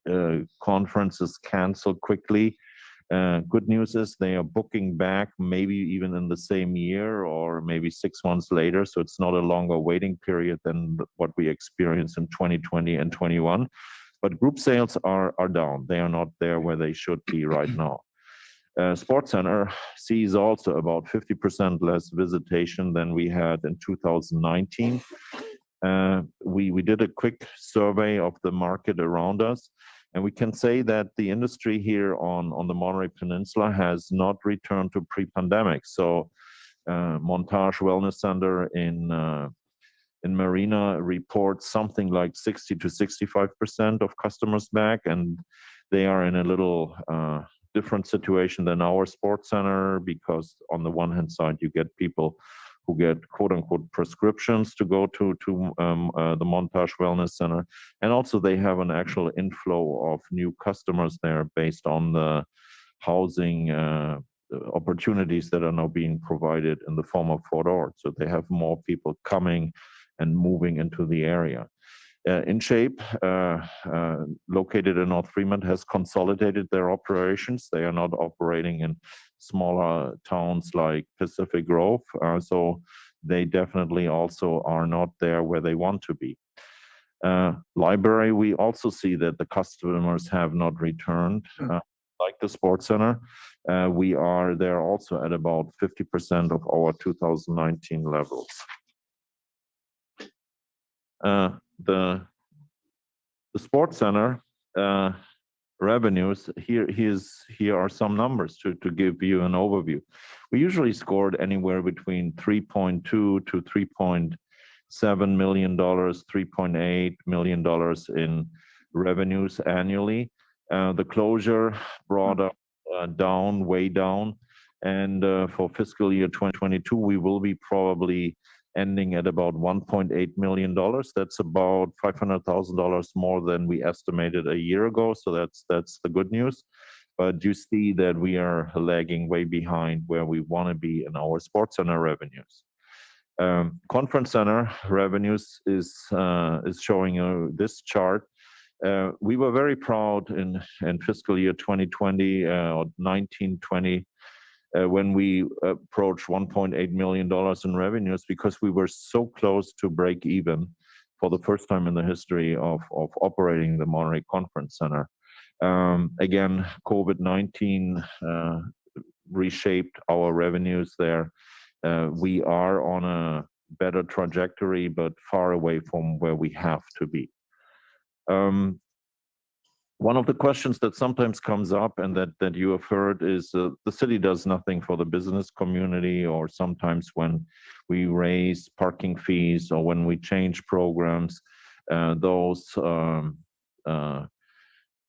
S5: conferences canceled quickly. Good news is they are booking back maybe even in the same year or maybe 6 months later. So it's not a longer waiting period than what we experienced in 2020 and 21. But group sales are down. They are not there where they should be right now. Sports Center sees also about 50% less visitation than we had in 2019. We did a quick survey of the market around us, and we can say that the industry here on the Monterey Peninsula has not returned to pre-pandemic. So Montage Wellness Center in Marina reports something like 60 to 65% of customers back, and they are in a little different situation than our sports center, because on the one hand side, you get people who get quote unquote prescriptions to go to the Montage Wellness Center. And also they have an actual inflow of new customers there based on the housing opportunities that are now being provided in the form of Fort Ord. So they have more people coming and moving into the area. In Shape, located in North Fremont, has consolidated their operations. They are not operating in smaller towns like Pacific Grove. So they definitely also are not there where they want to be. Library, we also see that the customers have not returned. Like the Sports Center, we are there also at about 50% of our 2019 levels. The Sports Center revenues, here are some numbers to give you an overview. We usually scored anywhere between $3.2 to $3.7 million, $3.8 million in revenues annually. The closure brought up down, way down. And for fiscal year 2022, we will be probably ending at about $1.8 million. That's about $500,000 more than we estimated a year ago. So that's the good news. But you see that we are lagging way behind where we want to be in our Sports Center revenues. Conference Center revenues is showing this chart. We were very proud in fiscal year 2020 or 1920 when we approached $1.8 million in revenues, because we were so close to break even for the first time in the history of operating the Monterey Conference Center. Again, COVID-19 reshaped our revenues there. We are on a better trajectory, but far away from where we have to be. One of the questions that sometimes comes up and that you have heard is the city does nothing for the business community, or sometimes when we raise parking fees or when we change programs, those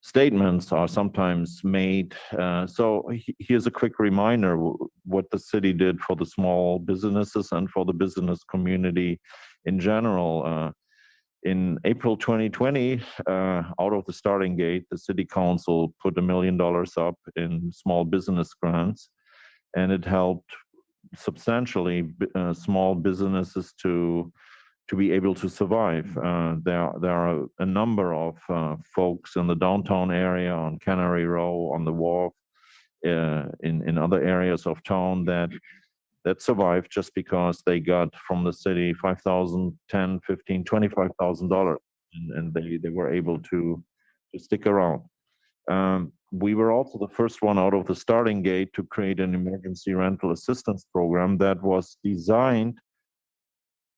S5: statements are sometimes made. So here's a quick reminder what the city did for the small businesses and for the business community in general. In April 2020, out of the starting gate, the city council put $1 million up in small business grants, and it helped substantially small businesses to be able to survive. There are a number of folks in the downtown area, on Cannery Row, on the wharf, in other areas of town that survived just because they got from the city $5,000, $10,000, $15,000, $25,000, and they were able to stick around. We were also the first one out of the starting gate to create an emergency rental assistance program that was designed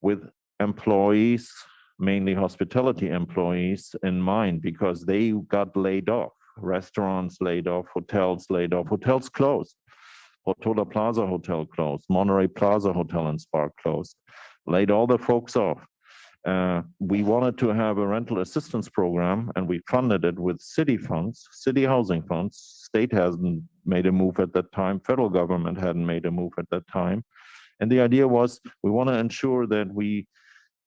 S5: with employees, mainly hospitality employees, in mind, because they got laid off. Restaurants laid off, hotels laid off, hotels closed. Portola Plaza Hotel closed, Monterey Plaza Hotel and Spa closed, laid all the folks off. We wanted to have a rental assistance program, and we funded it with city funds, city housing funds. State hasn't made a move at that time. Federal government hadn't made a move at that time. And the idea was we want to ensure that we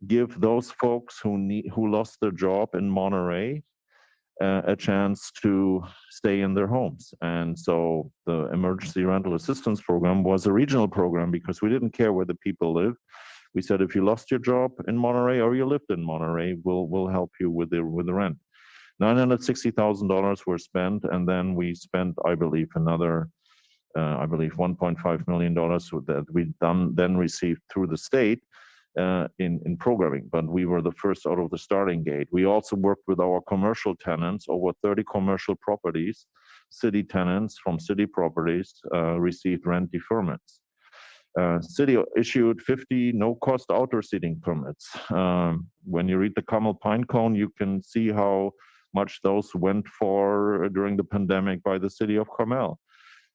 S5: give those folks who lost their job in Monterey a chance to stay in their homes. And so the Emergency Rental Assistance Program was a regional program because we didn't care where the people live. We said, if you lost your job in Monterey or you lived in Monterey, we'll help you with the rent. $960,000 were spent, and then we spent, I believe, another, $1.5 million that we then received through the state in programming, but we were the first out of the starting gate. We also worked with our commercial tenants, over 30 commercial properties. City tenants from city properties received rent deferments. City issued 50 no-cost outdoor seating permits. When you read the Carmel Pine Cone, you can see how much those went for during the pandemic by the city of Carmel.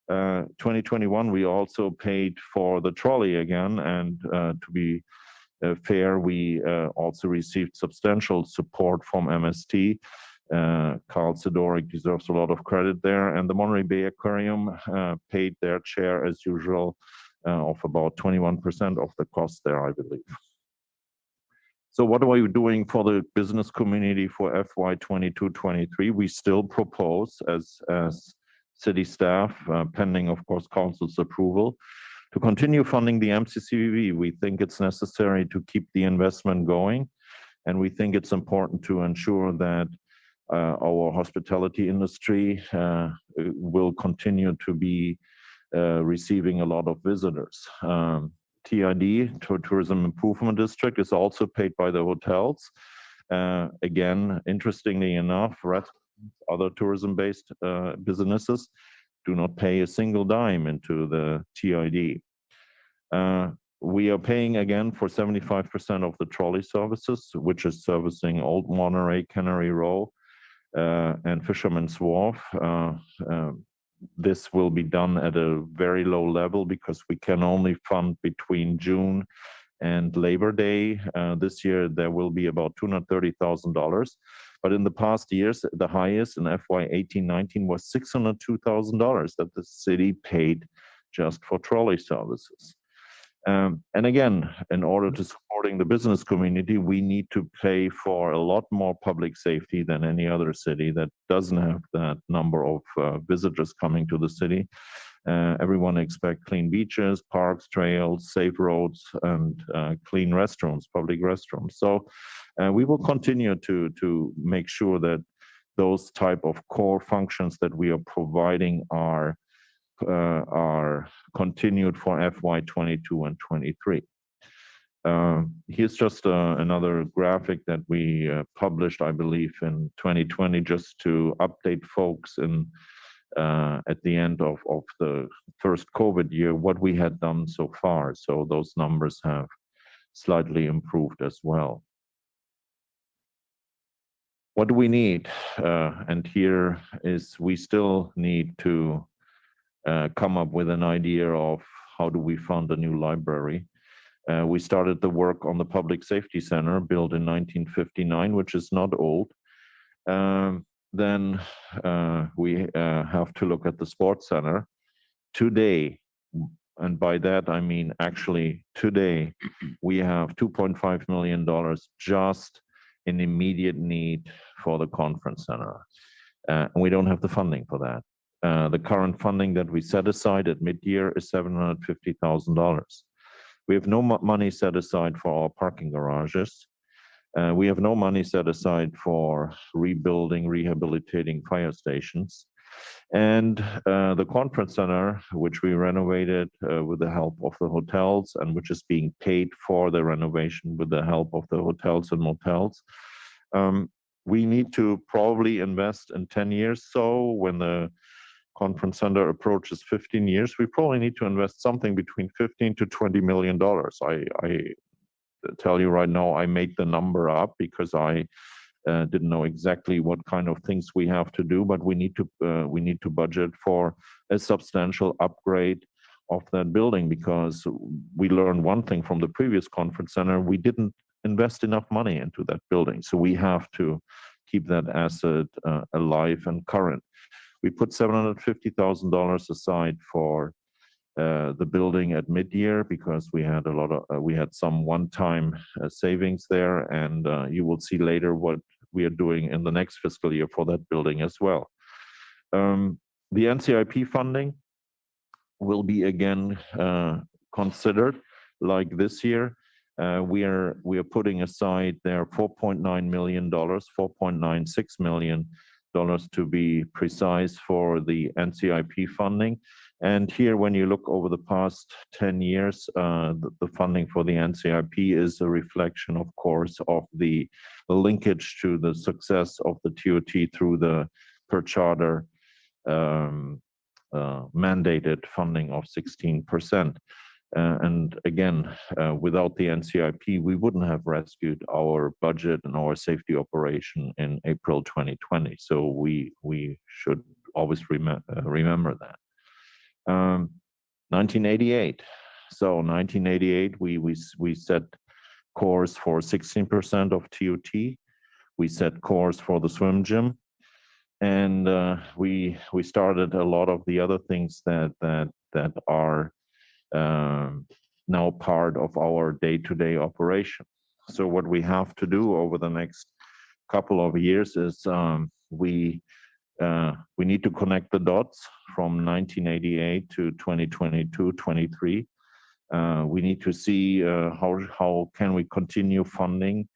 S5: 2021, we also paid for the trolley again, and to be fair, we also received substantial support from MST. Carl Sidorik deserves a lot of credit there, and the Monterey Bay Aquarium paid their share as usual of about 21% of the cost there, I believe. So what are we doing for the business community for FY 22-23? We still propose as city staff, pending of course council's approval, to continue funding the MCCV. We think it's necessary to keep the investment going, and we think it's important to ensure that our hospitality industry will continue to be receiving a lot of visitors. TID, Tourism Improvement District, is also paid by the hotels. Again, interestingly enough, other tourism-based businesses do not pay a single dime into the TID. We are paying again for 75% of the trolley services, which is servicing Old Monterey, Cannery Row, and Fisherman's Wharf. This will be done at a very low level because we can only fund between June and Labor Day. This year, there will be about $230,000. But in the past years, the highest in FY 18-19 was $602,000 that the city paid just for trolley services. And again, in order to supporting the business community, we need to pay for a lot more public safety than any other city that doesn't have that number of visitors coming to the city. Everyone expects clean beaches, parks, trails, safe roads, and clean restrooms, public restrooms. So we will continue to make sure that those type of core functions that we are providing are continued for FY 22 and 23. Here's just another graphic that we published, I believe, in 2020, just to update folks in at the end of the first COVID year, what we had done so far. So those numbers have slightly improved as well. What do we need? And here is, we still need to come up with an idea of how do we fund a new library. We started the work on the Public Safety Center, built in 1959, which is not old. Then we have to look at the Sports Center. Today, and by that I mean actually today, we have $2.5 million just in immediate need for the Conference Center. And we don't have the funding for that. The current funding that we set aside at mid-year is $750,000. We have no money set aside for our parking garages. We have no money set aside for rebuilding, rehabilitating fire stations. And the Conference Center, which we renovated with the help of the hotels, and which is being paid for the renovation with the help of the hotels and motels. We need to probably invest in 10 years. So when the Conference Center approaches 15 years, we probably need to invest something between $15 to $20 million. I tell you right now, I made the number up because I didn't know exactly what kind of things we have to do, but we need to budget for a substantial upgrade of that building, because we learned one thing from the previous Conference Center: we didn't invest enough money into that building. So we have to keep that asset alive and current. We put $750,000 aside for the building at mid-year because we had some one-time savings there, and you will see later what we are doing in the next fiscal year for that building as well. The NCIP funding will be again considered like this year. We are putting aside there $4.9 million, $4.96 million to be precise, for the NCIP funding. And here, when you look over the past 10 years, the funding for the NCIP is a reflection, of course, of the linkage to the success of the TOT through the per charter mandated funding of 16%. And again, without the NCIP, we wouldn't have rescued our budget and our safety operation in April 2020. So we should always remember that. 1988. So 1988, we set course for 16% of TOT. We set course for the swim gym. And we started a lot of the other things that are now part of our day-to-day operation. So what we have to do over the next couple of years is we need to connect the dots from 1988 to 2022, 23. We need to see how can we continue funding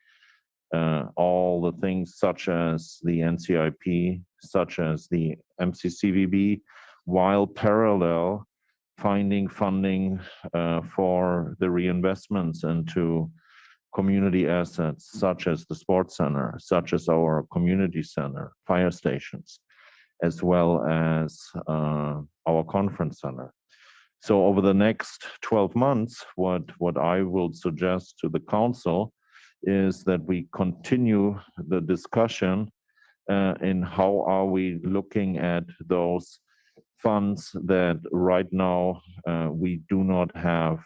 S5: all the things such as the NCIP, such as the MCCVB, while parallel finding funding for the reinvestments into community assets, such as the sports center, such as our community center, fire stations, as well as our conference center. So over the next 12 months, what I will suggest to the council is that we continue the discussion in how are we looking at those funds that right now we do not have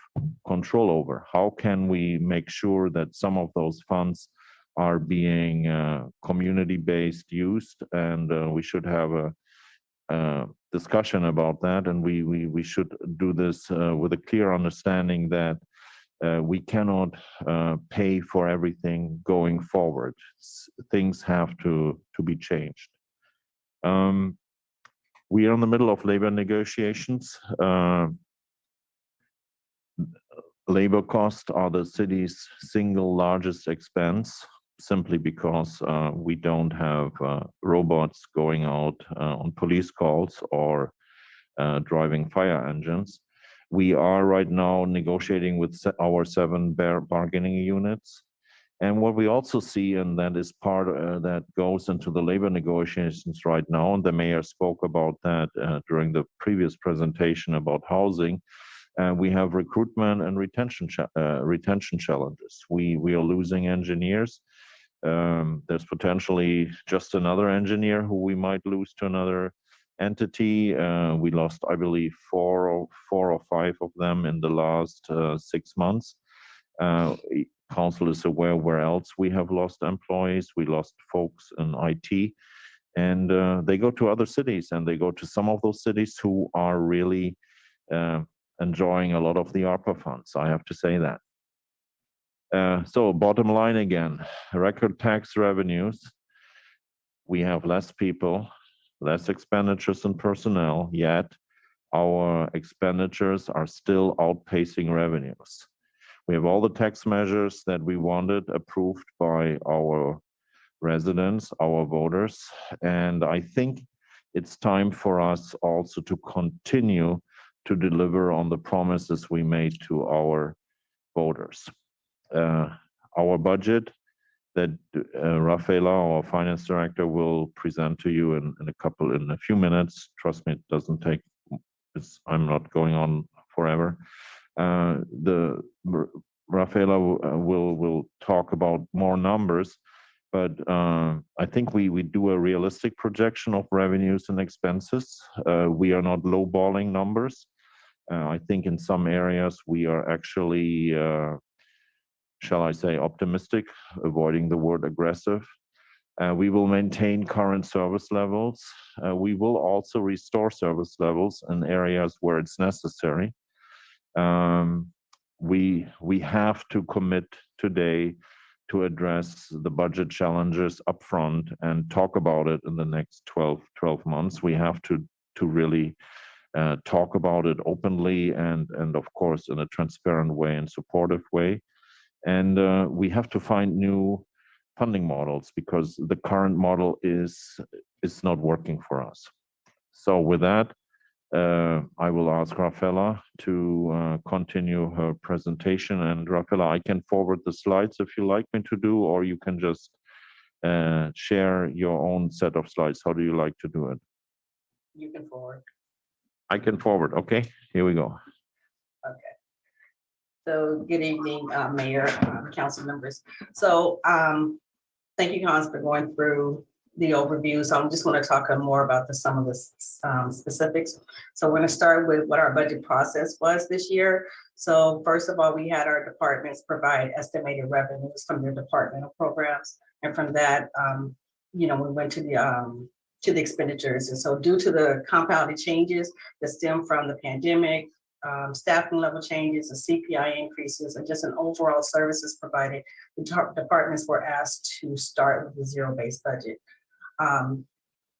S5: control over. How can we make sure that some of those funds are being community-based used? And we should have a discussion about that, and we should do this with a clear understanding that we cannot pay for everything going forward. Things have to be changed. We are in the middle of labor negotiations. Labor costs are the city's single largest expense, simply because we don't have robots going out on police calls or driving fire engines. We are right now negotiating with our 7 bargaining units. And what we also see, and that is part that goes into the labor negotiations right now, and the mayor spoke about that during the previous presentation about housing, we have recruitment and retention challenges. We are losing engineers. There's potentially just another engineer who we might lose to another entity. We lost, I believe, four or five of them in the last 6 months. Council is aware where else we have lost employees. We lost folks in IT, and they go to other cities, and they go to some of those cities who are really enjoying a lot of the ARPA funds. I have to say that. So bottom line again, record tax revenues. We have less people, less expenditures in personnel, yet our expenditures are still outpacing revenues. We have all the tax measures that we wanted approved by our residents, our voters, and I think it's time for us also to continue to deliver on the promises we made to our voters. Our budget that Rafaela, our finance director, will present to you in a few minutes. Trust me, it doesn't take. I'm not going on forever. Rafaela will talk about more numbers, but I think we do a realistic projection of revenues and expenses. We are not lowballing numbers. I think in some areas we are actually, shall I say, optimistic, avoiding the word aggressive. We will maintain current service levels. We will also restore service levels in areas where it's necessary. We have to commit today to address the budget challenges upfront and talk about it in the next 12 months. We have to really talk about it openly and of course in a transparent way and supportive way. And we have to find new funding models because the current model is not working for us. So with that, I will ask Rafaela to continue her presentation. And Rafaela, I can forward the slides if you like me to do, or you can just share your own set of slides. How do you like to do it?
S3: You can forward.
S5: I can forward. Okay, here we go.
S3: Okay. So good evening, Mayor, council members. So thank you, Hans, for going through the overview. So I'm just going to talk more about some of the specifics. So we're going to start with what our budget process was this year. So first of all, we had our departments provide estimated revenues from their departmental programs. And from that, we went to the expenditures. And so due to the compounded changes that stem from the pandemic, staffing level changes, and CPI increases, and just an overall services provided, the departments were asked to start with a zero-based budget.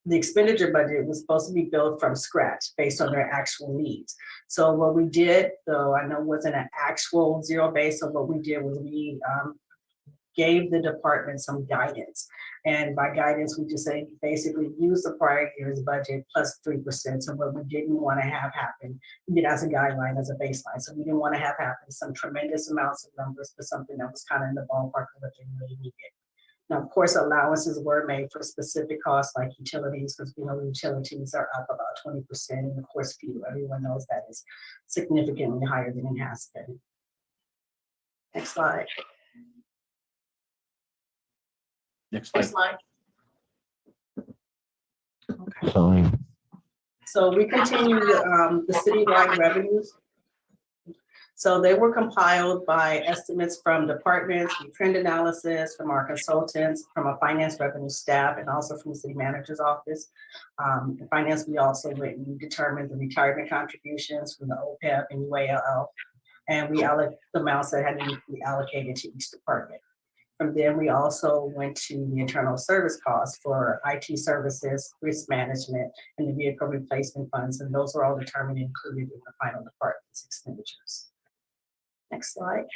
S3: The expenditure budget was supposed to be built from scratch based on their actual needs. So what we did, though I know wasn't an actual zero base, so what we did was we gave the department some guidance. And by guidance, we just say basically use the prior year's budget plus 3%. So what we didn't want to have happen, we did as a guideline, as a baseline. So we didn't want to have happen some tremendous amounts of numbers, but something that was kind of in the ballpark of what they really needed. Now, of course, allowances were made for specific costs like utilities, because we know utilities are up about 20%. And of course, fuel, everyone knows that is significantly higher than it has been. Next slide.
S5: Next
S3: slide.
S5: Sorry.
S3: So we continue the citywide revenues. So they were compiled by estimates from departments, from trend analysis, from our consultants, from a finance revenue staff, and also from the city manager's office. In finance, we also went and determined the retirement contributions from the OPEB and UALL, and we allocated the amounts that had to be allocated to each department. From there, we also went to the internal service costs for IT services, risk management, and the vehicle replacement funds, and those are all determined and included in the final department's expenditures. Next slide.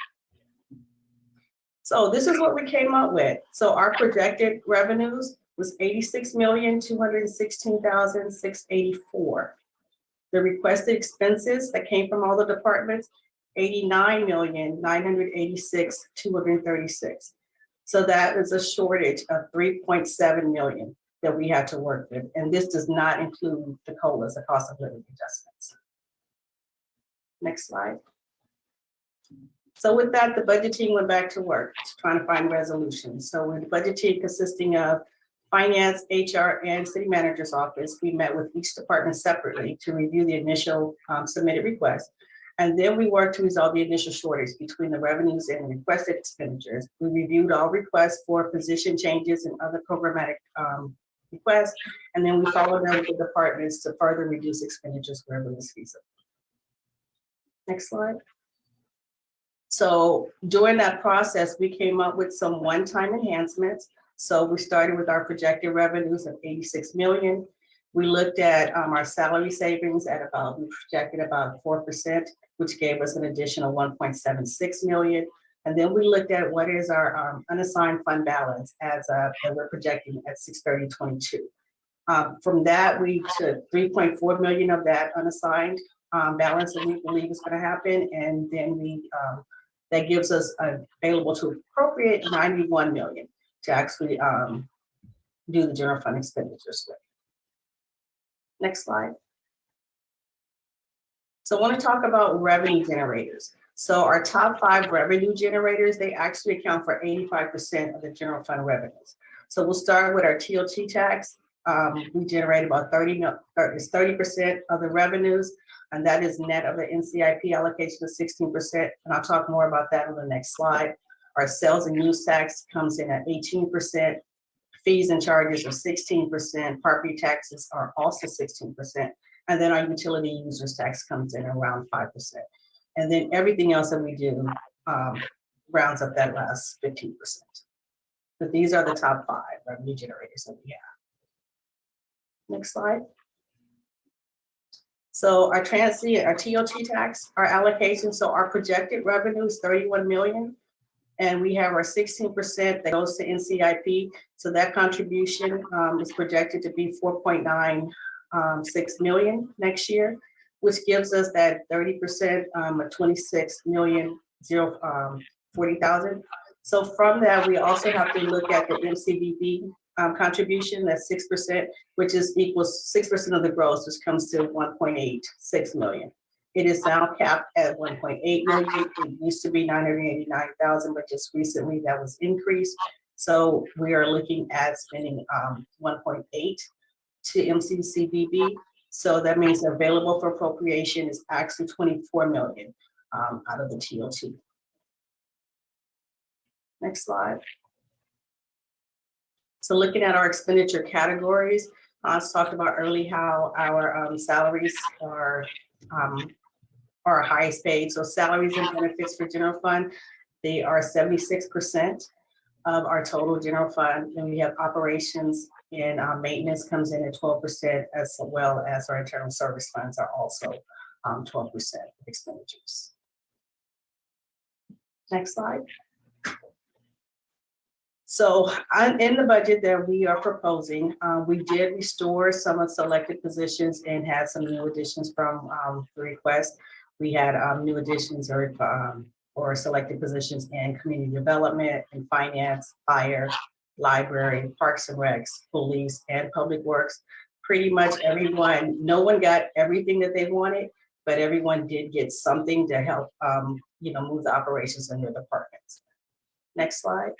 S3: So this is what we came up with. So our projected revenues was $86,216,684. The requested expenses that came from all the departments, $89,986,236. So that is a shortage of $3.7 million that we had to work with. And this does not include the COLAs, the cost of living adjustments. Next slide. So with that, the budget team went back to work trying to find resolutions. So with the budget team consisting of finance, HR, and city manager's office, we met with each department separately to review the initial submitted request. And then we worked to resolve the initial shortage between the revenues and requested expenditures. We reviewed all requests for position changes and other programmatic requests. And then we followed up with the departments to further reduce expenditures wherever it was feasible. Next slide. So during that process, we came up with some one-time enhancements. So we started with our projected revenues of 86 million. We looked at our salary savings at about, we projected about 4%, which gave us an additional 1.76 million. And then we looked at what is our unassigned fund balance as we're projecting at 6/30/22. From that, we took 3.4 million of that unassigned balance that we believe is going to happen. And then that gives us available to appropriate 91 million to actually do the general fund expenditures with. Next slide. So I want to talk about revenue generators. So our top 5 revenue generators, they actually account for 85% of the general fund revenues. So we'll start with our TOT tax. We generate about 30% of the revenues, and that is net of the NCIP allocation of 16%. And I'll talk more about that on the next slide. Our sales and use tax comes in at 18%. Fees and charges are 16%. Property taxes are also 16%. And then our utility users tax comes in around 5%. And then everything else that we do rounds up that last 15%. But these are the top 5 revenue generators that we have. Next slide. So our transient, our TOT tax, our allocation, so our projected revenue is 31 million. And we have our 16% that goes to NCIP. So that contribution is projected to be 4.96 million next year, which gives us that 30% of 26 million 40,000. So from that, we also have to look at the MCVB contribution, that's 6%, which is equals 6% of the gross, which comes to 1.86 million. It is now capped at 1.8 million. It used to be 989,000, but just recently that was increased. So we are looking at spending 1.8 to MCCBB. So that means available for appropriation is actually 24 million out of the TOT. Next slide. So looking at our expenditure categories, I talked about earlier how our salaries are highest paid. So salaries and benefits for general fund, they are 76% of our total general fund. And we have operations and maintenance comes in at 12%, as well as our internal service funds are also 12% of expenditures. Next slide. So in the budget that we are proposing, we did restore some of selected positions and had some new additions from the request. We had new additions or selected positions in community development and finance, fire, library, parks and recs, police, and public works. Pretty much everyone, no one got everything that they wanted, but everyone did get something to help move the operations in their departments. Next slide.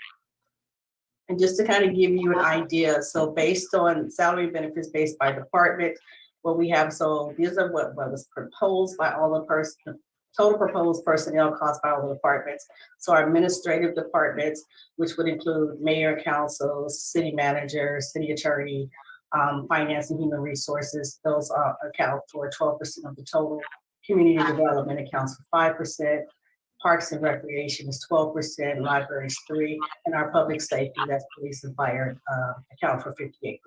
S3: And just to kind of give you an idea, so based on salary benefits based by department, what we have, so these are what was proposed by all the total proposed personnel costs by all the departments. So our administrative departments, which would include mayor, council, city manager, city attorney, finance and human resources, those account for 12% of the total. Community development accounts for 5%. Parks and recreation is 12%, library is 3%, and our public safety, that's police and fire, account for 58%.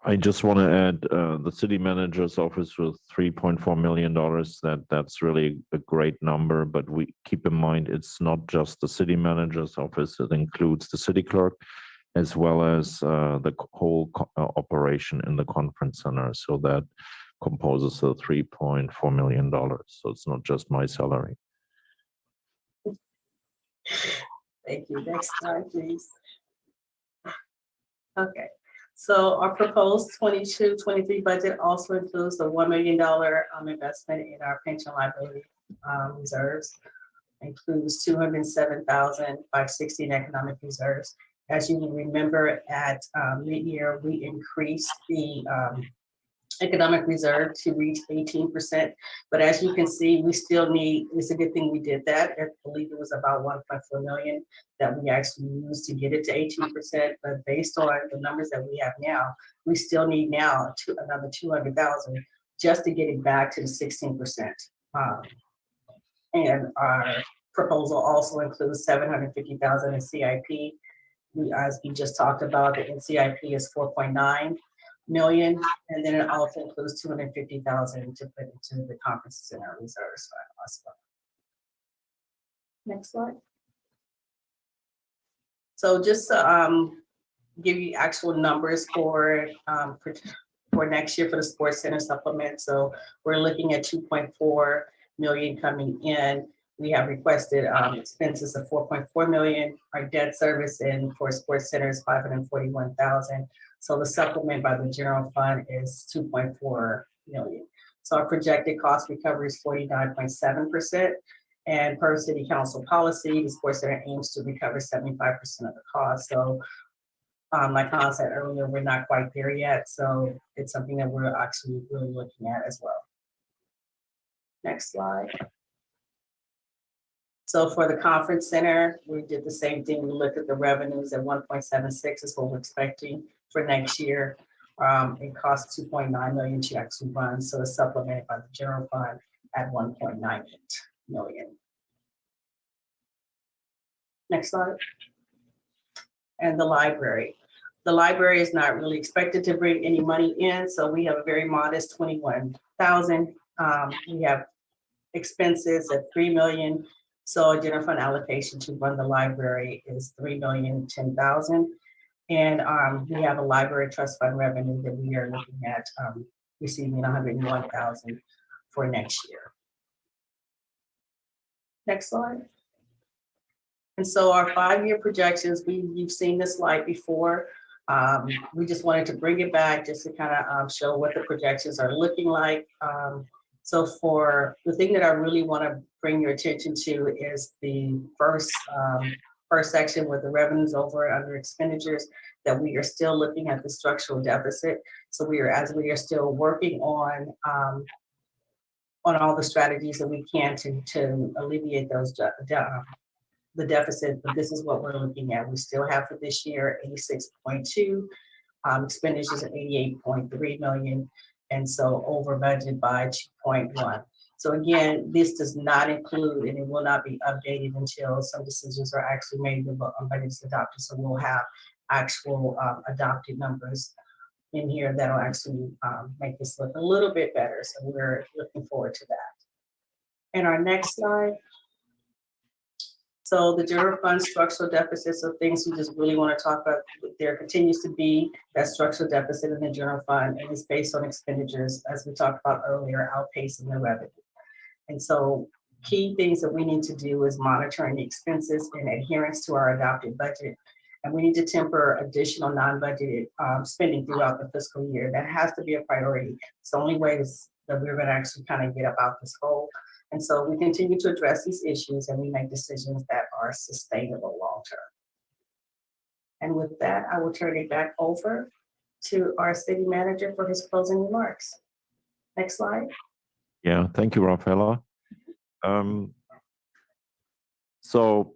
S5: I just want to add the city manager's office with $3.4 million. That's really a great number, but we keep in mind it's not just the city manager's office. It includes the city clerk as well as the whole operation in the conference center. So that composes the $3.4 million. So it's not just my salary.
S3: Thank you. Next slide, please. Okay. So our proposed 22-23 budget also includes a $1 million investment in our pension liability reserves. Includes $207,560 in economic reserves. As you will remember, at mid-year, we increased the economic reserve to reach 18%. But as you can see, we still need, it's a good thing we did that. I believe it was about 1.4 million that we actually used to get it to 18%. But based on the numbers that we have now, we still need now another 200,000 just to get it back to the 16%. And our proposal also includes 750,000 in CIP. As we just talked about, the NCIP is 4.9 million, and then it also includes 250,000 to put into the conference center reserves as well. Next slide. So just to give you actual numbers for next year for the sports center supplement. So we're looking at 2.4 million coming in. We have requested expenses of 4.4 million. Our debt service and for sports center is 541,000. So the supplement by the general fund is 2.4 million. So our projected cost recovery is 49.7%. And per city council policy, the sports center aims to recover 75% of the cost. So like Hans said earlier, we're not quite there yet. So it's something that we're actually really looking at as well. Next slide. So for the conference center, we did the same thing. We looked at the revenues at 1.76 is what we're expecting for next year. It costs 2.9 million to actually run. So it's supplemented by the general fund at 1.98 million. Next slide. And the library. The library is not really expected to bring any money in, so we have a very modest 21,000. We have expenses at 3 million. So a general fund allocation to run the library is 3,010,000. And we have a library trust fund revenue that we are looking at receiving 101,000 for next year. Next slide. And so our 5-year projections, you've seen this slide before. We just wanted to bring it back just to kind of show what the projections are looking like. So for the thing that I really want to bring your attention to is the first section with the revenues over and under expenditures, that we are still looking at the structural deficit. So as we are still working on all the strategies that we can to alleviate the deficit, but this is what we're looking at. We still have for this year 86.2, expenditures at 88.3 million, and so over budget by 2.1. So again, this does not include, and it will not be updated until some decisions are actually made and budgets adopted. So we'll have actual adopted numbers in here that'll actually make this look a little bit better. So we're looking forward to that. And our next slide. So the general fund structural deficits are things we just really want to talk about. There continues to be that structural deficit in the general fund, and it's based on expenditures, as we talked about earlier, outpacing the revenue. And so key things that we need to do is monitoring the expenses in adherence to our adopted budget. And we need to temper additional non-budgeted spending throughout the fiscal year. That has to be a priority. It's the only way that we're going to actually kind of get up out this hole. And so we continue to address these issues and we make decisions that are sustainable long-term. And with that, I will turn it back over to our city manager for his closing remarks. Next slide.
S5: Yeah, thank you, Rafaela. So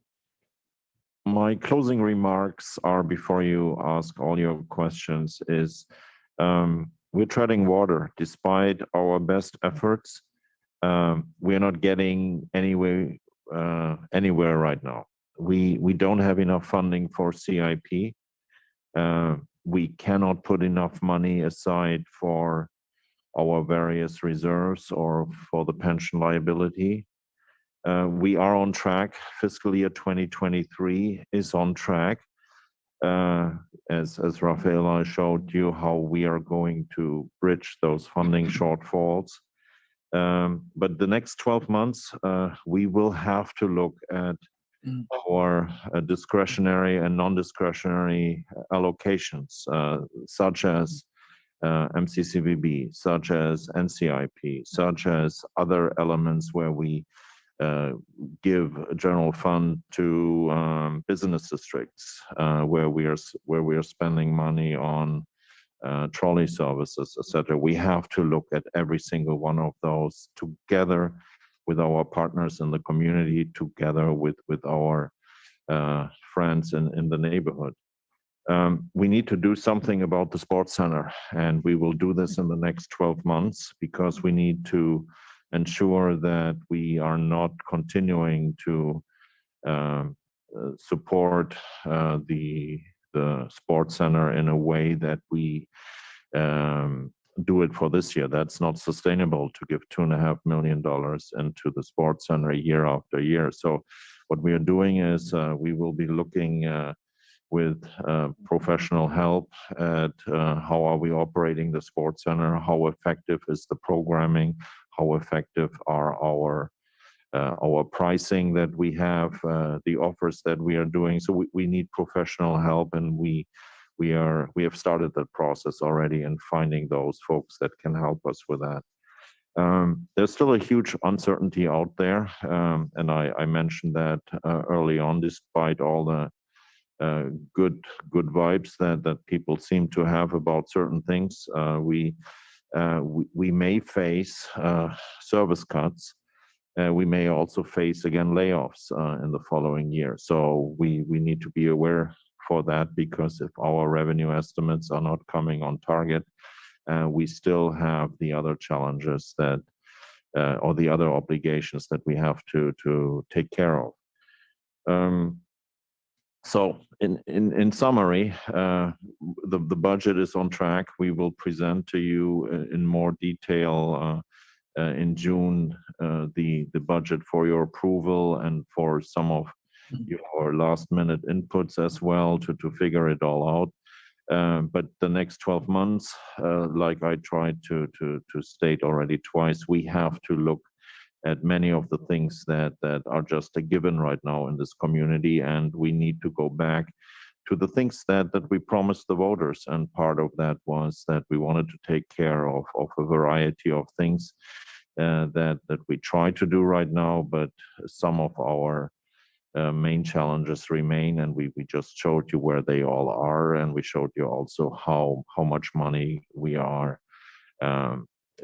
S5: my closing remarks are, before you ask all your questions, is we're treading water. Despite our best efforts, we're not getting anywhere right now. We don't have enough funding for CIP. We cannot put enough money aside for our various reserves or for the pension liability. We are on track. Fiscal year 2023 is on track. As Rafaela showed you how we are going to bridge those funding shortfalls. But the next 12 months, we will have to look at our discretionary and non-discretionary allocations, such as MCCVB, such as NCIP, such as other elements where we give a general fund to business districts, where we are spending money on trolley services, etc. We have to look at every single one of those together with our partners in the community, together with our friends in the neighborhood. We need to do something about the sports center, and we will do this in the next 12 months because we need to ensure that we are not continuing to support the sports center in a way that we do it for this year. That's not sustainable to give $2.5 million into the sports center year after year. So what we are doing is we will be looking with professional help at how are we operating the sports center, how effective is the programming, how effective are our pricing that we have, the offers that we are doing. So we need professional help, and we have started that process already in finding those folks that can help us with that. There's still a huge uncertainty out there, and I mentioned that early on, despite all the good vibes that people seem to have about certain things. We may face service cuts. We may also face again layoffs in the following year. So we need to be aware for that, because if our revenue estimates are not coming on target, we still have the other challenges that or the other obligations that we have to take care of. So in summary, the budget is on track. We will present to you in more detail in June the budget for your approval and for some of your last minute inputs as well to figure it all out. But the next 12 months, like I tried to state already twice, we have to look at many of the things that are just a given right now in this community, and we need to go back to the things that we promised the voters. And part of that was that we wanted to take care of a variety of things that we try to do right now, but some of our main challenges remain, and we just showed you where they all are, and we showed you also how much money we are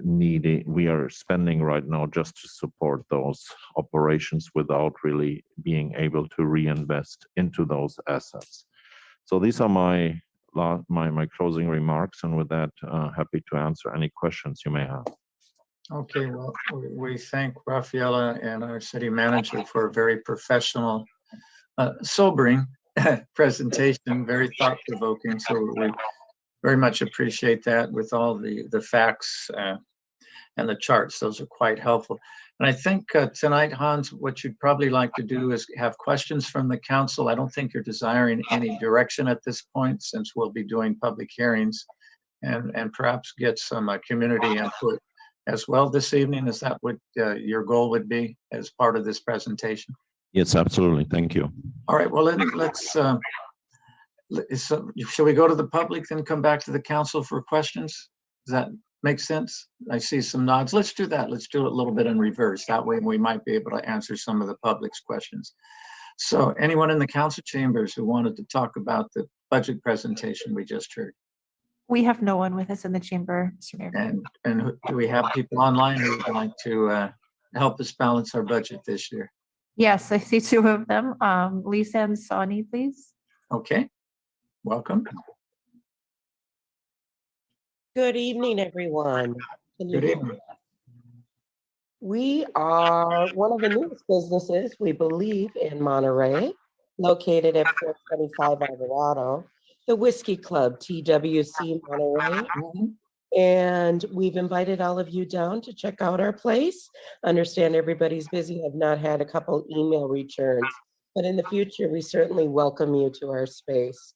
S5: we are spending right now just to support those operations without really being able to reinvest into those assets. So these are my closing remarks, and with that, happy to answer any questions you may have.
S2: Okay, well, we thank Rafaela and our city manager for a very professional, sobering presentation, very thought-provoking. So we very much appreciate that with all the facts and the charts. Those are quite helpful. And I think tonight, Hans, what you'd probably like to do is have questions from the council. I don't think you're desiring any direction at this point, since we'll be doing public hearings, and perhaps get some community input as well this evening. Is that what your goal would be as part of this presentation?
S5: Yes, absolutely. Thank you.
S2: All right, well, let's, shall we go to the public, then come back to the council for questions? Does that make sense? I see some nods. Let's do that. Let's do it a little bit in reverse. That way we might be able to answer some of the public's questions. So anyone in the council chambers who wanted to talk about the budget presentation we just heard?
S6: We have no one with us in the chamber, Mr. Mayor.
S2: And do we have people online who would like to help us balance our budget this year?
S6: Yes, I see two of them. Lisa and Sonny, please.
S2: Okay, welcome.
S15: Good evening, everyone.
S2: Good evening.
S15: We are one of the newest businesses, we believe, in Monterey, located at 425 Alvarado, the Whiskey Club, TWC Monterey. And we've invited all of you down to check out our place. Understand everybody's busy, have not had a couple email returns, but in the future, we certainly welcome you to our space.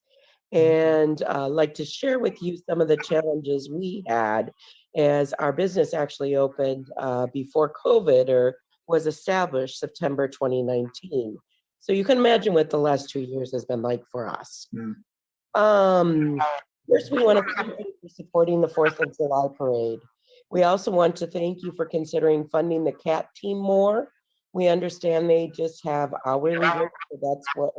S15: And like to share with you some of the challenges we had as our business actually opened before COVID, or was established September 2019. So you can imagine what the last 2 years has been like for us. First, we want to thank you for supporting the 4th of July parade. We also want to thank you for considering funding the CAT team more. We understand they just have hourly work, so that's what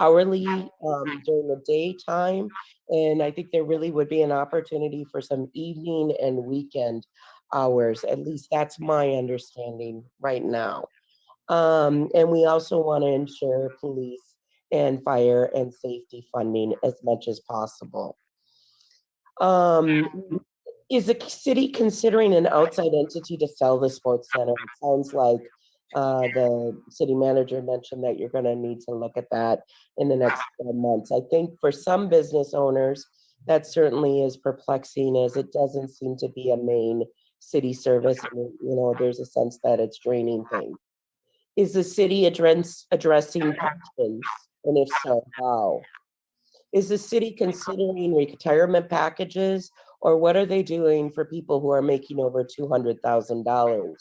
S15: hourly during the daytime. And I think there really would be an opportunity for some evening and weekend hours. At least that's my understanding right now. And we also want to ensure police and fire and safety funding as much as possible. Is the city considering an outside entity to sell the sports center? It sounds like the city manager mentioned that you're going to need to look at that in the next 12 months. I think for some business owners, that certainly is perplexing, as it doesn't seem to be a main city service. And, you know, there's a sense that it's draining things. Is the city addressing pensions? And if so, how? Is the city considering retirement packages, or what are they doing for people who are making over $200,000?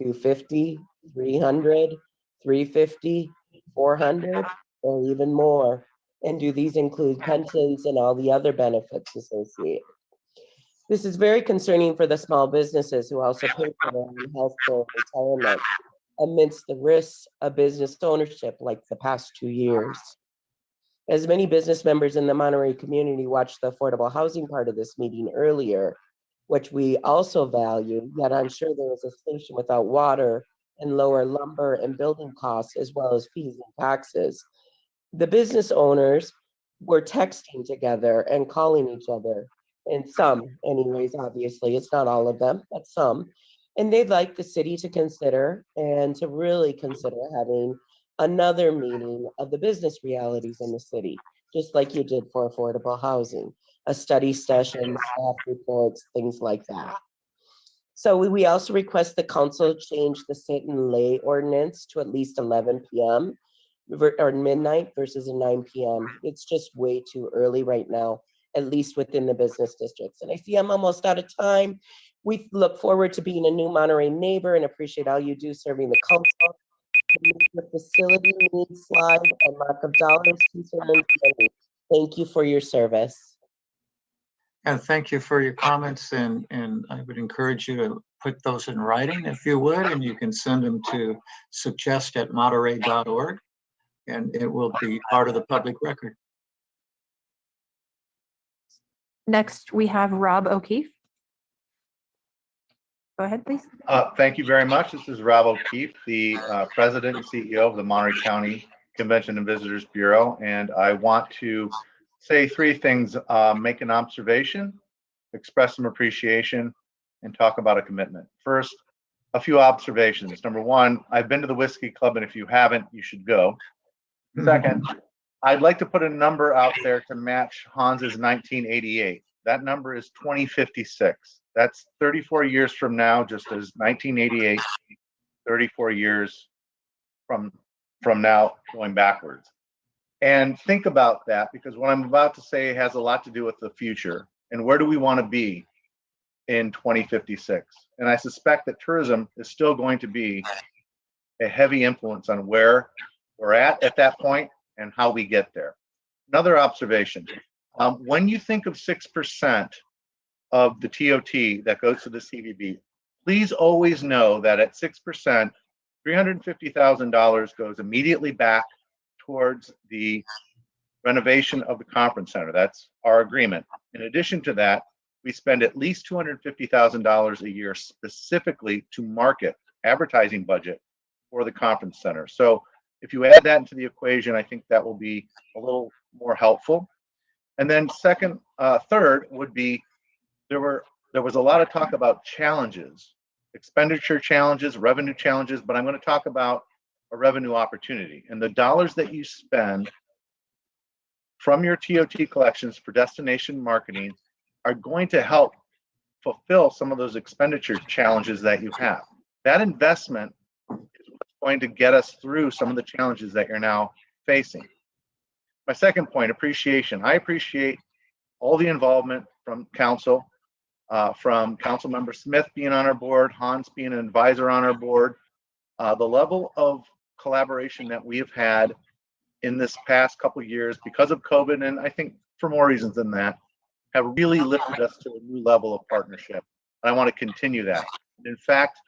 S15: 250, 300, 350, 400, or even more? And do these include pensions and all the other benefits associated? This is very concerning for the small businesses who also pay for their own health care and retirement amidst the risks of business ownership like the past 2 years. As many business members in the Monterey community watched the affordable housing part of this meeting earlier, which we also value, yet I'm sure there is a solution without water and lower lumber and building costs, as well as fees and taxes. The business owners were texting together and calling each other, and some anyways, obviously, it's not all of them, but some. And they'd like the city to consider and to really consider having another meeting of the business realities in the city, just like you did for affordable housing, a study session, staff reports, things like that. So we also request the council change the sit and lay ordinance to at least 11 p.m. or midnight versus a 9 p.m. It's just way too early right now, at least within the business districts. And I see I'm almost out of time. We look forward to being a new Monterey neighbor and appreciate all you do serving the council. The facility needs slide and lack of dollars concerns. Thank you for your service.
S2: And thank you for your comments, and I would encourage you to put those in writing if you would, and you can send them to suggest@monterey.org, and it will be part of the public record.
S6: Next, we have Rob O'Keefe. Go ahead, please.
S12: Thank you very much. This is Rob O'Keefe, the President and CEO of the Monterey County Convention and Visitors Bureau, and I want to say three things: make an observation, express some appreciation, and talk about a commitment. First, a few observations. Number one, I've been to the Whiskey Club, and if you haven't, you should go. Second, I'd like to put a number out there to match Hans's 1988. That number is 2056. That's 34 years from now, just as 1988, 34 years from now going backwards. And think about that, because what I'm about to say has a lot to do with the future and where do we want to be in 2056. And I suspect that tourism is still going to be a heavy influence on where we're at that point and how we get there. Another observation, when you think of 6% of the TOT that goes to the CVB, please always know that at 6%, $350,000 goes immediately back towards the renovation of the conference center. That's our agreement. In addition to that, we spend at least $250,000 a year specifically to market advertising budget for the conference center. So if you add that into the equation, I think that will be a little more helpful. And then third would be, there was a lot of talk about challenges, expenditure challenges, revenue challenges, but I'm going to talk about a revenue opportunity. And the dollars that you spend from your TOT collections for destination marketing are going to help fulfill some of those expenditure challenges that you have. That investment is what's going to get us through some of the challenges that you're now facing. My second point, appreciation. I appreciate all the involvement from council, from Council Member Smith being on our board, Hans being an advisor on our board. The level of collaboration that we have had in this past couple of years because of COVID, and I think for more reasons than that, have really lifted us to a new level of partnership. And I want to continue that. In fact,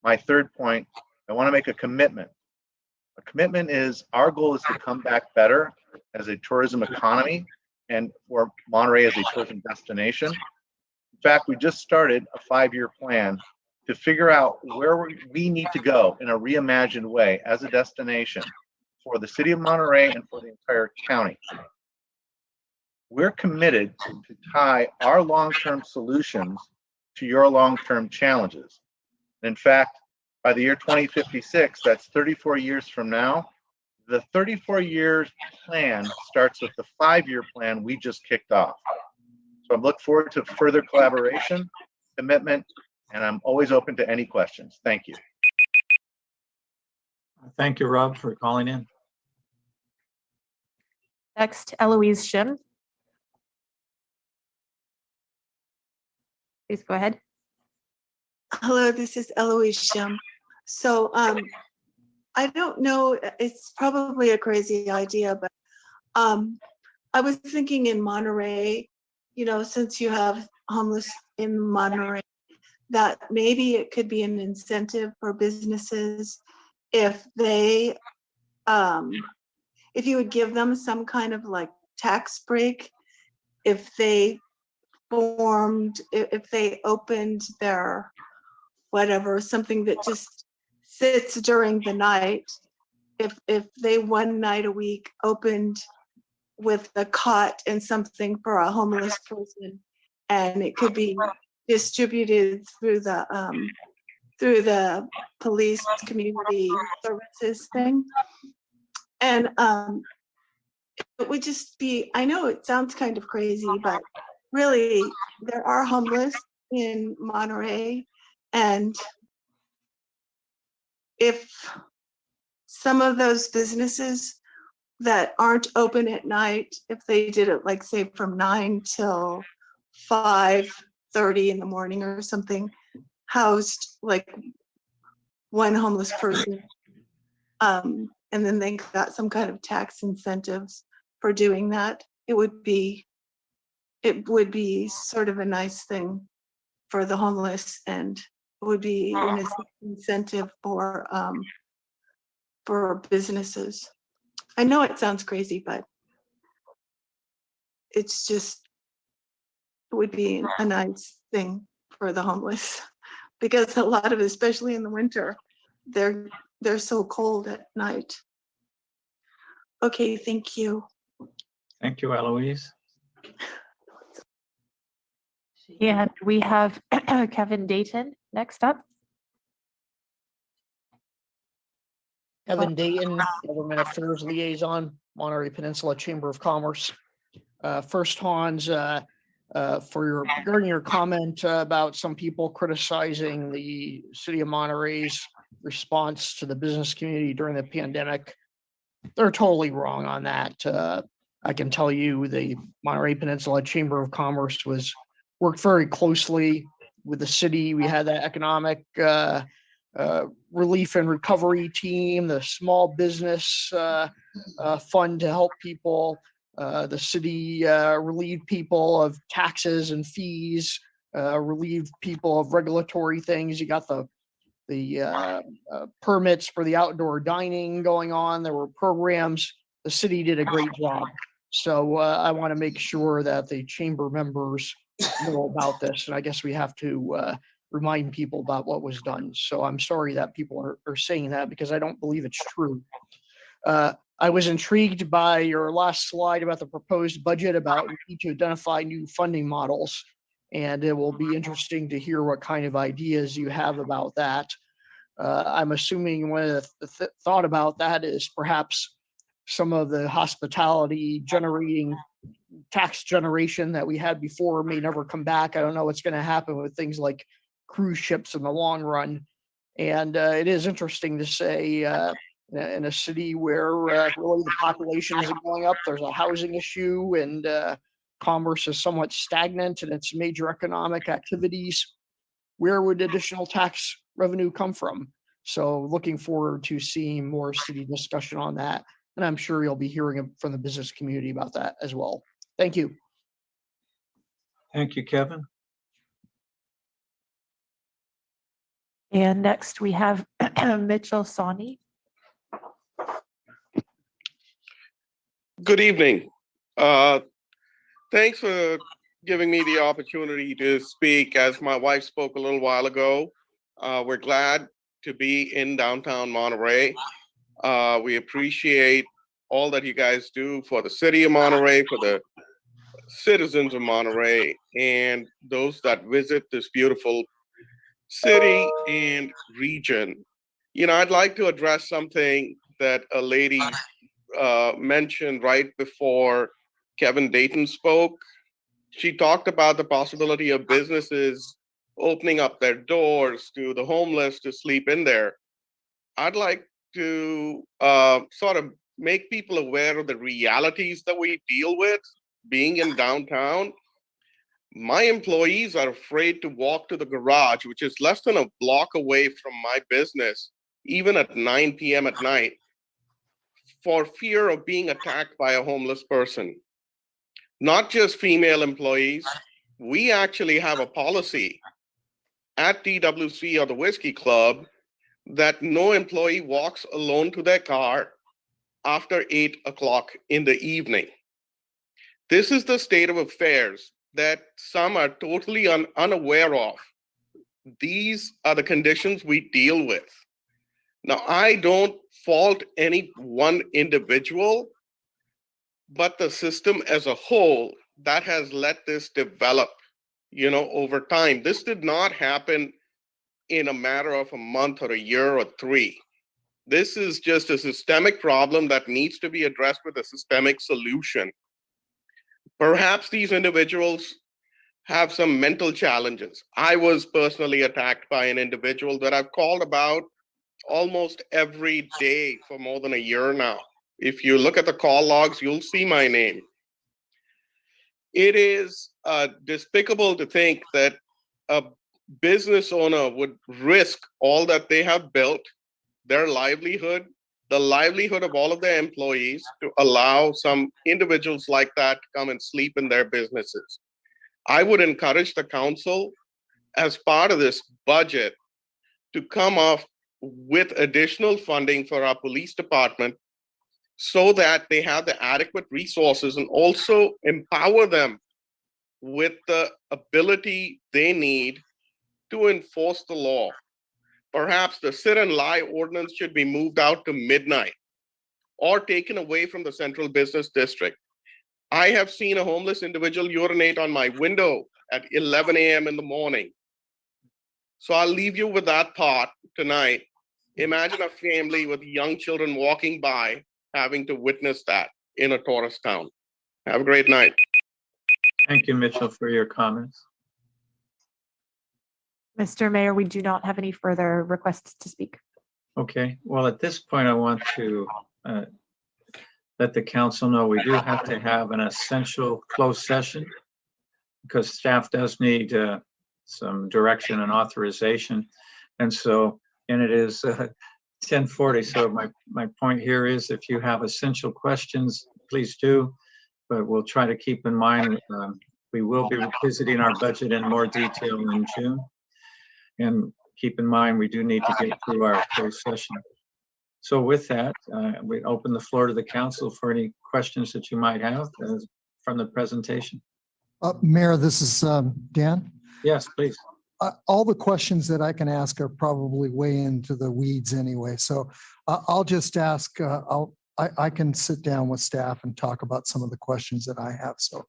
S12: my third point, I want to make a commitment. A commitment is our goal is to come back better as a tourism economy and for Monterey as a tourism destination. In fact, we just started a 5-year plan to figure out where we need to go in a reimagined way as a destination for the city of Monterey and for the entire county. We're committed to tie our long-term solutions to your long-term challenges. In fact, by the year 2056, that's 34 years from now, the 34 years plan starts with the 5-year plan we just kicked off. So I look forward to further collaboration, commitment, and I'm always open to any questions. Thank you.
S2: Thank you, Rob, for calling in.
S6: Next, Eloise Shim. Please go ahead.
S18: Hello, this is Eloise Shim. So I don't know, it's probably a crazy idea, but I was thinking in Monterey, you know, since you have homeless in Monterey, that maybe it could be an incentive for businesses if they, if you would give them some kind of like tax break, if they if they opened their whatever, something that just sits during the night, if they one night a week opened with a cot and something for a homeless person, and it could be distributed through the police community services thing, And it would just be, I know it sounds kind of crazy, but really there are homeless in Monterey. And if some of those businesses that aren't open at night, if they did it like say from 9 till 5:30 in the morning or something, housed like one homeless person, and then they got some kind of tax incentives for doing that, it would be sort of a nice thing for the homeless, and it would be an incentive for businesses. I know it sounds crazy, but it's just, it would be a nice thing for the homeless because a lot of, especially in the winter, they're so cold at night. Okay, thank you.
S2: Thank you, Eloise.
S6: And we have Kevin Dayton next up.
S9: Kevin Dayton, Government Affairs Liaison, Monterey Peninsula Chamber of Commerce. First, Hans, regarding your comment about some people criticizing the city of Monterey's response to the business community during the pandemic, they're totally wrong on that. I can tell you the Monterey Peninsula Chamber of Commerce worked very closely with the city. We had that economic relief and recovery team, the small business fund to help people. The city relieved people of taxes and fees, relieved people of regulatory things. You got the permits for the outdoor dining going on. There were programs. The city did a great job. So I want to make sure that the chamber members know about this. And I guess we have to remind people about what was done. So I'm sorry that people are saying that because I don't believe it's true. I was intrigued by your last slide about the proposed budget, about we need to identify new funding models. And it will be interesting to hear what kind of ideas you have about that. I'm assuming one of the thought about that is perhaps some of the hospitality generating tax generation that we had before may never come back. I don't know what's going to happen with things like cruise ships in the long run. And it is interesting to say in a city where really the population isn't going up, there's a housing issue, and commerce is somewhat stagnant in its major economic activities. Where would additional tax revenue come from? So looking forward to seeing more city discussion on that. And I'm sure you'll be hearing from the business community about that as well. Thank you.
S2: Thank you, Kevin.
S6: And next we have Mitchell Sawney.
S13: Good evening. Thanks for giving me the opportunity to speak. As my wife spoke a little while ago, we're glad to be in downtown Monterey. We appreciate all that you guys do for the city of Monterey, for the citizens of Monterey, and those that visit this beautiful city and region. You know, I'd like to address something that a lady mentioned right before Kevin Dayton spoke. She talked about the possibility of businesses opening up their doors to the homeless to sleep in there. I'd like to sort of make people aware of the realities that we deal with being in downtown. My employees are afraid to walk to the garage, which is less than a block away from my business, even at 9 p.m. at night, for fear of being attacked by a homeless person. Not just female employees. We actually have a policy at DWC or the Whiskey Club that no employee walks alone to their car after 8 o'clock in the evening. This is the state of affairs that some are totally unaware of. These are the conditions we deal with. Now, I don't fault any one individual, but the system as a whole that has let this develop, you know, over time. This did not happen in a matter of a month or a year or 3. This is just a systemic problem that needs to be addressed with a systemic solution. Perhaps these individuals have some mental challenges. I was personally attacked by an individual that I've called about almost every day for more than a year now. If you look at the call logs, you'll see my name. It is despicable to think that a business owner would risk all that they have built, their livelihood, the livelihood of all of their employees, to allow some individuals like that to come and sleep in their businesses. I would encourage the council, as part of this budget, to come off with additional funding for our police department so that they have the adequate resources, and also empower them with the ability they need to enforce the law. Perhaps the sit and lie ordinance should be moved out to midnight or taken away from the central business district. I have seen a homeless individual urinate on my window at 11 a.m. in the morning. So I'll leave you with that thought tonight. Imagine a family with young children walking by having to witness that in a tourist town. Have a great night.
S2: Thank you, Mitchell, for your comments.
S6: Mr. Mayor, we do not have any further requests to speak.
S2: Okay, well, at this point, I want to let the council know we do have to have an essential closed session because staff does need some direction and authorization. And so, and it is 10:40. So my point here is if you have essential questions, please do. But we'll try to keep in mind, we will be visiting our budget in more detail in June. And keep in mind, we do need to get through our closed session. So with that, we open the floor to the council for any questions that you might have from the presentation.
S11: Mayor, this is Dan.
S2: Yes, please.
S11: All the questions that I can ask are probably way into the weeds anyway. So I'll just ask, I can sit down with staff and talk about some of the questions that I have. So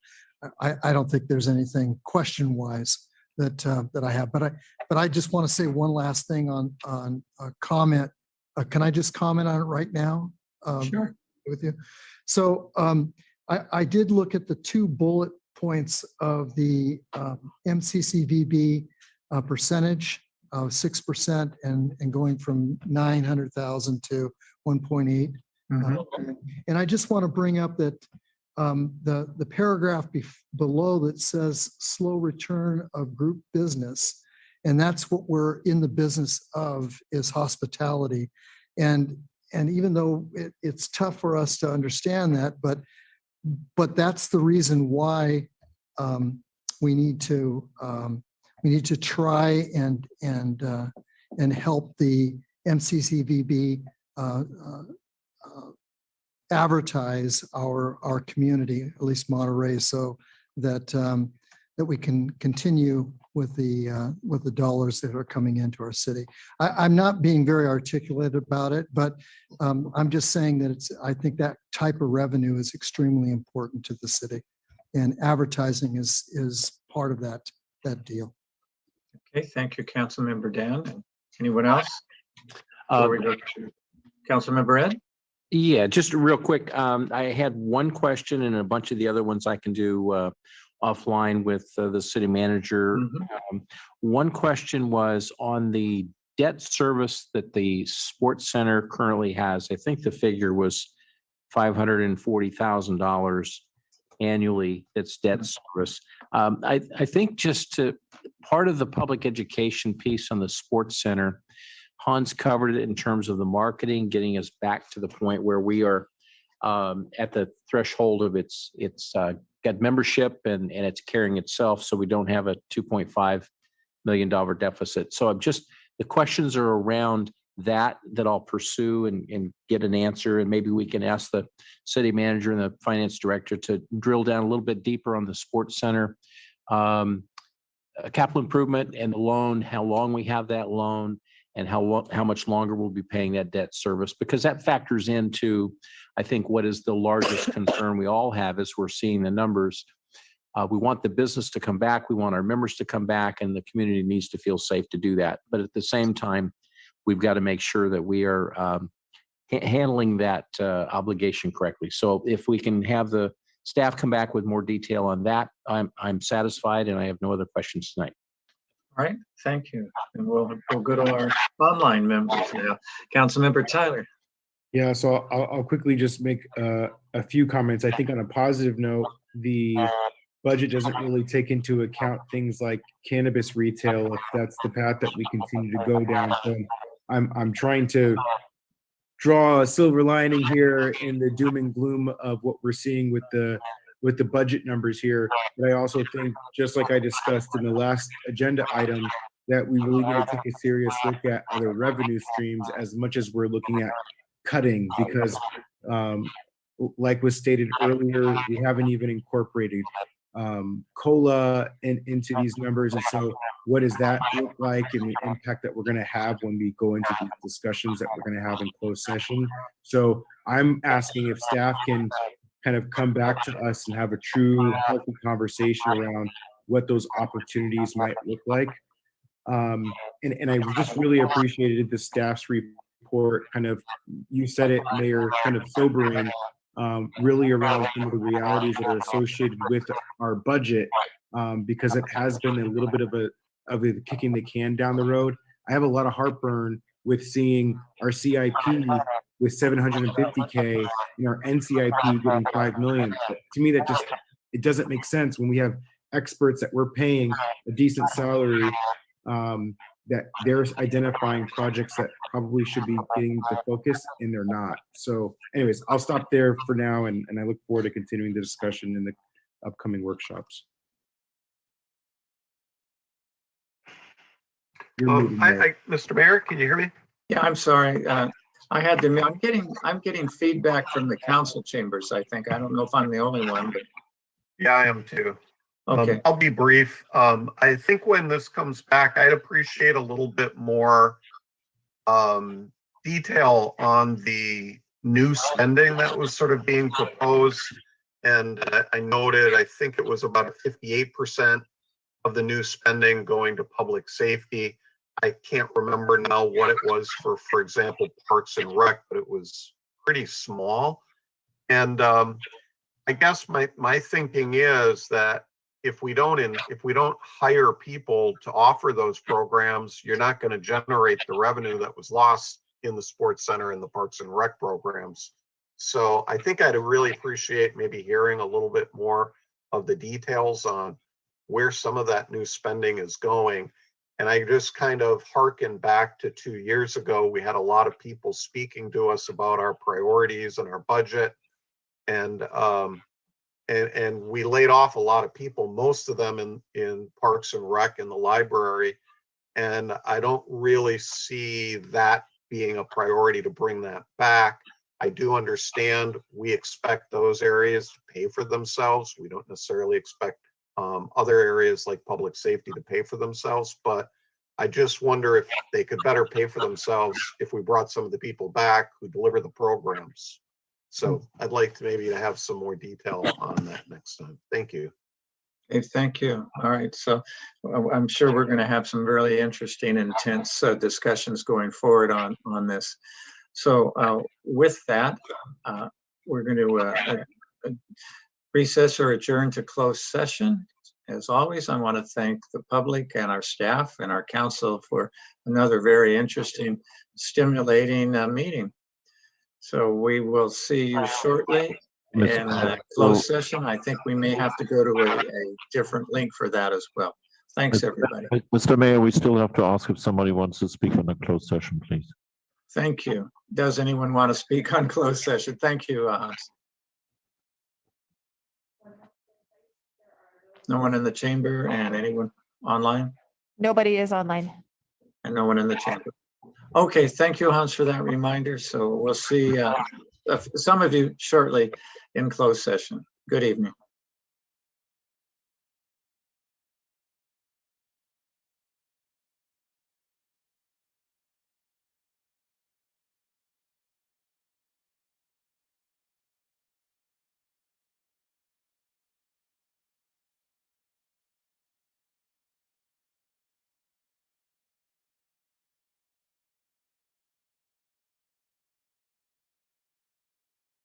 S11: I don't think there's anything question wise that I have, but I just want to say one last thing on a comment. Can I just comment on it right now?
S2: Sure.
S11: With you. So I did look at the 2 bullet points of the MCCVB percentage of 6% and going from 900,000 to 1.8. And I just want to bring up that the paragraph below that says slow return of group business, and that's what we're in the business of, is hospitality. And even though it's tough for us to understand that, but that's the reason why we need to try and help the MCCVB advertise our community, at least Monterey, so that we can continue with the dollars that are coming into our city. I'm not being very articulate about it, but I'm just saying that I think that type of revenue is extremely important to the city, and advertising is part of that deal.
S2: Okay, thank you, Councilmember Dan. Anyone else? Before we go to Councilmember Ed?
S10: Yeah, just real quick. I had one question, and a bunch of the other ones I can do offline with the city manager. One question was on the debt service that the sports center currently has. I think the figure was $540,000 annually. That's debt service. I think just to part of the public education piece on the sports center, Hans covered it in terms of the marketing, getting us back to the point where we are at the threshold of it's got membership and it's carrying itself, so we don't have a $2.5 million deficit. So the questions are around that I'll pursue and get an answer, and maybe we can ask the city manager and the finance director to drill down a little bit deeper on the sports center capital improvement and the loan, how long we have that loan, and how much longer we'll be paying that debt service, because that factors into, I think, what is the largest concern we all have as we're seeing the numbers. We want the business to come back. We want our members to come back, and the community needs to feel safe to do that. But at the same time, we've got to make sure that we are handling that obligation correctly. So if we can have the staff come back with more detail on that, I'm satisfied, and I have no other questions tonight.
S2: All right, thank you. And we'll go to our online members now. Councilmember Tyler.
S8: Yeah, so I'll quickly just make a few comments. I think on a positive note, the budget doesn't really take into account things like cannabis retail, if that's the path that we continue to go down. So I'm trying to draw a silver lining here in the doom and gloom of what we're seeing with the budget numbers here. But I also think, just like I discussed in the last agenda item, that we really need to take a serious look at other revenue streams as much as we're looking at cutting, because like was stated earlier, we haven't even incorporated COLA into these numbers. And so what does that look like, and the impact that we're going to have when we go into these discussions that we're going to have in closed session? So I'm asking if staff can kind of come back to us and have a true healthy conversation around what those opportunities might look like. And I just really appreciated the staff's report. Kind of, you said it, Mayor, kind of sobering, really around some of the realities that are associated with our budget, because it has been a little bit of a kicking the can down the road. I have a lot of heartburn with seeing our CIP with 750K and our NCIP getting 5 million. But to me, that just, it doesn't make sense when we have experts that we're paying a decent salary, that they're identifying projects that probably should be getting the focus, and they're not. So anyways, I'll stop there for now, and I look forward to continuing the discussion in the upcoming workshops.
S4: Mr. Mayor, can you hear me?
S2: Yeah, I'm sorry. I had to, I'm getting feedback from the council chambers, I think. I don't know if I'm the only one, but.
S4: Yeah, I am too.
S2: Okay.
S4: I'll be brief. I think when this comes back, I'd appreciate a little bit more detail on the new spending that was sort of being proposed. And I noted, I think it was about 58% of the new spending going to public safety. I can't remember now what it was for example, Parks and Rec, but it was pretty small. And I guess my thinking is that if we don't hire people to offer those programs, you're not going to generate the revenue that was lost in the sports center and the Parks and Rec programs. So I think I'd really appreciate maybe hearing a little bit more of the details on where some of that new spending is going. And I just kind of hearken back to 2 years ago. We had a lot of people speaking to us about our priorities and our budget. And we laid off a lot of people, most of them in Parks and Rec and the library. And I don't really see that being a priority to bring that back. I do understand we expect those areas to pay for themselves. We don't necessarily expect other areas like public safety to pay for themselves, but I just wonder if they could better pay for themselves if we brought some of the people back who deliver the programs. So I'd like to maybe have some more detail on that next time. Thank you.
S2: Okay, thank you. All right, so I'm sure we're going to have some really interesting, intense discussions going forward on this. So with that, we're going to recess or adjourn to closed session. As always, I want to thank the public and our staff and our council for another very interesting, stimulating meeting. So we will see you shortly in closed session. I think we may have to go to a different link for that as well. Thanks, everybody.
S5: Mr. Mayor, we still have to ask if somebody wants to speak on the closed session, please.
S2: Thank you. Does anyone want to speak on closed session? Thank you, Hans. No one in the chamber, and anyone online?
S6: Nobody is online.
S2: And no one in the chamber. Okay, thank you, Hans, for that reminder. So we'll see some of you shortly in closed session. Good evening.